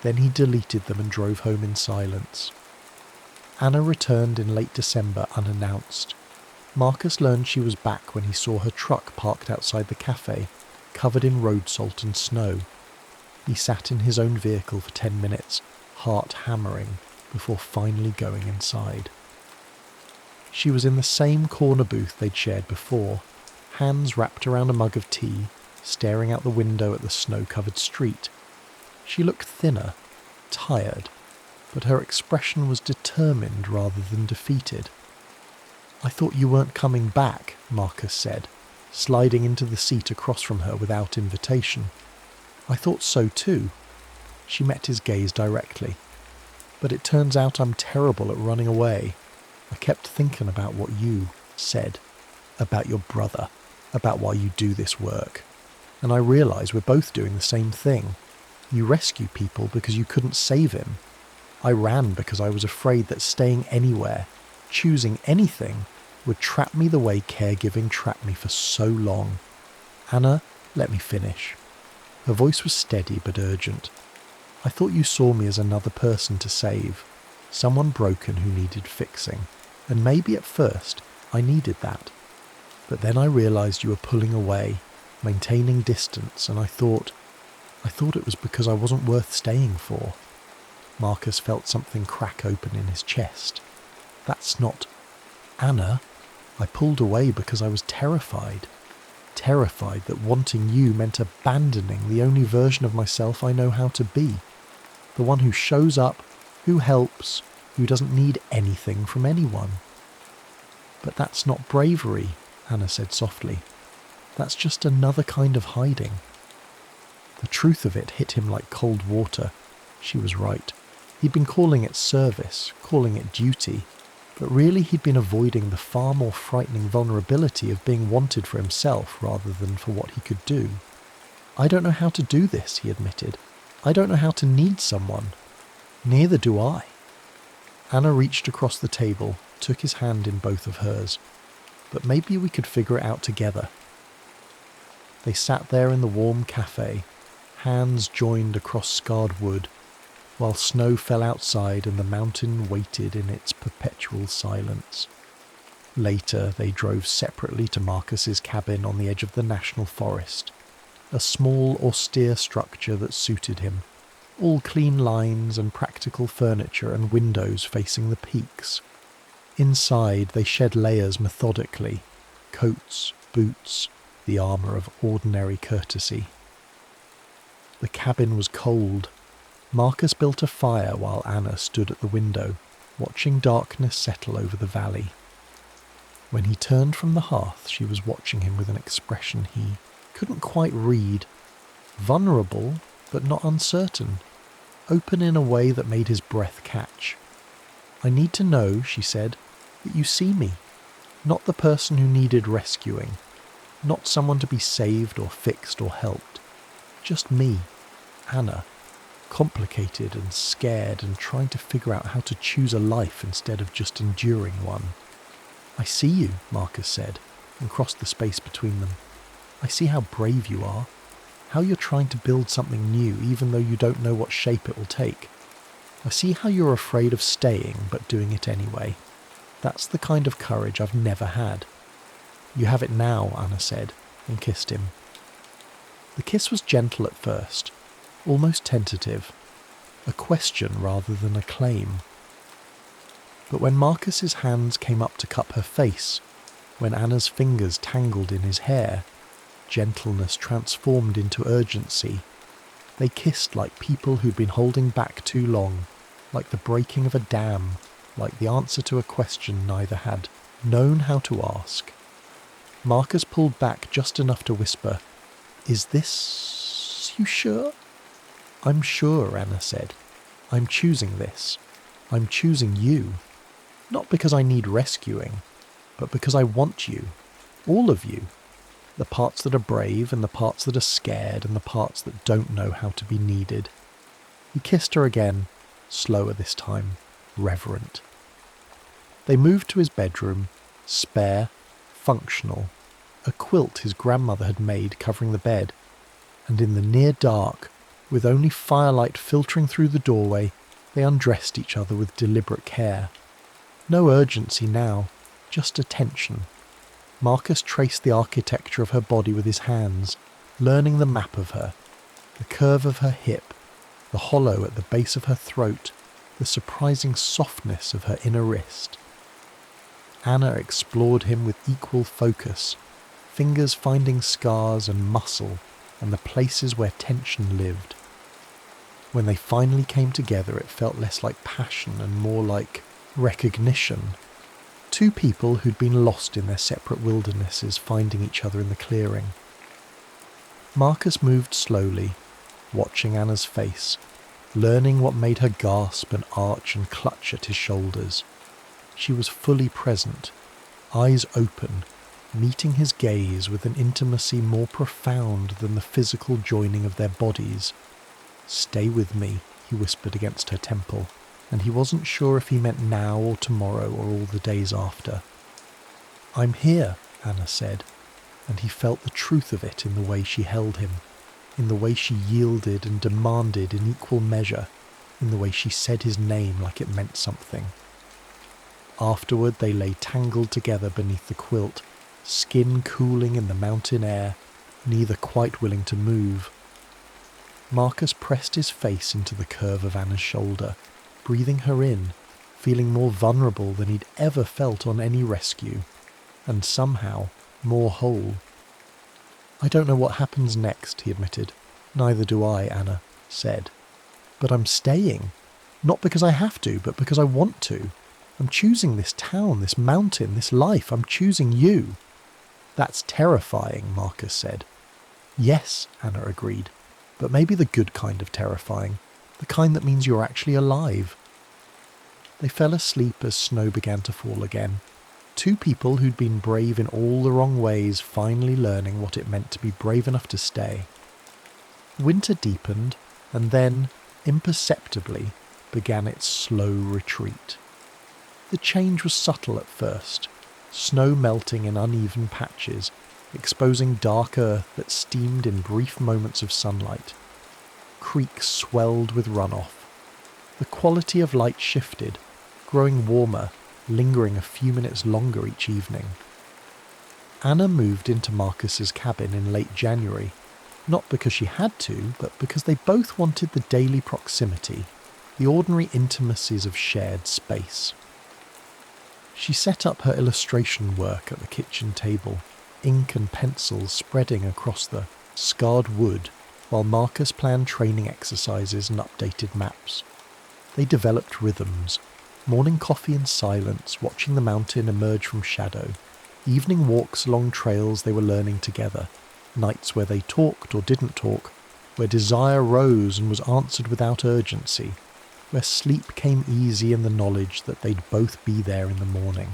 then he deleted them and drove home in silence. Anna returned in late December unannounced. Marcus learned she was back when he saw her truck parked outside the cafe, covered in road salt and snow. He sat in his own vehicle for 10 minutes, heart hammering, before finally going inside. She was in the same corner booth they'd shared before, hands wrapped around a mug of tea, staring out the window at the snow-covered street. She looked thinner, tired, but her expression was determined rather than defeated. I thought you weren't coming back, Marcus said, sliding into the seat across from her without invitation. I thought so too. She met his gaze directly. But it turns out I'm terrible at running away. I kept thinking about what you said, about your brother, about why you do this work. And I realise we're both doing the same thing. You rescue people because you couldn't save him. I ran because I was afraid that staying anywhere, choosing anything, would trap me the way caregiving trapped me for so long. Anna, let me finish. Her voice was steady but urgent. I thought you saw me as another person to save, someone broken who needed fixing, and maybe at first I needed that. But then I realised you were pulling away, maintaining distance, and I thought it was because I wasn't worth staying for. Marcus felt something crack open in his chest. That's not... Anna, I pulled away because I was terrified. Terrified that wanting you meant abandoning the only version of myself I know how to be. The one who shows up, who helps, who doesn't need anything from anyone. But that's not bravery, Anna said softly. That's just another kind of hiding. The truth of it hit him like cold water. She was right. He'd been calling it service, calling it duty, but really he'd been avoiding the far more frightening vulnerability of being wanted for himself rather than for what he could do. I don't know how to do this, he admitted. I don't know how to need someone. Neither do I. Anna reached across the table, took his hand in both of hers. But maybe we could figure it out together. They sat there in the warm cafe, hands joined across scarred wood, while snow fell outside and the mountain waited in its perpetual silence. Later they drove separately to Marcus's cabin on the edge of the national forest, a small austere structure that suited him, all clean lines and practical furniture and windows facing the peaks. Inside they shed layers methodically, coats, boots, the armour of ordinary courtesy. The cabin was cold. Marcus built a fire while Anna stood at the window, watching darkness settle over the valley. When he turned from the hearth, she was watching him with an expression he couldn't quite read. Vulnerable, but not uncertain. Open in a way that made his breath catch. "I need to know," she said, "that you see me. Not the person who needed rescuing. Not someone to be saved or fixed or helped. Just me, Anna, complicated and scared and trying to figure out how to choose a life instead of just enduring one." "I see you," Marcus said, and crossed the space between them. "I see how brave you are. How you're trying to build something new even though you don't know what shape it will take. I see how you're afraid of staying but doing it anyway. That's the kind of courage I've never had." "You have it now," Anna said, and kissed him. The kiss was gentle at first, almost tentative, a question rather than a claim. But when Marcus's hands came up to cup her face, when Anna's fingers tangled in his hair, gentleness transformed into urgency. They kissed like people who'd been holding back too long, like the breaking of a dam, like the answer to a question neither had known how to ask. Marcus pulled back just enough to whisper, "Is this... you sure?" "I'm sure," Anna said. "I'm choosing this. I'm choosing you. Not because I need rescuing, but because I want you. All of you. The parts that are brave and the parts that are scared and the parts that don't know how to be needed." He kissed her again, slower this time, reverent. They moved to his bedroom, spare, functional, a quilt his grandmother had made covering the bed, and in the near dark, with only firelight filtering through the doorway, they undressed each other with deliberate care. No urgency now, just attention. Marcus traced the architecture of her body with his hands, learning the map of her, the curve of her hip, the hollow at the base of her throat, the surprising softness of her inner wrist. Anna explored him with equal focus, fingers finding scars and muscle and the places where tension lived. When they finally came together, it felt less like passion and more like recognition. Two people who'd been lost in their separate wildernesses finding each other in the clearing. Marcus moved slowly, watching Anna's face, learning what made her gasp and arch and clutch at his shoulders. She was fully present, eyes open, meeting his gaze with an intimacy more profound than the physical joining of their bodies. "Stay with me," he whispered against her temple, and he wasn't sure if he meant now or tomorrow or all the days after. "I'm here," Anna said, and he felt the truth of it in the way she held him, in the way she yielded and demanded in equal measure, in the way she said his name like it meant something. Afterward they lay tangled together beneath the quilt, skin cooling in the mountain air, neither quite willing to move. Marcus pressed his face into the curve of Anna's shoulder, breathing her in, feeling more vulnerable than he'd ever felt on any rescue, and somehow more whole. "I don't know what happens next," he admitted. "Neither do I," Anna said. "But I'm staying. Not because I have to, but because I want to. I'm choosing this town, this mountain, this life. I'm choosing you." That's terrifying, Marcus said. Yes, Anna agreed, but maybe the good kind of terrifying, the kind that means you're actually alive. They fell asleep as snow began to fall again. Two people who'd been brave in all the wrong ways finally learning what it meant to be brave enough to stay. Winter deepened, and then, imperceptibly, began its slow retreat. The change was subtle at first, snow melting in uneven patches, exposing dark earth that steamed in brief moments of sunlight. Creeks swelled with runoff. The quality of light shifted, growing warmer, lingering a few minutes longer each evening. Anna moved into Marcus's cabin in late January, not because she had to, but because they both wanted the daily proximity, the ordinary intimacies of shared space. She set up her illustration work at the kitchen table, ink and pencils spreading across the scarred wood, while Marcus planned training exercises and updated maps. They developed rhythms, morning coffee in silence, watching the mountain emerge from shadow, evening walks along trails they were learning together, nights where they talked or didn't talk, where desire rose and was answered without urgency, where sleep came easy in the knowledge that they'd both be there in the morning.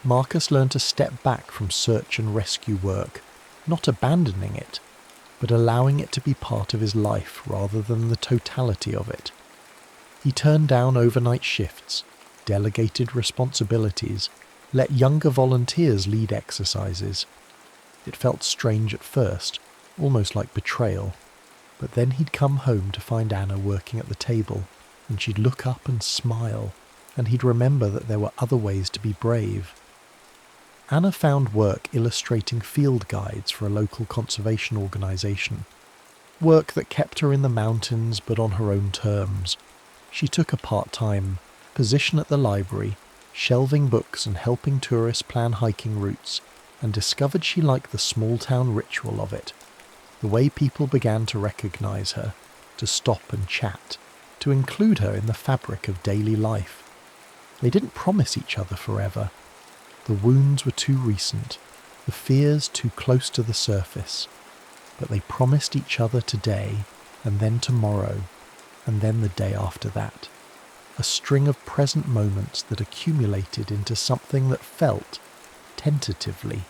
Marcus learned to step back from search and rescue work, not abandoning it, but allowing it to be part of his life rather than the totality of it. He turned down overnight shifts, delegated responsibilities, let younger volunteers lead exercises. It felt strange at first, almost like betrayal, but then he'd come home to find Anna working at the table, and she'd look up and smile, and he'd remember that there were other ways to be brave. Anna found work illustrating field guides for a local conservation organisation, work that kept her in the mountains but on her own terms. She took a part-time position at the library, shelving books and helping tourists plan hiking routes, and discovered she liked the small-town ritual of it, the way people began to recognise her, to stop and chat, to include her in the fabric of daily life. They didn't promise each other forever. The wounds were too recent, the fears too close to the surface, but they promised each other today, and then tomorrow, and then the day after that. A string of present moments that accumulated into something that felt, tentatively,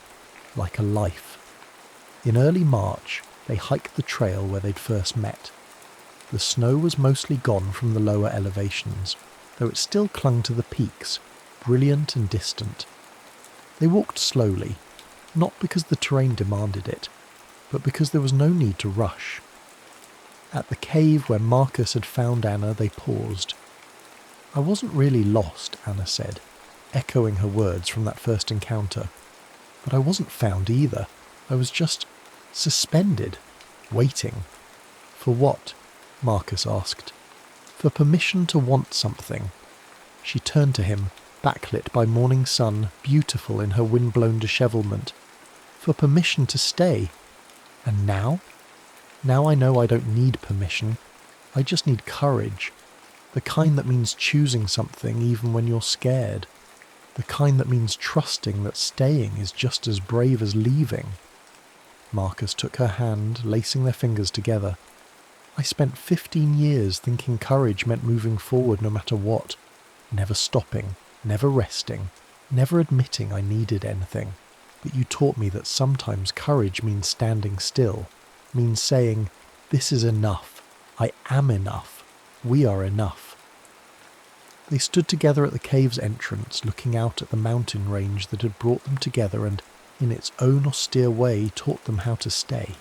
like a life. In early March, they hiked the trail where they'd first met. The snow was mostly gone from the lower elevations, though it still clung to the peaks, brilliant and distant. They walked slowly, not because the terrain demanded it, but because there was no need to rush. At the cave where Marcus had found Anna, they paused. "I wasn't really lost," Anna said, echoing her words from that first encounter. "But I wasn't found either. I was just suspended, waiting." "For what?" Marcus asked. "For permission to want something." She turned to him, backlit by morning sun, beautiful in her wind-blown dishevelment. "For permission to stay. And now? Now I know I don't need permission. I just need courage. The kind that means choosing something even when you're scared. The kind that means trusting that staying is just as brave as leaving." Marcus took her hand, lacing their fingers together. "I spent 15 years thinking courage meant moving forward no matter what, never stopping, never resting, never admitting I needed anything. But you taught me that sometimes courage means standing still, means saying, 'This is enough. I am enough. We are enough.'" They stood together at the cave's entrance, looking out at the mountain range that had brought them together and, in its own austere way, taught them how to stay.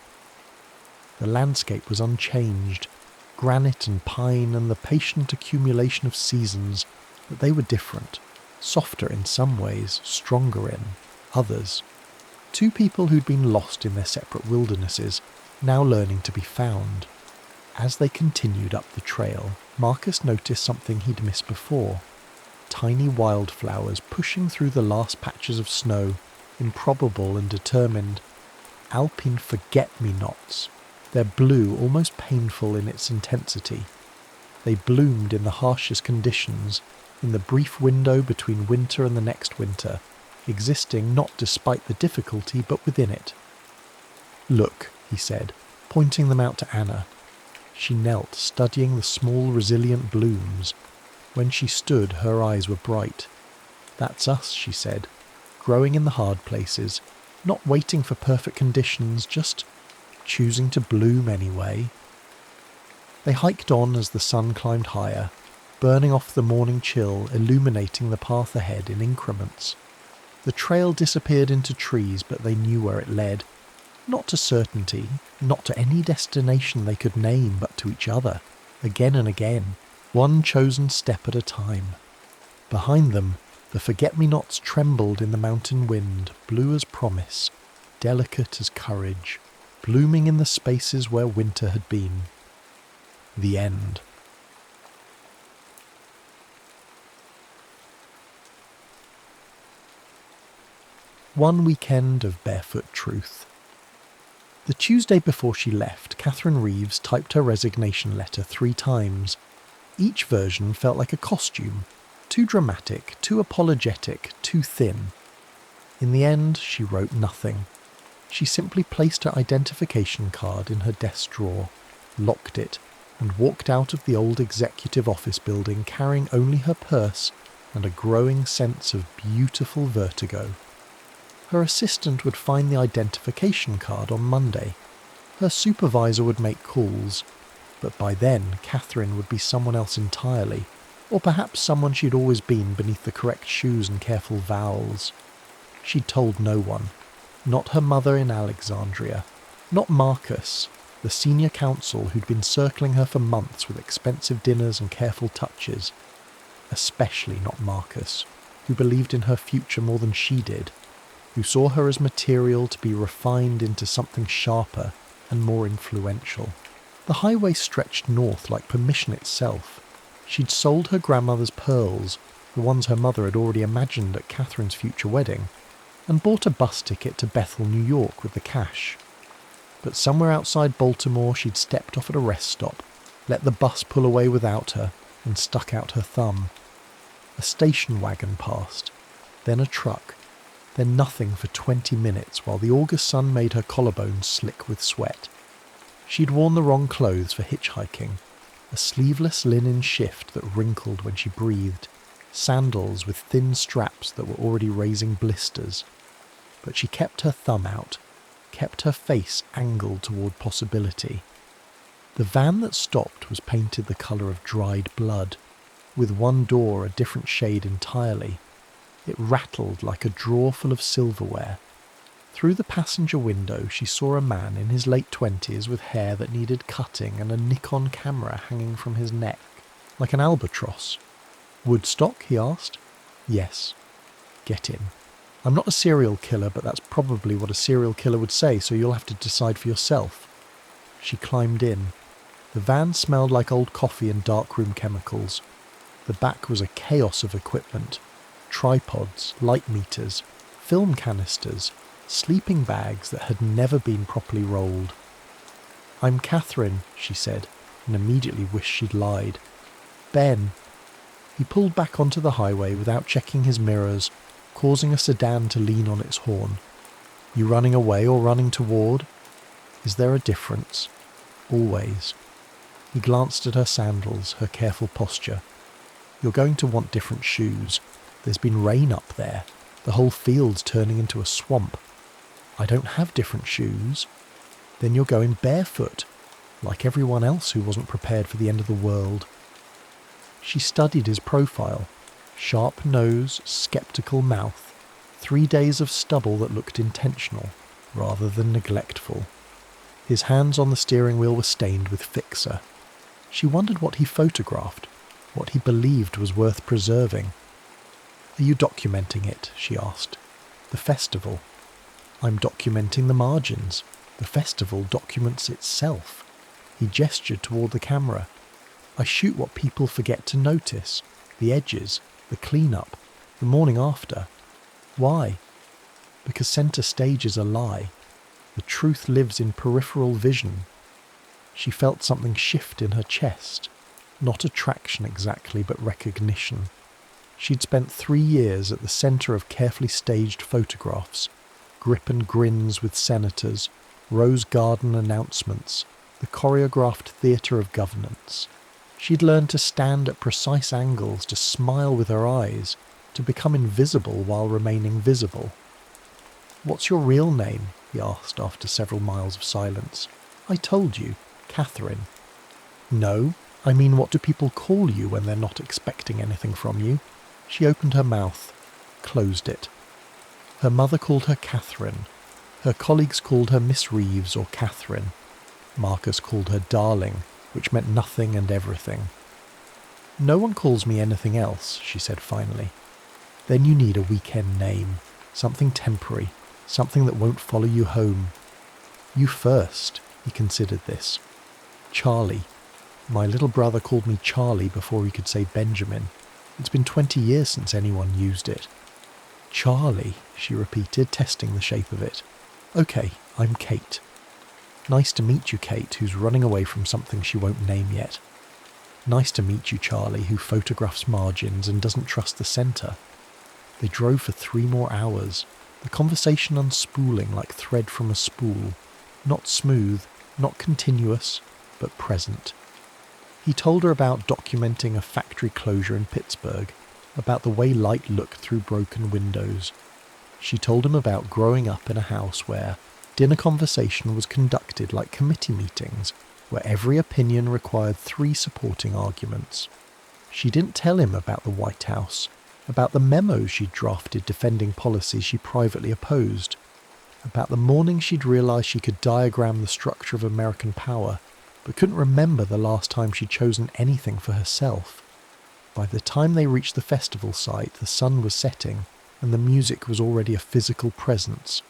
The landscape was unchanged, granite and pine and the patient accumulation of seasons, but they were different, softer in some ways, stronger in others. Two people who'd been lost in their separate wildernesses, now learning to be found. As they continued up the trail, Marcus noticed something he'd missed before. Tiny wildflowers pushing through the last patches of snow, improbable and determined. Alpine forget-me-nots. Their blue almost painful in its intensity. They bloomed in the harshest conditions, in the brief window between winter and the next winter, existing not despite the difficulty but within it. "Look," he said, pointing them out to Anna. She knelt, studying the small, resilient blooms. When she stood, her eyes were bright. "That's us," she said, growing in the hard places, not waiting for perfect conditions, just choosing to bloom anyway. They hiked on as the sun climbed higher, burning off the morning chill, illuminating the path ahead in increments. The trail disappeared into trees, but they knew where it led. Not to certainty, not to any destination they could name, but to each other, again and again, one chosen step at a time. Behind them, the forget-me-nots trembled in the mountain wind, blue as promise, delicate as courage, blooming in the spaces where winter had been. The end. One weekend of barefoot truth. The Tuesday before she left, Catherine Reeves typed her resignation letter 3 times. Each version felt like a costume, too dramatic, too apologetic, too thin. In the end, she wrote nothing. She simply placed her identification card in her desk drawer, locked it, and walked out of the old executive office building carrying only her purse and a growing sense of beautiful vertigo. Her assistant would find the identification card on Monday. Her supervisor would make calls, but by then Catherine would be someone else entirely, or perhaps someone she'd always been beneath the correct shoes and careful vowels. She'd told no one. Not her mother in Alexandria. Not Marcus, the senior counsel who'd been circling her for months with expensive dinners and careful touches. Especially not Marcus, who believed in her future more than she did, who saw her as material to be refined into something sharper and more influential. The highway stretched north like permission itself. She'd sold her grandmother's pearls, the ones her mother had already imagined at Catherine's future wedding, and bought a bus ticket to Bethel, New York with the cash. But somewhere outside Baltimore she'd stepped off at a rest stop, let the bus pull away without her, and stuck out her thumb. A station wagon passed, then a truck, then nothing for 20 minutes while the August sun made her collarbones slick with sweat. She'd worn the wrong clothes for hitchhiking, a sleeveless linen shift that wrinkled when she breathed, sandals with thin straps that were already raising blisters. But she kept her thumb out, kept her face angled toward possibility. The van that stopped was painted the colour of dried blood, with one door a different shade entirely. It rattled like a drawer full of silverware. Through the passenger window she saw a man in his late 20s with hair that needed cutting and a Nikon camera hanging from his neck, like an albatross. "Woodstock?" he asked. "Yes." "Get in. I'm not a serial killer, but that's probably what a serial killer would say, so you'll have to decide for yourself." She climbed in. The van smelled like old coffee and darkroom chemicals. The back was a chaos of equipment. Tripods, light meters, film canisters, sleeping bags that had never been properly rolled. "I'm Catherine," she said, and immediately wished she'd lied. "Ben." He pulled back onto the highway without checking his mirrors, causing a sedan to lean on its horn. "You running away or running toward? Is there a difference?" "Always." He glanced at her sandals, her careful posture. "You're going to want different shoes. There's been rain up there. The whole field's turning into a swamp." "I don't have different shoes." "Then you're going barefoot, like everyone else who wasn't prepared for the end of the world." She studied his profile. Sharp nose, sceptical mouth. 3 days of stubble that looked intentional, rather than neglectful. His hands on the steering wheel were stained with fixer. She wondered what he photographed, what he believed was worth preserving. "Are you documenting it?" she asked. "The festival?" "I'm documenting the margins. The festival documents itself." He gestured toward the camera. "I shoot what people forget to notice. The edges, the clean-up, the morning after." "Why?" "Because centre stage is a lie. The truth lives in peripheral vision." She felt something shift in her chest. Not attraction exactly, but recognition. She'd spent 3 years at the centre of carefully staged photographs, grip and grins with senators, rose garden announcements, the choreographed theatre of governance. She'd learned to stand at precise angles, to smile with her eyes, to become invisible while remaining visible. "What's your real name?" he asked after several miles of silence. "I told you, Catherine." "No, I mean, what do people call you when they're not expecting anything from you?" She opened her mouth, closed it. Her mother called her Catherine. Her colleagues called her Miss Reeves or Catherine. Marcus called her Darling, which meant nothing and everything. "No one calls me anything else," she said finally. "Then you need a weekend name, something temporary, something that won't follow you home." "You first," he considered this. "Charlie. My little brother called me Charlie before he could say Benjamin. It's been 20 years since anyone used it." "Charlie," she repeated, testing the shape of it. "Okay, I'm Kate." "Nice to meet you, Kate, who's running away from something she won't name yet." "Nice to meet you, Charlie, who photographs margins and doesn't trust the centre." They drove for 3 more hours, the conversation unspooling like thread from a spool, not smooth, not continuous, but present. He told her about documenting a factory closure in Pittsburgh, about the way light looked through broken windows. She told him about growing up in a house where dinner conversation was conducted like committee meetings, where every opinion required 3 supporting arguments. She didn't tell him about the White House, about the memos she'd drafted defending policies she privately opposed, about the morning she'd realised she could diagram the structure of American power, but couldn't remember the last time she'd chosen anything for herself. By the time they reached the festival site, the sun was setting, and the music was already a physical presence.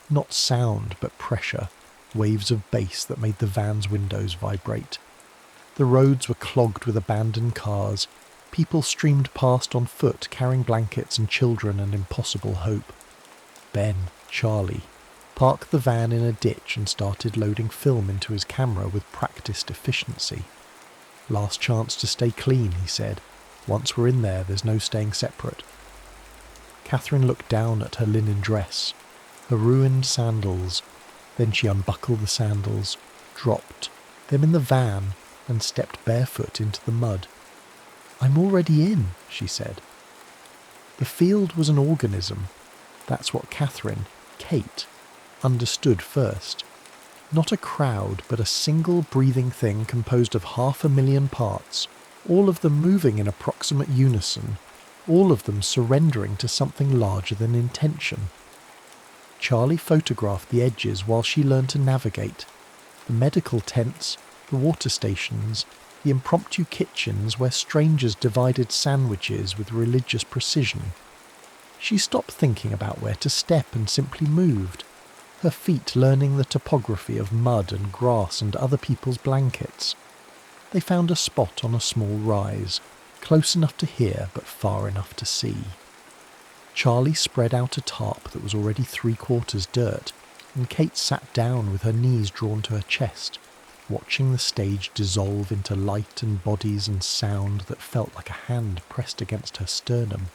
Not sound, but pressure, waves of bass that made the van's windows vibrate. The roads were clogged with abandoned cars. People streamed past on foot, carrying blankets and children and impossible hope. Ben, Charlie, parked the van in a ditch and started loading film into his camera with practiced efficiency. "Last chance to stay clean," he said. "Once we're in there, there's no staying separate." Catherine looked down at her linen dress, her ruined sandals. Then she unbuckled the sandals, dropped them in the van, and stepped barefoot into the mud. "I'm already in," she said. The field was an organism. That's what Catherine, Kate, understood first. Not a crowd, but a single breathing thing composed of 500,000 parts, all of them moving in approximate unison, all of them surrendering to something larger than intention. Charlie photographed the edges while she learned to navigate. The medical tents, the water stations, the impromptu kitchens where strangers divided sandwiches with religious precision. She stopped thinking about where to step and simply moved, her feet learning the topography of mud and grass and other people's blankets. They found a spot on a small rise, close enough to hear but far enough to see. Charlie spread out a tarp that was already 3/4 dirt, and Kate sat down with her knees drawn to her chest, watching the stage dissolve into light and bodies and sound that felt like a hand pressed against her sternum.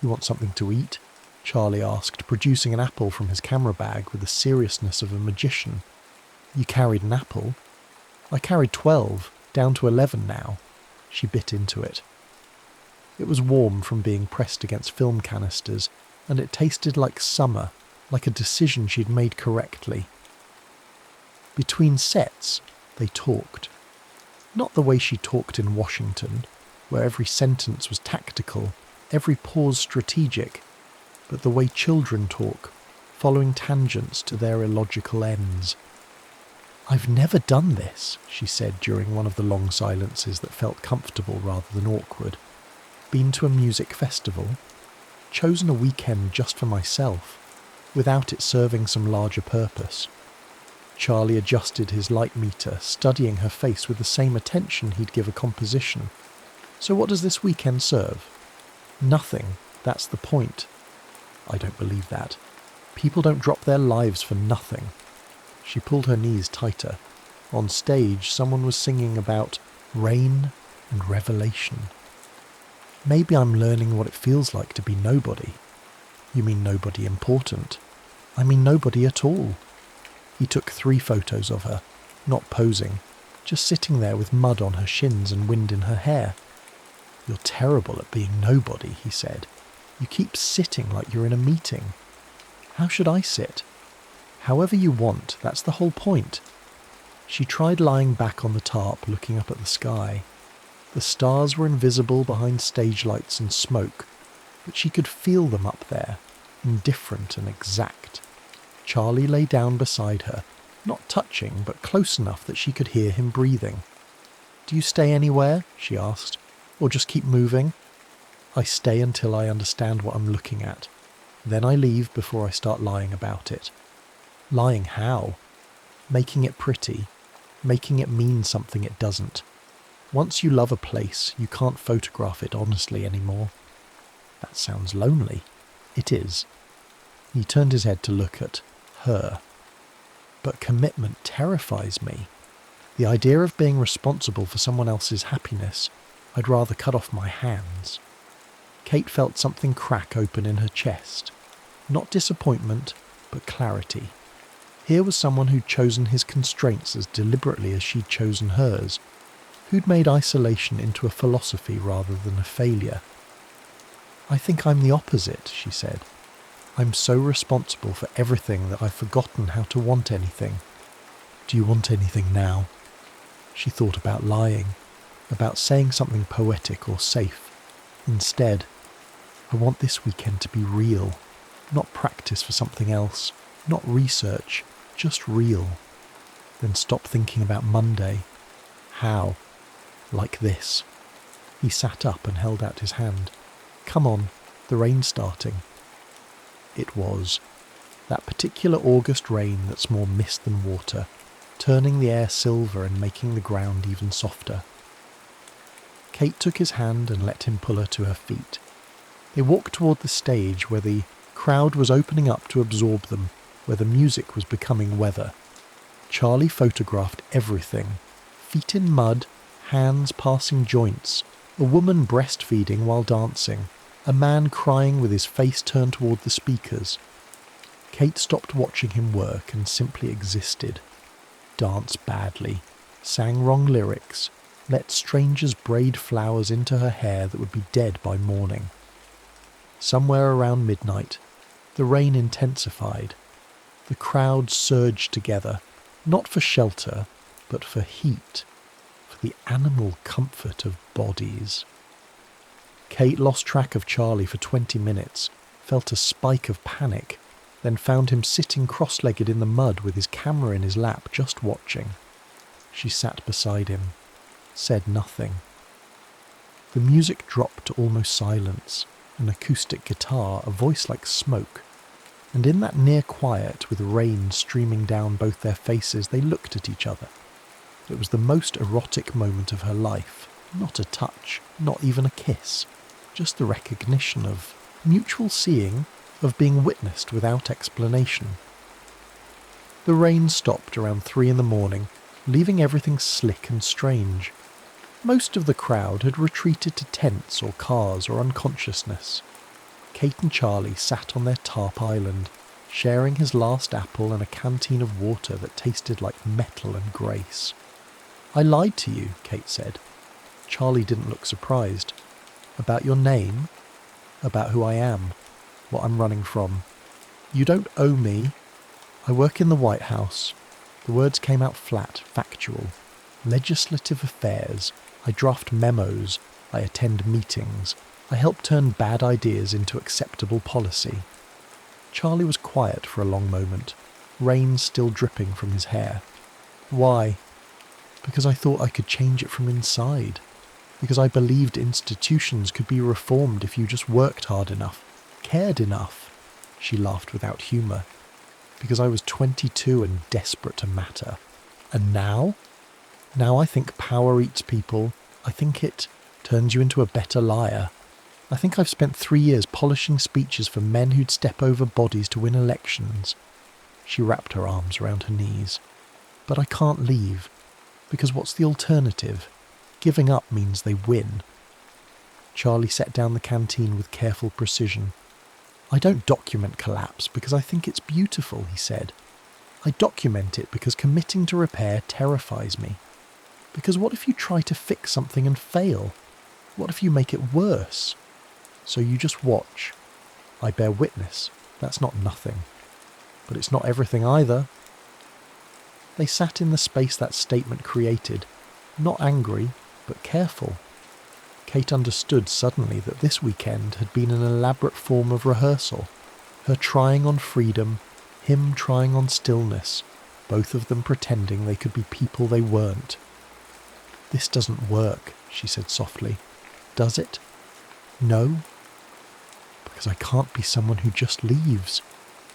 "You want something to eat?" Charlie asked, producing an apple from his camera bag with the seriousness of a magician. "You carried an apple?" "I carried 12, down to 11 now." She bit into it. It was warm from being pressed against film canisters, and it tasted like summer, like a decision she'd made correctly. Between sets, they talked. Not the way she talked in Washington, where every sentence was tactical, every pause strategic, but the way children talk, following tangents to their illogical ends. "I've never done this," she said during one of the long silences that felt comfortable rather than awkward. "Been to a music festival. Chosen a weekend just for myself, without it serving some larger purpose." Charlie adjusted his light meter, studying her face with the same attention he'd give a composition. "So what does this weekend serve?" "Nothing. That's the point." "I don't believe that. People don't drop their lives for nothing." She pulled her knees tighter. On stage, someone was singing about rain and revelation. Maybe I'm learning what it feels like to be nobody. You mean nobody important? I mean nobody at all. He took 3 photos of her, not posing, just sitting there with mud on her shins and wind in her hair. You're terrible at being nobody, he said. You keep sitting like you're in a meeting. How should I sit? However you want, that's the whole point. She tried lying back on the tarp, looking up at the sky. The stars were invisible behind stage lights and smoke, but she could feel them up there, indifferent and exact. Charlie lay down beside her, not touching, but close enough that she could hear him breathing. Do you stay anywhere? She asked. Or just keep moving? I stay until I understand what I'm looking at. Then I leave before I start lying about it. Lying how? Making it pretty. Making it mean something it doesn't. Once you love a place, you can't photograph it honestly anymore. That sounds lonely. It is. He turned his head to look at her. But commitment terrifies me. The idea of being responsible for someone else's happiness, I'd rather cut off my hands. Kate felt something crack open in her chest. Not disappointment, but clarity. Here was someone who'd chosen his constraints as deliberately as she'd chosen hers, who'd made isolation into a philosophy rather than a failure. I think I'm the opposite, she said. I'm so responsible for everything that I've forgotten how to want anything. Do you want anything now? She thought about lying, about saying something poetic or safe. Instead, I want this weekend to be real, not practice for something else, not research, just real. Then stop thinking about Monday. How? Like this. He sat up and held out his hand. Come on, the rain's starting. It was. That particular August rain that's more mist than water, turning the air silver and making the ground even softer. Kate took his hand and let him pull her to her feet. They walked toward the stage where the crowd was opening up to absorb them, where the music was becoming weather. Charlie photographed everything. Feet in mud, hands passing joints, a woman breastfeeding while dancing, a man crying with his face turned toward the speakers. Kate stopped watching him work and simply existed. Danced badly, sang wrong lyrics, let strangers braid flowers into her hair that would be dead by morning. Somewhere around midnight, the rain intensified. The crowd surged together, not for shelter, but for heat, for the animal comfort of bodies. Kate lost track of Charlie for 20 minutes, felt a spike of panic, then found him sitting cross-legged in the mud with his camera in his lap, just watching. She sat beside him, said nothing. The music dropped to almost silence, an acoustic guitar, a voice like smoke, and in that near quiet, with rain streaming down both their faces, they looked at each other. It was the most erotic moment of her life. Not a touch, not even a kiss, just the recognition of mutual seeing, of being witnessed without explanation. The rain stopped around 3 a.m, leaving everything slick and strange. Most of the crowd had retreated to tents or cars or unconsciousness. Kate and Charlie sat on their tarp island, sharing his last apple and a canteen of water that tasted like metal and grace. I lied to you, Kate said. Charlie didn't look surprised. About your name? About who I am? What I'm running from? You don't owe me. I work in the White House. The words came out flat, factual. Legislative affairs. I draft memos. I attend meetings. I help turn bad ideas into acceptable policy. Charlie was quiet for a long moment, rain still dripping from his hair. Why? Because I thought I could change it from inside. Because I believed institutions could be reformed if you just worked hard enough, cared enough. She laughed without humour. Because I was 22 and desperate to matter. And now? Now I think power eats people. I think it turns you into a better liar. I think I've spent 3 years polishing speeches for men who'd step over bodies to win elections. She wrapped her arms around her knees. But I can't leave. Because what's the alternative? Giving up means they win. Charlie set down the canteen with careful precision. "I don't document collapse because I think it's beautiful," he said. "I document it because committing to repair terrifies me. Because what if you try to fix something and fail? What if you make it worse? So you just watch. I bear witness. That's not nothing. But it's not everything either." They sat in the space that statement created, not angry, but careful. Kate understood suddenly that this weekend had been an elaborate form of rehearsal. Her trying on freedom, him trying on stillness, both of them pretending they could be people they weren't. "This doesn't work," she said softly. "Does it?" "No. Because I can't be someone who just leaves,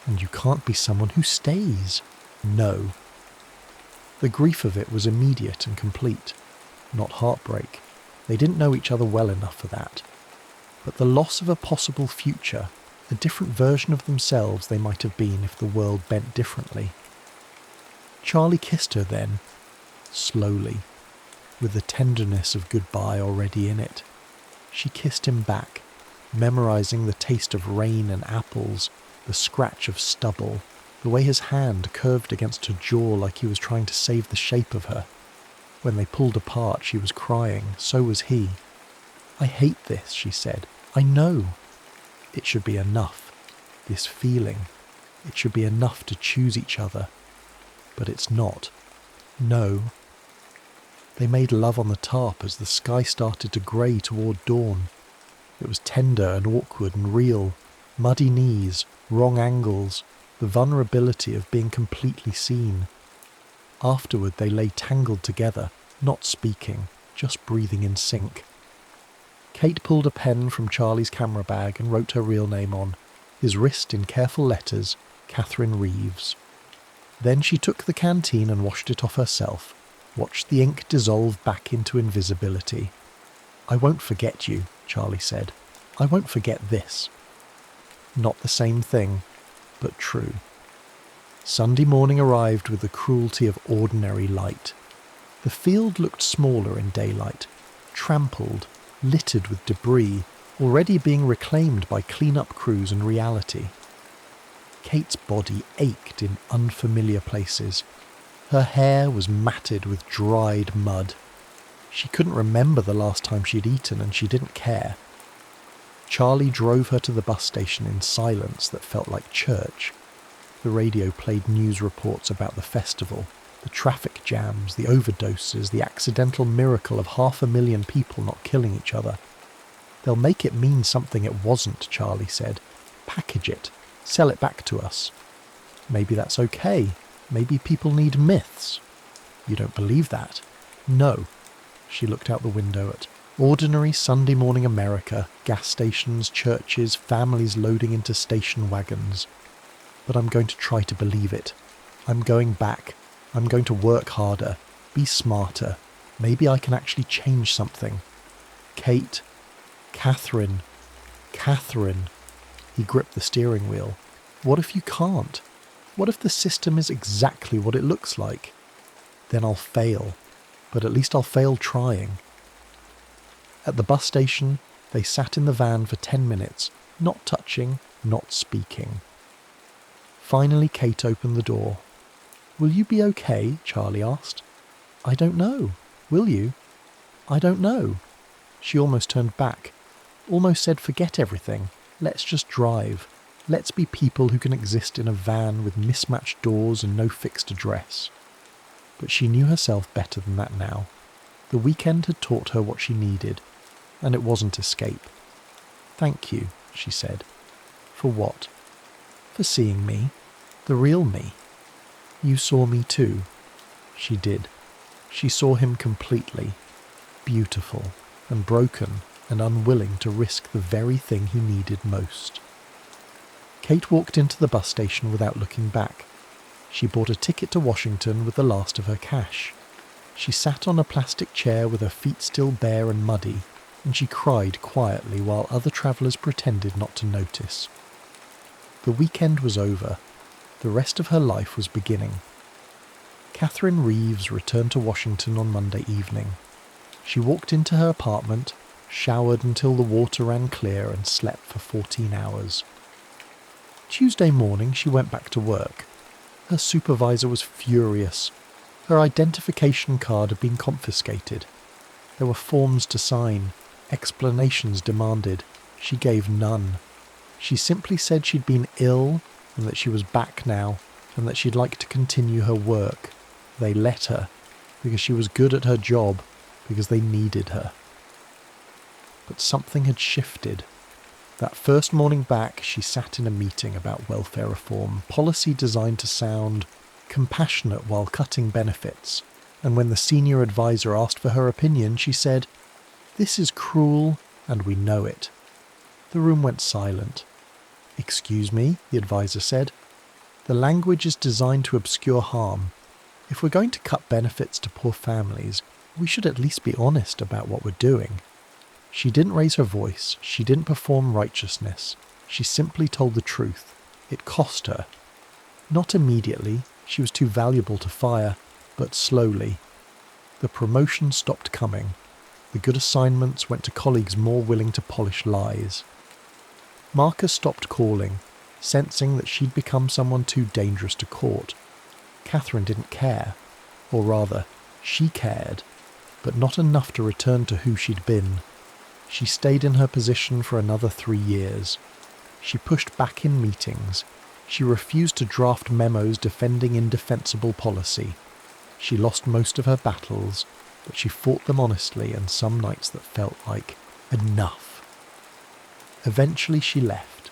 and you can't be someone who stays." "No." The grief of it was immediate and complete, not heartbreak. They didn't know each other well enough for that. But the loss of a possible future, a different version of themselves they might have been if the world bent differently. Charlie kissed her then, slowly, with the tenderness of goodbye already in it. She kissed him back, memorizing the taste of rain and apples, the scratch of stubble, the way his hand curved against her jaw like he was trying to save the shape of her. When they pulled apart, she was crying, so was he. "I hate this," she said. "I know. It should be enough. This feeling. It should be enough to choose each other. But it's not. No." They made love on the tarp as the sky started to grey toward dawn. It was tender and awkward and real. Muddy knees, wrong angles, the vulnerability of being completely seen. Afterward they lay tangled together, not speaking, just breathing in sync. Kate pulled a pen from Charlie's camera bag and wrote her real name on, his wrist in careful letters, Catherine Reeves. Then she took the canteen and washed it off herself, watched the ink dissolve back into invisibility. "I won't forget you," Charlie said. "I won't forget this." Not the same thing, but true. Sunday morning arrived with the cruelty of ordinary light. The field looked smaller in daylight, trampled, littered with debris, already being reclaimed by clean-up crews and reality. Kate's body ached in unfamiliar places. Her hair was matted with dried mud. She couldn't remember the last time she'd eaten, and she didn't care. Charlie drove her to the bus station in silence that felt like church. The radio played news reports about the festival, the traffic jams, the overdoses, the accidental miracle of 500,000 people not killing each other. "They'll make it mean something it wasn't," Charlie said. "Package it. Sell it back to us. Maybe that's okay. Maybe people need myths." "You don't believe that?" "No." She looked out the window at ordinary Sunday morning America, gas stations, churches, families loading into station wagons. "But I'm going to try to believe it. I'm going back. I'm going to work harder, be smarter. Maybe I can actually change something." "Kate, Catherine, Catherine." He gripped the steering wheel. "What if you can't? What if the system is exactly what it looks like? Then I'll fail, but at least I'll fail trying." At the bus station, they sat in the van for 10 minutes, not touching, not speaking. Finally, Kate opened the door. "Will you be okay?" Charlie asked. "I don't know. Will you?" "I don't know." She almost turned back, almost said forget everything. Let's just drive. Let's be people who can exist in a van with mismatched doors and no fixed address. But she knew herself better than that now. The weekend had taught her what she needed, and it wasn't escape. "Thank you," she said. "For what?" "For seeing me. The real me. You saw me too." She did. She saw him completely, beautiful and broken and unwilling to risk the very thing he needed most. Kate walked into the bus station without looking back. She bought a ticket to Washington with the last of her cash. She sat on a plastic chair with her feet still bare and muddy, and she cried quietly while other travellers pretended not to notice. The weekend was over. The rest of her life was beginning. Catherine Reeves returned to Washington on Monday evening. She walked into her apartment, showered until the water ran clear and slept for 14 hours. Tuesday morning she went back to work. Her supervisor was furious. Her identification card had been confiscated. There were forms to sign, explanations demanded. She gave none. She simply said she'd been ill and that she was back now and that she'd like to continue her work. They let her, because she was good at her job, because they needed her. But something had shifted. That first morning back, she sat in a meeting about welfare reform, policy designed to sound compassionate while cutting benefits, and when the senior advisor asked for her opinion, she said, "This is cruel, and we know it." The room went silent. "Excuse me," the advisor said. "The language is designed to obscure harm. If we're going to cut benefits to poor families, we should at least be honest about what we're doing." She didn't raise her voice. She didn't perform righteousness. She simply told the truth. It cost her. Not immediately. She was too valuable to fire, but slowly. The promotion stopped coming. The good assignments went to colleagues more willing to polish lies. Marcus stopped calling, sensing that she'd become someone too dangerous to court. Catherine didn't care. Or rather, she cared, but not enough to return to who she'd been. She stayed in her position for another 3 years. She pushed back in meetings. She refused to draft memos defending indefensible policy. She lost most of her battles, but she fought them honestly, and some nights that felt like enough. Eventually she left,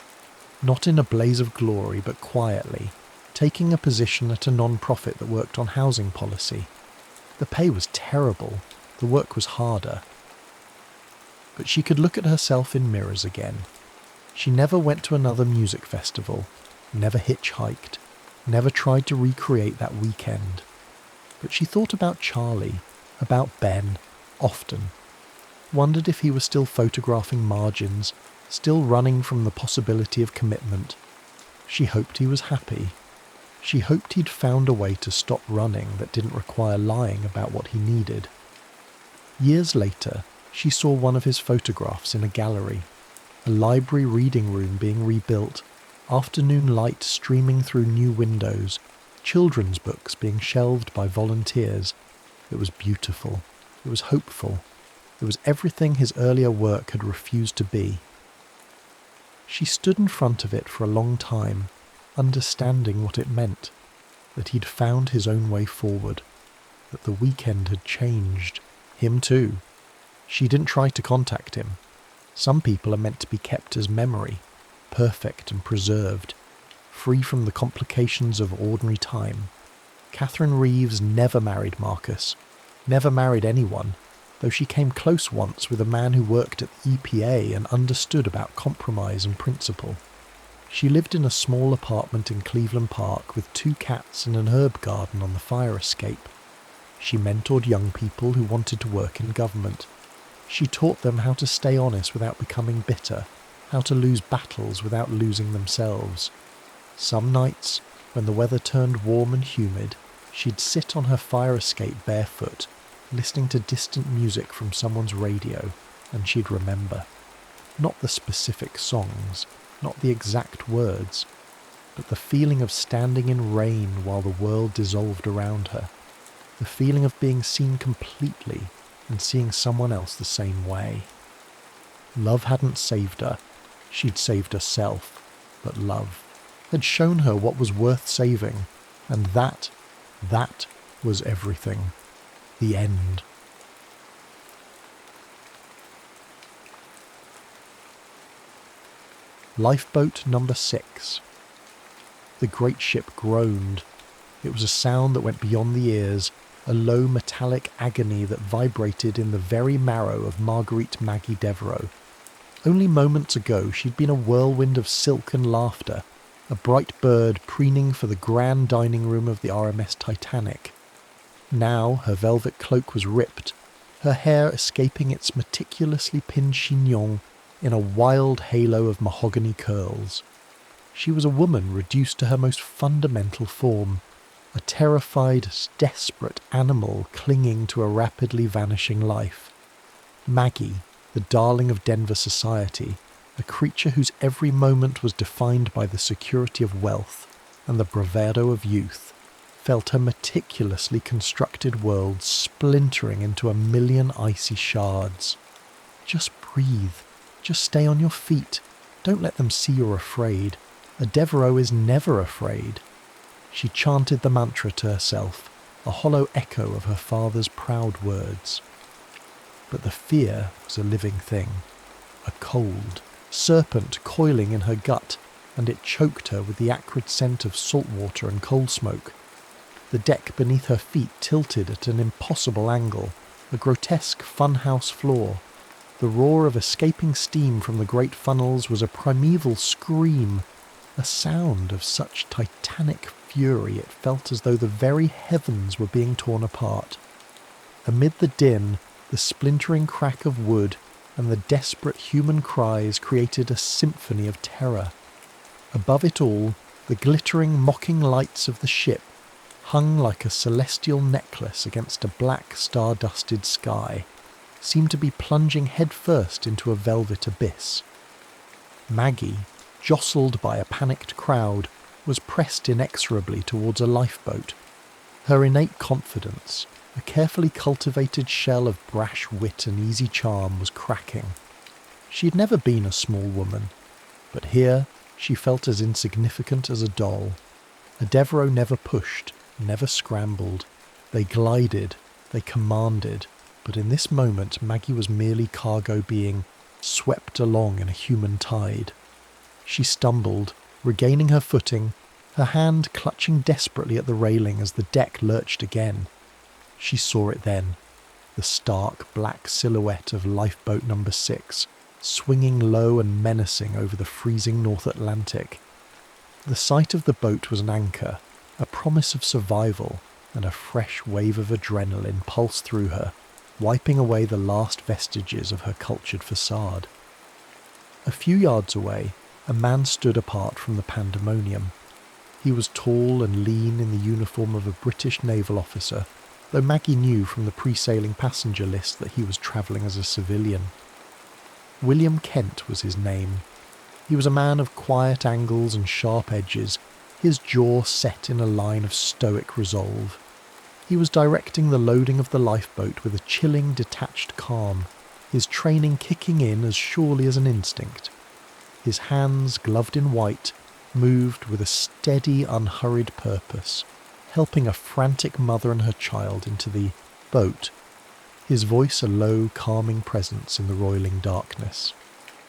not in a blaze of glory, but quietly, taking a position at a non-profit that worked on housing policy. The pay was terrible, the work was harder. But she could look at herself in mirrors again. She never went to another music festival, never hitchhiked, never tried to recreate that weekend. But she thought about Charlie, about Ben, often. Wondered if he was still photographing margins, still running from the possibility of commitment. She hoped he was happy. She hoped he'd found a way to stop running that didn't require lying about what he needed. Years later, she saw one of his photographs in a gallery, a library reading room being rebuilt, afternoon light streaming through new windows, children's books being shelved by volunteers. It was beautiful. It was hopeful. It was everything his earlier work had refused to be. She stood in front of it for a long time, understanding what it meant, that he'd found his own way forward, that the weekend had changed, him too. She didn't try to contact him. Some people are meant to be kept as memory, perfect and preserved, free from the complications of ordinary time. Catherine Reeves never married Marcus, never married anyone, though she came close once with a man who worked at the EPA and understood about compromise and principle. She lived in a small apartment in Cleveland Park with 2 cats and an herb garden on the fire escape. She mentored young people who wanted to work in government. She taught them how to stay honest without becoming bitter, how to lose battles without losing themselves. Some nights, when the weather turned warm and humid, she'd sit on her fire escape barefoot, listening to distant music from someone's radio, and she'd remember. Not the specific songs, not the exact words, but the feeling of standing in rain while the world dissolved around her, the feeling of being seen completely and seeing someone else the same way. Love hadn't saved her, she'd saved herself, but love had shown her what was worth saving, and that was everything. The end. Lifeboat number 6. The great ship groaned. It was a sound that went beyond the ears, a low metallic agony that vibrated in the very marrow of Marguerite Maggie Devereaux. Only moments ago she'd been a whirlwind of silk and laughter, a bright bird preening for the grand dining room of the RMS Titanic. Now her velvet cloak was ripped, her hair escaping its meticulously pinned chignon in a wild halo of mahogany curls. She was a woman reduced to her most fundamental form, a terrified, desperate animal clinging to a rapidly vanishing life. Maggie, the darling of Denver society, a creature whose every moment was defined by the security of wealth and the bravado of youth, felt her meticulously constructed world splintering into a million icy shards. Just breathe. Just stay on your feet. Don't let them see you're afraid. A Devereaux is never afraid. She chanted the mantra to herself, a hollow echo of her father's proud words. But the fear was a living thing, a cold serpent coiling in her gut, and it choked her with the acrid scent of salt water and coal smoke. The deck beneath her feet tilted at an impossible angle, a grotesque funhouse floor. The roar of escaping steam from the great funnels was a primeval scream, a sound of such titanic fury it felt as though the very heavens were being torn apart. Amid the din, the splintering crack of wood and the desperate human cries created a symphony of terror. Above it all, the glittering, mocking lights of the ship hung like a celestial necklace against a black, star-dusted sky, seemed to be plunging headfirst into a velvet abyss. Maggie, jostled by a panicked crowd, was pressed inexorably towards a lifeboat. Her innate confidence, a carefully cultivated shell of brash wit and easy charm, was cracking. She had never been a small woman, but here she felt as insignificant as a doll. A Devereaux never pushed, never scrambled. They glided, they commanded, but in this moment Maggie was merely cargo being swept along in a human tide. She stumbled, regaining her footing, her hand clutching desperately at the railing as the deck lurched again. She saw it then, the stark black silhouette of Lifeboat No. 6, swinging low and menacing over the freezing North Atlantic. The sight of the boat was an anchor, a promise of survival, and a fresh wave of adrenaline pulsed through her, wiping away the last vestiges of her cultured facade. A few yards away, a man stood apart from the pandemonium. He was tall and lean in the uniform of a British naval officer, though Maggie knew from the pre-sailing passenger list that he was travelling as a civilian. William Kent was his name. He was a man of quiet angles and sharp edges, his jaw set in a line of stoic resolve. He was directing the loading of the lifeboat with a chilling, detached calm, his training kicking in as surely as an instinct. His hands, gloved in white, moved with a steady, unhurried purpose, helping a frantic mother and her child into the boat, his voice a low, calming presence in the roiling darkness.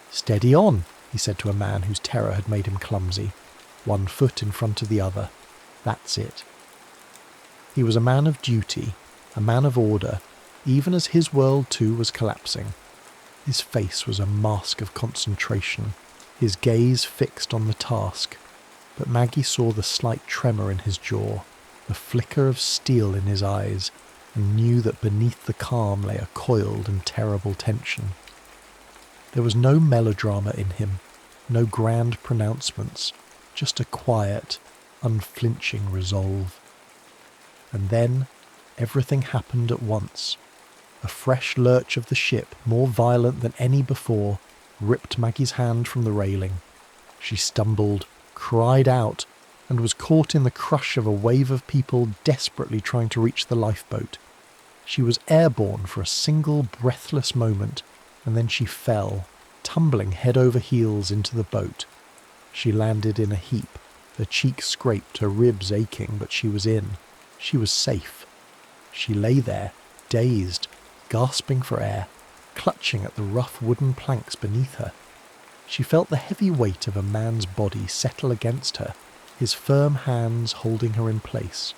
"Steady on," he said to a man whose terror had made him clumsy, one foot in front of the other. "That's it." He was a man of duty, a man of order, even as his world too was collapsing. His face was a mask of concentration, his gaze fixed on the task, but Maggie saw the slight tremor in his jaw, the flicker of steel in his eyes, and knew that beneath the calm lay a coiled and terrible tension. There was no melodrama in him, no grand pronouncements, just a quiet, unflinching resolve. And then everything happened at once. A fresh lurch of the ship, more violent than any before, ripped Maggie's hand from the railing. She stumbled, cried out, and was caught in the crush of a wave of people desperately trying to reach the lifeboat. She was airborne for a single breathless moment, and then she fell, tumbling head over heels into the boat. She landed in a heap, her cheek scraped, her ribs aching, but she was in. She was safe. She lay there, dazed, gasping for air, clutching at the rough wooden planks beneath her. She felt the heavy weight of a man's body settle against her, his firm hands holding her in place.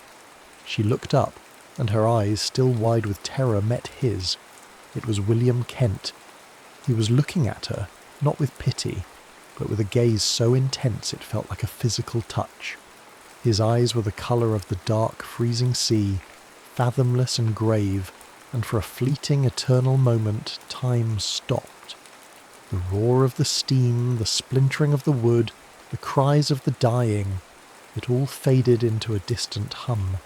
She looked up, and her eyes, still wide with terror, met his. It was William Kent. He was looking at her, not with pity, but with a gaze so intense it felt like a physical touch. His eyes were the colour of the dark, freezing sea, fathomless and grave, and for a fleeting, eternal moment, time stopped. The roar of the steam, the splintering of the wood, the cries of the dying, it all faded into a distant hum.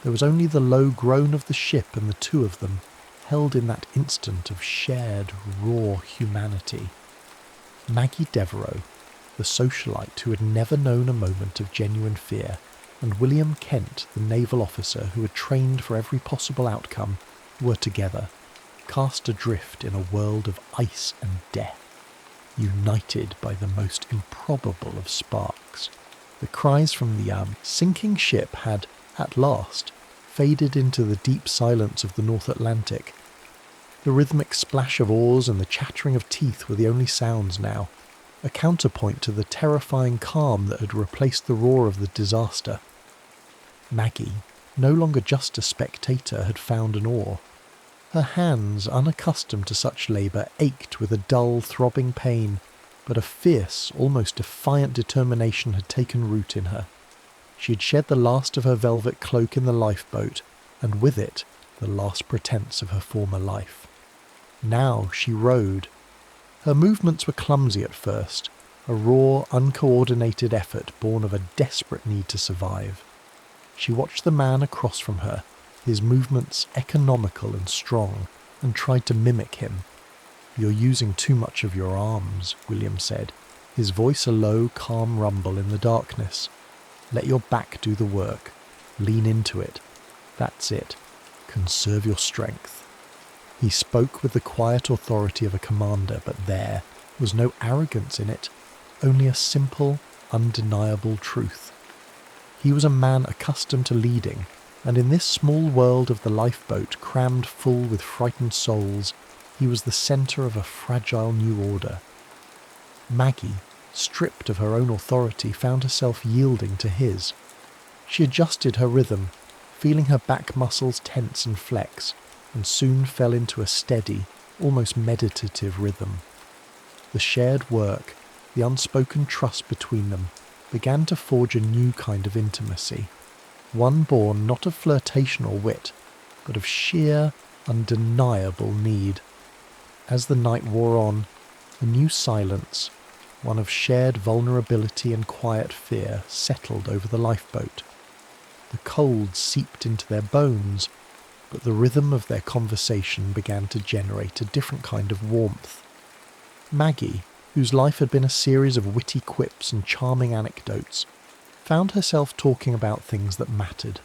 There was only the low groan of the ship and the two of them, held in that instant of shared, raw humanity. Maggie Devereux, the socialite who had never known a moment of genuine fear, and William Kent, the naval officer who had trained for every possible outcome, were together, cast adrift in a world of ice and death, united by the most improbable of sparks. The cries from the sinking ship had, at last, faded into the deep silence of the North Atlantic. The rhythmic splash of oars and the chattering of teeth were the only sounds now, a counterpoint to the terrifying calm that had replaced the roar of the disaster. Maggie, no longer just a spectator, had found an oar. Her hands, unaccustomed to such labour, ached with a dull, throbbing pain, but a fierce, almost defiant determination had taken root in her. She had shed the last of her velvet cloak in the lifeboat, and with it the last pretence of her former life. Now she rowed. Her movements were clumsy at first, a raw, uncoordinated effort born of a desperate need to survive. She watched the man across from her, his movements economical and strong, and tried to mimic him. "You're using too much of your arms," William said, his voice a low, calm rumble in the darkness. "Let your back do the work. Lean into it. That's it. Conserve your strength." He spoke with the quiet authority of a commander, but there was no arrogance in it, only a simple, undeniable truth. He was a man accustomed to leading, and in this small world of the lifeboat crammed full with frightened souls, he was the centre of a fragile new order. Maggie, stripped of her own authority, found herself yielding to his. She adjusted her rhythm, feeling her back muscles tense and flex, and soon fell into a steady, almost meditative rhythm. The shared work, the unspoken trust between them, began to forge a new kind of intimacy, one born not of flirtation or wit, but of sheer, undeniable need. As the night wore on, a new silence, one of shared vulnerability and quiet fear, settled over the lifeboat. The cold seeped into their bones, but the rhythm of their conversation began to generate a different kind of warmth. Maggie, whose life had been a series of witty quips and charming anecdotes, found herself talking about things that mattered.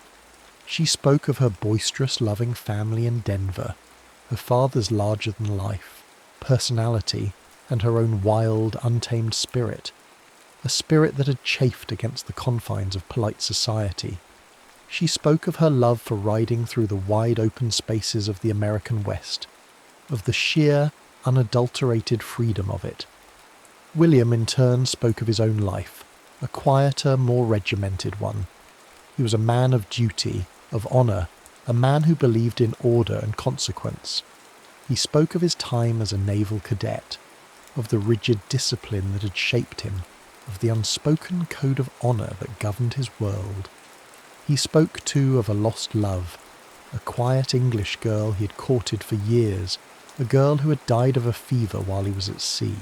She spoke of her boisterous, loving family in Denver, her father's larger-than-life personality, and her own wild, untamed spirit, a spirit that had chafed against the confines of polite society. She spoke of her love for riding through the wide open spaces of the American West, of the sheer, unadulterated freedom of it. William in turn spoke of his own life, a quieter, more regimented one. He was a man of duty, of honour, a man who believed in order and consequence. He spoke of his time as a naval cadet, of the rigid discipline that had shaped him, of the unspoken code of honour that governed his world. He spoke too of a lost love, a quiet English girl he had courted for years, a girl who had died of a fever while he was at sea.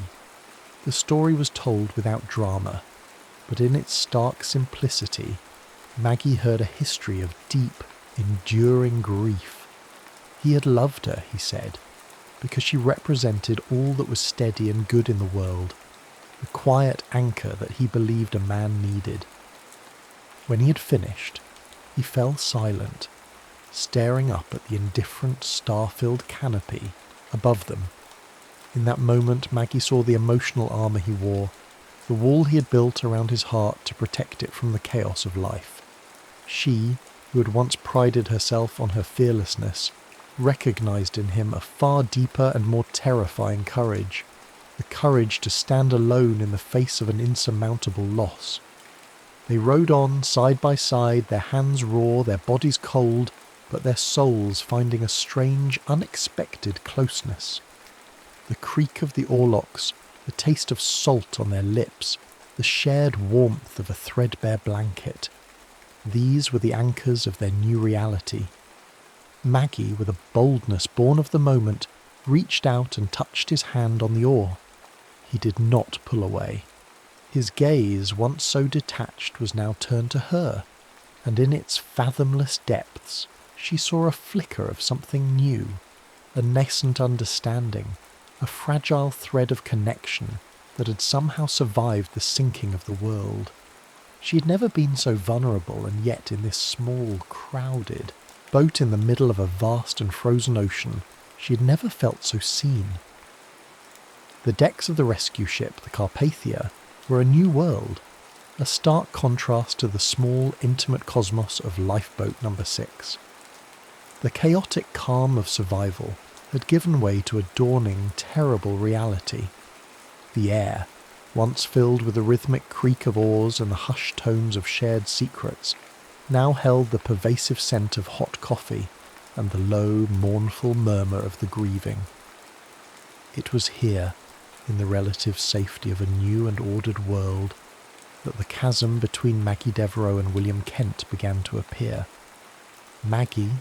The story was told without drama, but in its stark simplicity, Maggie heard a history of deep, enduring grief. He had loved her, he said, because she represented all that was steady and good in the world, the quiet anchor that he believed a man needed. When he had finished, he fell silent, staring up at the indifferent, star-filled canopy above them. In that moment, Maggie saw the emotional armour he wore, the wall he had built around his heart to protect it from the chaos of life. She, who had once prided herself on her fearlessness, recognised in him a far deeper and more terrifying courage, the courage to stand alone in the face of an insurmountable loss. They rode on, side by side, their hands raw, their bodies cold, but their souls finding a strange, unexpected closeness. The creak of the oarlocks, the taste of salt on their lips, the shared warmth of a threadbare blanket. These were the anchors of their new reality. Maggie, with a boldness born of the moment, reached out and touched his hand on the oar. He did not pull away. His gaze, once so detached, was now turned to her, and in its fathomless depths she saw a flicker of something new, a nascent understanding, a fragile thread of connection that had somehow survived the sinking of the world. She had never been so vulnerable, and yet in this small, crowded boat in the middle of a vast and frozen ocean, she had never felt so seen. The decks of the rescue ship, the Carpathia, were a new world, a stark contrast to the small, intimate cosmos of Lifeboat No. 6. The chaotic calm of survival had given way to a dawning, terrible reality. The air, once filled with the rhythmic creak of oars and the hushed tones of shared secrets, now held the pervasive scent of hot coffee and the low, mournful murmur of the grieving. It was here, in the relative safety of a new and ordered world, that the chasm between Maggie Devereaux and William Kent began to appear. Maggie,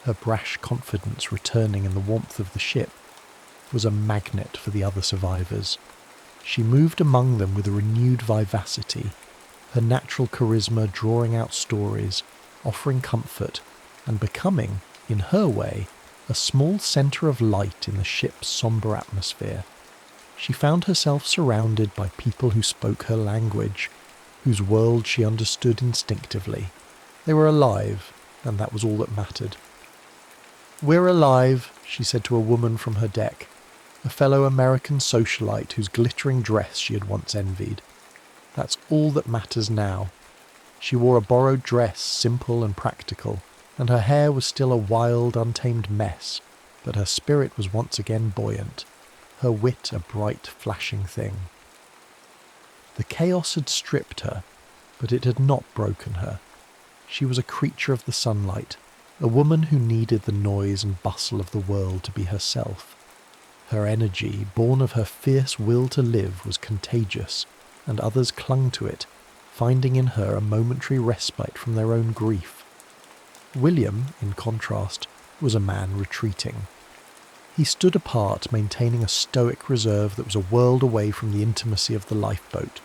her brash confidence returning in the warmth of the ship, was a magnet for the other survivors. She moved among them with a renewed vivacity, her natural charisma drawing out stories, offering comfort, and becoming, in her way, a small centre of light in the ship's sombre atmosphere. She found herself surrounded by people who spoke her language, whose world she understood instinctively. They were alive, and that was all that mattered. "We're alive," she said to a woman from her deck, a fellow American socialite whose glittering dress she had once envied. That's all that matters now. She wore a borrowed dress, simple and practical, and her hair was still a wild, untamed mess, but her spirit was once again buoyant, her wit a bright, flashing thing. The chaos had stripped her, but it had not broken her. She was a creature of the sunlight, a woman who needed the noise and bustle of the world to be herself. Her energy, born of her fierce will to live, was contagious, and others clung to it, finding in her a momentary respite from their own grief. William, in contrast, was a man retreating. He stood apart, maintaining a stoic reserve that was a world away from the intimacy of the lifeboat.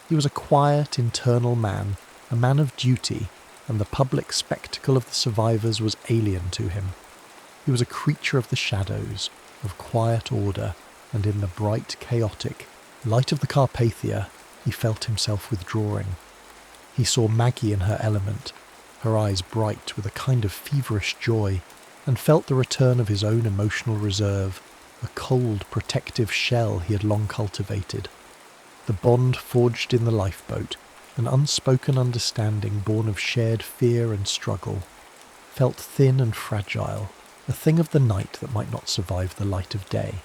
He was a quiet, internal man, a man of duty, and the public spectacle of the survivors was alien to him. He was a creature of the shadows, of quiet order, and in the bright, chaotic light of the Carpathia, he felt himself withdrawing. He saw Maggie in her element, her eyes bright with a kind of feverish joy, and felt the return of his own emotional reserve, a cold, protective shell he had long cultivated. The bond forged in the lifeboat, an unspoken understanding born of shared fear and struggle, felt thin and fragile, a thing of the night that might not survive the light of day.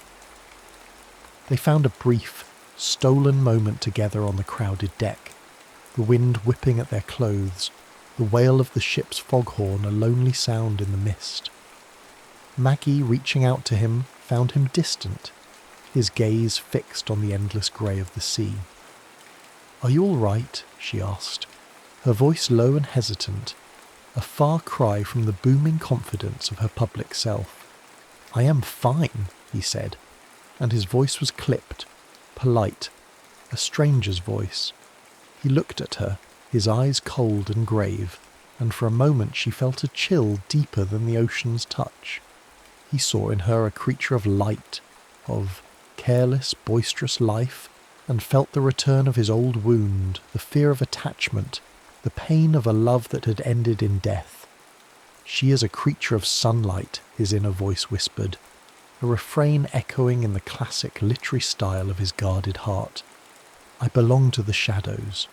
They found a brief, stolen moment together on the crowded deck, the wind whipping at their clothes, the wail of the ship's foghorn a lonely sound in the mist. Maggie, reaching out to him, found him distant, his gaze fixed on the endless grey of the sea. "Are you all right?" she asked, her voice low and hesitant, a far cry from the booming confidence of her public self. "I am fine," he said, and his voice was clipped, polite, a stranger's voice. He looked at her, his eyes cold and grave, and for a moment she felt a chill deeper than the ocean's touch. He saw in her a creature of light, of careless, boisterous life, and felt the return of his old wound, the fear of attachment, the pain of a love that had ended in death. "She is a creature of sunlight," his inner voice whispered, a refrain echoing in the classic literary style of his guarded heart. "I belong to the shadows."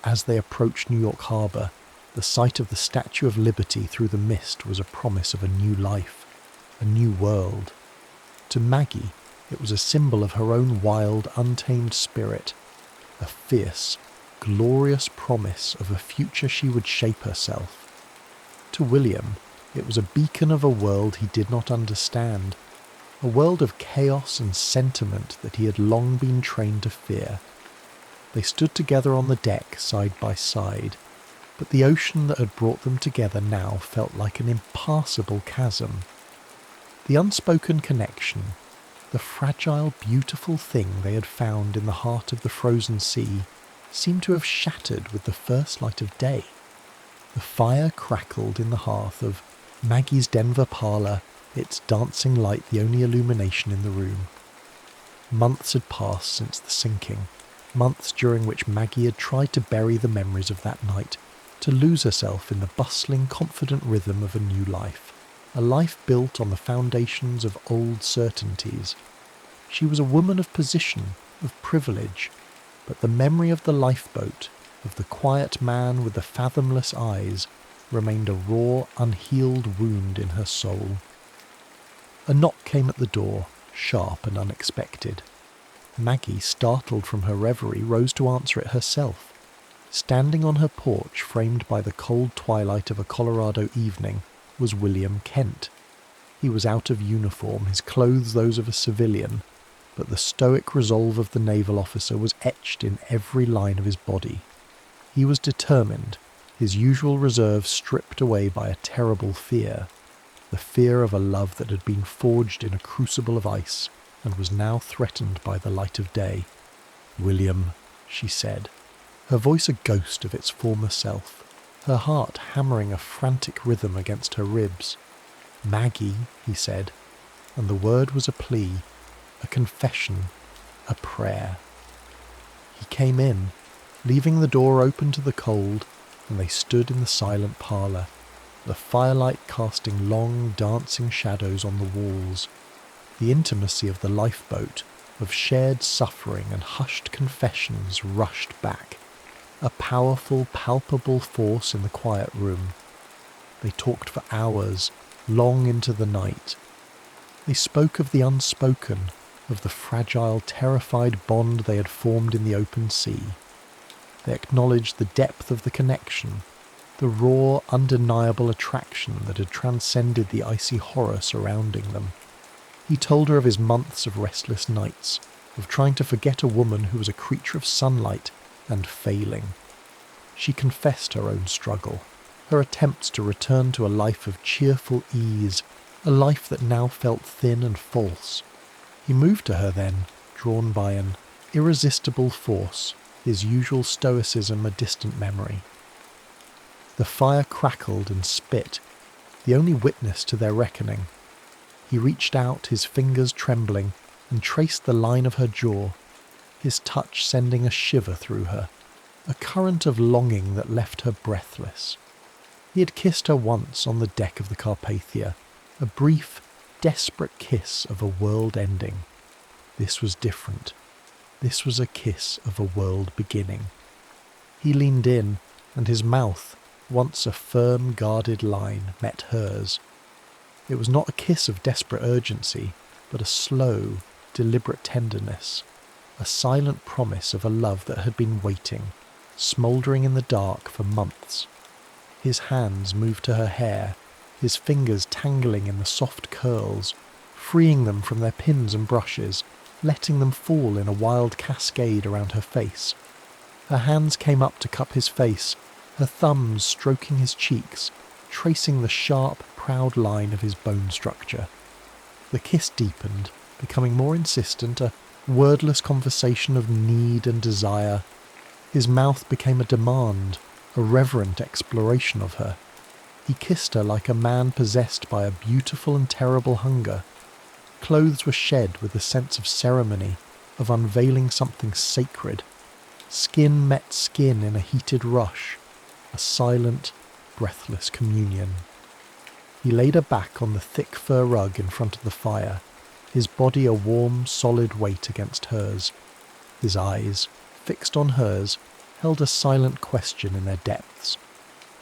As they approached New York Harbour, the sight of the Statue of Liberty through the mist was a promise of a new life, a new world. To Maggie, it was a symbol of her own wild, untamed spirit, a fierce, glorious promise of a future she would shape herself. To William, it was a beacon of a world he did not understand, a world of chaos and sentiment that he had long been trained to fear. They stood together on the deck, side by side, but the ocean that had brought them together now felt like an impassable chasm. The unspoken connection, the fragile, beautiful thing they had found in the heart of the frozen sea, seemed to have shattered with the first light of day. The fire crackled in the hearth of Maggie's Denver parlour, its dancing light the only illumination in the room. Months had passed since the sinking, months during which Maggie had tried to bury the memories of that night, to lose herself in the bustling, confident rhythm of a new life, a life built on the foundations of old certainties. She was a woman of position, of privilege, but the memory of the lifeboat, of the quiet man with the fathomless eyes, remained a raw, unhealed wound in her soul. A knock came at the door, sharp and unexpected. Maggie, startled from her reverie, rose to answer it herself. Standing on her porch, framed by the cold twilight of a Colorado evening, was William Kent. He was out of uniform, his clothes those of a civilian, but the stoic resolve of the naval officer was etched in every line of his body. He was determined, his usual reserve stripped away by a terrible fear, the fear of a love that had been forged in a crucible of ice and was now threatened by the light of day. "William," she said, her voice a ghost of its former self, her heart hammering a frantic rhythm against her ribs. "Maggie," he said, and the word was a plea, a confession, a prayer. He came in, leaving the door open to the cold, and they stood in the silent parlour, the firelight casting long, dancing shadows on the walls. The intimacy of the lifeboat, of shared suffering and hushed confessions, rushed back, a powerful, palpable force in the quiet room. They talked for hours, long into the night. They spoke of the unspoken, of the fragile, terrified bond they had formed in the open sea. They acknowledged the depth of the connection, the raw, undeniable attraction that had transcended the icy horror surrounding them. He told her of his months of restless nights, of trying to forget a woman who was a creature of sunlight and failing. She confessed her own struggle, her attempts to return to a life of cheerful ease, a life that now felt thin and false. He moved to her then, drawn by an irresistible force, his usual stoicism a distant memory. The fire crackled and spit, the only witness to their reckoning. He reached out, his fingers trembling, and traced the line of her jaw, his touch sending a shiver through her, a current of longing that left her breathless. He had kissed her once on the deck of the Carpathia, a brief, desperate kiss of a world ending. This was different. This was a kiss of a world beginning. He leaned in, and his mouth, once a firm, guarded line, met hers. It was not a kiss of desperate urgency, but a slow, deliberate tenderness, a silent promise of a love that had been waiting, smouldering in the dark for months. His hands moved to her hair, his fingers tangling in the soft curls, freeing them from their pins and brushes, letting them fall in a wild cascade around her face. Her hands came up to cup his face, her thumbs stroking his cheeks, tracing the sharp, proud line of his bone structure. The kiss deepened, becoming more insistent, a wordless conversation of need and desire. His mouth became a demand, a reverent exploration of her. He kissed her like a man possessed by a beautiful and terrible hunger. Clothes were shed with a sense of ceremony, of unveiling something sacred. Skin met skin in a heated rush, a silent, breathless communion. He laid her back on the thick fur rug in front of the fire, his body a warm, solid weight against hers. His eyes, fixed on hers, held a silent question in their depths.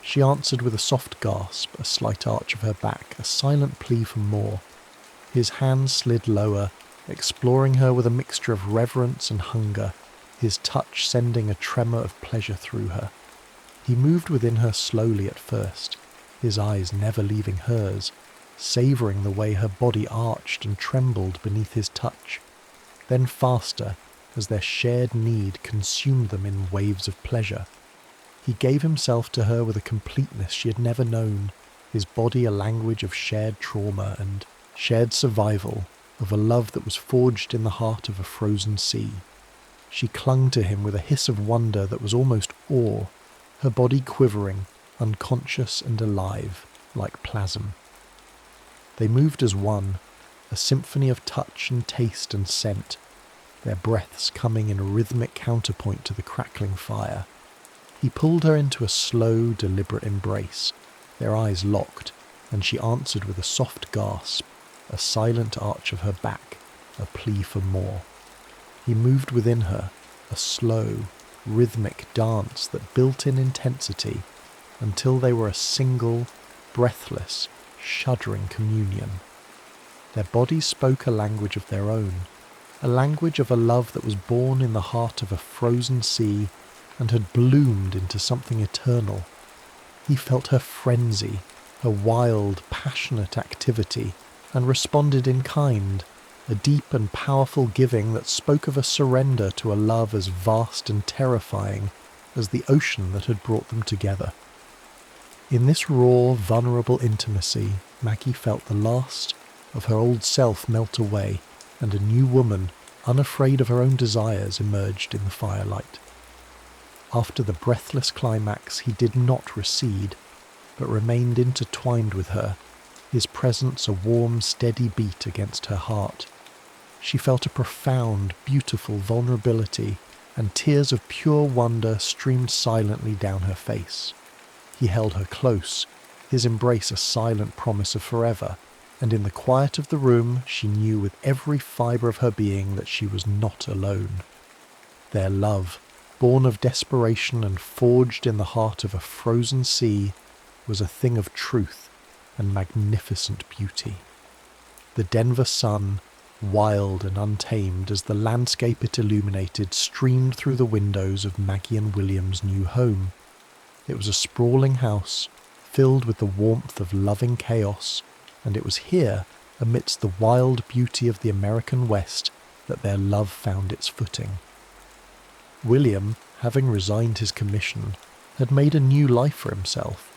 She answered with a soft gasp, a slight arch of her back, a silent plea for more. His hand slid lower, exploring her with a mixture of reverence and hunger, his touch sending a tremor of pleasure through her. He moved within her slowly at first, his eyes never leaving hers, savouring the way her body arched and trembled beneath his touch. Then faster, as their shared need consumed them in waves of pleasure. He gave himself to her with a completeness she had never known, his body a language of shared trauma and shared survival, of a love that was forged in the heart of a frozen sea. She clung to him with a hiss of wonder that was almost awe, her body quivering, unconscious and alive, like plasm. They moved as one, a symphony of touch and taste and scent, their breaths coming in a rhythmic counterpoint to the crackling fire. He pulled her into a slow, deliberate embrace, their eyes locked, and she answered with a soft gasp, a silent arch of her back, a plea for more. He moved within her, a slow, rhythmic dance that built in intensity until they were a single, breathless, shuddering communion. Their bodies spoke a language of their own, a language of a love that was born in the heart of a frozen sea and had bloomed into something eternal. He felt her frenzy, her wild, passionate activity, and responded in kind, a deep and powerful giving that spoke of a surrender to a love as vast and terrifying as the ocean that had brought them together. In this raw, vulnerable intimacy, Maggie felt the last of her old self melt away, and a new woman, unafraid of her own desires, emerged in the firelight. After the breathless climax, he did not recede, but remained intertwined with her, his presence a warm, steady beat against her heart. She felt a profound, beautiful vulnerability, and tears of pure wonder streamed silently down her face. He held her close, his embrace a silent promise of forever, and in the quiet of the room she knew with every fibre of her being that she was not alone. Their love, born of desperation and forged in the heart of a frozen sea, was a thing of truth and magnificent beauty. The Denver sun, wild and untamed as the landscape it illuminated, streamed through the windows of Maggie and William's new home. It was a sprawling house, filled with the warmth of loving chaos, and it was here, amidst the wild beauty of the American West, that their love found its footing. William, having resigned his commission, had made a new life for himself.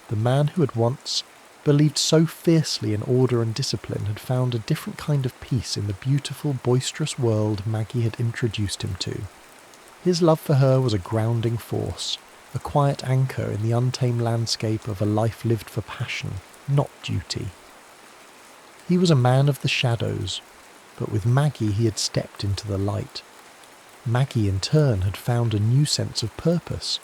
The man who had once believed so fiercely in order and discipline had found a different kind of peace in the beautiful, boisterous world Maggie had introduced him to. His love for her was a grounding force, a quiet anchor in the untamed landscape of a life lived for passion, not duty. He was a man of the shadows, but with Maggie he had stepped into the light. Maggie in turn had found a new sense of purpose.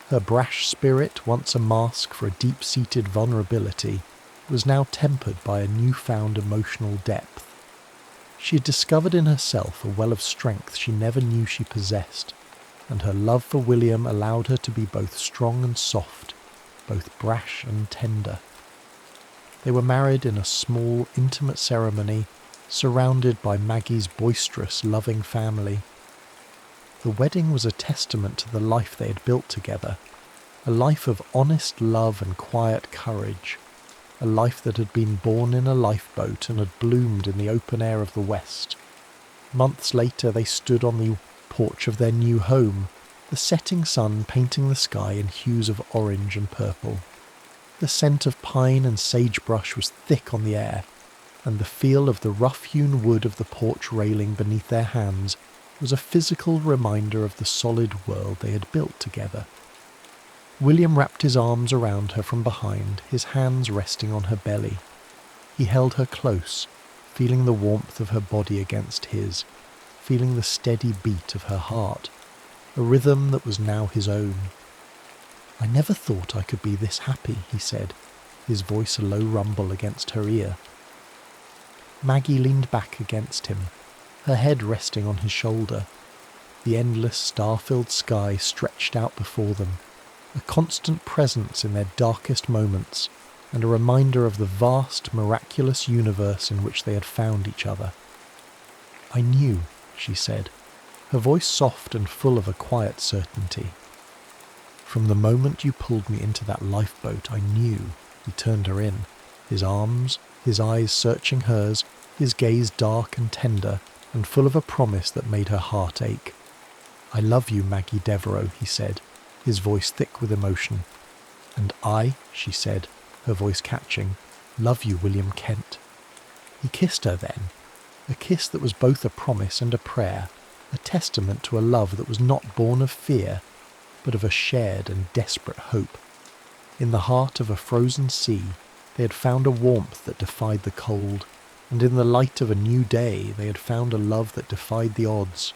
Her brash spirit, once a mask for a deep-seated vulnerability, was now tempered by a newfound emotional depth. She had discovered in herself a well of strength she never knew she possessed, and her love for William allowed her to be both strong and soft, both brash and tender. They were married in a small, intimate ceremony, surrounded by Maggie's boisterous, loving family. The wedding was a testament to the life they had built together, a life of honest love and quiet courage, a life that had been born in a lifeboat and had bloomed in the open air of the West. Months later they stood on the porch of their new home, the setting sun painting the sky in hues of orange and purple. The scent of pine and sagebrush was thick on the air, and the feel of the rough-hewn wood of the porch railing beneath their hands was a physical reminder of the solid world they had built together. William wrapped his arms around her from behind, his hands resting on her belly. He held her close, feeling the warmth of her body against his, feeling the steady beat of her heart, a rhythm that was now his own. "I never thought I could be this happy," he said, his voice a low rumble against her ear. Maggie leaned back against him, her head resting on his shoulder. The endless star-filled sky stretched out before them, a constant presence in their darkest moments, and a reminder of the vast, miraculous universe in which they had found each other. "I knew," she said, her voice soft and full of a quiet certainty. "From the moment you pulled me into that lifeboat, I knew." He turned her in, his arms, his eyes searching hers, his gaze dark and tender, and full of a promise that made her heart ache. "I love you, Maggie Devereaux," he said, his voice thick with emotion. "And I," she said, her voice catching, "love you, William Kent." He kissed her then, a kiss that was both a promise and a prayer, a testament to a love that was not born of fear, but of a shared and desperate hope. In the heart of a frozen sea, They had found a warmth that defied the cold, and in the light of a new day they had found a love that defied the odds,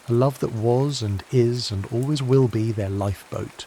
a love that was and is and always will be their lifeboat,